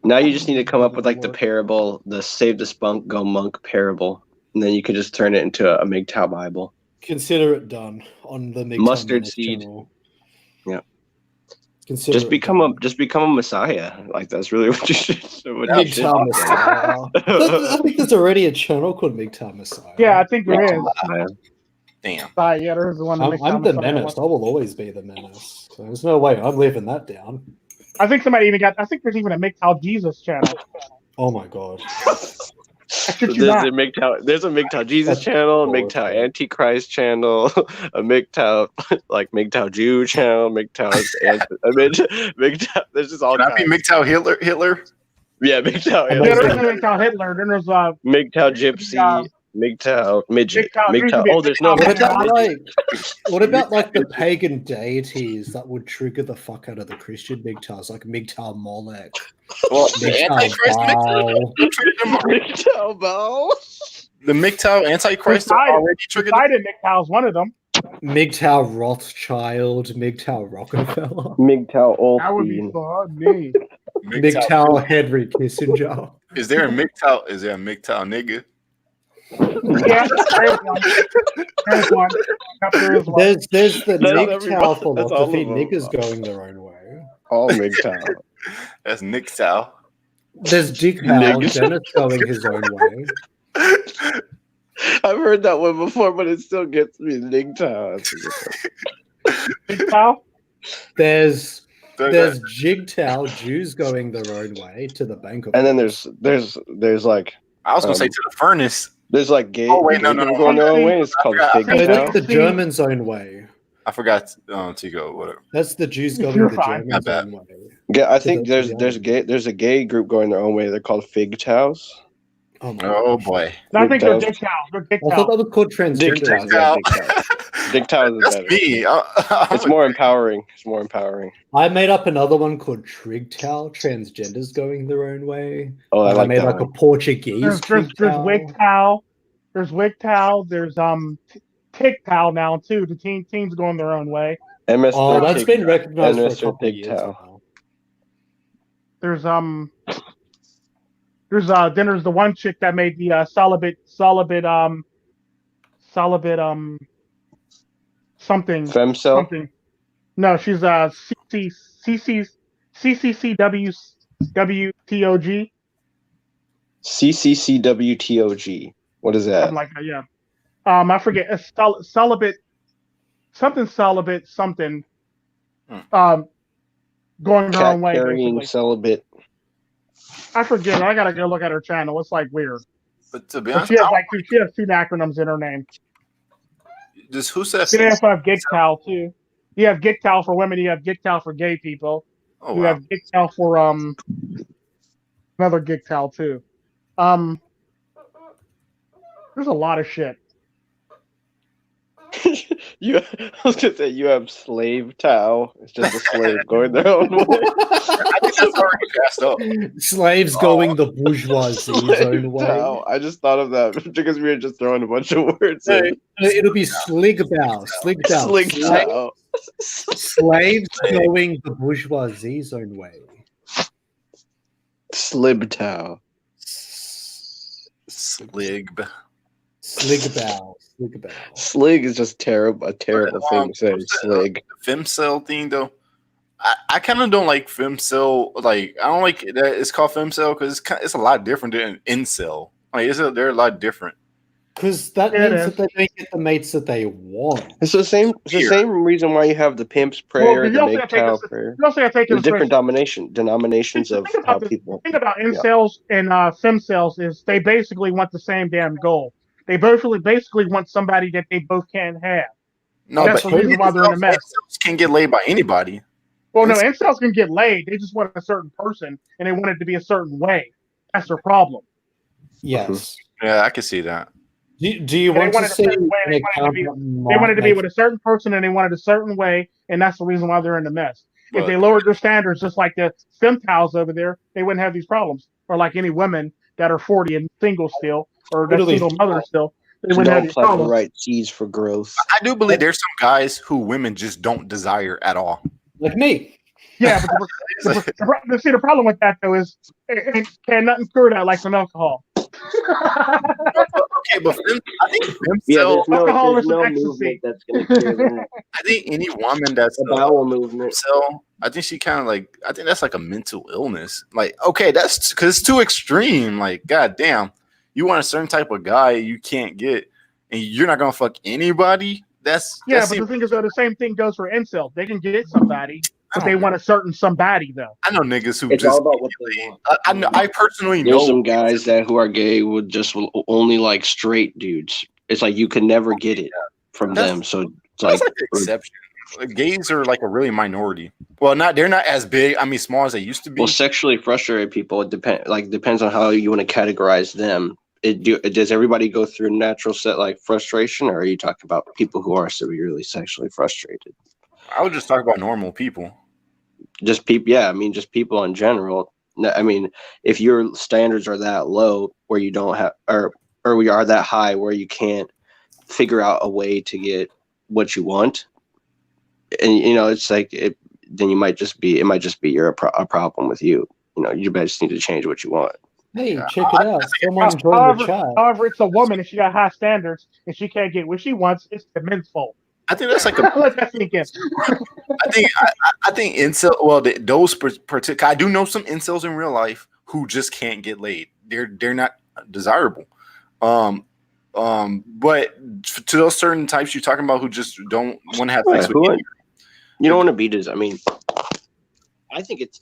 Now you just need to come up with like the parable, the save the spunk, go monk parable, and then you can just turn it into a MGTOW Bible. Consider it done on the MGTOW Mustard Menace seed. channel. Yeah. Consider Just it become done. a messiah. Like that's really what you should. What you should MGTOW do. Messiah. I think there's already a channel called MGTOW Messiah. Yeah, I think there is. Damn. Yeah, there's the one. that makes I'm the Thomas menace. I will always be the menace. So there's no way I'm leaving that down. I think somebody even got. I think there's even a MGTOW Jesus channel. Oh my god. Shit you not. There's a MGTOW Jesus That's channel, a horrible. MGTOW Antichrist channel, a MGTOW MGTOW Jew channel, MGTOW. There's just all Can I be kinds. MGTOW Hitler? Yeah, MGTOW. Yeah, Amazing. there's a MGTOW Hitler. Then there's MGTOW Gypsy, MGTOW, midget. MGTOW, there used to MGTOW. be a Oh, there's no MGTOW. What about like the pagan deities that would trigger the fuck out of the Christian MGTOWs, like MGTOW Molech, Well, the MGTOW Antichrist Baal? MGTOW, Baal. The MGTOW Antichrist already triggered. Poseidon MGTOW is one of them. MGTOW Rothschild, MGTOW Rockefeller, MGTOW That would be Olsen. funny. MGTOW Henry Kissinger. Is there a MGTOW? Is there a MGTOW nigga? Yeah, there's one. There's one. Yep, there is one. There's the That's MGTOW everybody- that's all philosophy, of them. niggas going their own way. All MGTOW. That's MGTOW. There's Dick Howe, Niggas. Dennis going his own way. I've heard that one before, but it still gets me. MGTOW. MGTOW? There's Jigtow, Jews going their own way to the bank of. And then there's like I was gonna say to the furnace. there's like gay. Oh, way, no, gay no, people going their own way. It's I called forgot. fig No, that's the town. Germans' own way. I forgot Tico. Whatever. That's the Jews going You're the fine. Germans' My bad. own way. Yeah, I To think the- there's a gay group going their own way. They're called fig tows. Oh, my Oh gosh. boy. No, I think they're MGTOWs. Dick Towels. They're Dick I thought Towels. that was called Dick transgender. tows. Yeah, Dick tows. Dick tows is That's better. me. It's more empowering. It's more empowering. I made up another one called Trigtow, transgenders going their own way. Oh, I And like made that like one. a Portuguese There's Trigtow. Wigtow. There's Wigtow. There's TikTow now too. The teams going their own way. MS Oh, that's been recognized for a Mr. couple of years Tigtow. now. There's then there's the one chick that made the celibate something Femcell. something. No, she's CCCWTOG CCCWTOG. What is that? something like that. Yeah. I forget. It's celibate something. Going her own way. Cat-carrying Basically. celibate. I forget. I gotta go look at her channel. It's like weird. But to be But honest, she has two acronyms in her name. just who says? You also have GigTowel too. You have GigTowel for women. You have GigTowel for gay people. Oh You wow. have GigTowel for another GigTowel too. There's a lot of shit. I was gonna say you have slave tow. It's just a slave going their own way. I think that's already passed up. Slaves going the bourgeoisie's own Slave way. tow. I just thought of that because we were just throwing a bunch of words in. It'll be Sligbow. Sligbow. Slig tow. Slaves going the bourgeoisie's own way. Slib tow. Slig. Sligbow. Slig is just terrible. A terrible thing to say. Slig. Femcell thing though. I kind of don't like femcell. Like I don't like that it's called femcell because it's a lot different than incel. Like they're a lot different. Because that It means is. that they don't get the mates that they want. It's the same. It's the Weird. same reason why you have the pimp's prayer, you the also make gotta take tow this- prayer. You also got to take There's into different denominations of Think how about this. people. The thing about incels and femcells is they basically want the same damn goal. They basically want somebody that they both can't have. No, That's but the reason why they're in a mess. incels can get laid by anybody. Well, no, incels can get laid. They just want a certain person, and they want it to be a certain way. That's their problem. Yes. Yeah, I can see that. Do you They want to wanted a see certain way, an they wanted account to be- that They wanted to be might with a certain person, and they wanted a certain way, and that's the reason why they're in the mess. If But- they lowered their standards, just like the femtowels over there, they wouldn't have these problems. Or like any women that are 40 and single still, or that Literally. single mother still, they wouldn't have Don't these plant the problems. right seeds for growth. I do believe there's some guys who women just don't desire at all. like me. Yeah, but see, the problem with that though is it can't nothing cure that like some alcohol. Okay, but I think Yeah, femcell. Alcohol is there's no ecstasy. movement that's going to cure them. I think any woman that's The bowel movement. femcell, I think she kind of like. I think that's like a mental illness. Like, okay, that's because it's too extreme. Like, goddamn, you want a certain type of guy you can't get, and you're not gonna fuck anybody. That's Yeah, that's but the thing is though, the same thing goes for incels. They can get somebody, but they want a certain somebody though. I know niggas who It's just. all about what they want. I know. I personally There's know some guys who are gay would just only like straight dudes. It's like you can never get it from That's- them. So it's that's like like the exception. Like, gays are like a really minority. Well, they're not as big. I mean, small as they used to be. well, sexually frustrated people. It depends on how you want to categorize them. does everybody go through natural set like frustration, or are you talking about people who are severely sexually frustrated? I would just talk about normal people. Just people, yeah. I mean, just people in general. I mean, if your standards are that low where you don't have, or we are that high where you can't figure out a way to get what you want, and it's like then it might just be a problem with you. You just need to change what you want. Hey, check it out. Someone joined the However, chat. however, it's a woman and she got high standards and she can't get what she wants. It's the men's fault. I think that's like Let that sink in. I think incel. Well, those particular. I do know some incels in real life who just can't get laid. They're not desirable. But to those certain types you're talking about who just don't want to have sex with you. You don't want to be I mean, I think it's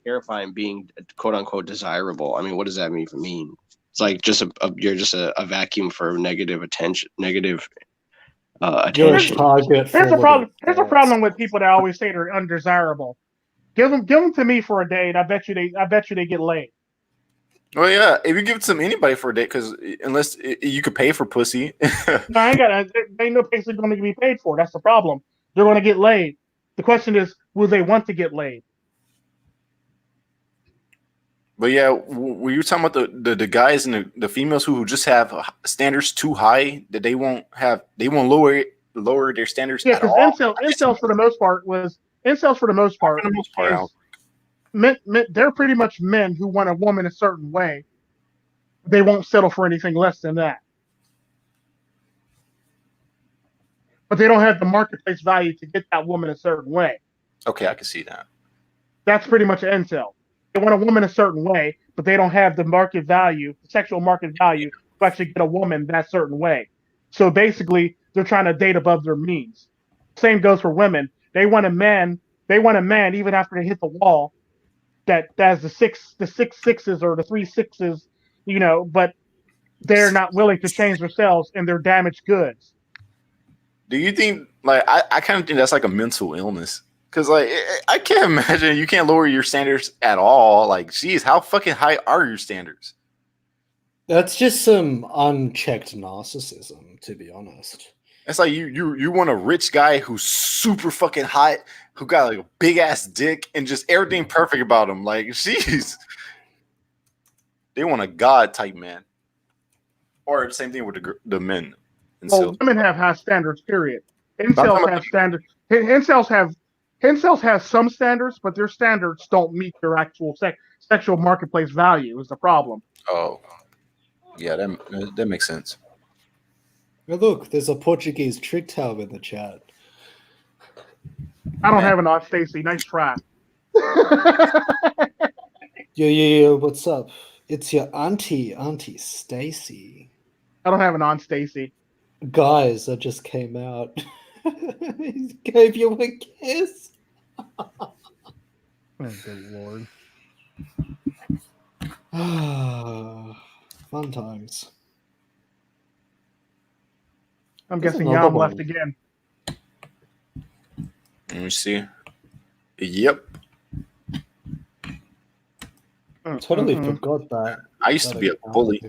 terrifying being quote unquote desirable. I mean, what does that even mean? It's like you're just a vacuum for negative attention, negative attention. Here's a problem. Here's a problem with people that always say they're undesirable. Give them to me for a date. I bet you they get laid. Well, yeah, if you give it to anybody for a date, because unless you could pay for pussy. No, I ain't got. They ain't no place they're going to be paid for. That's the problem. They're going to get laid. The question is, will they want to get laid? But yeah, were you talking about the guys and the females who just have standards too high that they won't lower their standards? Yeah, because incels for the most part they're pretty much men who want a woman a certain way. They won't settle for anything less than that. But they don't have the marketplace value to get that woman a certain way. Okay, I can see that. That's pretty much an incel. They want a woman a certain way, but they don't have the market value, the sexual market value, to actually get a woman that certain way. So basically, they're trying to date above their means. Same goes for women. They want a man even after they hit the wall that has the six sixes or the 3 6s, but they're not willing to change themselves and they're damaged goods. Do you think, like, I kind of think that's like a mental illness? Because, like, I can't imagine you can't lower your standards at all. Like, geez, how fucking high are your standards? That's just some unchecked narcissism, to be honest. It's like you want a rich guy who's super fucking hot, who got like a big ass dick and just everything perfect about him. Like, jeez. They want a god type man. Or the same thing with the men. Well, women have high standards, period. Incels have standards. Incels have some standards, but their standards don't meet their actual sexual marketplace value is the problem. Oh. Yeah, that makes sense. Oh, look, there's a Portuguese trick towel in the chat. I don't have an Aunt Stacy. Nice try. Yo, what's up? It's your Auntie Stacy. I don't have an Aunt Stacy. Guys, that just came out. He gave you a kiss. Oh, good lord. Fun times. I'm guessing Yam left again. Let me see. Yep. Totally forgot that. I used to be a bully.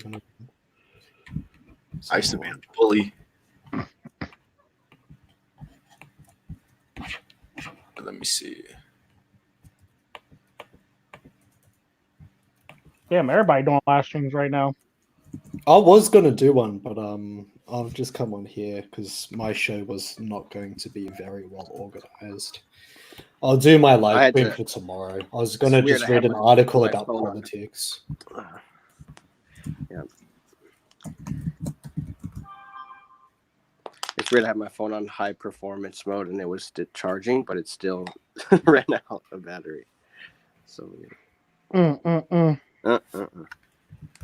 Let me see. Damn, everybody doing live streams right now. I was gonna do one, but I've just come on here because my show was not going to be very well organized. I'll do my live stream for tomorrow. I was gonna just read an article about politics. Yeah. It's weird to have my phone on high performance mode and it was charging, but it still ran out of battery. So weird.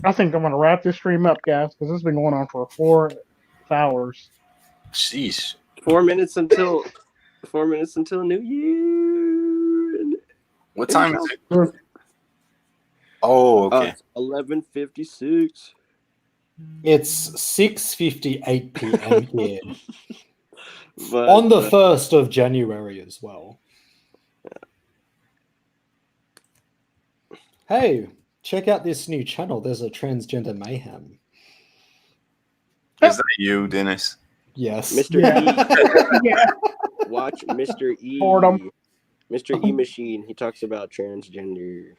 I think I'm gonna wrap this stream up, guys, because it's been going on for 4 hours. Jeez. 4 minutes until New Year. What time is it? Oh, okay. 11:56. It's 6:58 p.m. here. On the 1st of January as well. Hey, check out this new channel. There's a transgender mayhem. Is that you, Dennis? Yes. Mr. Yeah. E. Yeah. Watch Mr. E. Boredom. Mr. E Machine. He talks about transgender.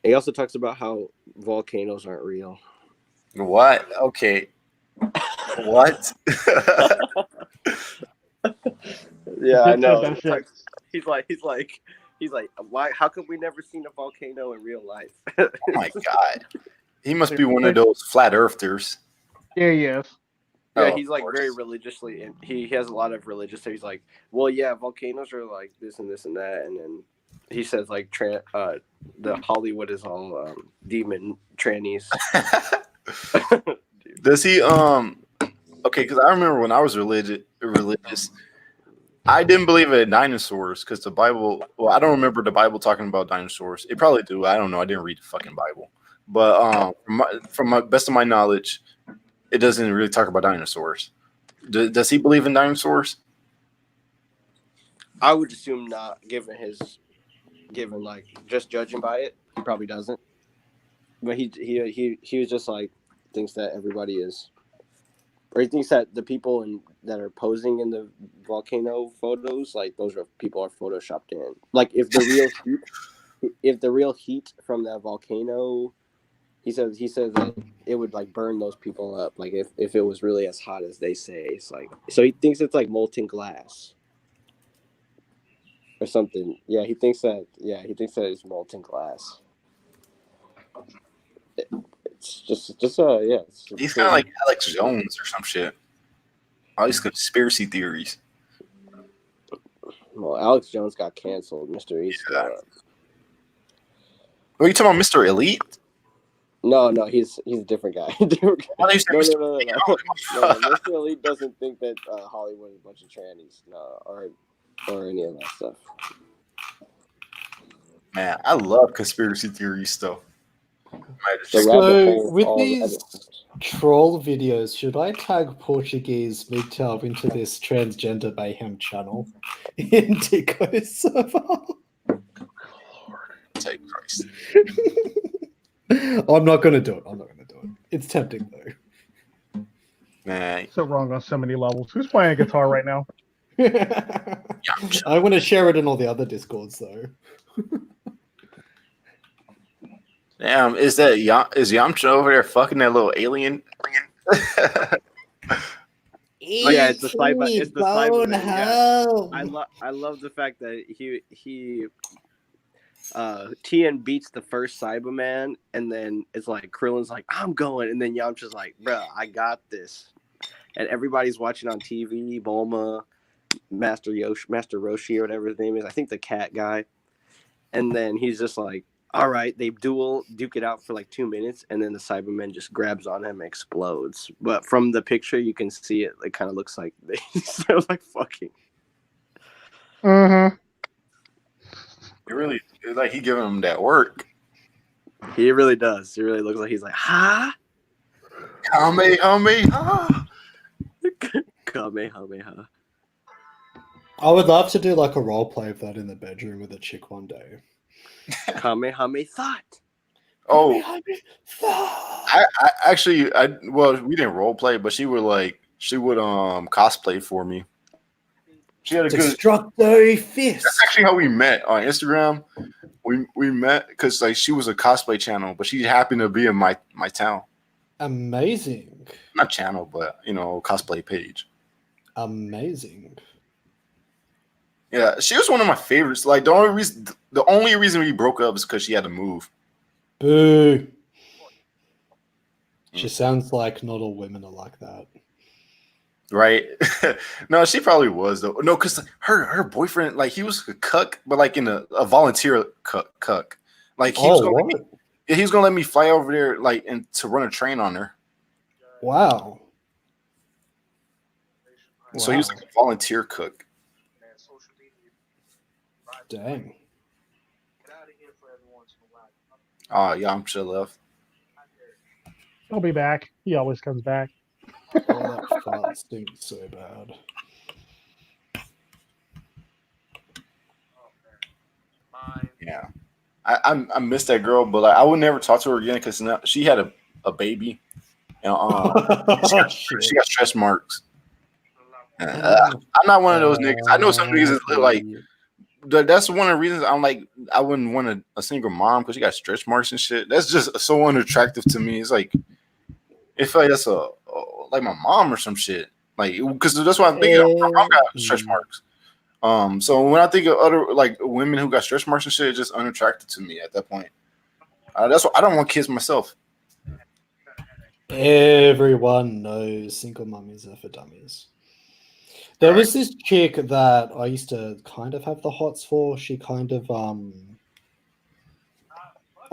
He also talks about how volcanoes aren't real. What? Okay. What? Yeah, I Just said know. that shit. He's like, why? How come we never seen a volcano in real life? Oh my god. He must be one of those flat earthers. Yeah, yes. Yeah, Oh, he's like of course. very religiously, and he has a lot of religious. So he's like, well, yeah, volcanoes are like this and this and that, and then he says like, the Hollywood is all demon trannies. Does he okay, because I remember when I was religious, I didn't believe in dinosaurs because the Bible. Well, I don't remember the Bible talking about dinosaurs. It probably do. I don't know. I didn't read the fucking Bible. But from my best of my knowledge, it doesn't really talk about dinosaurs. Does he believe in dinosaurs? I would assume not, given like just judging by it, he probably doesn't. But he was just like thinks that everybody is, or he thinks that the people that are posing in the volcano photos, like those are people are photoshopped in. Like if the real heat from that volcano, he says that it would like burn those people up. Like if it was really as hot as they say, it's like, so he thinks it's like molten glass or something. Yeah, he thinks that it's molten glass. It's just yeah. He's kind of like Alex Jones or some shit. All these conspiracy theories. Well, Alex Jones got canceled. Mr. East. Yeah. Are you talking about Mr. Elite? No, he's a different guy. Different guy. Why do you say Mr. Elite? No. Mr. Elite doesn't think that Hollywood is a bunch of trannies, no, or any of that stuff. Man, I love conspiracy theory stuff. So with these troll videos, should I tag Portuguese MGTOW into this transgender mayhem channel in Tico's server? Take Christ. I'm not going to do it. It's tempting though. Man. So wrong on so many levels. Who's playing guitar right now? I want to share it in all the other Discords though. Damn, is Yamcha over there fucking that little alien? Yeah, it's the Cyberman. Yeah. I love the fact that he Tien beats the first Cyberman, and then it's like Krillin's like, I'm going, and then Yamcha's like, bruh, I got this. And everybody's watching on TV, Bulma, Master Roshi, or whatever his name is. I think the cat guy. And then he's just like, all right, they duke it out for like 2 minutes, and then the Cyberman just grabs on him and explodes. But from the picture, you can see it. It kind of looks like they sound like fucking. Mm-hmm. It really, it's like he giving him that work. He really does. It really looks like he's like, ha? Kamehameha. Kamehameha. I would love to do like a role play of that in the bedroom with a chick one day. Kamehameha thought. Oh, I actually, we didn't role play, but she would cosplay for me. She had a good Destructo fist. That's actually how we met on Instagram. We met because like she was a cosplay channel, but she happened to be in my town. Amazing. Not channel, but cosplay page. Amazing. Yeah, she was one of my favorites. Like the only reason we broke up is because she had to move. Boo. She sounds like not all women are like that. Right? No, she probably was though. No, because her boyfriend, like he was a cuck, but like in a volunteer cuck. Like he was gonna let me fly over there, like, and to run a train on her. Wow. So he was like a volunteer cook. Dang. Oh, yeah, I'm sure left. He'll be back. He always comes back. Oh, that fart stinks so bad. Yeah, I miss that girl, but like, I would never talk to her again because she had a baby. And she got stretch marks. I'm not one of those niggas. I know some niggas is like. That's one of the reasons I'm like I wouldn't want a single mom because she got stretch marks and shit. That's just so unattractive to me. It's like it feel like that's like my mom or some shit. Like because that's what I'm thinking. My mom got stretch marks. So when I think of other like women who got stretch marks and shit, it's just unattractive to me at that point. That's why I don't want kids myself. Everyone knows single mummies are for dummies. There was this chick that I used to kind of have the hots for. She kind of, I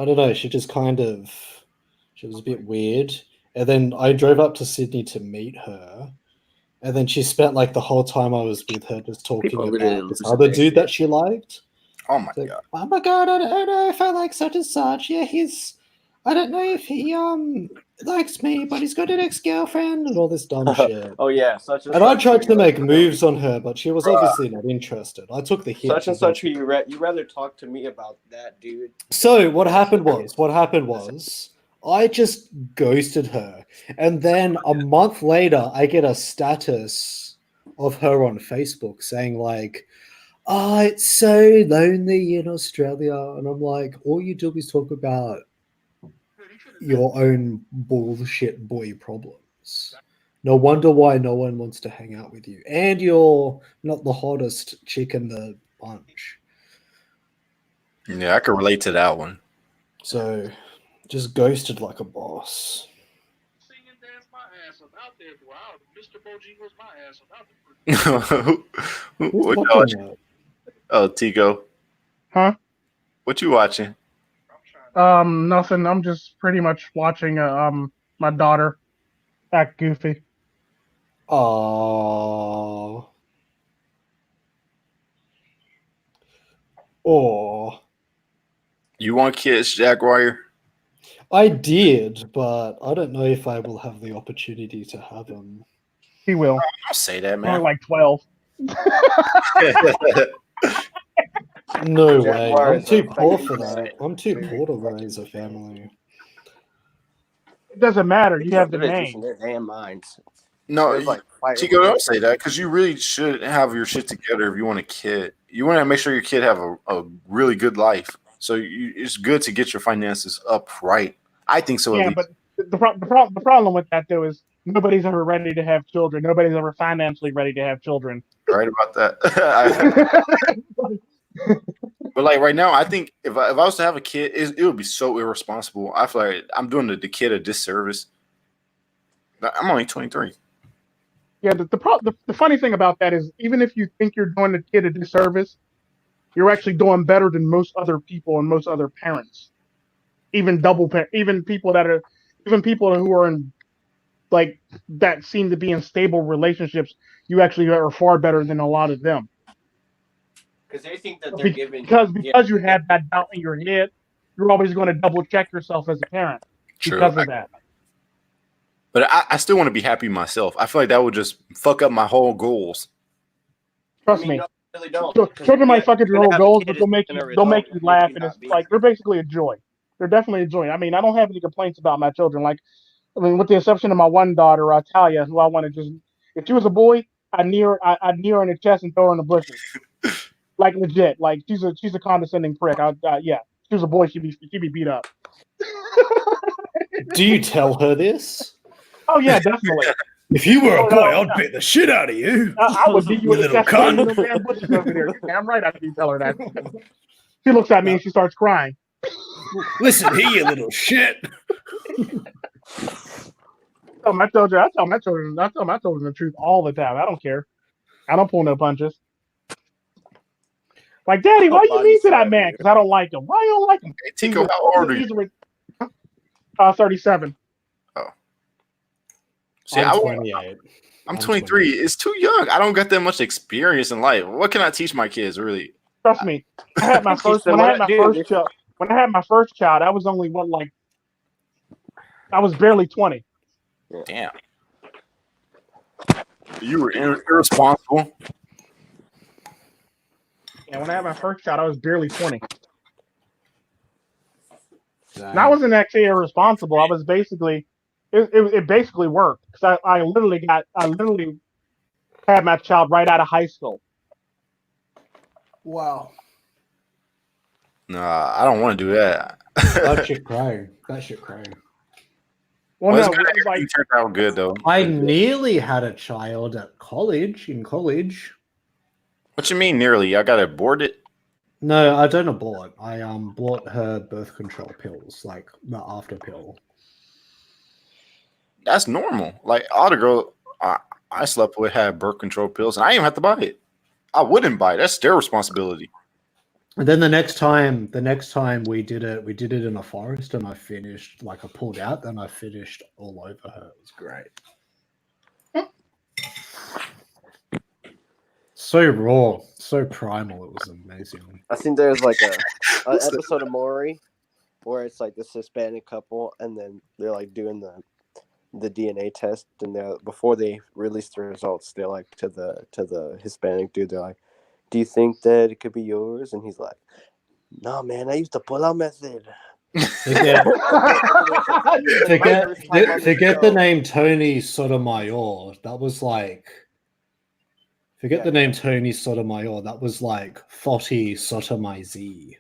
don't know, she was a bit weird. And then I drove up to Sydney to meet her. And then she spent like the whole time I was with her just talking about this other dude that she liked. Oh my god. Oh my god, I don't know if I like such and such. Yeah, I don't know if he likes me, but he's got an ex-girlfriend and all this dumb shit. Oh yeah, such and And I such. tried to make moves on her, but she was obviously not interested. I took the hit. Such and such who you rather talk to me about that dude. So what happened was I just ghosted her. And then a month later, I get a status of her on Facebook saying like, "Oh, it's so lonely in Australia." And I'm like, all you do is talk about your own bullshit boy problems. No wonder why no one wants to hang out with you. And you're not the hottest chick in the bunch. Yeah, I can relate to that one. So, just ghosted like a boss. Sing and dance my ass off out there. Wow, Mr. Bojangles my ass off out there. What you watching? Oh, Tico. Huh? What you watching? Nothing. I'm just pretty much watching my daughter act goofy. Oh. You want kids, Jaguar? I did, but I don't know if I will have the opportunity to have them. He will. Don't say that, man. Only like 12. No way. I'm too poor for that. I'm too poor to raise a family. It doesn't matter. You have the They're name. in their damn minds. No, like Chico, don't say that because you really should have your shit together if you want a kid. You want to make sure your kid have a really good life. So it's good to get your finances up right. I think so. Yeah, but the problem with that though is nobody's ever ready to have children. Nobody's ever financially ready to have children. Right about that. But like right now, I think if I was to have a kid, it would be so irresponsible. I feel like I'm doing the kid a disservice. I'm only 23. Yeah, the funny thing about that is even if you think you're doing the kid a disservice, you're actually doing better than most other people and most other parents. Even people who are in like that seem to be in stable relationships, you actually are far better than a lot of them. Because they think that they're giving because you have that doubt in your head, you're always going to double check yourself as a parent because of that. But I still want to be happy myself. I feel like that would just fuck up my whole goals. Trust me. No, really don't. Children might fuck up your whole goals, but they'll make you laugh, and it's like they're basically a joy. They're definitely a joy. I mean, I don't have any complaints about my children. Like, I mean, with the exception of my one daughter, Talia, who I want to just, if she was a boy, I'd knee her in the chest and throw her in the bushes. Like legit. Like she's a condescending prick. Yeah, if she was a boy, she'd be beat up. Do you tell her this? Oh yeah, definitely. If you were a boy, I'd beat the shit out of you. I would beat you with in the chest in the damn bushes over there. Damn right, I can tell her that. She looks at me and she starts crying. Listen here, you little shit. I tell my children the truth all the time. I don't care. I don't pull no punches. Like, Daddy, why you mean to that man? Because I don't like him. Why you don't like him? Hey, Tico, how old are you? 37. Oh. See, I'm 28. I'm 23. It's too young. I don't got that much experience in life. What can I teach my kids, really? Trust me. I had my first when I had my first child, I was only I was barely 20. Damn. You were irresponsible. And when I had my first child, I was barely 20. And I wasn't actually irresponsible. I was basically it basically worked because I literally had my child right out of high school. Wow. Nah, I don't want to do that. That shit crying. Well, Well, no, it's good. it's like Everything turned out good though. I nearly had a child at college. In college. What you mean nearly? I got aborted. No, I don't abort. I bought her birth control pills, like the after pill. That's normal. Like all the girls I slept with had birth control pills, and I didn't even have to buy it. I wouldn't buy it. That's their responsibility. And then the next time we did it in a forest, and I finished I pulled out, then I finished all over her. It was great. So raw, so primal. It was amazing. I think there's like an episode of Maury where it's like this Hispanic couple, and then they're like doing the DNA test, and before they release the results, they're like to the Hispanic dude, they're like, "Do you think that it could be yours?" And he's like, "No, man, I used the pull-out method." Forget the name Tony Sotomayor. That was like. Forget the name Tony Sotomayor. That was like Foti Sotomize.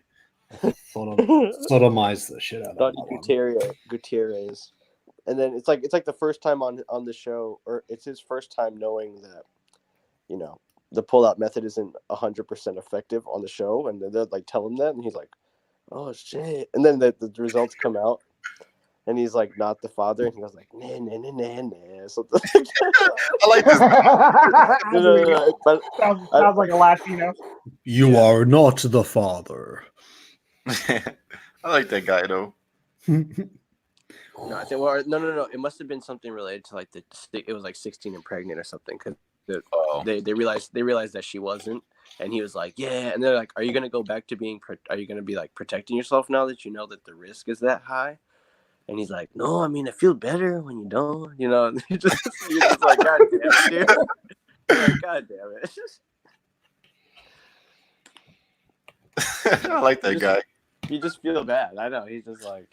Sotomize the shit out of that Gutierrez. And then it's like the first time on the show, or it's his first time knowing that, the pull-out method isn't 100% effective on the show, and they're like tell him that, and he's like, "Oh shit!" And then the results come out, and he's like not the father, and he goes like, "Nah, nah, nah, nah, nah," something. I like this. Sounds like a Latino. You are not the father. I like that guy though. No, I think no. It must have been something related to like it was like 16 and pregnant or something, because they realized that she wasn't, and he was like, "Yeah," and they're like, "Are you gonna go back to being? Are you gonna be like protecting yourself now that you know that the risk is that high?" And he's like, "No, I mean, it feels better when you don't, And you're just like, "God damn it, dude!" You're like, "God damn it." I like that guy. You just feel bad. I know. He's like,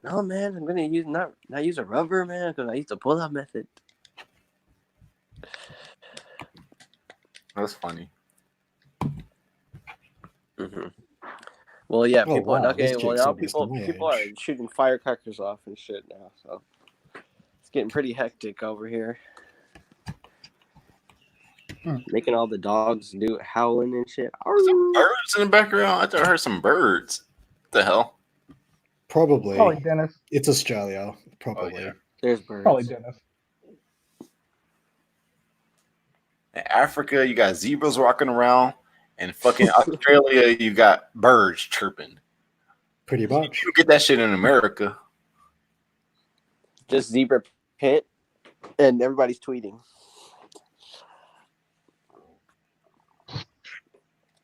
"No, man, I'm gonna not use a rubber, man, because I used the pull-out method." That's funny. Mm-hmm. Well, yeah, Oh, people. wow, Okay, this well chick's now almost people my are age. shooting firecrackers off and shit now, so it's getting pretty hectic over here. Making all the dogs do howling and shit. Some birds in the background. I thought I heard some birds. What the hell? Probably. Dennis. It's Australia. Probably. Oh, yeah. There's birds. Probably Dennis. In Africa, you got zebras walking around. In fucking Australia, you got birds chirping. Pretty much. You get that shit in America. Just zebra pit, and everybody's tweeting.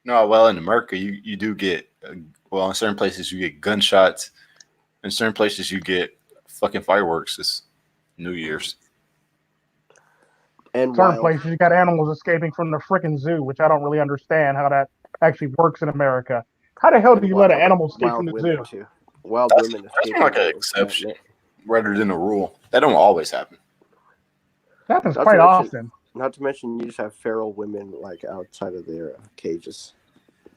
No, well, in America, you do get, in certain places, you get gunshots. In certain places, you get fucking fireworks. It's New Year's. And certain places, you got animals escaping from the freaking zoo, which I don't really understand how that actually works in America. How the hell do you let an animal escape from the zoo? Too. Wild women escape. That's like an exception rather than a rule. That don't always happen. That happens quite often. Not to mention, you just have feral women like outside of their cages.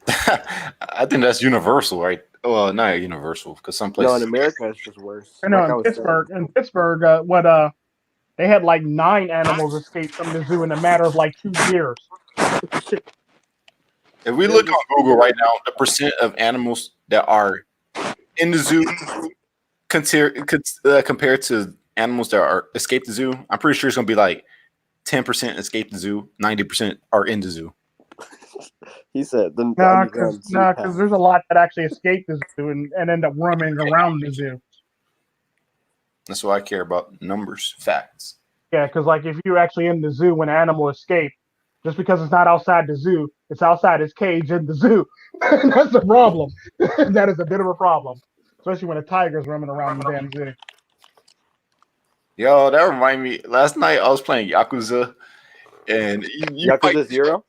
I think that's universal, right? Well, not universal, because some places. No, in America it's just worse. I know in Pittsburgh, they had like 9 animals escape from the zoo in a matter of like 2 years. If we look on Google right now, the percent of animals that are in the zoo compared to animals that are escape the zoo, I'm pretty sure it's gonna be like 10% escape the zoo, 90% are in the zoo. He said, because there's a lot that actually escape the zoo and end up roaming around the zoo. That's why I care about numbers, facts. Yeah, because like if you're actually in the zoo when an animal escapes, just because it's not outside the zoo, it's outside its cage in the zoo. That's a problem. That is a bit of a problem, especially when a tiger's roaming around the damn zoo. Yo, that reminded me. Last night I was playing Yakuza, and Yakuza 0.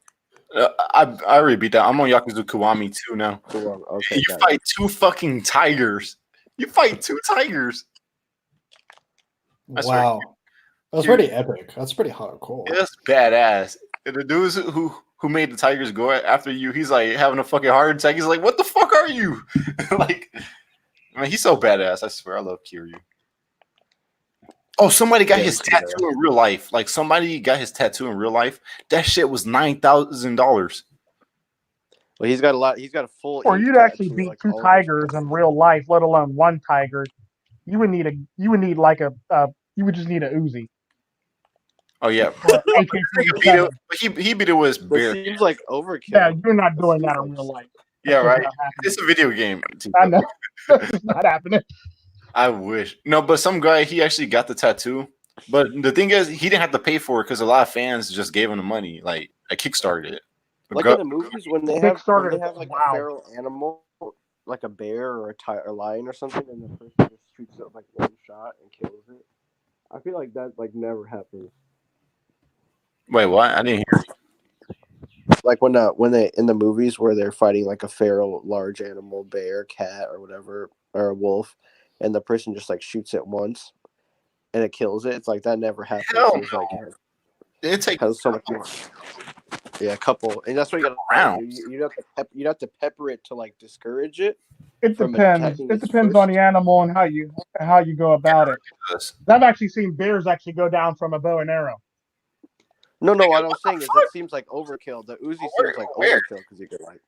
I already beat that. I'm on Yakuza Kiwami 2 now. Okay, you fight 2 fucking tigers. You fight 2 tigers. swear. Wow. That's pretty epic. That's pretty hardcore. That's badass. And the dudes who made the Tigers go after you, he's like having a fucking heart attack. He's like, "What the fuck are you?" Like, I mean, he's so badass. I swear, I love Kiryu. Oh, somebody got his tattoo in real life. Like, somebody got his tattoo in real life. That shit was $9,000. Well, he's got a lot. He's got a full. Or ink you'd actually tattoo, beat like, two all over tigers his in real life, let alone one tiger. You would need like a you would just need a Uzi. Oh yeah, Or AK-47. he beat it with his That bear. seems like overkill. Yeah, you're not doing that in real life. Yeah, That's right. not happening. It's a video game. I know. It's not happening. I wish. No, but some guy, he actually got the tattoo. But the thing is, he didn't have to pay for it because a lot of fans just gave him the money. Like, I kickstarted it. Like in the movies when they have like wow. a feral animal, like a bear or a lion or something, and the person just shoots it like one shot and kills it. I feel like that like never happens. Wait, what? I didn't hear you. Like when they in the movies where they're fighting like a feral large animal, bear, cat, or whatever, or a wolf, and the person just like shoots it once and it kills it. It's like that never happens. Hell It's like it takes so much more. Yeah, a couple, and that's what you got to do. You'd have to pepper it to like discourage it. It depends. It depends on the animal and how you go about it. I've actually seen bears actually go down from a bow and arrow. No, what I'm saying is it seems like overkill. The Uzi seems like overkill because you could like.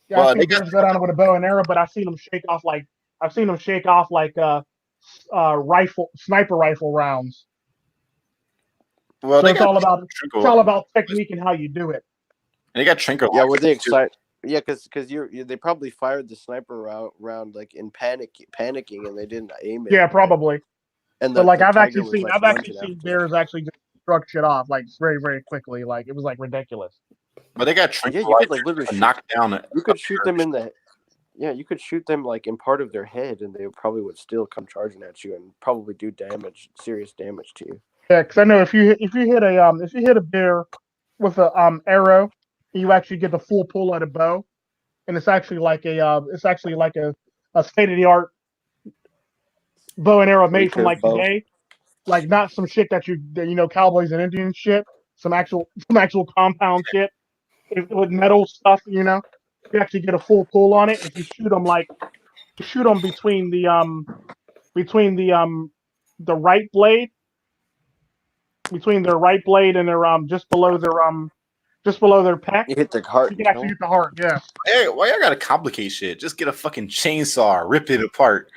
Yeah, I've seen bears go down with a bow and arrow, but I've seen them shake off like sniper rifle rounds. Well, so it's all about technique and how you do it. And they got Trinker. Yeah, were they excited? Yeah, because they probably fired the sniper round like in panicking, and they didn't aim it. Yeah, probably. And but like I've actually seen bears actually just struck shit off like very, very quickly. Like it was like ridiculous. But they got Trinker. Yeah, you could like literally knock down. You could shoot them in the. Yeah, you could shoot them like in part of their head, and they probably would still come charging at you and probably do serious damage to you. Yeah, because I know if you hit a bear with a arrow, you actually get the full pull of the bow, and it's actually like a state of the art bow and arrow made from like today, like not some shit that cowboys and Indian shit, some actual compound shit with metal stuff. You actually get a full pull on it if you shoot them between the right blade. Between their right blade and their just below their pec. You hit the heart. You can actually hit the heart, yeah. Hey, why y'all gotta complicate shit? Just get a fucking chainsaw, rip it apart.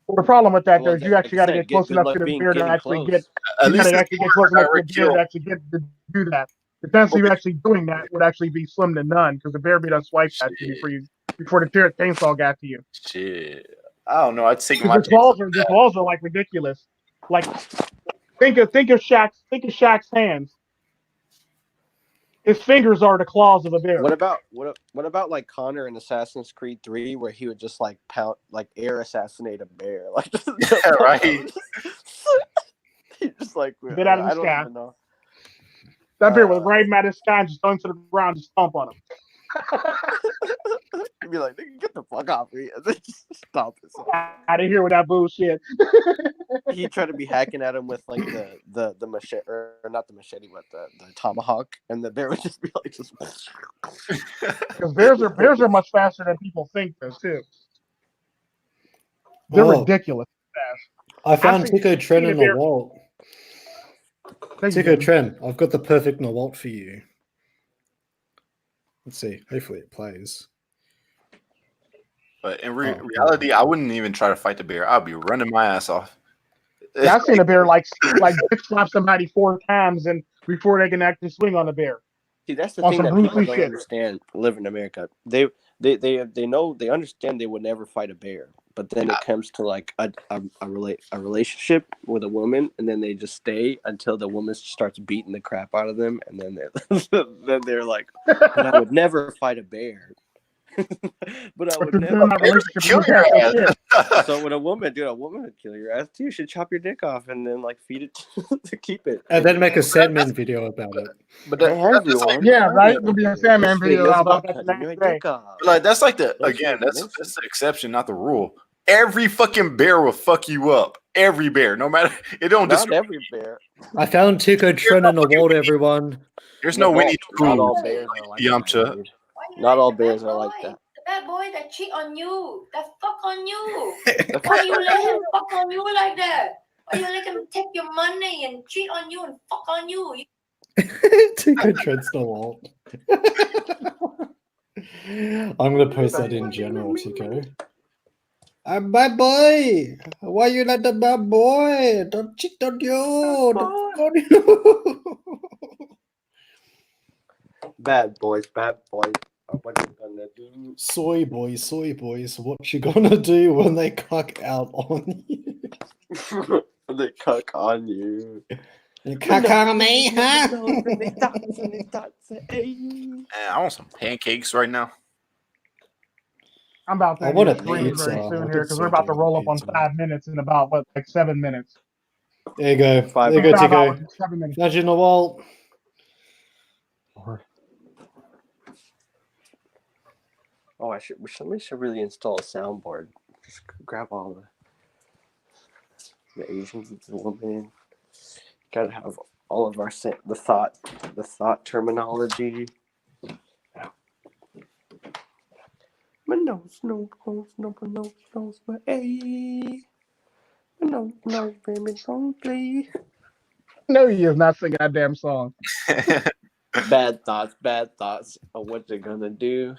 Well, the problem with that though is you actually got to get close enough to the bear to actually get. You got to actually get close enough to the bear to actually get to do that. The chance of you actually doing that would actually be slim to none because the bear would have swiped at you before the chainsaw got to you. Shit, I don't know. I'd take my. The claws are like ridiculous. Like. Think of Shaq's hands. His fingers are the claws of a bear. What about like Connor in Assassin's Creed 3, where he would just like air assassinate a bear, like yeah, right? He just like get out of the sky. That bear was right out of the sky and just thrown to the ground, just stomp on him. You'd be like, get the fuck off me. Stop it. Out of here with that bullshit. He tried to be hacking at him with like the machete, or not the machete, but the tomahawk, and the bear would just be like just. Because bears are much faster than people think, though, too. They're ridiculous fast. I found Tico Tren in the vault. Tico Tren, I've got the perfect Nawalt for you. Let's see. Hopefully it plays. But in reality, I wouldn't even try to fight the bear. I'd be running my ass off. Yeah, I've seen a bear like slap somebody 4 times and before they can actually swing on the bear. See, that's the thing that people don't understand. Live in America, they know, they understand they would never fight a bear, but then it comes to like a relationship with a woman, and then they just stay until the woman starts beating the crap out of them, and then they're like, but I would never fight a bear. But I would never kill your ass. So when a woman would kill your ass too. You should chop your dick off and then like feed it to keep it, and then make a Sandman video about it. But yeah, right. There'll be a Sandman video about that the next day. Like that's like that's the exception, not the rule. Every fucking bear will fuck you up. every bear, no matter it don't Not discriminate. every bear. I found Tico Tren in the world, everyone. There's no Winnie the Not Pooh. all bears are like that. Yamcha. Dude. Not all bears are like that. The bad boy that cheat on you, that fuck on you. Why you let him fuck on you like that? Why you let him take your money and cheat on you and fuck on you? Tico Tren's the world. I'm gonna post that in general, Tico. Bad boy, why you let the bad boy? Don't cheat on you. Don't fuck on you. Bad boys, bad boys. What you gonna do? Soy boys, what you gonna do when they cuck out on you? They cuck on you. You cuck on me, huh? Man, I want some pancakes right now. I'm about to I end want a the stream pizza. very I soon did here because so we're about to do roll want up on pizza. 5 minutes in about like 7 minutes. There you go. Five There you go, 5 Tico. hours and 7 minutes. Nudge in the wall. Oh, somebody should really install a soundboard. Just grab all the Asians, the women. Gotta have all of our the thought terminology. My nose, no, my A. No, baby, don't play. No, he is not singing that damn song. Bad thoughts. Oh, what they're gonna do?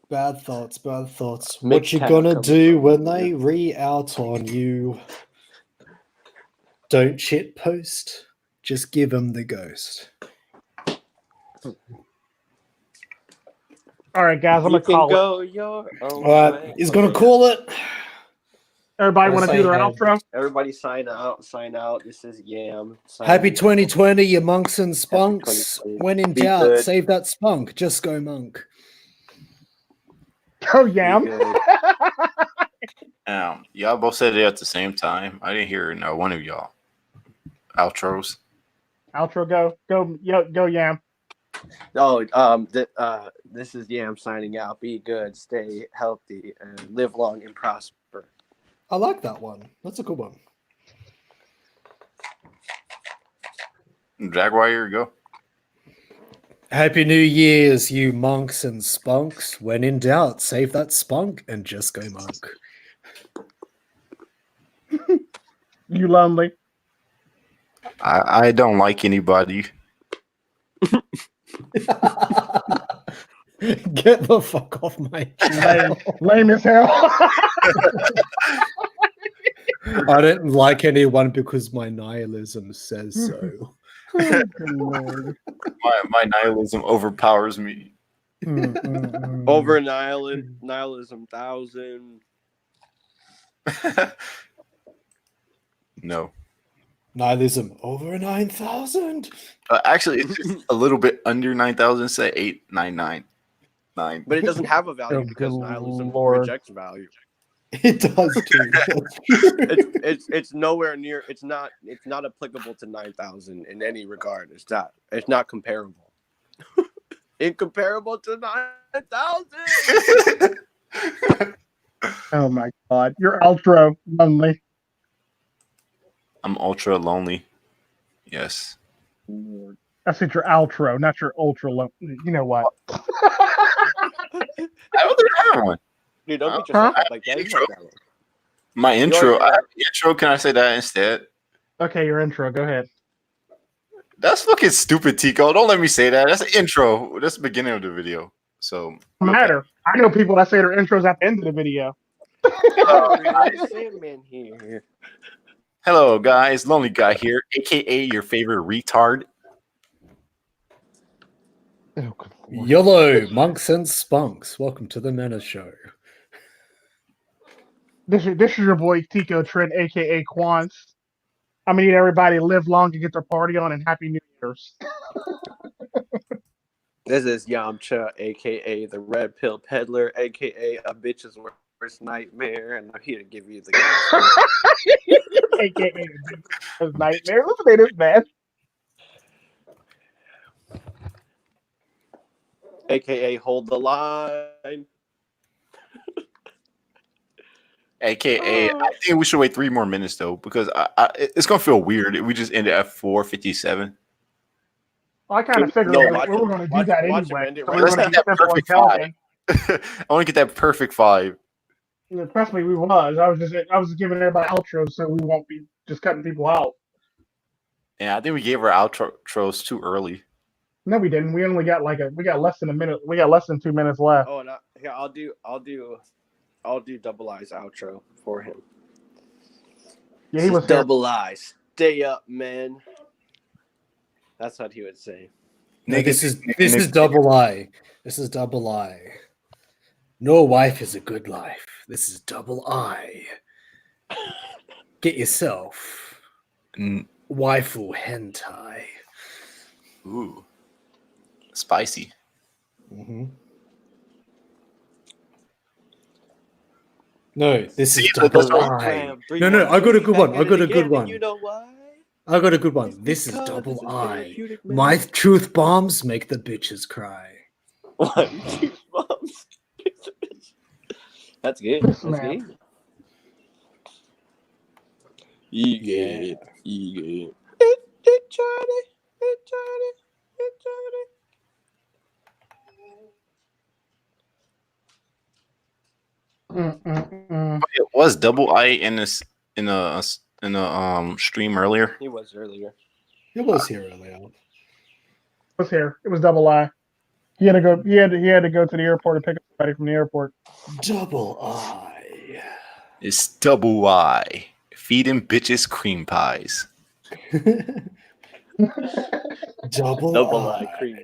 Bad thoughts. What Mixed you tab gonna coming do from when you. they re-out on you? Don't shit post. Just give them the ghost. All right, guys, I'm You gonna can call it. go your own All right, way. he's gonna Okay, call it. Everybody I'll want to say do their hey. outro? Everybody sign out. This is Yam. Happy signing out. 2020, you monks and spunks. 2020. When in Be doubt, good. save that spunk. Just go monk. Oh, Be Yam. good. Y'all both said it at the same time. I didn't hear no one of y'all outros. Outro, go, Yam. Oh, this is Yam signing out. Be good, stay healthy, and live long and prosper. I like that one. That's a good one. Jaguar, here you go. Happy New Year's, you monks and spunks. When in doubt, save that spunk and just go monk. You lonely. I don't like anybody. Get the fuck off my channel. Lame as hell. I don't like anyone because my nihilism says so. Oh, good Lord. My nihilism overpowers me. Over nihilism 1,000. No. Nihilism over 9,000. Actually, it's just a little bit under 9,000. Say 8,999. But it doesn't have a value Oh, because good nihilism Lord. rejects value. It does too. It's nowhere near. It's not applicable to 9,000 in any regard. It's not comparable. Incomparable to 9,000. Oh my God. Your outro, lonely. I'm ultra lonely. Yes. I said your outro, not your ultra lonely. You know what? I don't have one. Dude, don't beat yourself Huh? up like that. Intro. You have that one. My intro. Intro. Can I say that instead? Okay, your intro. Go ahead. That's fucking stupid, Tico. Don't let me say that. That's the intro. That's the beginning of the video. So No matter. I know people that say their intros at the end of the video. Sandman here. Hello, guys. Lonely Guy here, aka your favorite retard. Oh, good Lord. YOLO, monks and spunks. Welcome to the Menace Show. This is your boy Tico Trent, aka Quants. I'm gonna need everybody to live long and get their party on, and Happy New Year's. This is Yamcha, aka the Red Pill Peddler, aka a bitch's worst nightmare, and I'm here to give you the gospel. aka his nightmare. Listen to this, man. aka hold the line. AKA, I think we should wait 3 more minutes though, because it's gonna feel weird if we just ended at 4:57. I kind of figured No, we were going to do that anyway. So we were Let's going to get keep that this one perfect 5. going. I want to get that perfect 5. Trust me, we was. I was just giving everybody outros so we won't be just cutting people out. Yeah, I think we gave our outros too early. No, we didn't. We only got we got less than a minute. We got less than 2 minutes left. Oh, no, here I'll do Double I's outro for him. Yeah, he was here. Double I. Stay up, man. That's what he would say. No, this is Double I. This is Double I. No wife is a good life. This is Double I. Get yourself waifu hentai. Ooh, spicy. Mm-hmm. No, this is Double I. No, I got a good one. I got a good one. You know why? I got a good one. This is Double I. My truth bombs make the bitches cry. What? Truth bombs? That's good. That's good. Yeah. Hey, Charlie. It was Double I in a stream earlier. He was earlier. It was here earlier. It was here. It was Double I. He had to go. He had to go to the airport to pick up somebody from the airport. Double I. It's Double I. Feeding bitches cream pies. Double I cream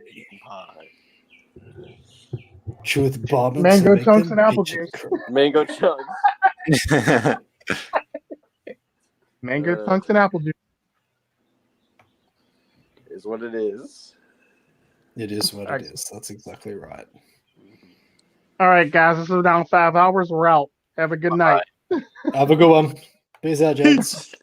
pie. Truth bombing. Mango chunks and apple juice. Mango chunks. Mango chunks and apple juice. Is what it is. It is what it is. That's exactly right. All right, guys. This is down 5 hours. We're out. Have a good night. Have a good one. Peace out, gents.